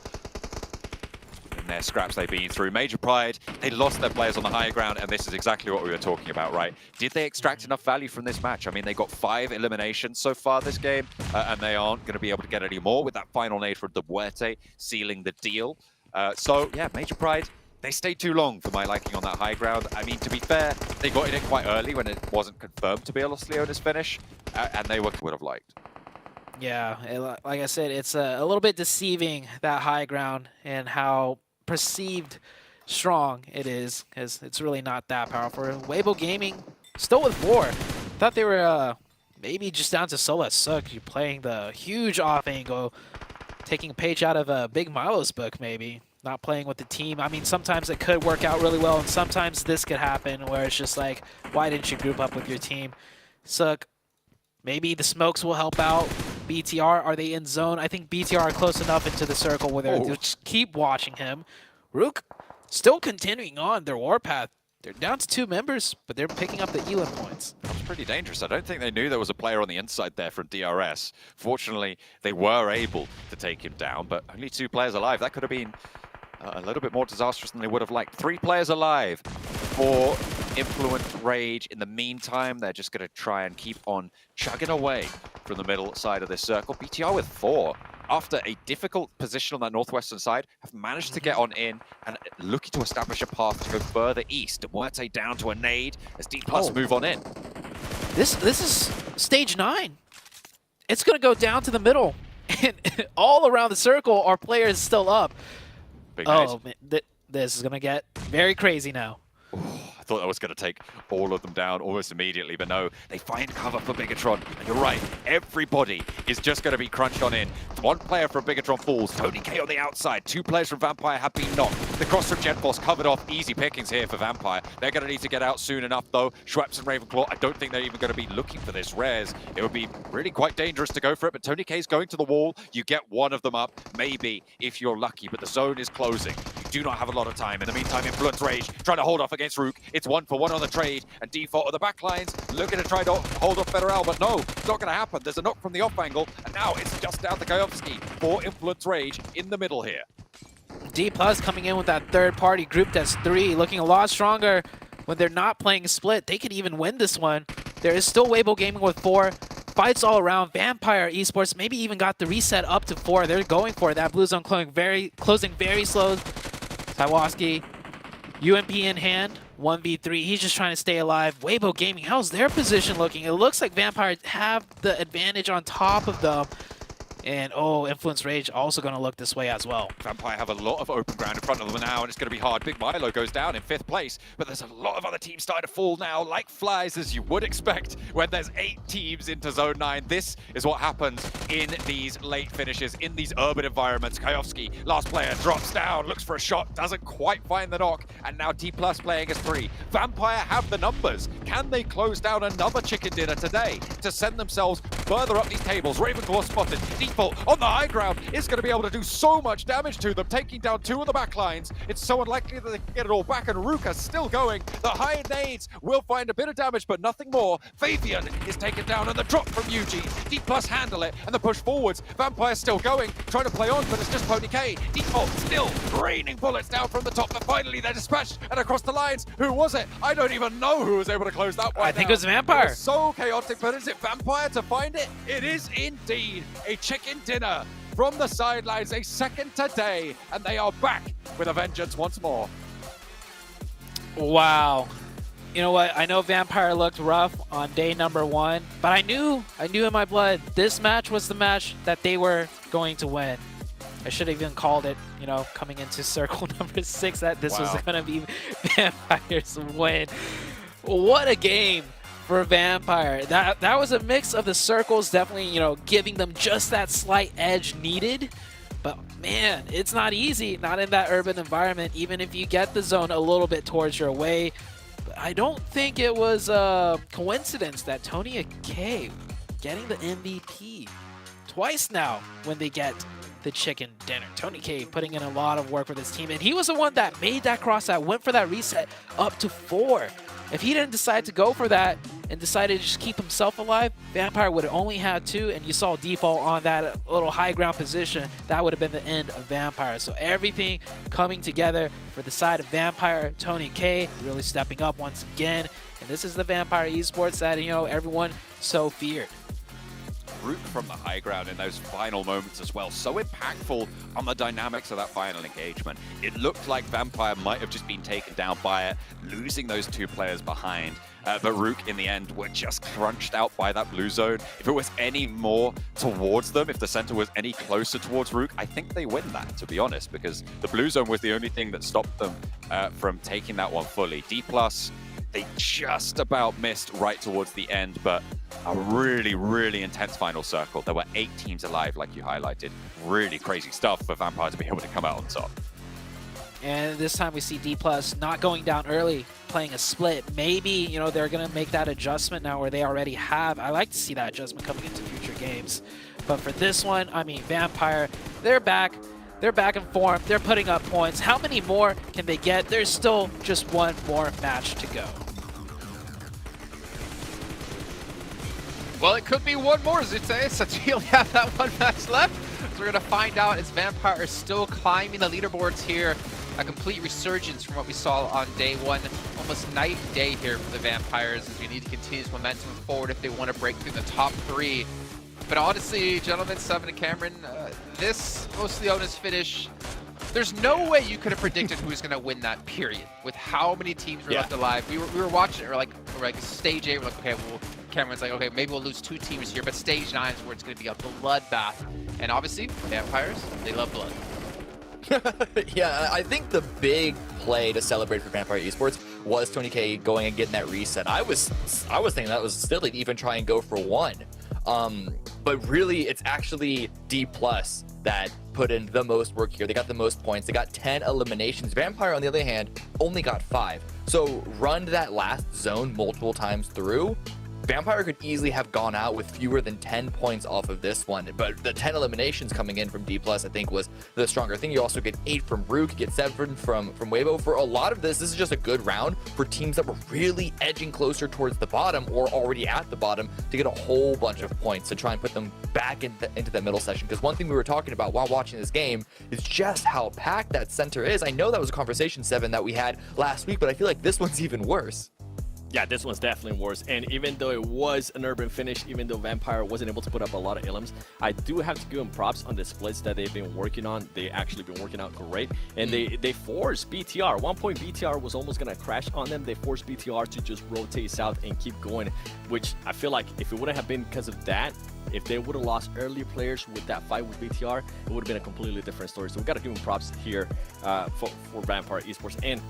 In their scraps they've been through. Major Pride, they lost their players on the higher ground, and this is exactly what we were talking about, right? Did they extract enough value from this match? I mean, they got 5 eliminations so far this game, and they aren't going to be able to get any more with that final nade for the Muerte sealing the deal. So, yeah, Major Pride, they stayed too long for my liking on that high ground. I mean, to be fair, they got in it quite early when it wasn't confirmed to be a Los Leones finish, and they would have liked. Yeah, like I said, it's a little bit deceiving, that high ground, and how perceived strong it is, because it's really not that powerful. Weibo Gaming still with 4. Thought they were maybe just down to solo Sook. You're playing the huge off angle, taking a page out of Big Milo's book maybe. Not playing with the team. I mean, sometimes it could work out really well, and sometimes this could happen where it's just like, why didn't you group up with your team? Sook, maybe the smokes will help out. BTR, are they in zone? I think BTR are close enough into the circle where they'll just keep watching him. Rook still continuing on their warpath. They're down to 2 members, but they're picking up the Elim points. That's pretty dangerous. I don't think they knew there was a player on the inside there from DRS. Fortunately, they were able to take him down, but only 2 players alive. That could have been a little bit more disastrous than they would have liked. 3 players alive for Influence Rage. In the meantime, they're just going to try and keep on chugging away from the middle side of this circle. BTR with 4. After a difficult position on that northwestern side, have managed to get on in and looking to establish a path to go further east. Muerte down to a nade as D+ move on in. This is stage 9. It's going to go down to the middle. And all around the circle, our players still up. Big man, this is going to get very crazy now. I thought that was going to take all of them down almost immediately, but no, they find cover for Bigatron. And you're right, everybody is just going to be crunched on in. 1 player from Bigatron falls, Tony K on the outside, 2 players from Vampire have been knocked. The cross from Genforce covered off, easy pickings here for Vampire. They're going to need to get out soon enough though. Schweppes and Ravenclaw, I don't think they're even going to be looking for this res. It would be really quite dangerous to go for it, but Tony K's going to the wall. You get one of them up, maybe, if you're lucky, but the zone is closing. You do not have a lot of time. In the meantime, Influence Rage trying to hold off against Rook. It's 1-for-1 on the trade, and Default of the backlines looking to try to hold off Federal, but no, it's not going to happen. There's a knock from the off angle, and now it's just down to Kayovsky for Influence Rage in the middle here. D+ coming in with that third-party group that's 3, looking a lot stronger when they're not playing split. They could even win this one. There is still Weibo Gaming with 4. Fights all around. Vampire Esports maybe even got the reset up to 4. They're going for it. That blue zone closing very slow. Taiwaski, UMP in hand, 1v3. He's just trying to stay alive. Weibo Gaming, how's their position looking? It looks like Vampire have the advantage on top of them. And oh, Influence Rage also going to look this way as well. Vampire have a lot of open ground in front of them now, and it's going to be hard. Big Milo goes down in 5th place, but there's a lot of other teams starting to fall now, like flies, as you would expect when there's 8 teams into Zone 9. This is what happens in these late finishes, in these urban environments. Kayovsky, last player, drops down, looks for a shot, doesn't quite find the knock, and now D+ playing as 3. Vampire have the numbers. Can they close down another chicken dinner today to send themselves further up these tables? Ravenclaw spotted. Default on the high ground is going to be able to do so much damage to them, taking down 2 of the back lines. It's so unlikely that they can get it all back, and Ruka's still going. The high nades will find a bit of damage, but nothing more. Fabian is taken down, and the drop from Eugene. D+ handle it, and the push forwards. Vampire still going, trying to play on, but it's just Tony K. Default still raining bullets down from the top, but finally they're dispatched and across the lines. Who was it? I don't even know who was able to close that one. I think it was Vampire. It was so chaotic, but is it Vampire to find it? It is indeed a chicken dinner from the sidelines, a second today, and they are back with a vengeance once more. Wow. You know what? I know Vampire looked rough on day number 1, but I knew in my blood this match was the match that they were going to win. I should have even called it, you know, coming into circle number 6, that this was going to be Vampire's win. What a game for Vampire. That was a mix of the circles, definitely, you know, giving them just that slight edge needed. But man, it's not easy, not in that urban environment, even if you get the zone a little bit towards your way. But I don't think it was a coincidence that Tony K getting the MVP twice now when they get the chicken dinner. Tony K putting in a lot of work for this team, and he was the one that made that cross that went for that reset up to 4. If he didn't decide to go for that and decided to just keep himself alive, Vampire would have only had 2, and you saw Default on that little high ground position. That would have been the end of Vampire. So everything coming together for the side of Vampire. Tony K really stepping up once again, and this is the Vampire Esports that, you know, everyone so feared. Root from the high ground in those final moments as well. So impactful on the dynamics of that final engagement. It looked like Vampire might have just been taken down by it, losing those 2 players behind. But Rook, in the end, were just crunched out by that blue zone. If it was any more towards them, if the center was any closer towards Rook, I think they win that, to be honest, because the blue zone was the only thing that stopped them from taking that one fully. D+, they just about missed right towards the end, but a really, really intense final circle. There were 8 teams alive, like you highlighted. Really crazy stuff for Vampire to be able to come out on top. And this time we see D+ not going down early, playing a split. Maybe, you know, they're going to make that adjustment now where they already have. I like to see that adjustment coming into future games. But for this one, I mean, Vampire, they're back. They're back in form. They're putting up points. How many more can they get? There's still just one more match to go. Well, it could be one more, Zute, since we only have that one match left. We're going to find out as Vampire is still climbing the leaderboards here. A complete resurgence from what we saw on day one. Almost night and day here for the Vampires as we need to continue this momentum forward if they want to break through the top 3. But honestly, gentlemen, Seven and Cameron, this mostly Leona's finish, there's no way you could have predicted who was going to win that period with how many teams were left alive. We were watching it, we're like stage 8, we're like, okay, well, Cameron's like, okay, maybe we'll lose 2 teams here, but stage 9 is where it's going to be a bloodbath. And obviously, Vampires, they love blood. Yeah, I think the big play to celebrate for Vampire Esports was Tony K going and getting that reset. I was thinking that was silly to even try and go for 1. But really, it's actually D+ that put in the most work here. They got the most points. They got 10 eliminations. Vampire, on the other hand, only got 5. So run that last zone multiple times through. Vampire could easily have gone out with fewer than 10 points off of this one, but the 10 eliminations coming in from D+, I think, was the stronger thing. You also get 8 from Rook, get 7 from Weibo. For a lot of this is just a good round for teams that were really edging closer towards the bottom or already at the bottom to get a whole bunch of points to try and put them back into that middle section. Because one thing we were talking about while watching this game is just how packed that center is. I know that was a conversation, Seven, that we had last week, but I feel like this one's even worse. Yeah, this one's definitely worse. And even though it was an urban finish, even though Vampire wasn't able to put up a lot of elims, I do have to give them props on the splits that they've been working on. They actually been working out great. And they forced BTR. One point, BTR was almost going to crash on them. They forced BTR to just rotate south and keep going, which I feel like if it wouldn't have been because of that, if they would have lost early players with that fight with BTR, it would have been a completely different story. So we got to give them props here for Vampire Esports. And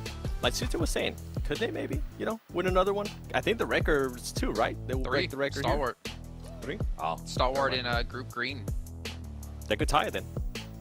like Suta was saying, could they maybe, win another one? I think the record's 2, right? They will break the record. Stalwart. Here. 3? Oh, Stalwart in Group Green. They could tie it then.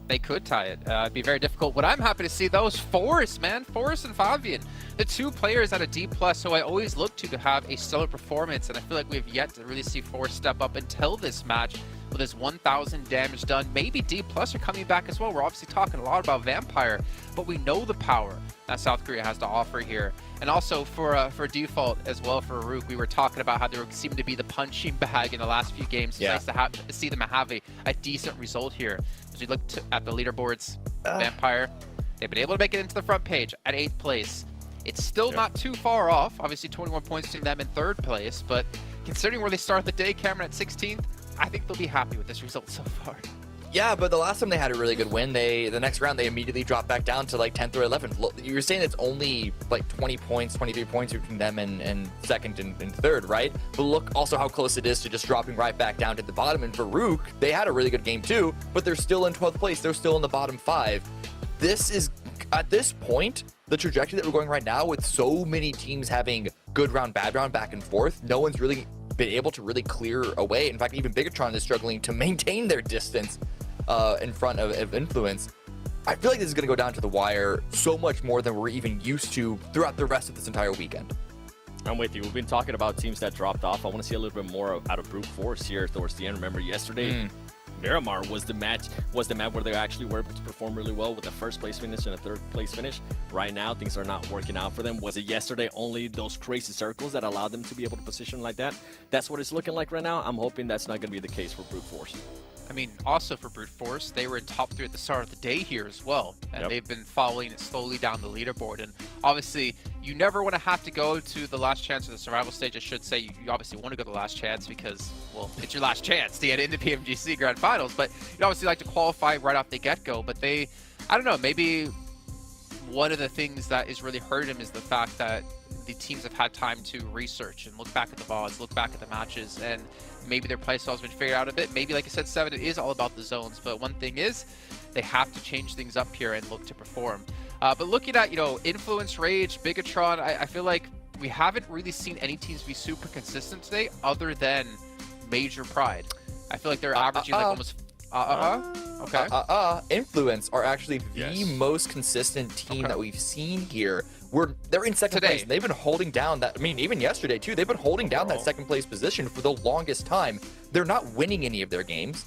They could tie it. It'd be very difficult. What I'm happy to see, though, is Forrest, man. Forrest and Fabian. The 2 players at a D+, who I always look to have a stellar performance, and I feel like we've yet to really see Forrest step up until this match with his 1,000 damage done. Maybe D+ are coming back as well. We're obviously talking a lot about Vampire, but we know the power that South Korea has to offer here. And also for Default as well, for Rook, we were talking about how they seemed to be the punching bag in the last few games. It's nice to see them have a decent result here. As we look at the leaderboards, Vampire, they've been able to make it into the front page at 8th place. It's still not too far off. Obviously, 21 points to them in 3rd place, but considering where they start the day, Cameron, at 16th, I think they'll be happy with this result so far. Yeah, but the last time they had a really good win, the next round, they immediately dropped back down to like 10th or 11th. You were saying it's only like 20 points, 23 points between them and 2nd and 3rd, right? But look also how close it is to just dropping right back down to the bottom. And for Rook, they had a really good game too, but they're still in 12th place. They're still in the bottom 5. This is, at this point, the trajectory that we're going right now with so many teams having good round, bad round, back and forth, no one's really been able to really clear away. In fact, even Bigatron is struggling to maintain their distance in front of Influence. I feel like this is going to go down to the wire so much more than we're even used to throughout the rest of this entire weekend. I'm with you. We've been talking about teams that dropped off. I want to see a little bit more out of Brute Force here towards the end. Remember yesterday, Miramar was the map where they actually were able to perform really well with a 1st place finish and a 3rd place finish. Right now, things are not working out for them. Was it yesterday only those crazy circles that allowed them to be able to position like that? That's what it's looking like right now. I'm hoping that's not going to be the case for Brute Force. I mean, also for Brute Force, they were in top 3 at the start of the day here as well. And they've been following it slowly down the leaderboard. And obviously, you never want to have to go to the last chance of the survival stage. I should say, you obviously want to go to the last chance because, well, it's your last chance to get into PMGC Grand Finals. But you'd obviously like to qualify right off the get-go. But I don't know, maybe one of the things that is really hurting them is the fact that the teams have had time to research and look back at the VODs, look back at the matches, and maybe their playstyle has been figured out a bit. Maybe, like I said, Seven, it is all about the zones, but one thing is they have to change things up here and look to perform. But looking at, Influence, Rage, Bigatron, I feel like we haven't really seen any teams be super consistent today other than Major Pride. I feel like they're averaging like almost... Okay. Influence are actually the most consistent team that we've seen here. They're in 2nd place. They've been holding down that. I mean, even yesterday too. They've been holding down that 2nd place position for the longest time. They're not winning any of their games.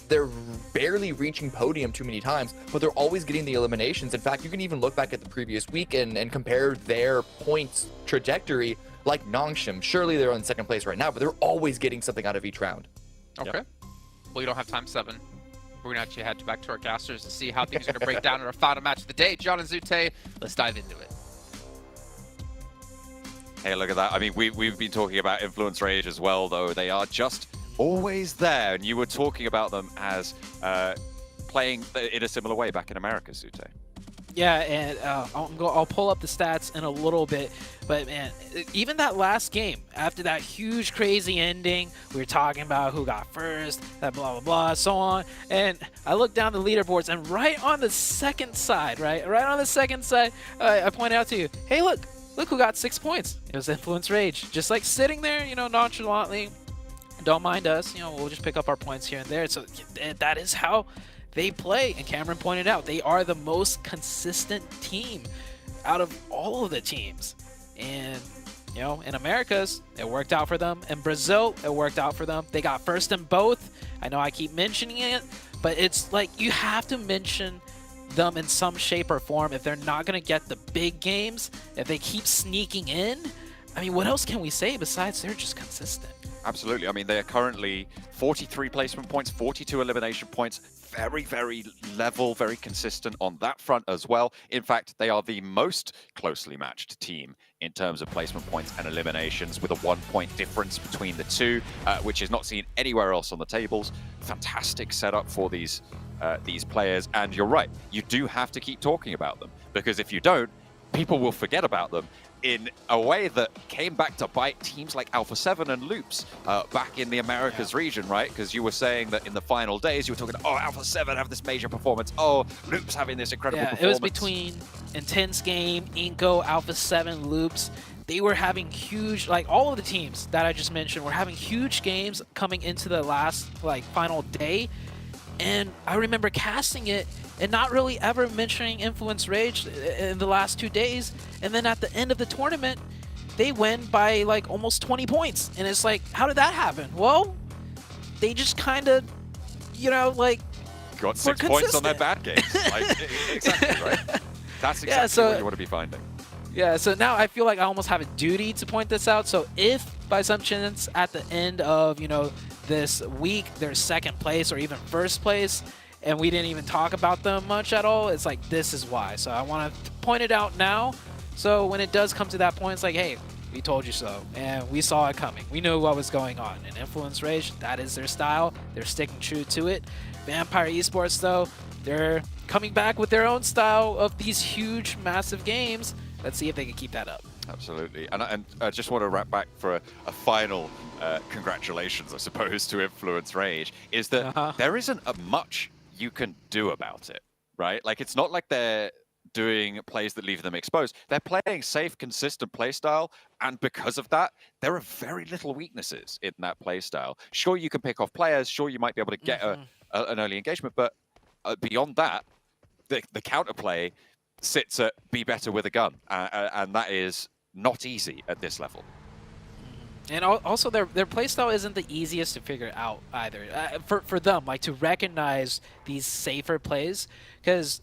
They're barely reaching podium too many times, but they're always getting the eliminations. In fact, you can even look back at the previous week and compare their points trajectory like Nongshim. Surely they're in 2nd place right now, but they're always getting something out of each round. Okay. Well, you don't have time 7. We're going to actually head back to our casters to see how things are going to break down in our final match of the day. John and Zute, let's dive into it. Hey, look at that. I mean, we've been talking about Influence Rage as well, though. They are just always there. And you were talking about them as playing in a similar way back in America, Zute. Yeah, and I'll pull up the stats in a little bit, but man, even that last game, after that huge crazy ending, we were talking about who got first, that blah, blah, blah, so on, and I looked down the leaderboards, and right on the second side, right on the second side, I pointed out to you, hey, look who got 6 points. It was Influence Rage, just like sitting there, nonchalantly, don't mind us, we'll just pick up our points here and there, so that is how they play, and Cameron pointed out they are the most consistent team out of all of the teams. And in Americas, it worked out for them. In Brazil, it worked out for them. They got first in both. I know I keep mentioning it, but it's like you have to mention them in some shape or form if they're not going to get the big games. If they keep sneaking in, I mean, what else can we say besides they're just consistent? Absolutely. I mean, they are currently 43 placement points, 42 elimination points. Very, very level, very consistent on that front as well. In fact, they are the most closely matched team in terms of placement points and eliminations, with a 1 point difference between the two, which is not seen anywhere else on the tables. Fantastic setup for these players. And you're right, you do have to keep talking about them, because if you don't, people will forget about them in a way that came back to bite teams like Alpha 7 and Loops back in the Americas region, right? Because you were saying that in the final days, you were talking, oh, Alpha 7 have this major performance. Oh, Loops having this incredible performance. It was between Intense Game, Inko, Alpha 7, Loops. They were having huge, like all of the teams that I just mentioned were having huge games coming into the last final day. And I remember casting it and not really ever mentioning Influence Rage in the last 2 days. And then at the end of the tournament, they win by almost 20 points. And it's like, how did that happen? Well, they just kind of, got 6 points on their bad games. Exactly, right? That's exactly what you want to be finding. Yeah, so now I feel like I almost have a duty to point this out. So if by some chance at the end of, this week, they're second place or even first place, and we didn't even talk about them much at all, it's like, this is why. So I want to point it out now, so when it does come to that point, it's like, hey, we told you so, and we saw it coming. We knew what was going on. And Influence Rage, that is their style. They're sticking true to it. Vampire Esports, though, they're coming back with their own style of these huge, massive games. Let's see if they can keep that up. Absolutely. And I just want to wrap back for a final congratulations, I suppose, to Influence Rage, is that there isn't much you can do about it, right? Like, it's not like they're doing plays that leave them exposed. They're playing safe, consistent playstyle, and because of that, there are very little weaknesses in that playstyle. Sure, you can pick off players, sure, you might be able to get an early engagement, but beyond that, the counterplay sits at be better with a gun, and that is not easy at this level. And also, their playstyle isn't the easiest to figure out either. For them, to recognize these safer plays, because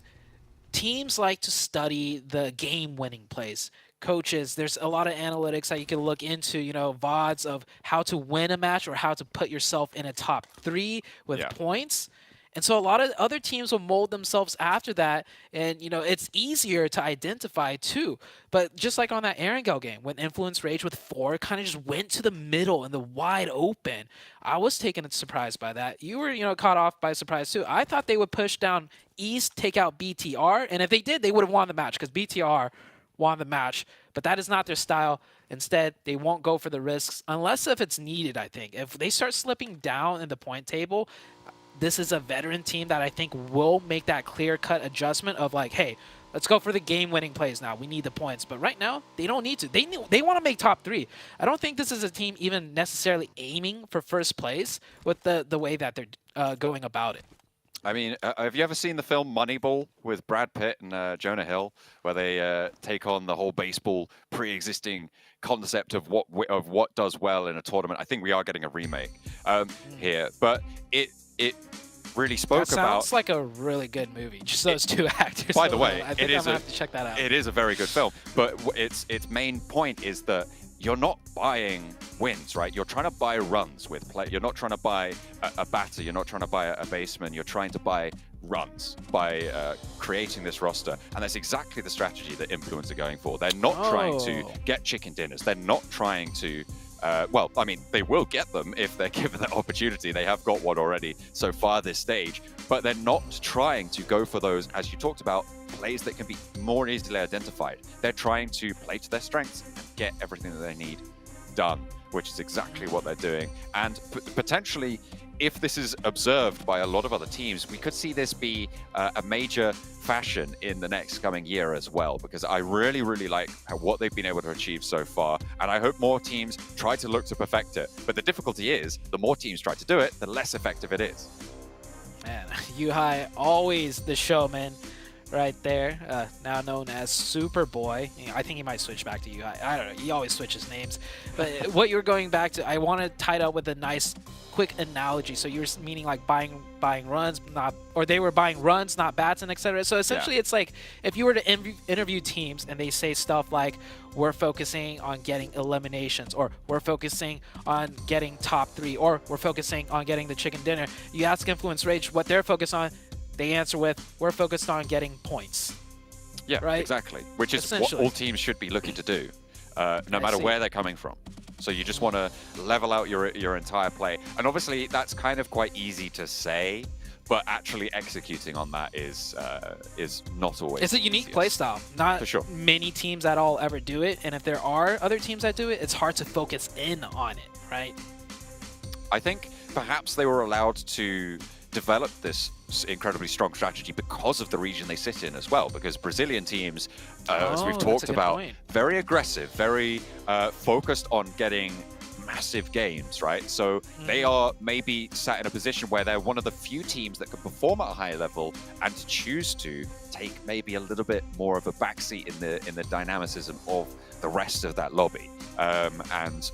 teams like to study the game-winning plays. Coaches, there's a lot of analytics that you can look into, VODs of how to win a match or how to put yourself in a top 3 with points. And so a lot of other teams will mold themselves after that, and it's easier to identify too. But just like on that Erangel game, when Influence Rage with 4 kind of just went to the middle and the wide open, I was taken surprised by that. You were caught off by surprise too. I thought they would push down East, take out BTR, and if they did, they would have won the match, because BTR won the match. But that is not their style. Instead, they won't go for the risks unless if it's needed. I think if they start slipping down in the point table, this is a veteran team that I think will make that clear-cut adjustment of hey, let's go for the game-winning plays now. We need the points. But right now, they don't need to. They want to make top 3. I don't think this is a team even necessarily aiming for first place with the way that they're going about it. I mean, have you ever seen the film Moneyball with Brad Pitt and Jonah Hill, where they take on the whole baseball pre-existing concept of what does well in a tournament? I think we are getting a remake here, but it really spoke about. Sounds like a really good movie. Just those two actors. By the way, I think I'm gonna have to check that out. It is a very good film, but its main point is that you're not buying wins, right? You're trying to buy runs with play. You're not trying to buy a batter. You're not trying to buy a baseman. You're trying to buy runs by creating this roster. And that's exactly the strategy that Influence are going for. They're not trying to get chicken dinners. They're not trying to well, I mean, they will get them if they're given that opportunity. They have got one already so far this stage, but they're not trying to go for those, as you talked about, plays that can be more easily identified. They're trying to play to their strengths and get everything that they need done, which is exactly what they're doing. And potentially, if this is observed by a lot of other teams, we could see this be a major fashion in the next coming year as well, because I really, really like what they've been able to achieve so far, and I hope more teams try to look to perfect it. But the difficulty is, the more teams try to do it, the less effective it is. Man, Yuhai, always the showman right there, now known as Superboy. You know, I think he might switch back to Yuhai. I don't know, he always switches names. But what you're going back to, I want to tie it up with a nice quick analogy. So you're meaning like buying runs, or they were buying runs, not bats, and etc. So essentially, it's like if you were to interview teams and they say stuff like, we're focusing on getting eliminations, or we're focusing on getting top 3, or we're focusing on getting the chicken dinner. You ask Influence Rage what they're focused on, they answer with, we're focused on getting points. Yeah, right? Exactly. Which is what all teams should be looking to do, no matter where they're coming from. So you just want to level out your entire play. And obviously, that's kind of quite easy to say, but actually executing on that is not always. It's a unique playstyle. Not many teams at all ever do it. And if there are other teams that do it, it's hard to focus in on it, right? I think perhaps they were allowed to develop this incredibly strong strategy because of the region they sit in as well, because Brazilian teams, as we've talked about, very aggressive, very focused on getting massive games, right? So they are maybe sat in a position where they're one of the few teams that can perform at a higher level and to choose to take maybe a little bit more of a backseat in the dynamicism of the rest of that lobby, and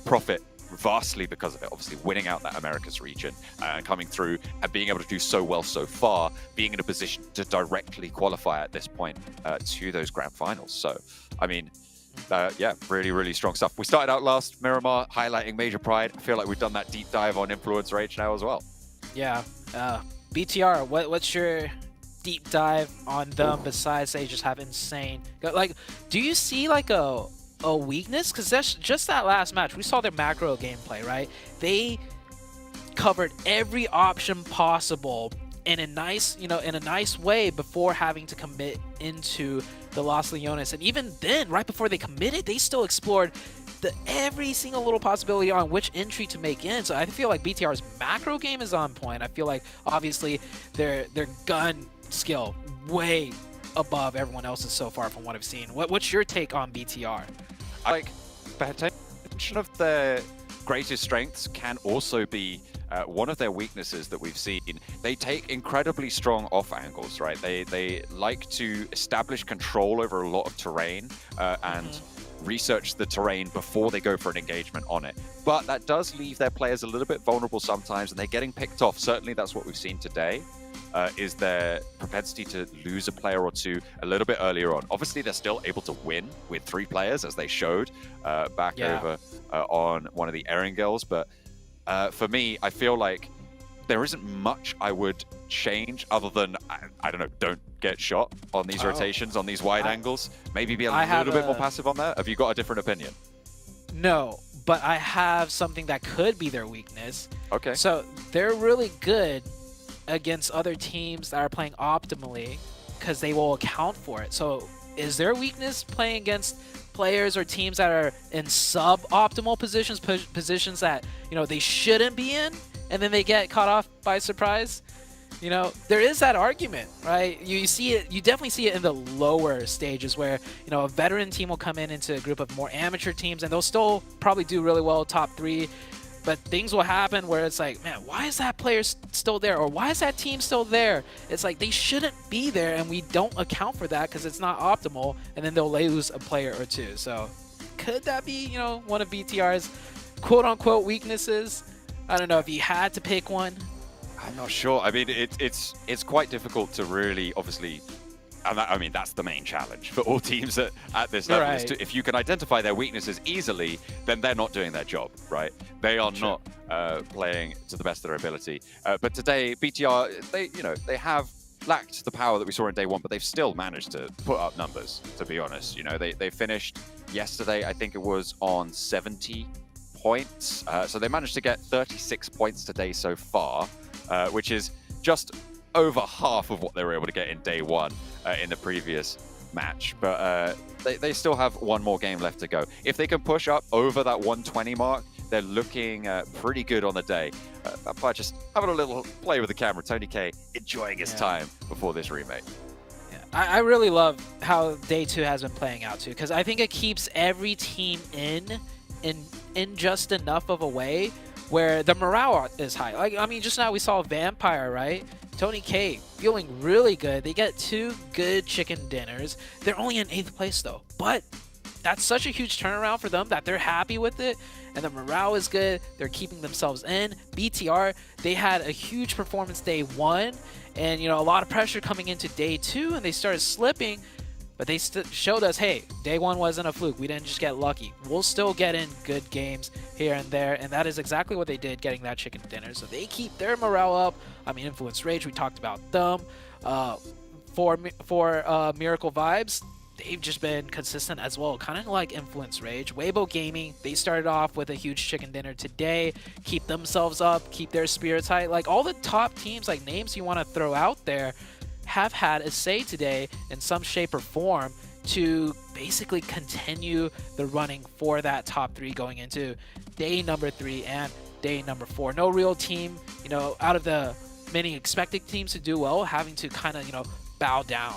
profit vastly because of it, obviously winning out that Americas region and coming through and being able to do so well so far, being in a position to directly qualify at this point to those grand finals. So, I mean, yeah, really, really strong stuff. We started out last, Miramar, highlighting Major Pride. I feel like we've done that deep dive on Influence Rage now as well. Yeah. BTR, what's your deep dive on them besides they just have insane... Like, do you see like a weakness? Because that's just that last match. We saw their macro gameplay, right? They covered every option possible in a nice, in a nice way before having to commit into the Los Leones. And even then, right before they committed, they still explored every single little possibility on which entry to make in. So I feel like BTR's macro game is on point. I feel like obviously their gun skill way above everyone else's so far from what I've seen. What's your take on BTR? Like, potential of their greatest strengths can also be one of their weaknesses that we've seen. They take incredibly strong off angles, right? They like to establish control over a lot of terrain and research the terrain before they go for an engagement on it. But that does leave their players a little bit vulnerable sometimes, and they're getting picked off. Certainly that's what we've seen today. Is their propensity to lose a player or two a little bit earlier on. Obviously, they're still able to win with 3 players, as they showed back over on one of the Erangels. But for me, I feel like there isn't much I would change other than, I don't know, don't get shot on these rotations, on these wide angles. Maybe be a little bit more passive on that. Have you got a different opinion? No, but I have something that could be their weakness. Okay. So they're really good against other teams that are playing optimally because they will account for it. So is their weakness playing against players or teams that are in suboptimal positions, positions that, they shouldn't be in, and then they get caught off by surprise? There is that argument, right? You see it, you definitely see it in the lower stages where, a veteran team will come into a group of more amateur teams and they'll still probably do really well top 3. But things will happen where it's like, man, why is that player still there? Or why is that team still there? It's like they shouldn't be there, and we don't account for that because it's not optimal, and then they'll lose a player or two. So could that be, one of BTR's quote-unquote weaknesses? I don't know if you had to pick one. I'm not sure. I mean, it's quite difficult to really, obviously, And that, I mean, that's the main challenge for all teams at this level. Right. If you can identify their weaknesses easily, then they're not doing their job, right? They are not playing to the best of their ability. But today, BTR, they have lacked the power that we saw in day one, but they've still managed to put up numbers, to be honest. They finished yesterday, I think it was on 70 points. So they managed to get 36 points today so far, which is just over half of what they were able to get in day one in the previous match. But they still have one more game left to go. If they can push up over that 120 mark, they're looking pretty good on the day. By just having a little play with the camera, Tony K enjoying his time before this remake. I really love how day 2 has been playing out too, because I think it keeps every team in just enough of a way where the morale is high. Like, I mean, just now we saw Vampire, right? Tony K feeling really good. They get 2 good chicken dinners. They're only in 8th place though, but that's such a huge turnaround for them that they're happy with it, and the morale is good. They're keeping themselves in. BTR, they had a huge performance day 1, and a lot of pressure coming into day 2, and they started slipping, but they showed us, hey, day 1 wasn't a fluke. We didn't just get lucky. We'll still get in good games here and there, and that is exactly what they did, getting that chicken dinner. So they keep their morale up. I mean, Influence Rage, we talked about them. For Miracle Vibes, they've just been consistent as well, kind of like Influence Rage. Weibo Gaming, they started off with a huge chicken dinner today, keep themselves up, keep their spirits high. Like, all the top teams, like names you want to throw out there, have had a say today in some shape or form to basically continue the running for that top 3 going into day number 3 and day number 4. No real team, out of the many expected teams to do well, having to kind of, bow down.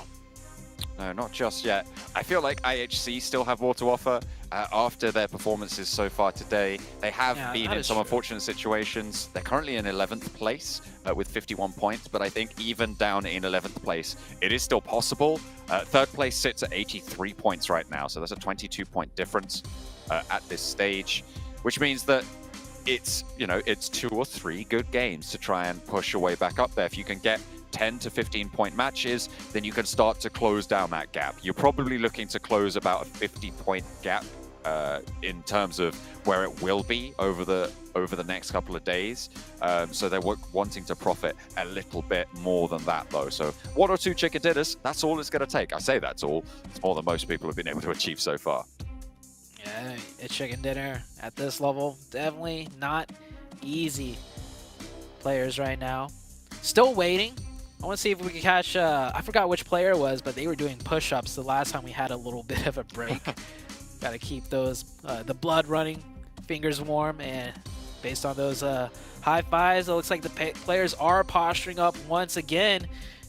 No, not just yet. I feel like IHC still have more to offer after their performances so far today. They have been in some unfortunate situations. They're currently in 11th place with 51 points, but I think even down in 11th place, it is still possible. 3rd place sits at 83 points right now, so there's a 22-point difference at this stage, which means that it's 2 or 3 good games to try and push your way back up there. If you can get 10 to 15-point matches, then you can start to close down that gap. You're probably looking to close about a 50-point gap in terms of where it will be over the next couple of days. So they're wanting to profit a little bit more than that, though. So 1 or 2 chicken dinners, that's all it's going to take. I say that's all. It's more than most people have been able to achieve so far. Yeah, a chicken dinner at this level, definitely not easy. Players right now still waiting. I want to see if we can catch, I forgot which player it was, but they were doing push-ups the last time we had a little bit of a break. Got to keep those, the blood running, fingers warm, and based on those high fives, it looks like the players are posturing up once again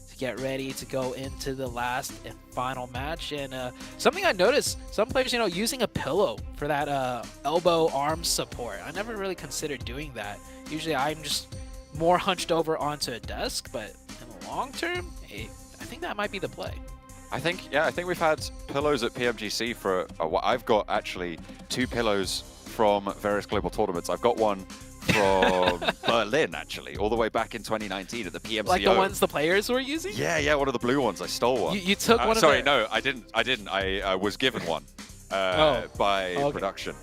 to get ready to go into the last and final match. And something I noticed, some players, using a pillow for that elbow arm support. I never really considered doing that. Usually I'm just more hunched over onto a desk, but in the long term, I think that might be the play. I think we've had pillows at PMGC for a while. I've got actually 2 pillows from various global tournaments. I've got one from Berlin, actually, all the way back in 2019 at the PMCO. Like the ones the players were using? Yeah, one of the blue ones. I stole one. You took one of Sorry, no, I didn't. I was given one by production.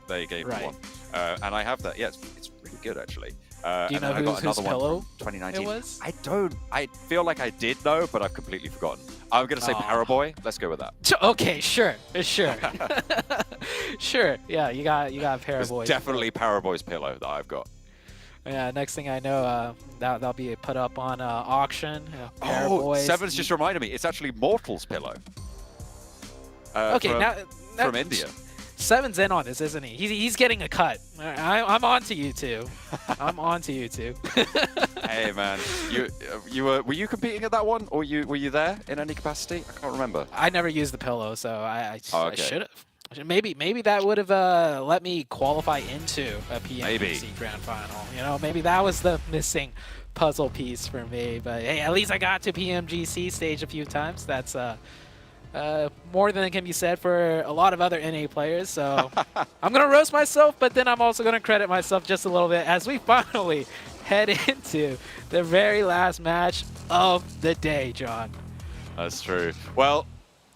They gave me one. And I have that. Yeah, it's really good, actually. Do you know whose pillow 2019. it was? I don't. I feel like I did know, but I've completely forgotten. I'm going to say Paraboy. Let's go with that. Okay, sure. Sure. Yeah, you got Paraboy. It's definitely Paraboy's pillow that I've got. Yeah, next thing I know, that'll be put up on auction. Seven's just reminded me. It's actually Mortal's pillow. Okay, from India. Seven's in on this, isn't he? He's getting a cut. I'm on to you two. I'm on to you two. Hey man, were you competing at that one, or were you there in any capacity? I can't remember. I never used the pillow, so I okay. should have. Maybe that would have let me qualify into a PMGC Grand Final. Maybe that was the missing puzzle piece for me. But hey, at least I got to PMGC stage a few times. That's more than can be said for a lot of other NA players. So I'm going to roast myself, but then I'm also going to credit myself just a little bit as we finally head into the very last match of the day, John. That's true. Well,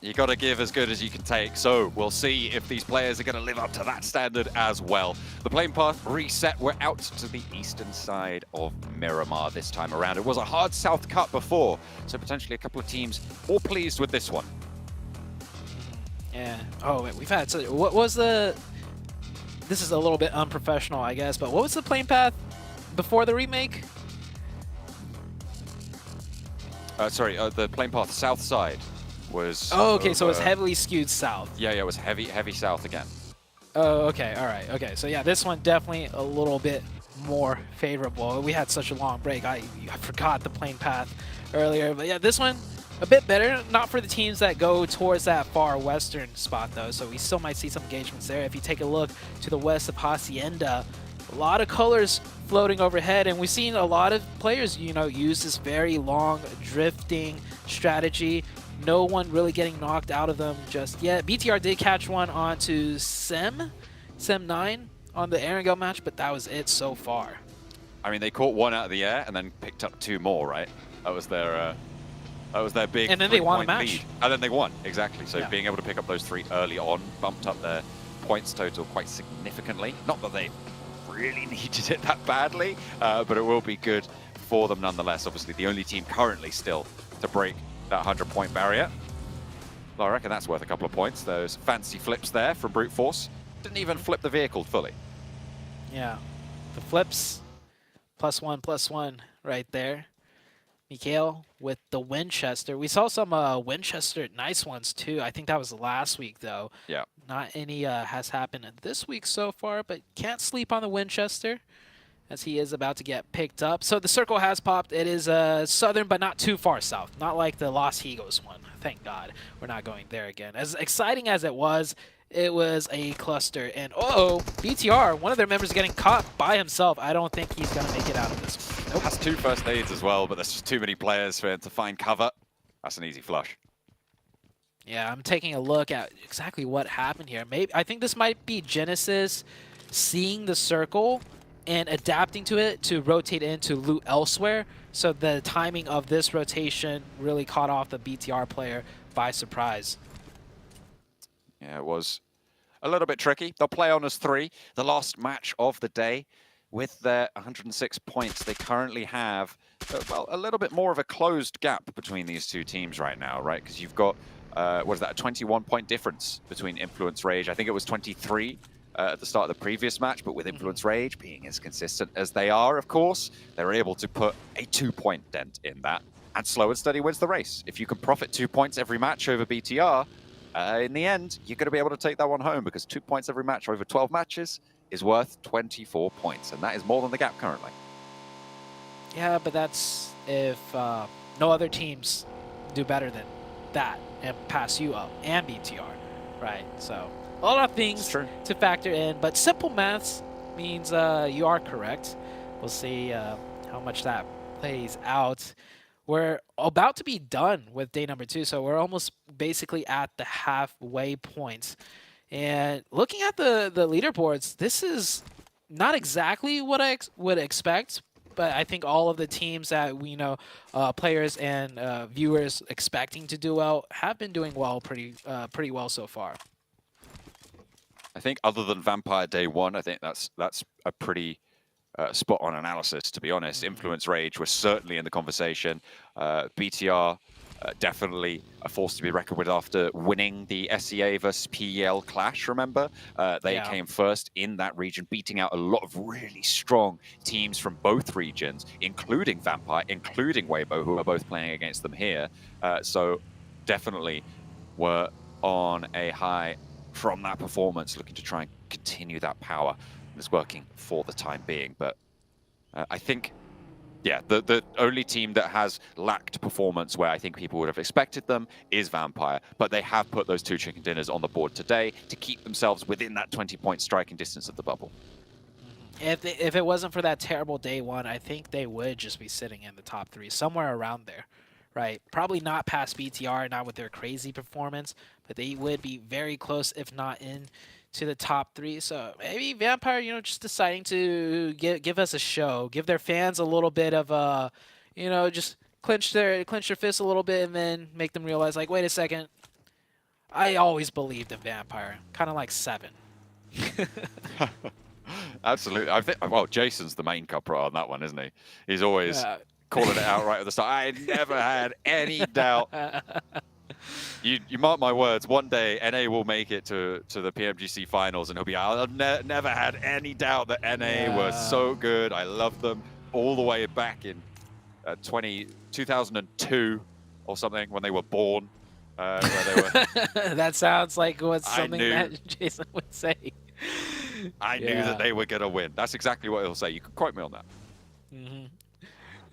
you got to give as good as you can take, so we'll see if these players are going to live up to that standard as well. The playing path reset. We're out to the eastern side of Miramar this time around. It was a hard south cut before, so potentially a couple of teams more pleased with this one. Yeah. Oh, wait, we've had... So what was the... This is a little bit unprofessional, I guess, but what was the playing path before the remake? Sorry, the playing path south side was... Oh, okay, so it was heavily skewed south. Yeah, it was heavy south again. Oh, okay, all right, okay. So yeah, this one definitely a little bit more favorable. We had such a long break. I forgot the playing path earlier, but yeah, this one a bit better. Not for the teams that go towards that far western spot though, so we still might see some engagements there. If you take a look to the west of Hacienda, a lot of colors floating overhead, and we've seen a lot of players, you know, use this very long drifting strategy. No one really getting knocked out of them just yet. BTR did catch one onto Sem9 on the Erangel match, but that was it so far. I mean, they caught one out of the air and then picked up two more, right? That was their big. And then they won the match. Lead. And then they won, exactly. So yeah. Being able to pick up those three early on bumped up their points total quite significantly. Not that they really needed it that badly, but it will be good for them nonetheless. Obviously, the only team currently still to break that 100-point barrier. Well, I reckon that's worth a couple of points. Those fancy flips there from Brute Force. Didn't even flip the vehicle fully. Yeah, the flips, +1/+1 right there. Mikhail with the Winchester. We saw some Winchester nice ones too. I think that was last week though. Yeah. Not any has happened this week so far, but can't sleep on the Winchester as he is about to get picked up. So the circle has popped. It is southern, but not too far south. Not like the Los Higos one. Thank God we're not going there again. As exciting as it was a cluster. And BTR, one of their members getting caught by himself. I don't think he's going to make it out of this one. Nope. Has 2 first aids as well, but there's just too many players for him to find cover. That's an easy flush. Yeah, I'm taking a look at exactly what happened here. Maybe I think this might be Genesis seeing the circle and adapting to it to rotate into loot elsewhere. So the timing of this rotation really caught off the BTR player by surprise. Yeah, it was a little bit tricky. They'll play on as 3, the last match of the day. With their 106 points, they currently have, well, a little bit more of a closed gap between these two teams right now, right? Because you've got, what is that, a 21-point difference between Influence Rage. I think it was 23 at the start of the previous match, but with Influence Rage being as consistent as they are, of course, they're able to put a 2-point dent in that. And Slow and Steady wins the race. If you can profit 2 points every match over BTR, in the end, you're going to be able to take that one home because 2 points every match over 12 matches is worth 24 points, and that is more than the gap currently. Yeah, but that's if no other teams do better than that and pass you up and BTR, right? So a lot of things to factor in, but simple maths means you are correct. We'll see how much that plays out. We're about to be done with day number 2, so we're almost basically at the halfway point. And looking at the leaderboards, this is not exactly what I would expect, but I think all of the teams that we know, players and viewers expecting to do well, have been doing well, pretty well so far. I think other than Vampire Day 1, I think that's a pretty spot-on analysis, to be honest. Influence Rage was certainly in the conversation. BTR definitely a force to be reckoned with after winning the SEA versus PEL clash, remember? They came first in that region, beating out a lot of really strong teams from both regions, including Vampire, including Weibo, who are both playing against them here. So definitely were on a high from that performance, looking to try and continue that power. It's working for the time being, but I think, yeah, the only team that has lacked performance where I think people would have expected them is Vampire, but they have put those 2 chicken dinners on the board today to keep themselves within that 20-point striking distance of the bubble. If it wasn't for that terrible day 1, I think they would just be sitting in the top 3, somewhere around there, right? Probably not past BTR, not with their crazy performance, but they would be very close, if not in to the top 3. So maybe Vampire, you know, just deciding to give us a show, give their fans a little bit of, you know, just clench their fists a little bit and then make them realize, like, wait a second, I always believed in Vampire. Kind of like 7. Absolutely. I think, well, Jason's the main culprit on that one, isn't he? He's always calling it out right at the start. I never had any doubt. You mark my words, one day NA will make it to the PMGC finals and he'll be out. I've never had any doubt that NA were so good. I loved them all the way back in 2002 or something when they were born. Where they were. That sounds like what's something that Jason would say. I knew that they were going to win. That's exactly what he'll say. You can quote me on that.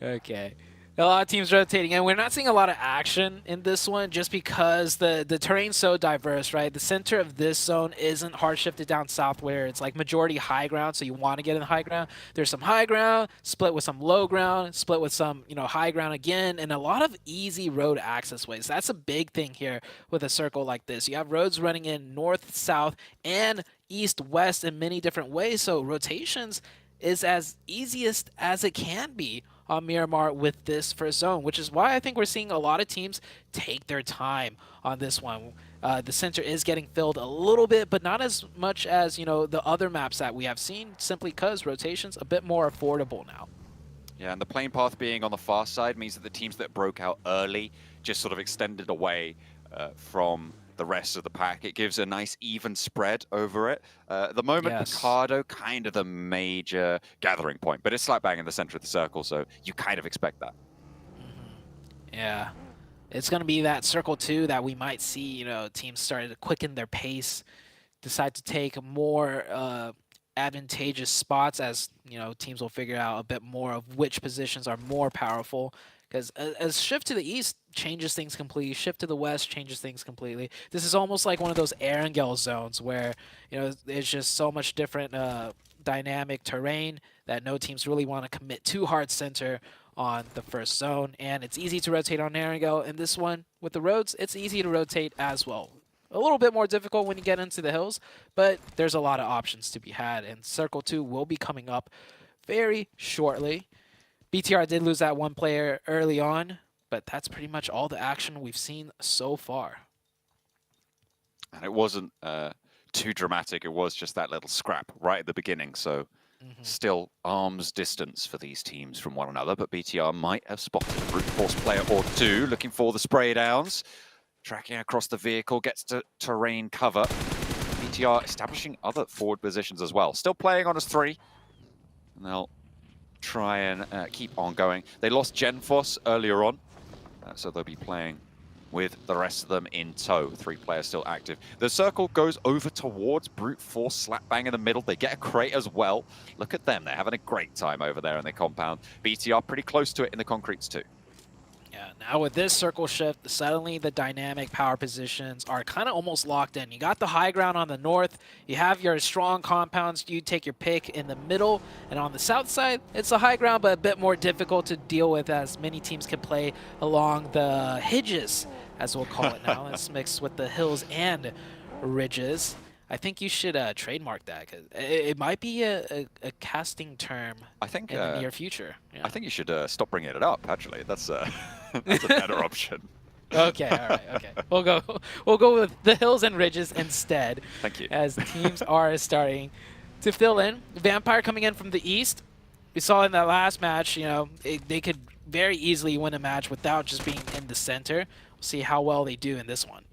Okay. A lot of teams rotating, and we're not seeing a lot of action in this one just because the terrain's so diverse, right? The center of this zone isn't hard shifted down south where it's like majority high ground, so you want to get in the high ground. There's some high ground, split with some low ground, split with some, high ground again, and a lot of easy road access ways. That's a big thing here with a circle like this. You have roads running in north, south, and east, west in many different ways, so rotations is as easiest as it can be on Miramar with this first zone, which is why I think we're seeing a lot of teams take their time on this one. The center is getting filled a little bit, but not as much as, the other maps that we have seen, simply because rotation's a bit more affordable now. Yeah, and the plane path being on the far side means that the teams that broke out early just sort of extended away from the rest of the pack. It gives a nice even spread over it. At the moment, Mikado kind of the major gathering point, but it's slap bang in the center of the circle, so you kind of expect that. Yeah. It's going to be that circle 2 that we might see, teams started to quicken their pace, decide to take more advantageous spots as, teams will figure out a bit more of which positions are more powerful. Because as shift to the east changes things completely, shift to the west changes things completely. This is almost like one of those Erangel zones where, it's just so much different dynamic terrain that no teams really want to commit too hard center on the first zone. And it's easy to rotate on Erangel. And this one, with the roads, it's easy to rotate as well. A little bit more difficult when you get into the hills, but there's a lot of options to be had. And Circle 2 will be coming up very shortly. BTR did lose that one player early on, but that's pretty much all the action we've seen so far. And it wasn't too dramatic. It was just that little scrap right at the beginning. So still arm's distance for these teams from one another, but BTR might have spotted a brute force player or two looking for the spray downs. Tracking across the vehicle, gets to terrain cover. BTR establishing other forward positions as well. Still playing on as 3. And they'll try and keep on going. They lost Genfos earlier on, so they'll be playing with the rest of them in tow. 3 players still active. The circle goes over towards brute force, slap bang in the middle. They get a crate as well. Look at them. They're having a great time over there in the compound. BTR pretty close to it in the concretes too. Yeah, now with this circle shift, suddenly the dynamic power positions are kind of almost locked in. You got the high ground on the north, you have your strong compounds, you take your pick in the middle, and on the south side, it's the high ground, but a bit more difficult to deal with as many teams can play along the hedges, as we'll call it now. It's mixed with the hills and ridges. I think you should trademark that, because it might be a casting term in the near future. Yeah. I think you should stop bringing it up, actually. That's a better option. Okay, all right, okay. We'll go with the hills and ridges instead. Thank you. As teams are starting to fill in. Vampire coming in from the east. We saw in that last match, they could very easily win a match without just being in the center. We'll see how well they do in this one.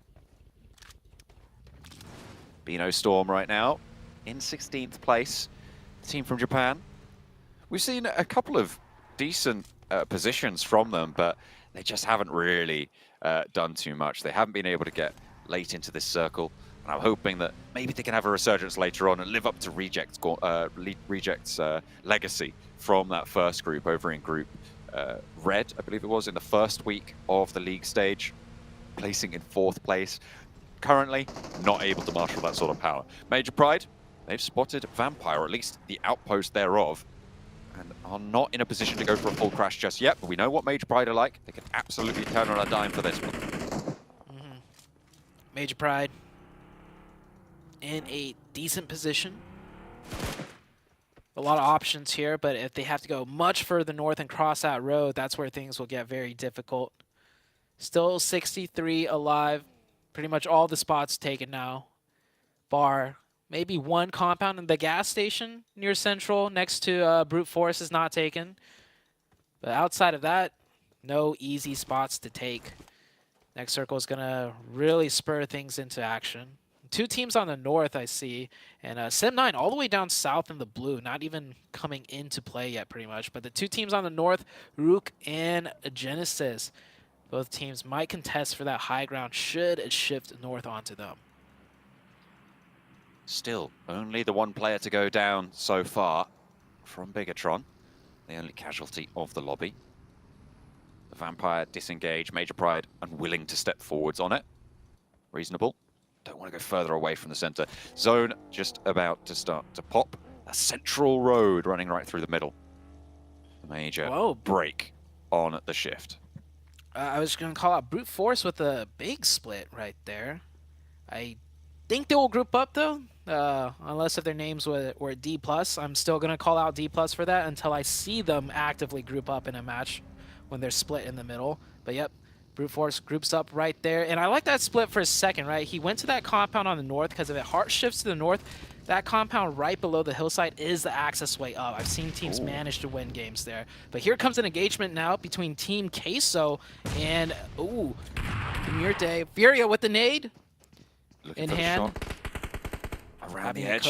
Bino Storm right now in 16th place, team from Japan. We've seen a couple of decent positions from them, but they just haven't really done too much. They haven't been able to get late into this circle, and I'm hoping that maybe they can have a resurgence later on and live up to Reject's legacy from that first group over in Group Red, I believe it was, in the first week of the league stage, placing in 4th place. Currently, not able to marshal that sort of power. Major Pride, they've spotted Vampire, or at least the outpost thereof, and are not in a position to go for a full crash just yet, but we know what Major Pride are like. They can absolutely turn on a dime for this one. Major Pride in a decent position. a lot of options here, but if they have to go much further north and cross that road, that's where things will get very difficult. Still 63 alive. Pretty much all the spots taken now. Bar maybe one compound in the gas station near Central next to Brute Force is not taken. But outside of that, no easy spots to take. Next circle is going to really spur things into action. Two teams on the north, I see, and Sim9 all the way down south in the blue, not even coming into play yet pretty much. But the two teams on the north, Rook and Genesis, both teams might contest for that high ground should it shift north onto them. Still, only the one player to go down so far from Bigatron, the only casualty of the lobby. The Vampire disengaged, Major Pride unwilling to step forwards on it. Reasonable. Don't want to go further away from the center. Zone just about to start to pop. A central road running right through the middle. The Major break on the shift. I was going to call out Brute Force with a big split right there. I think they will group up though, unless if their names were D+. I'm still going to call out D+ for that until I see them actively group up in a match when they're split in the middle. But yep, Brute Force groups up right there. And I like that split for a second, right? He went to that compound on the north because if it hard shifts to the north, that compound right below the hillside is the access way up. I've seen teams manage to win games there. But here comes an engagement now between Team Queso and, Demurte. Furia with the nade in hand. Around the edge.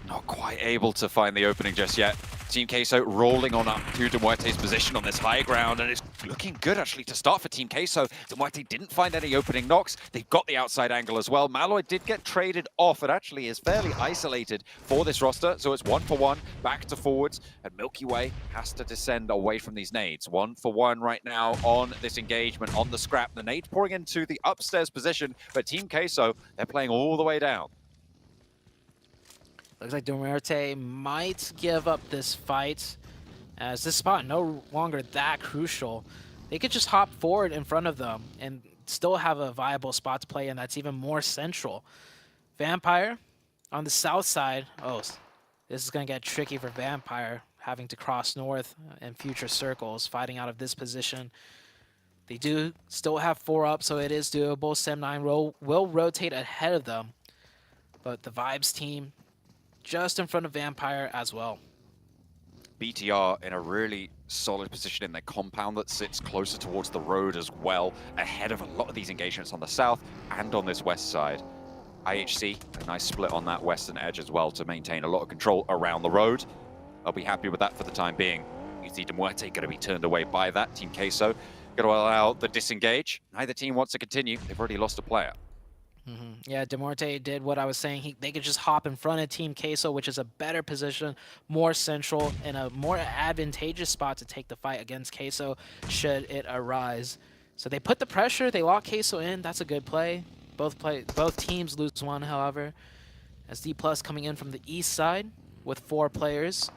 Not quite able to find the opening just yet. Team Queso rolling on up to Demuerte's position on this high ground, and it's looking good actually to start for Team Queso. Demuerte didn't find any opening knocks. They've got the outside angle as well. Malloy did get traded off. It actually is fairly isolated for this roster, so it's 1-for-1, back to forwards, and Milky Way has to descend away from these nades. 1-for-1 right now on this engagement, on the scrap. The nade pouring into the upstairs position, but Team Queso, they're playing all the way down. Looks like Demuerte might give up this fight, as this spot no longer that crucial. They could just hop forward in front of them and still have a viable spot to play in that's even more central. Vampire on the south side. Oh, this is going to get tricky for Vampire, having to cross north in future circles, fighting out of this position. They do still have 4 up, so it is doable. Sim9 will rotate ahead of them, but the Vibes team just in front of Vampire as well. BTR in a really solid position in their compound that sits closer towards the road as well, ahead of a lot of these engagements on the south and on this west side. IHC, a nice split on that western edge as well to maintain a lot of control around the road. I'll be happy with that for the time being. You see Demuerte going to be turned away by that. Team Queso going to allow the disengage. Neither team wants to continue. They've already lost a player. Yeah, Demuerte did what I was saying. They could just hop in front of Team Queso, which is a better position, more central, and a more advantageous spot to take the fight against Queso should it arise. So they put the pressure, they lock Queso in. That's a good play. Both teams lose one, however. As D+ coming in from the east side with 4 players.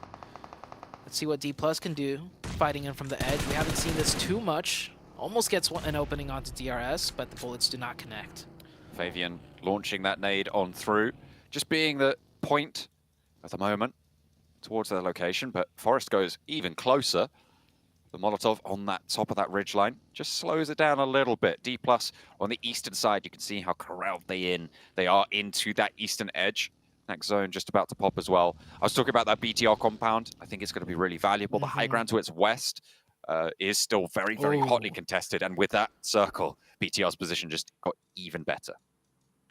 Let's see what D+ can do, fighting in from the edge. We haven't seen this too much. Almost gets an opening onto DRS, but the bullets do not connect. Fabian launching that nade on through, just being the point at the moment towards their location, but Forest goes even closer. The Molotov on that top of that ridgeline just slows it down a little bit. D+ on the eastern side, you can see how corralled they are into that eastern edge. Next zone just about to pop as well. I was talking about that BTR compound. I think it's going to be really valuable. The high ground to its west is still very, very hotly contested, and with that circle, BTR's position just got even better.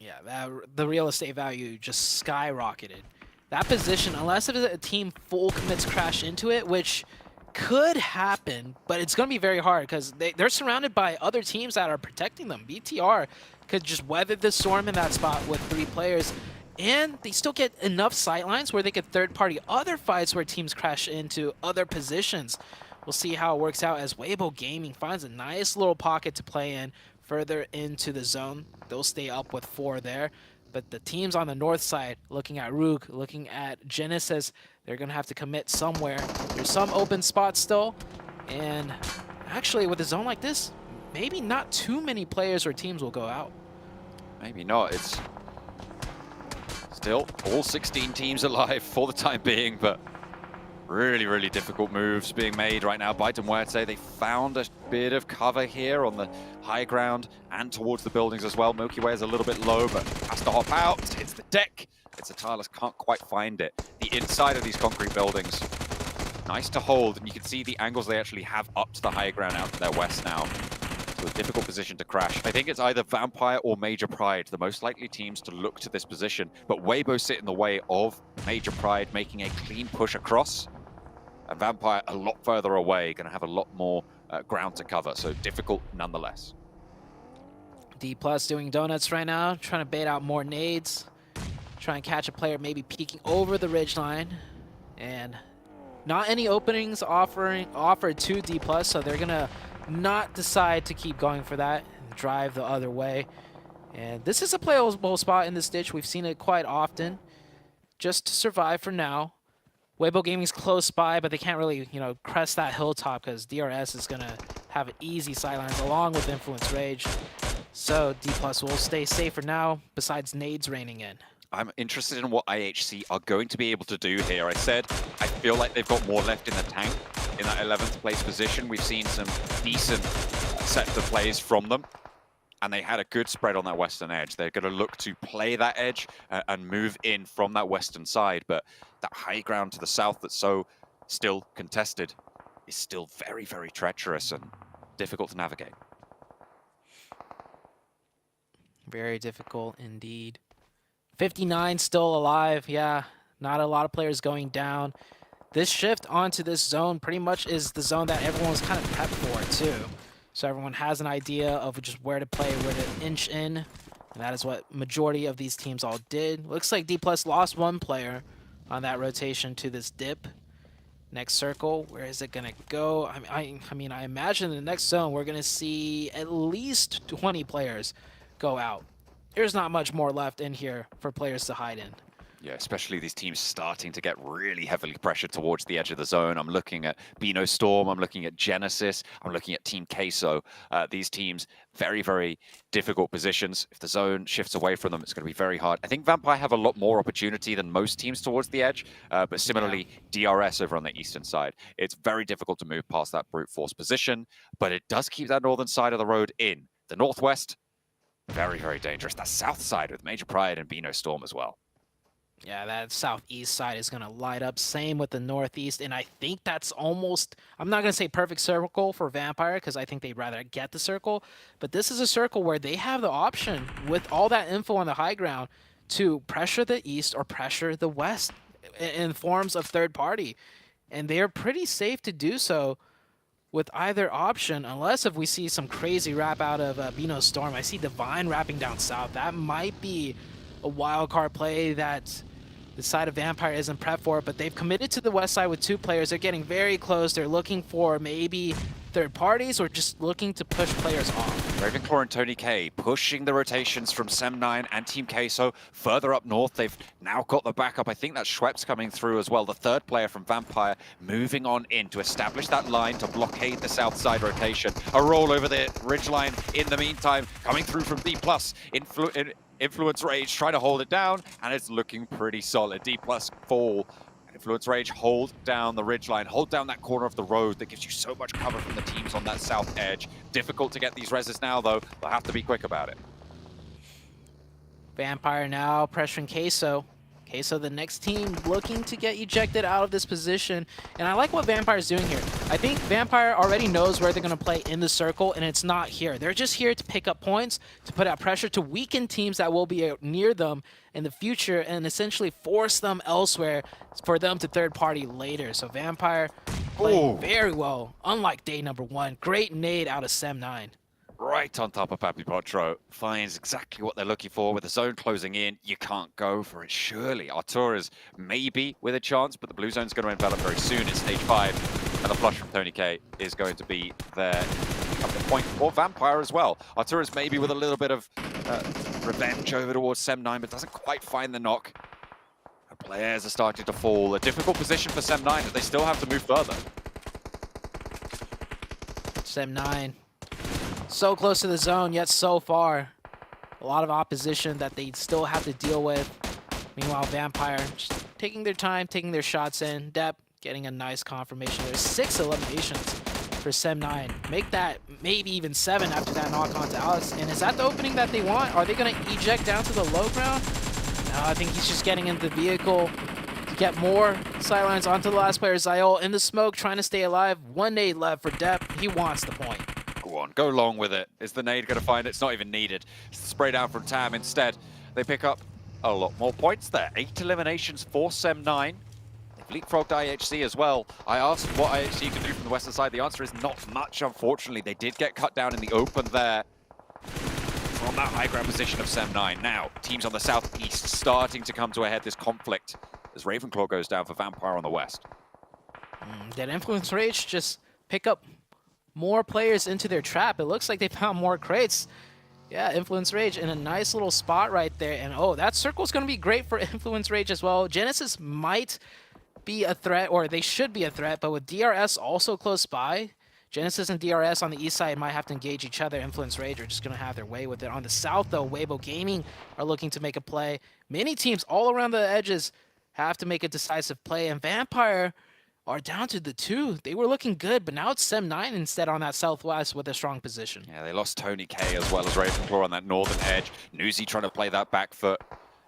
Yeah, the real estate value just skyrocketed. That position, unless if a team full commits crash into it, which could happen, but it's going to be very hard because they're surrounded by other teams that are protecting them. BTR could just weather the storm in that spot with 3 players, and they still get enough sightlines where they could third-party other fights where teams crash into other positions. We'll see how it works out as Weibo Gaming finds a nice little pocket to play in further into the zone. They'll stay up with 4 there. But the teams on the north side, looking at Rook, looking at Genesis, they're going to have to commit somewhere. There's some open spots still. And actually, with a zone like this, maybe not too many players or teams will go out. Maybe not. It's Still, all 16 teams alive for the time being, but really, really difficult moves being made right now by Muerte. They found a bit of cover here on the high ground and towards the buildings as well. Milky Way is a little bit low, but has to hop out. Hits the deck. It's a Tireless, can't quite find it. The inside of these concrete buildings, nice to hold, and you can see the angles they actually have up to the high ground out to their west now. So a difficult position to crash. I think it's either Vampire or Major Pride, the most likely teams to look to this position, but Weibo sit in the way of Major Pride making a clean push across. And Vampire a lot further away, going to have a lot more ground to cover, so difficult nonetheless. D+ doing donuts right now, trying to bait out more nades, try and catch a player maybe peeking over the ridgeline, and not any openings offered to D+, so they're gonna not decide to keep going for that and drive the other way. And this is a playable spot in this ditch. We've seen it quite often. Just to survive for now. Weibo Gaming's close by, but they can't really, crest that hilltop because DRS is gonna have easy sidelines along with Influence Rage. So D+ will stay safe for now, besides nades raining in. I'm interested in what IHC are going to be able to do here. I said I feel like they've got more left in the tank in that 11th place position. We've seen some decent sets of plays from them, and they had a good spread on that western edge. They're going to look to play that edge and move in from that western side, but that high ground to the south that's so still contested is still very, very treacherous and difficult to navigate. Very difficult indeed. 59 still alive. Yeah, not a lot of players going down. This shift onto this zone pretty much is the zone that everyone was kind of prepped for too. So everyone has an idea of just where to play, where to inch in. And that is what majority of these teams all did. Looks like D+ lost one player on that rotation to this dip. Next circle, where is it gonna go? I mean, I imagine in the next zone we're gonna see at least 20 players go out. There's not much more left in here for players to hide in. Yeah, especially these teams starting to get really heavily pressured towards the edge of the zone. I'm looking at Bino Storm, I'm looking at Genesis, I'm looking at Team Queso. These teams, very, very difficult positions. If the zone shifts away from them, it's going to be very hard. I think Vampire have a lot more opportunity than most teams towards the edge, but similarly, DRS over on the eastern side. It's very difficult to move past that brute force position, but it does keep that northern side of the road in. The northwest, very, very dangerous. That south side with Major Pride and Bino Storm as well. Yeah, that southeast side is going to light up. Same with the northeast. And I think that's almost, I'm not going to say perfect circle for Vampire because I think they'd rather get the circle. But this is a circle where they have the option with all that info on the high ground to pressure the east or pressure the west in forms of third party. And they're pretty safe to do so with either option, unless if we see some crazy wrap out of Bino Storm. I see Divine wrapping down south. That might be a wild card play that the side of Vampire isn't prepped for, but they've committed to the west side with two players. They're getting very close. They're looking for maybe third parties or just looking to push players off. Ravenclaw and Tony K pushing the rotations from Sem9 and Team Queso further up north. They've now got the backup. I think that Schweppes coming through as well. The third player from Vampire moving on in to establish that line to blockade the south side rotation. A roll over the ridgeline in the meantime, coming through from D+. Influence Rage trying to hold it down, and it's looking pretty solid. D+ fall. Influence Rage hold down the ridgeline, hold down that corner of the road that gives you so much cover from the teams on that south edge. Difficult to get these reses now, though. They'll have to be quick about it. Vampire now pressuring Queso. Queso, the next team, looking to get ejected out of this position. And I like what Vampire's doing here. I think Vampire already knows where they're going to play in the circle, and it's not here. They're just here to pick up points, to put out pressure, to weaken teams that will be near them in the future, and essentially force them elsewhere for them to third party later. So Vampire playing very well, unlike day number one. Great nade out of Sem9. Right on top of Papi Potro, finds exactly what they're looking for. With the zone closing in, you can't go for it, surely. Artura's maybe with a chance, but the blue zone's going to envelop very soon in stage 5, and the flush from Tony K is going to be there at the point for Vampire as well. Artura's maybe with a little bit of revenge over towards Sem9, but doesn't quite find the knock. The players are starting to fall. A difficult position for Sem9, but they still have to move further. Sem9. So close to the zone, yet so far. A lot of opposition that they still have to deal with. I Meanwhile, Vampire just taking their time, taking their shots in. Depp getting a nice confirmation. There's 6 eliminations for Sem9. Make that maybe even 7 after that knock onto Alex. And is that the opening that they want? Are they going to eject down to the low ground? No, I think he's just getting into the vehicle to get more sidelines onto the last player. Zayol in the smoke, trying to stay alive. 1 nade left for Depp. He wants the point. Go on, go long with it. Is the nade going to find it? It's not even needed. Spray down from Tam instead. They pick up a lot more points there. 8 eliminations for Sem9. They've leapfrogged IHC as well. I asked what IHC can do from the western side. The answer is not much, unfortunately. They did get cut down in the open there from that high ground position of Sem9. Now, teams on the southeast starting to come to a head this conflict as Ravenclaw goes down for Vampire on the west. Did Influence Rage just pick up more players into their trap? It looks like they found more crates. Yeah, Influence Rage in a nice little spot right there. And oh, that circle's going to be great for Influence Rage as well. Genesis might be a threat, or they should be a threat, but with DRS also close by, Genesis and DRS on the east side might have to engage each other. Influence Rage are just going to have their way with it. On the south, though, Weibo Gaming are looking to make a play. Many teams all around the edges have to make a decisive play, and Vampire are down to the 2. They were looking good, but now it's Sem9 instead on that southwest with a strong position. Yeah, they lost Tony K as well as Ravenclaw on that northern edge. Newsy trying to play that back foot.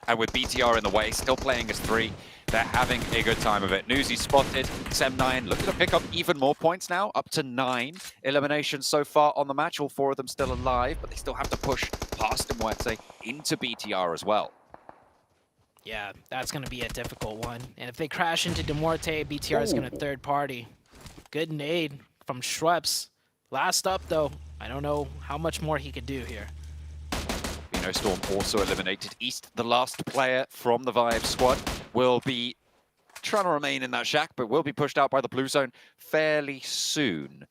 And with BTR in the way, still playing as 3, they're having a good time of it. Newsy spotted, Sem9 looking to pick up even more points now, up to 9 eliminations so far on the match. All 4 of them still alive, but they still have to push past Mwete into BTR as well. Yeah, that's going to be a difficult one. And if they crash into Demorte, BTR is going to third party. Good nade from Schweppes. Last up, though. I don't know how much more he could do here. Vino Storm also eliminated. East, the last player from the Vibe squad, will be trying to remain in that shack, but will be pushed out by the blue zone fairly soon.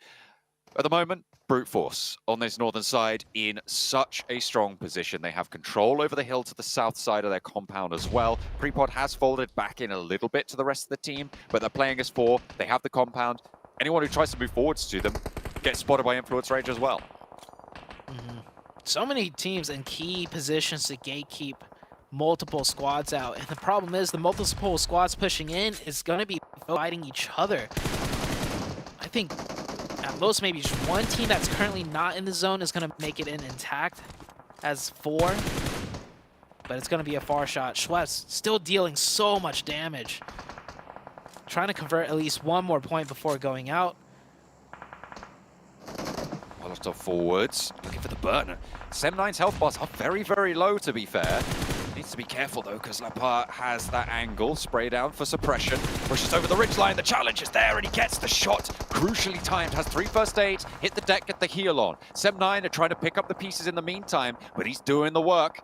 At the moment, Brute Force on this northern side in such a strong position. They have control over the hill to the south side of their compound as well. Prepod has folded back in a little bit to the rest of the team, but they're playing as 4. They have the compound. Anyone who tries to move forwards to them gets spotted by Influence Rage as well. So many teams in key positions to gatekeep multiple squads out. And the problem is the multiple squads pushing in is going to be fighting each other. I think at most maybe just one team that's currently not in the zone is going to make it in intact as 4. But it's going to be a far shot. Schweppes still dealing so much damage. Trying to convert at least 1 more point before going out. A lot of forwards, looking for the burner. Sem9's health bars are very, very low, to be fair. Needs to be careful, though, because Lapart has that angle. Spray down for suppression. Pushes over the ridgeline. The challenge is there, and he gets the shot. Crucially timed. Has 3 first aids. Hit the deck, get the heal on. Sem9 are trying to pick up the pieces in the meantime, but he's doing the work.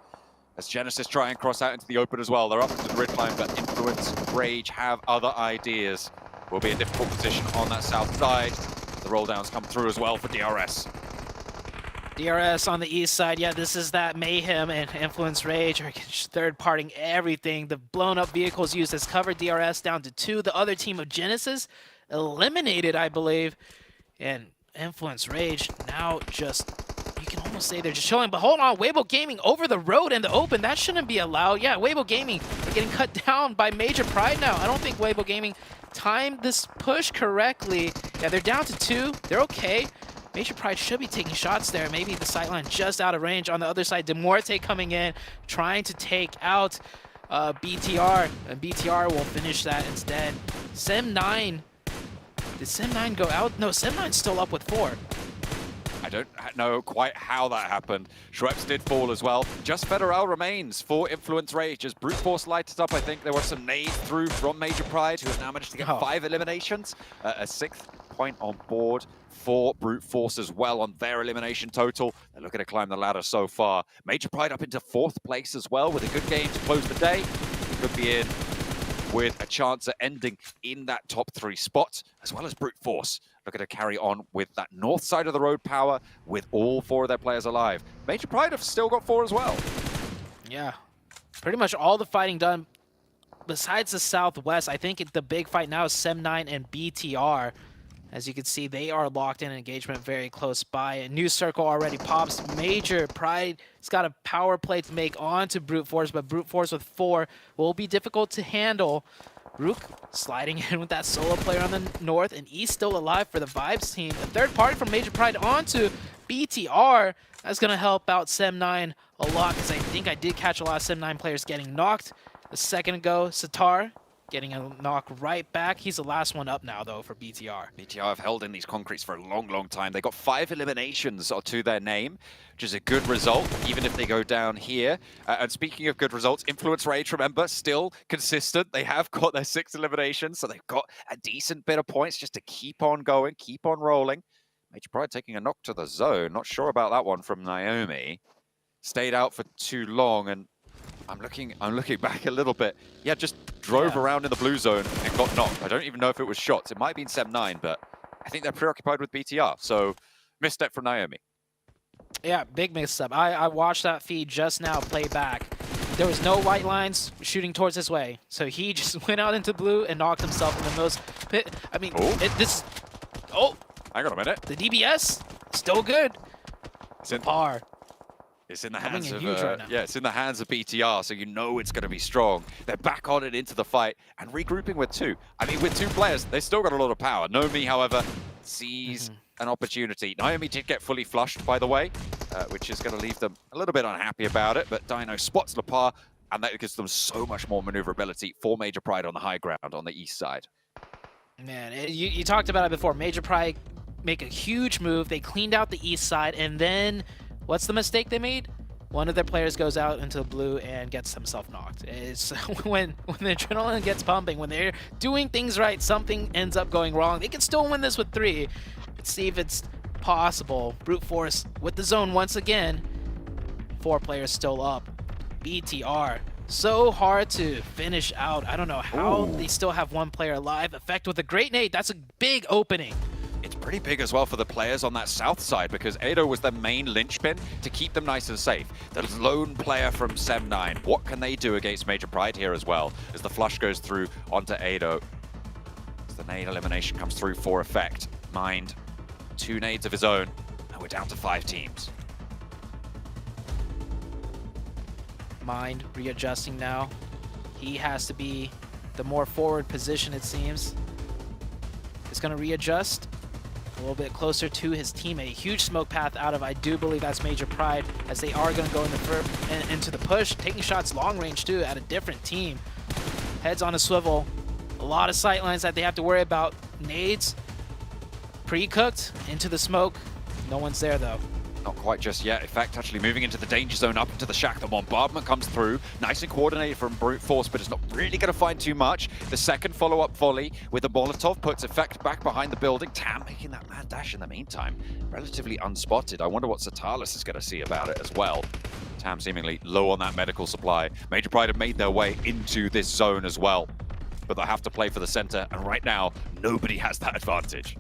As Genesis try and cross out into the open as well. They're up into the ridgeline, but Influence Rage have other ideas. Will be a difficult position on that south side. The roll downs come through as well for DRS. DRS on the east side, yeah, this is that Mayhem and Influence Rage are third-parting everything. The blown-up vehicles used as cover. DRS down to 2. The other team of Genesis eliminated, I believe. And Influence Rage now just, you can almost say they're just chilling. But hold on, Weibo Gaming over the road in the open. That shouldn't be allowed. Yeah, Weibo Gaming are getting cut down by Major Pride now. I don't think Weibo Gaming timed this push correctly. Yeah, they're down to 2. They're okay. Major Pride should be taking shots there. Maybe the sightline just out of range. On the other side, Demorte coming in, trying to take out BTR. And BTR will finish that instead. Sem9. Did Sem9 go out? No, Sem9's still up with 4. I don't know quite how that happened. Schweppes did fall as well. Just Federal remains for Influence Rage as Brute Force lighted up. I think there was some nades through from Major Pride, who have now managed to get 5 eliminations. A 6th point on board for Brute Force as well on their elimination total. They're looking to climb the ladder so far. Major Pride up into 4th place as well with a good game to close the day. He could be in with a chance at ending in that top 3 spot, as well as Brute Force looking to carry on with that north side of the road power with all 4 of their players alive. Major Pride have still got 4 as well. Yeah, pretty much all the fighting done besides the southwest. I think the big fight now is Sem9 and BTR. As you can see, they are locked in engagement very close by. A new circle already pops. Major Pride has got a power play to make onto Brute Force, but Brute Force with 4 will be difficult to handle. Rook sliding in with that solo player on the north, and East still alive for the Vibes team. A third party from Major Pride onto BTR. That's going to help out Sem9 a lot, because I think I did catch a lot of Sem9 players getting knocked a second ago. Satar getting a knock right back. He's the last one up now, though, for BTR. BTR have held in these concretes for a long, long time. They got 5 eliminations to their name, which is a good result, even if they go down here. And speaking of good results, Influence Rage, remember, still consistent. They have got their 6 eliminations, so they've got a decent bit of points just to keep on going, keep on rolling. Major Pride taking a knock to the zone. Not sure about that one from Naomi. Stayed out for too long, and I'm looking back a little bit. Yeah, just drove around in the blue zone and got knocked. I don't even know if it was shots. It might have been Sem9, but I think they're preoccupied with BTR. So, misstep from Naomi. Yeah, big misstep. I watched that feed just now play back. There was no white lines shooting towards his way. So he just went out into blue and knocked himself in the most pit. I mean, hang on a minute. The DBS, still good. It's in par. It's in the hands of it's in the hands of BTR, so you know it's going to be strong. They're back on it into the fight and regrouping with 2. I mean, with 2 players, they still got a lot of power. Naomi, however, sees an opportunity. Naomi did get fully flushed, by the way, which is going to leave them a little bit unhappy about it. But Dino spots Lapar, and that gives them so much more maneuverability for Major Pride on the high ground on the east side. Man, you talked about it before. Major Pride make a huge move. They cleaned out the east side, and then what's the mistake they made? One of their players goes out into the blue and gets himself knocked. It's when the adrenaline gets pumping, when they're doing things right, something ends up going wrong. They can still win this with 3. Let's see if it's possible. Brute Force with the zone once again. 4 players still up. BTR. So hard to finish out. I don't know how they still have 1 player alive. Effect with a great nade. That's a big opening. It's pretty big as well for the players on that south side, because Ado was their main linchpin to keep them nice and safe. The lone player from Sem9. What can they do against Major Pride here as well, as the flush goes through onto Ado? As the nade elimination comes through for effect. Mind 2 nades of his own, and we're down to 5 teams. Mind readjusting now. He has to be the more forward position, it seems. He's going to readjust a little bit closer to his teammate. Huge smoke path out of, I do believe that's Major Pride, as they are going to go into the push, taking shots long range too at a different team. Heads on a swivel. A lot of sight lines that they have to worry about. Nades pre-cooked into the smoke. No one's there though. Not quite just yet. In fact, actually moving into the danger zone up into the shack. The bombardment comes through. Nice and coordinated from Brute Force, but it's not really going to find too much. The second follow-up volley with the Molotov puts effect back behind the building. Tam making that mad dash in the meantime. Relatively unspotted. I wonder what Satalis is going to see about it as well. Tam seemingly low on that medical supply. Major Pride have made their way into this zone as well, but they'll have to play for the center, and right now, nobody has that advantage.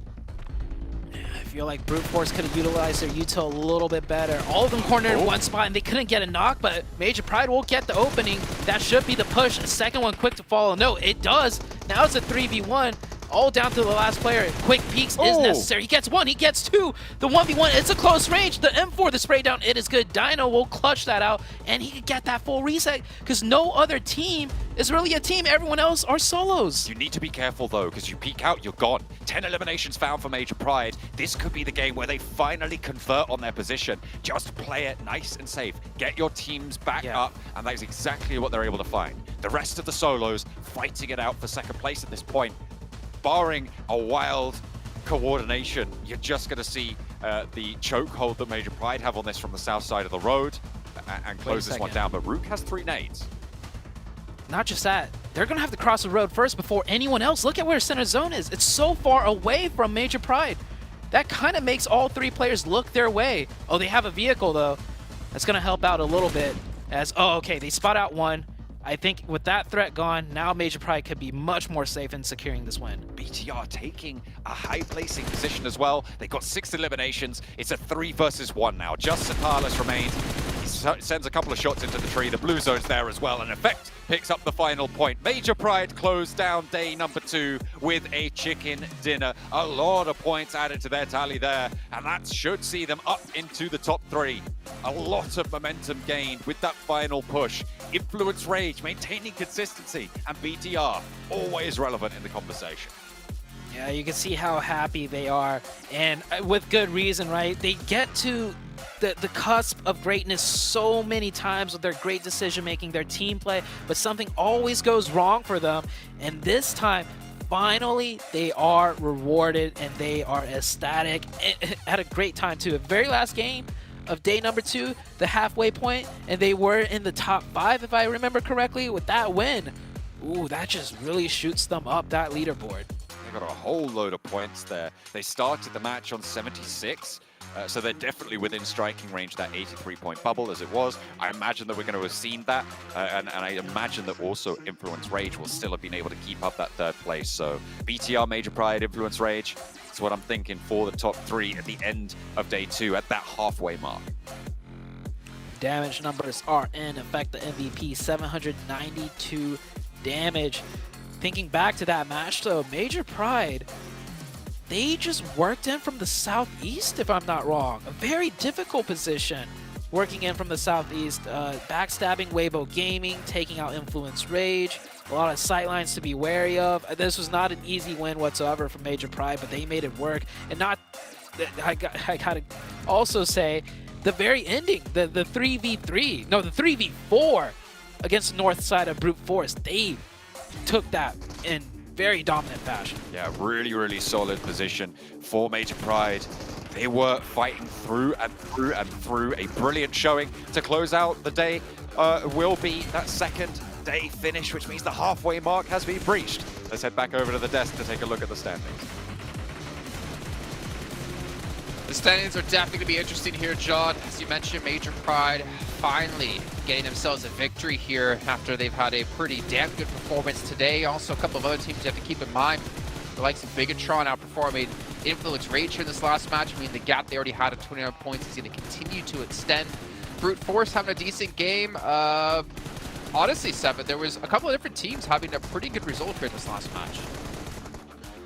I feel like Brute Force could have utilized their util a little bit better. All of them cornered in one spot, and they couldn't get a knock, but Major Pride will get the opening. That should be the push. A second one quick to follow. No, it does. Now it's a 3v1. All down to the last player. Quick peeks is necessary. He gets 1, he gets 2. The 1v1, it's a close range. The M4, the spray down, it is good. Dino will clutch that out, and he could get that full reset, because no other team is really a team. Everyone else are solos. You need to be careful though, because you peek out, you're gone. 10 eliminations found for Major Pride. This could be the game where they finally convert on their position. Just play it nice and safe. Get your teams back up, and that is exactly what they're able to find. The rest of the solos fighting it out for second place at this point. Barring a wild coordination, you're just going to see the chokehold that Major Pride have on this from the south side of the road and close this one down. But Rook has 3 nades. Not just that, they're going to have to cross the road first before anyone else. Look at where center zone is. It's so far away from Major Pride. That kind of makes all 3 players look their way. Oh, they have a vehicle though. That's going to help out a little bit as, okay, they spot out 1. I think with that threat gone, now Major Pride could be much more safe in securing this win. BTR taking a high placing position as well. They got 6 eliminations. It's a 3 versus 1 now. Just Satalis remains. sends a couple of shots into the tree. The blue zone's there as well, and Effect picks up the final point. Major Pride closed down day number 2 with a chicken dinner. A lot of points added to their tally there, and that should see them up into the top 3. A lot of momentum gained with that final push. Influence Rage maintaining consistency, and BTR always relevant in the conversation. Yeah, you can see how happy they are, and with good reason, right? They get to the cusp of greatness so many times with their great decision making, their team play, but something always goes wrong for them, and this time finally they are rewarded and they are ecstatic. Had a great time too. The very last game of day number 2, the halfway point, and they were in the top 5 if I remember correctly. With that win, ooh, that just really shoots them up that leaderboard. They got a whole load of points there. They started the match on 76, so they're definitely within striking range, that 83-point bubble as it was. I imagine that we're going to have seen that, and I imagine that also Influence Rage will still have been able to keep up that 3rd place. So BTR, Major Pride, Influence Rage, that's what I'm thinking for the top 3 at the end of day 2 at that halfway mark. Damage numbers are in effect. The MVP, 792 damage. Thinking back to that match though, Major Pride, they just worked in from the southeast if I'm not wrong. A very difficult position working in from the southeast, backstabbing Weibo Gaming, taking out Influence Rage, a lot of sightlines to be wary of. This was not an easy win whatsoever for Major Pride, but they made it work. And not, I gotta also say, the very ending, the 3v3, no, the 3v4 against the north side of Brute Force, they took that in very dominant fashion. Yeah, really, really solid position for Major Pride. They were fighting through and through and through. A brilliant showing to close out the day. Will be that 2nd day finish, which means the halfway mark has been breached. Let's head back over to the desk to take a look at the standings. The standings are definitely going to be interesting here, John. As you mentioned, Major Pride finally getting themselves a victory here after they've had a pretty damn good performance today. Also, a couple of other teams you have to keep in mind. The likes of Bigatron outperforming Influence Rage here in this last match. I mean, the gap they already had at 29 points is going to continue to extend. Brute Force having a decent game. Honestly, Seven, there was a couple of different teams having a pretty good result here this last match.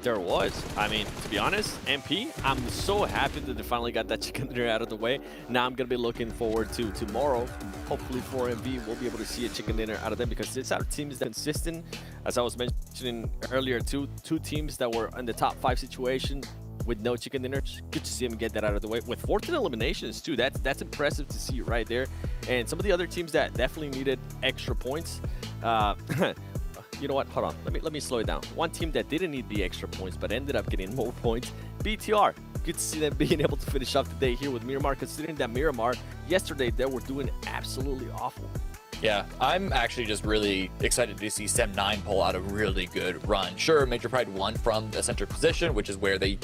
There was. I mean, to be honest, MP, I'm so happy that they finally got that chicken dinner out of the way. Now I'm going to be looking forward to tomorrow. Hopefully for MV, we'll be able to see a chicken dinner out of them because this our team is consistent. As I was mentioning earlier, two teams that were in the top 5 situation with no chicken dinners. Good to see them get that out of the way. With 14 eliminations too, that's impressive to see right there. And some of the other teams that definitely needed extra points, you know what? Hold on. Let me slow it down. One team that didn't need the extra points but ended up getting more points, BTR. Good to see them being able to finish off the day here with Miramar, considering that Miramar, yesterday, they were doing absolutely awful. Yeah, I'm actually just really excited to see Sem9 pull out a really good run. Sure, Major Pride won from the center position, which is where they,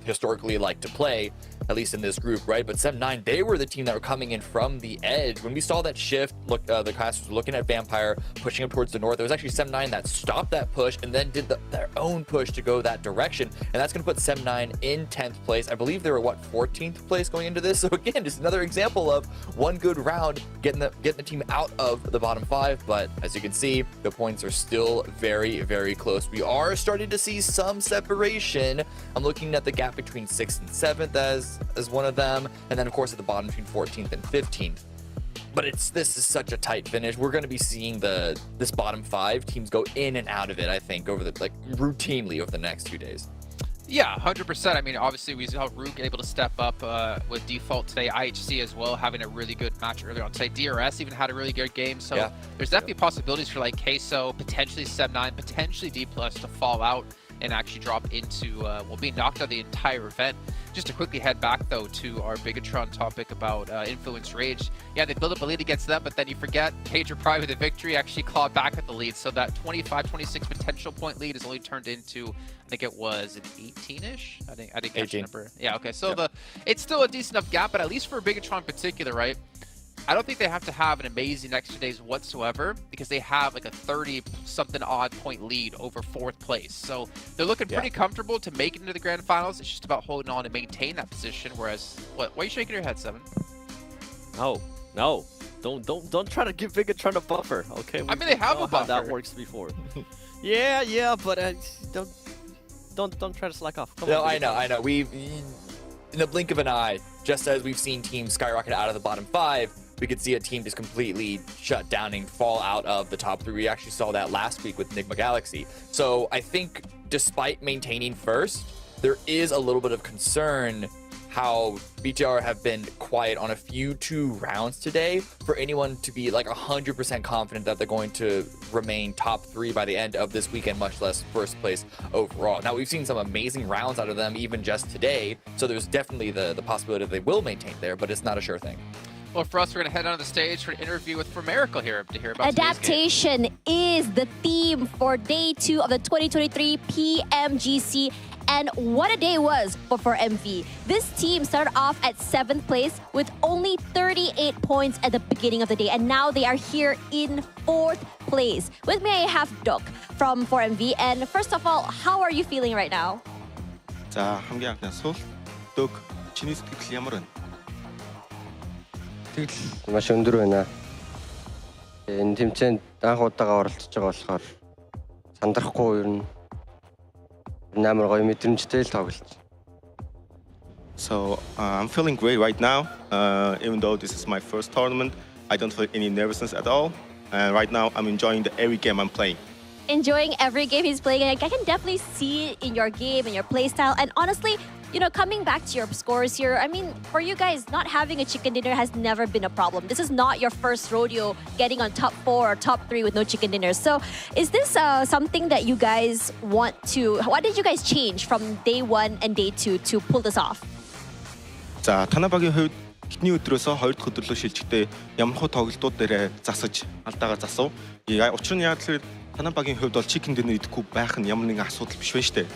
historically like to play, at least in this group, right? But Sem9, they were the team that were coming in from the edge. When we saw that shift, look, the class was looking at Vampire, pushing up towards the north. It was actually Sem9 that stopped that push and then did their own push to go that direction. And that's going to put Sem9 in 10th place. I believe they were, 14th place going into this? So again, just another example of one good round getting the team out of the bottom 5. But as you can see, the points are still very, very close. We are starting to see some separation. I'm looking at the gap between 6th and 7th as one of them, and then of course at the bottom between 14th and 15th. But this is such a tight finish. We're going to be seeing this bottom 5 teams go in and out of it, I think, over routinely over the next 2 days. Yeah, 100%. I mean, obviously, we saw Rook able to step up with default today. IHC as well, having a really good match earlier on today. DRS even had a really good game. So yeah, there's definitely possibilities for Queso, potentially Sem9, potentially D+ to fall out and actually drop into, being knocked out the entire event. Just to quickly head back, though, to our Bigatron topic about Influence Rage. Yeah, they build up a lead against them, but then you forget Major Pride with the victory actually clawed back at the lead. So that 25-26 potential point lead is only turned into, I think it was an 18-ish? I didn't catch the number. Yeah, okay. So it's still a decent enough gap, but at least for Bigatron in particular, right? I don't think they have to have an amazing extra days whatsoever because they have a 30-something odd point lead over 4th place. So they're looking pretty comfortable to make it into the Grand Finals. It's just about holding on to maintain that position. Whereas, why are you shaking your head, Seven? Oh, No, don't try to give Bigatron a buffer. Okay. I mean, they have a buffer. That works before. yeah, but don't try to slack off. Come No, on, I know. We've in the blink of an eye, just as we've seen teams skyrocket out of the bottom 5, we could see a team just completely shut down and fall out of the top 3. We actually saw that last week with Enigma Galaxy. So I think despite maintaining first, there is a little bit of concern how BTR have been quiet on a few 2 rounds today for anyone to be like 100% confident that they're going to remain top 3 by the end of this weekend, much less first place overall. Now, we've seen some amazing rounds out of them even just today, so there's definitely the possibility that they will maintain there, but it's not a sure thing. Well, for us, we're going to head onto the stage for an interview with Miracle here to hear about Adaptation is the theme for day 2 of the 2023 PMGC. And what a day it was for MV. This team started off at 7th place with only 38 points at the beginning of the day. And now they are here in 4th place. With me, I have Dok from 4MV. And first of all, how are you feeling right now? 자, 함께 하겠습니다. 소, Dok, чиний сэтгэл ямар байна? Тэгэл маш өндөр байна. Энэ тэмцээнд анх удаага оролцож байгаа болохоор сандрахгүй ер нь амар гоё мэдрэмжтэй л тоглож. So I'm feeling great right now. Even though this is my first tournament, I don't feel any nervousness at all. And right now, I'm enjoying every game I'm playing. Enjoying every game he's playing. I can definitely see it in your game and your playstyle. And honestly, you know, coming back to your scores here, I mean, for you guys, not having a chicken dinner has never been a problem. This is not your first rodeo getting on top 4 or top 3 with no chicken dinners. So is this something that you guys want to... What did you guys change from day 1 and day 2 to pull this off? За, танай багийн хувьд эхний өдрөөсөө 2 дахь өдөр рүү шилжихдээ ямар хөө тоглолтууд дээр засаж алдаагаа засав. Учир нь яг л танай багийн хувьд бол chicken dinner идэхгүй байх нь ямар нэгэн асуудал биш байна шүү дээ.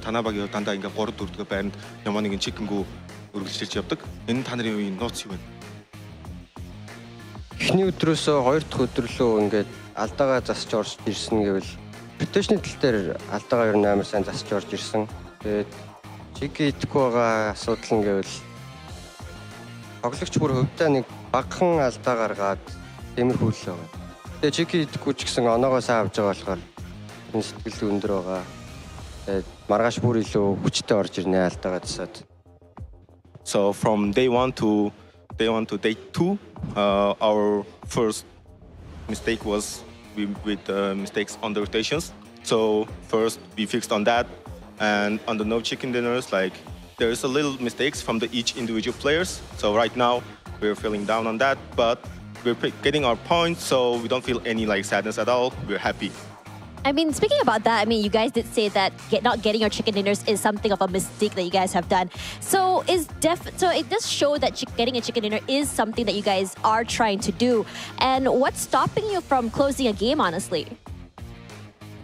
Танай багийн хувьд дандаа ингээ 3 4 дахь байранд ямар нэгэн chicken-гүү үргэлжлүүлж явдаг. Энэ та нарын үеийн нууц юу вэ? Эхний өдрөөсөө 2 дахь өдөр лөө ингээд алдаагаа засаж орж ирсэн гэвэл rotation тал дээр алдаагаа ер нь амар сайн засаж орж ирсэн. Тэгээд chicken идэхгүй байгаа асуудал нь гэвэл тоглогч бүр хөвдөө нэг багахан алдаа гаргаад тиймэрхүү л байгаа. Тэгээ chicken идэхгүй ч гэсэн оноогоо сайн авч байгаа болохоор энэ сэтгэл өндөр байгаа. Тэгээд маргааш бүр илүү хүчтэй орж ирнэ алдаагаа засаад. So from day 1 to day 2, our first mistake was with mistakes on the rotations. So first we fixed on that, and on the no chicken dinners, like there is a little mistakes from each individual players. So right now we're feeling down on that, but we're getting our points, so we don't feel any like sadness at all. We're happy. I mean, speaking about that, I mean, you guys did say that not getting your chicken dinners is something of a mistake that you guys have done. So it does show that getting a chicken dinner is something that you guys are trying to do. And what's stopping you from closing a game, honestly?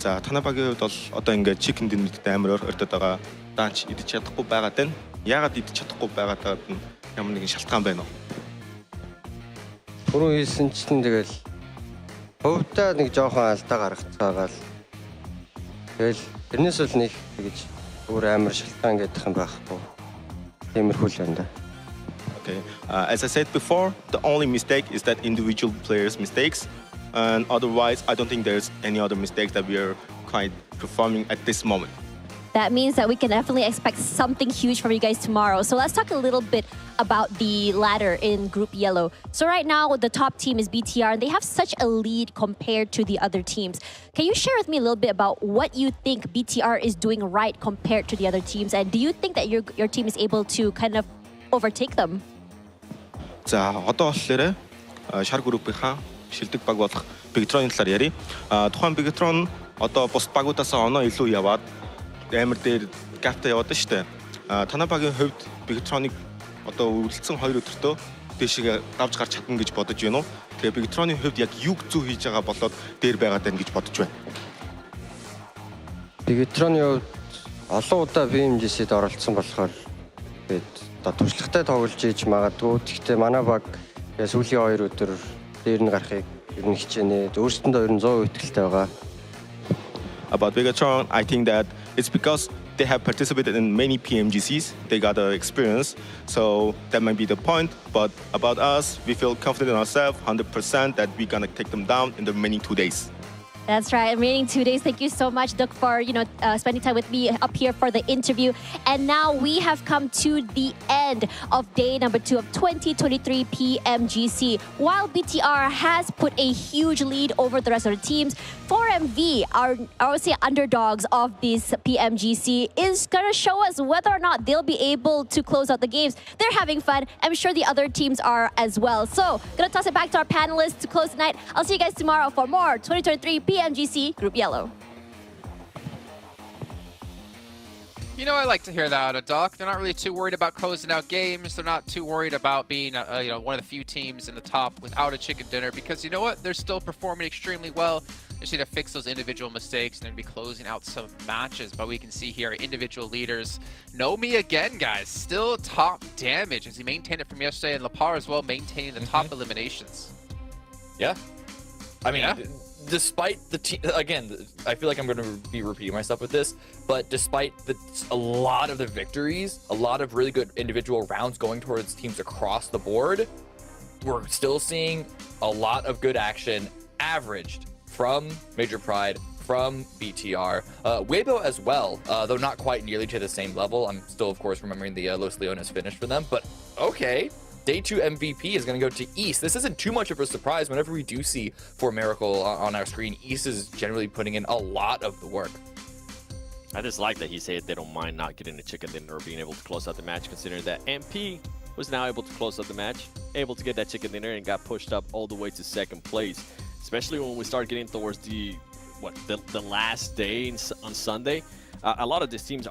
За, танай багийн хувьд бол одоо ингээд chicken dinner-т амар өртөд байгаа. Даанч идэж чадахгүй байгаад байна. Яагаад идэж чадахгүй байгаад нь ямар нэгэн шалтгаан байна уу? Түрүү хэлсэн чинь тэгэл хөвдөө нэг жоохон алдаа гаргацаагаал. Тэгэл тэрнээс бол нэг тэгэж өөр амар шалтгаан гэдэг юм байхгүй. Тиймэрхүү л байна да. Okay. As I said before, the only mistake is that individual players' mistakes. And otherwise, I don't think there's any other mistakes that we are quite performing at this moment. That means that we can definitely expect something huge from you guys tomorrow. So let's talk a little bit about the ladder in Group Yellow. So right now, the top team is BTR, and they have such a lead compared to the other teams. Can you share with me a little bit about what you think BTR is doing right compared to the other teams? And do you think that your team is able to kind of overtake them? За, одоо болохоор шар группийнхаа шилдэг баг болох Bigatron-ийн талаар ярив. Тухайн Bigatron одоо бус багуудаас оноо илүү яваад амар дээр гаптай яваад шүү дээ. Танай багийн хувьд Bigatron-ыг одоо үргэлжлсэн 2 өдөртөө дэшигээ давж гарч чадна гэж бодож байна уу? Тэгээ Bigatron-ийн хувьд яг юг зүү хийж байгаа болоод дээр байгаад байна гэж бодож байна. Bigatron-ийн хувьд олон удаа PMGC-д оролцсон болохоор тэгээд одоо туршлагатай тоглож иж магадгүй. Гэхдээ манай баг сүүлийн 2 өдөр дээр нь гарахыг ер нь хичээнэ. Өөрсдөндөө ер нь 100% итгэлтэй байгаа. About Bigatron, I think that it's because they have participated in many PMGCs. They got the experience, so that might be the point. But about us, we feel confident in ourselves, 100% that we're gonna take them down in the remaining 2 days. That's right. Remaining 2 days. Thank you so much, Duk, for spending time with me up here for the interview. And now we have come to the end of day number 2 of 2023 PMGC. While BTR has put a huge lead over the rest of the teams, 4MV, our I would say underdogs of this PMGC, is gonna show us whether or not they'll be able to close out the games. They're having fun. I'm sure the other teams are as well. So, gonna toss it back to our panelists to close the night. I'll see you guys tomorrow for more 2023 PMGC Group Yellow. You know, I like to hear that out of Doc. They're not really too worried about closing out games. They're not too worried about being, one of the few teams in the top without a chicken dinner, because you know what? They're still performing extremely well. They just need to fix those individual mistakes and then be closing out some matches. But we can see here, individual leaders. Nomi again, guys, still top damage as he maintained it from yesterday, and Lapar as well, maintaining the top eliminations. Yeah. I mean, despite the team, again, I feel like I'm going to be repeating myself with this, but despite a lot of the victories, a lot of really good individual rounds going towards teams across the board, we're still seeing a lot of good action averaged from Major Pride, from BTR. Weibo as well, though not quite nearly to the same level. I'm still, of course, remembering the Los Leones finish for them, but okay. Day 2 MVP is going to go to East. This isn't too much of a surprise. Whenever we do see For Miracle on our screen, East is generally putting in a lot of the work. I just like that he said they don't mind not getting a chicken dinner or being able to close out the match, considering that MP was now able to close out the match, able to get that chicken dinner, and got pushed up all the way to 2nd place. Especially when we start getting towards the last day on Sunday. A lot of these teams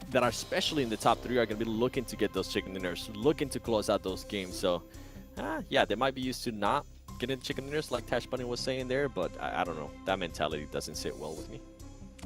that are especially in the top 3 are going to be looking to get those chicken dinners, looking to close out those games. So, yeah, they might be used to not getting chicken dinners like Tash Bunny was saying there, but I don't know. That mentality doesn't sit well with me.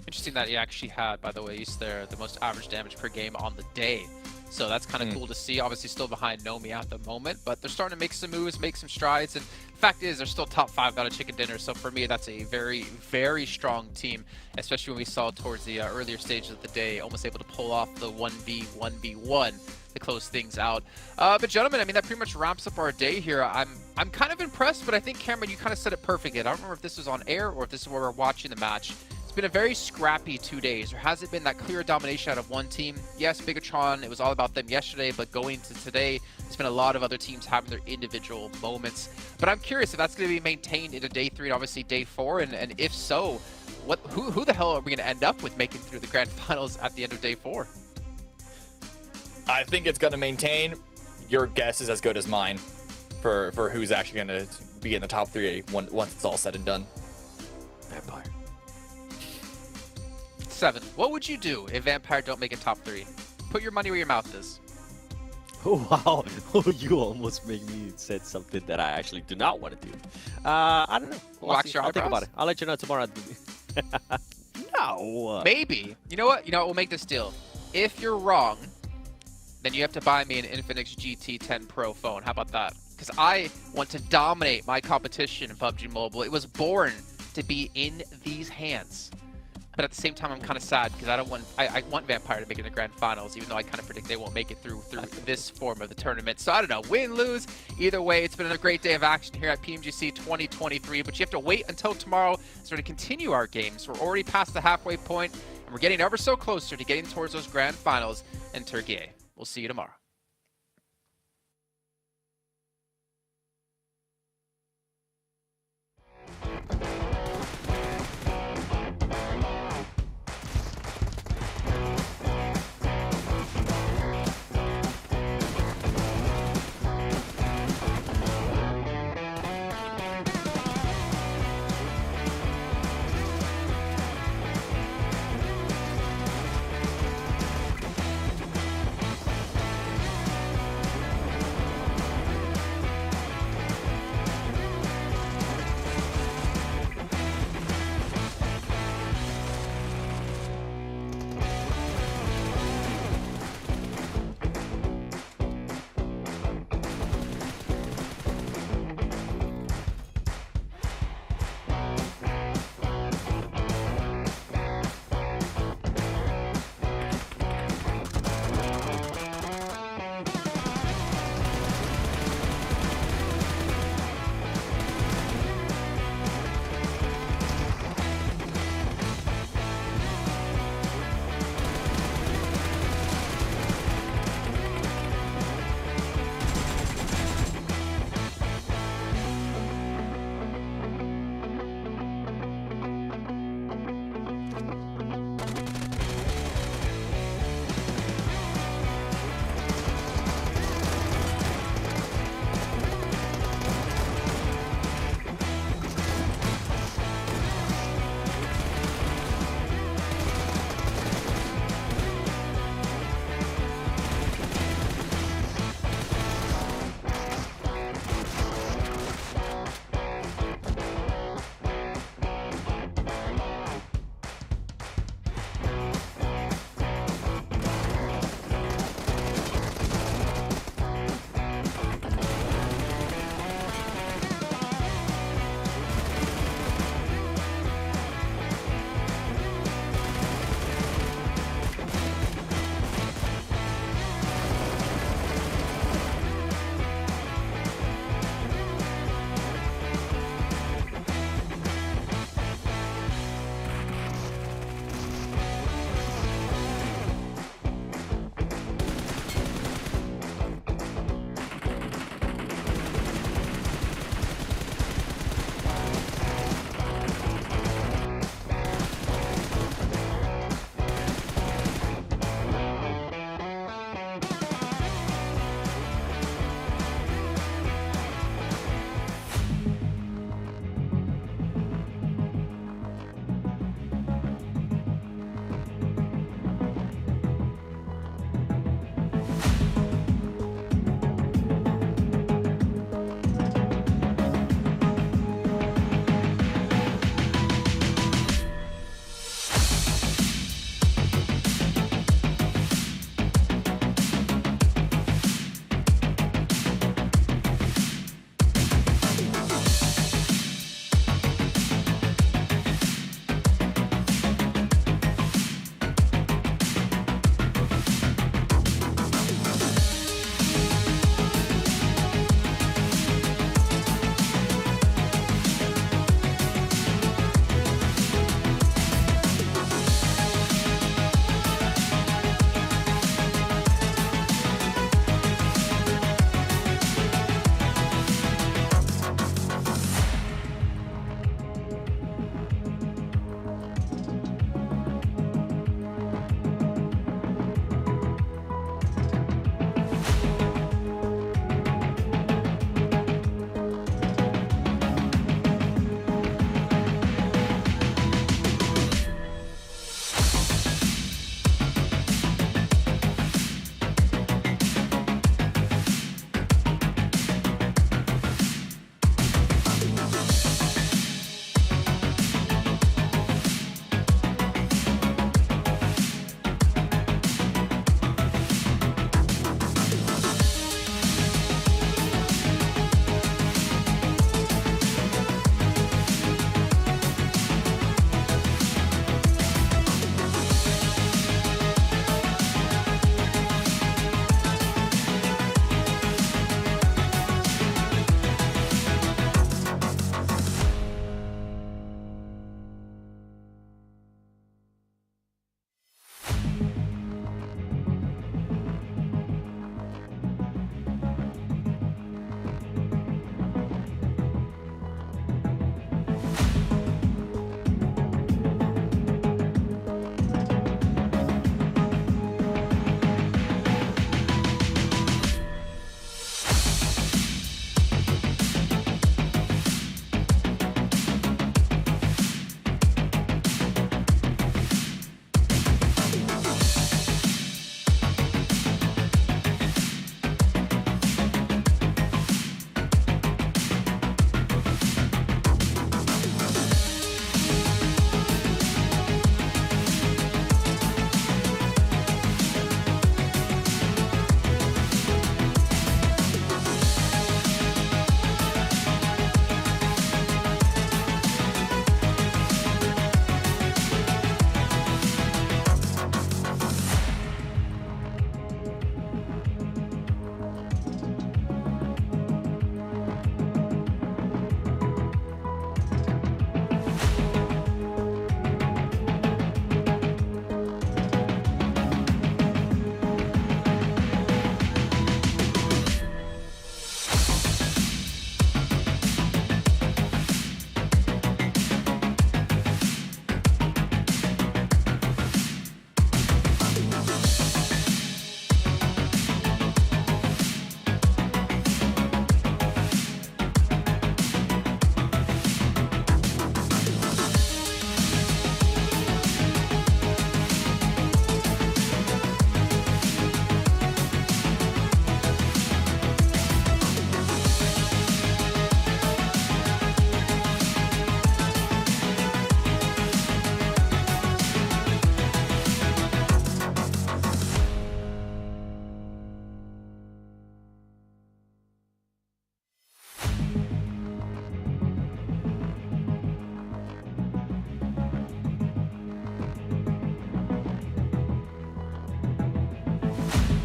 Interesting that he actually had, by the way, East there, the most average damage per game on the day. So that's kind of cool to see. Obviously still behind Nomi at the moment, but they're starting to make some moves, make some strides. And the fact is, they're still top 5 out of chicken dinner. So for me, that's a very, very strong team, especially when we saw towards the earlier stages of the day, almost able to pull off the 1v1v1 to close things out. But gentlemen, I mean, that pretty much wraps up our day here. I'm kind of impressed, but I think, Cameron, you kind of said it perfectly. I don't remember if this was on air or if this is where we're watching the match. It's been a very scrappy 2 days. There hasn't been that clear domination out of one team. Yes, Bigatron, it was all about them yesterday, but going to today, there's been a lot of other teams having their individual moments. But I'm curious if that's going to be maintained into day 3 and obviously day 4, and if so, who the hell are we going to end up with making through the Grand Finals at the end of day 4? I think it's going to maintain. Your guess is as good as mine for who's actually going to be in the top 3 once it's all said and done. Vampire. 7. What would you do if Vampire don't make it top 3? Put your money where your mouth is. Oh, wow. You almost made me say something that I actually do not want to do. I don't know. Wax your eyebrows? I'll think about it. I'll let you know tomorrow. No. Maybe. You know what? We'll make this deal. If you're wrong, then you have to buy me an Infinix GT10 Pro phone. How about that? Because I want to dominate my competition in PUBG Mobile. It was born to be in these hands. But at the same time, I'm kind of sad because I want Vampire to make it in the Grand Finals, even though I kind of predict they won't make it through this form of the tournament. So I don't know, win, lose, either way, it's been a great day of action here at PMGC 2023. But you have to wait until tomorrow to continue our games. We're already past the halfway point, and we're getting ever so closer to getting towards those Grand Finals in Turkey. We'll see you tomorrow.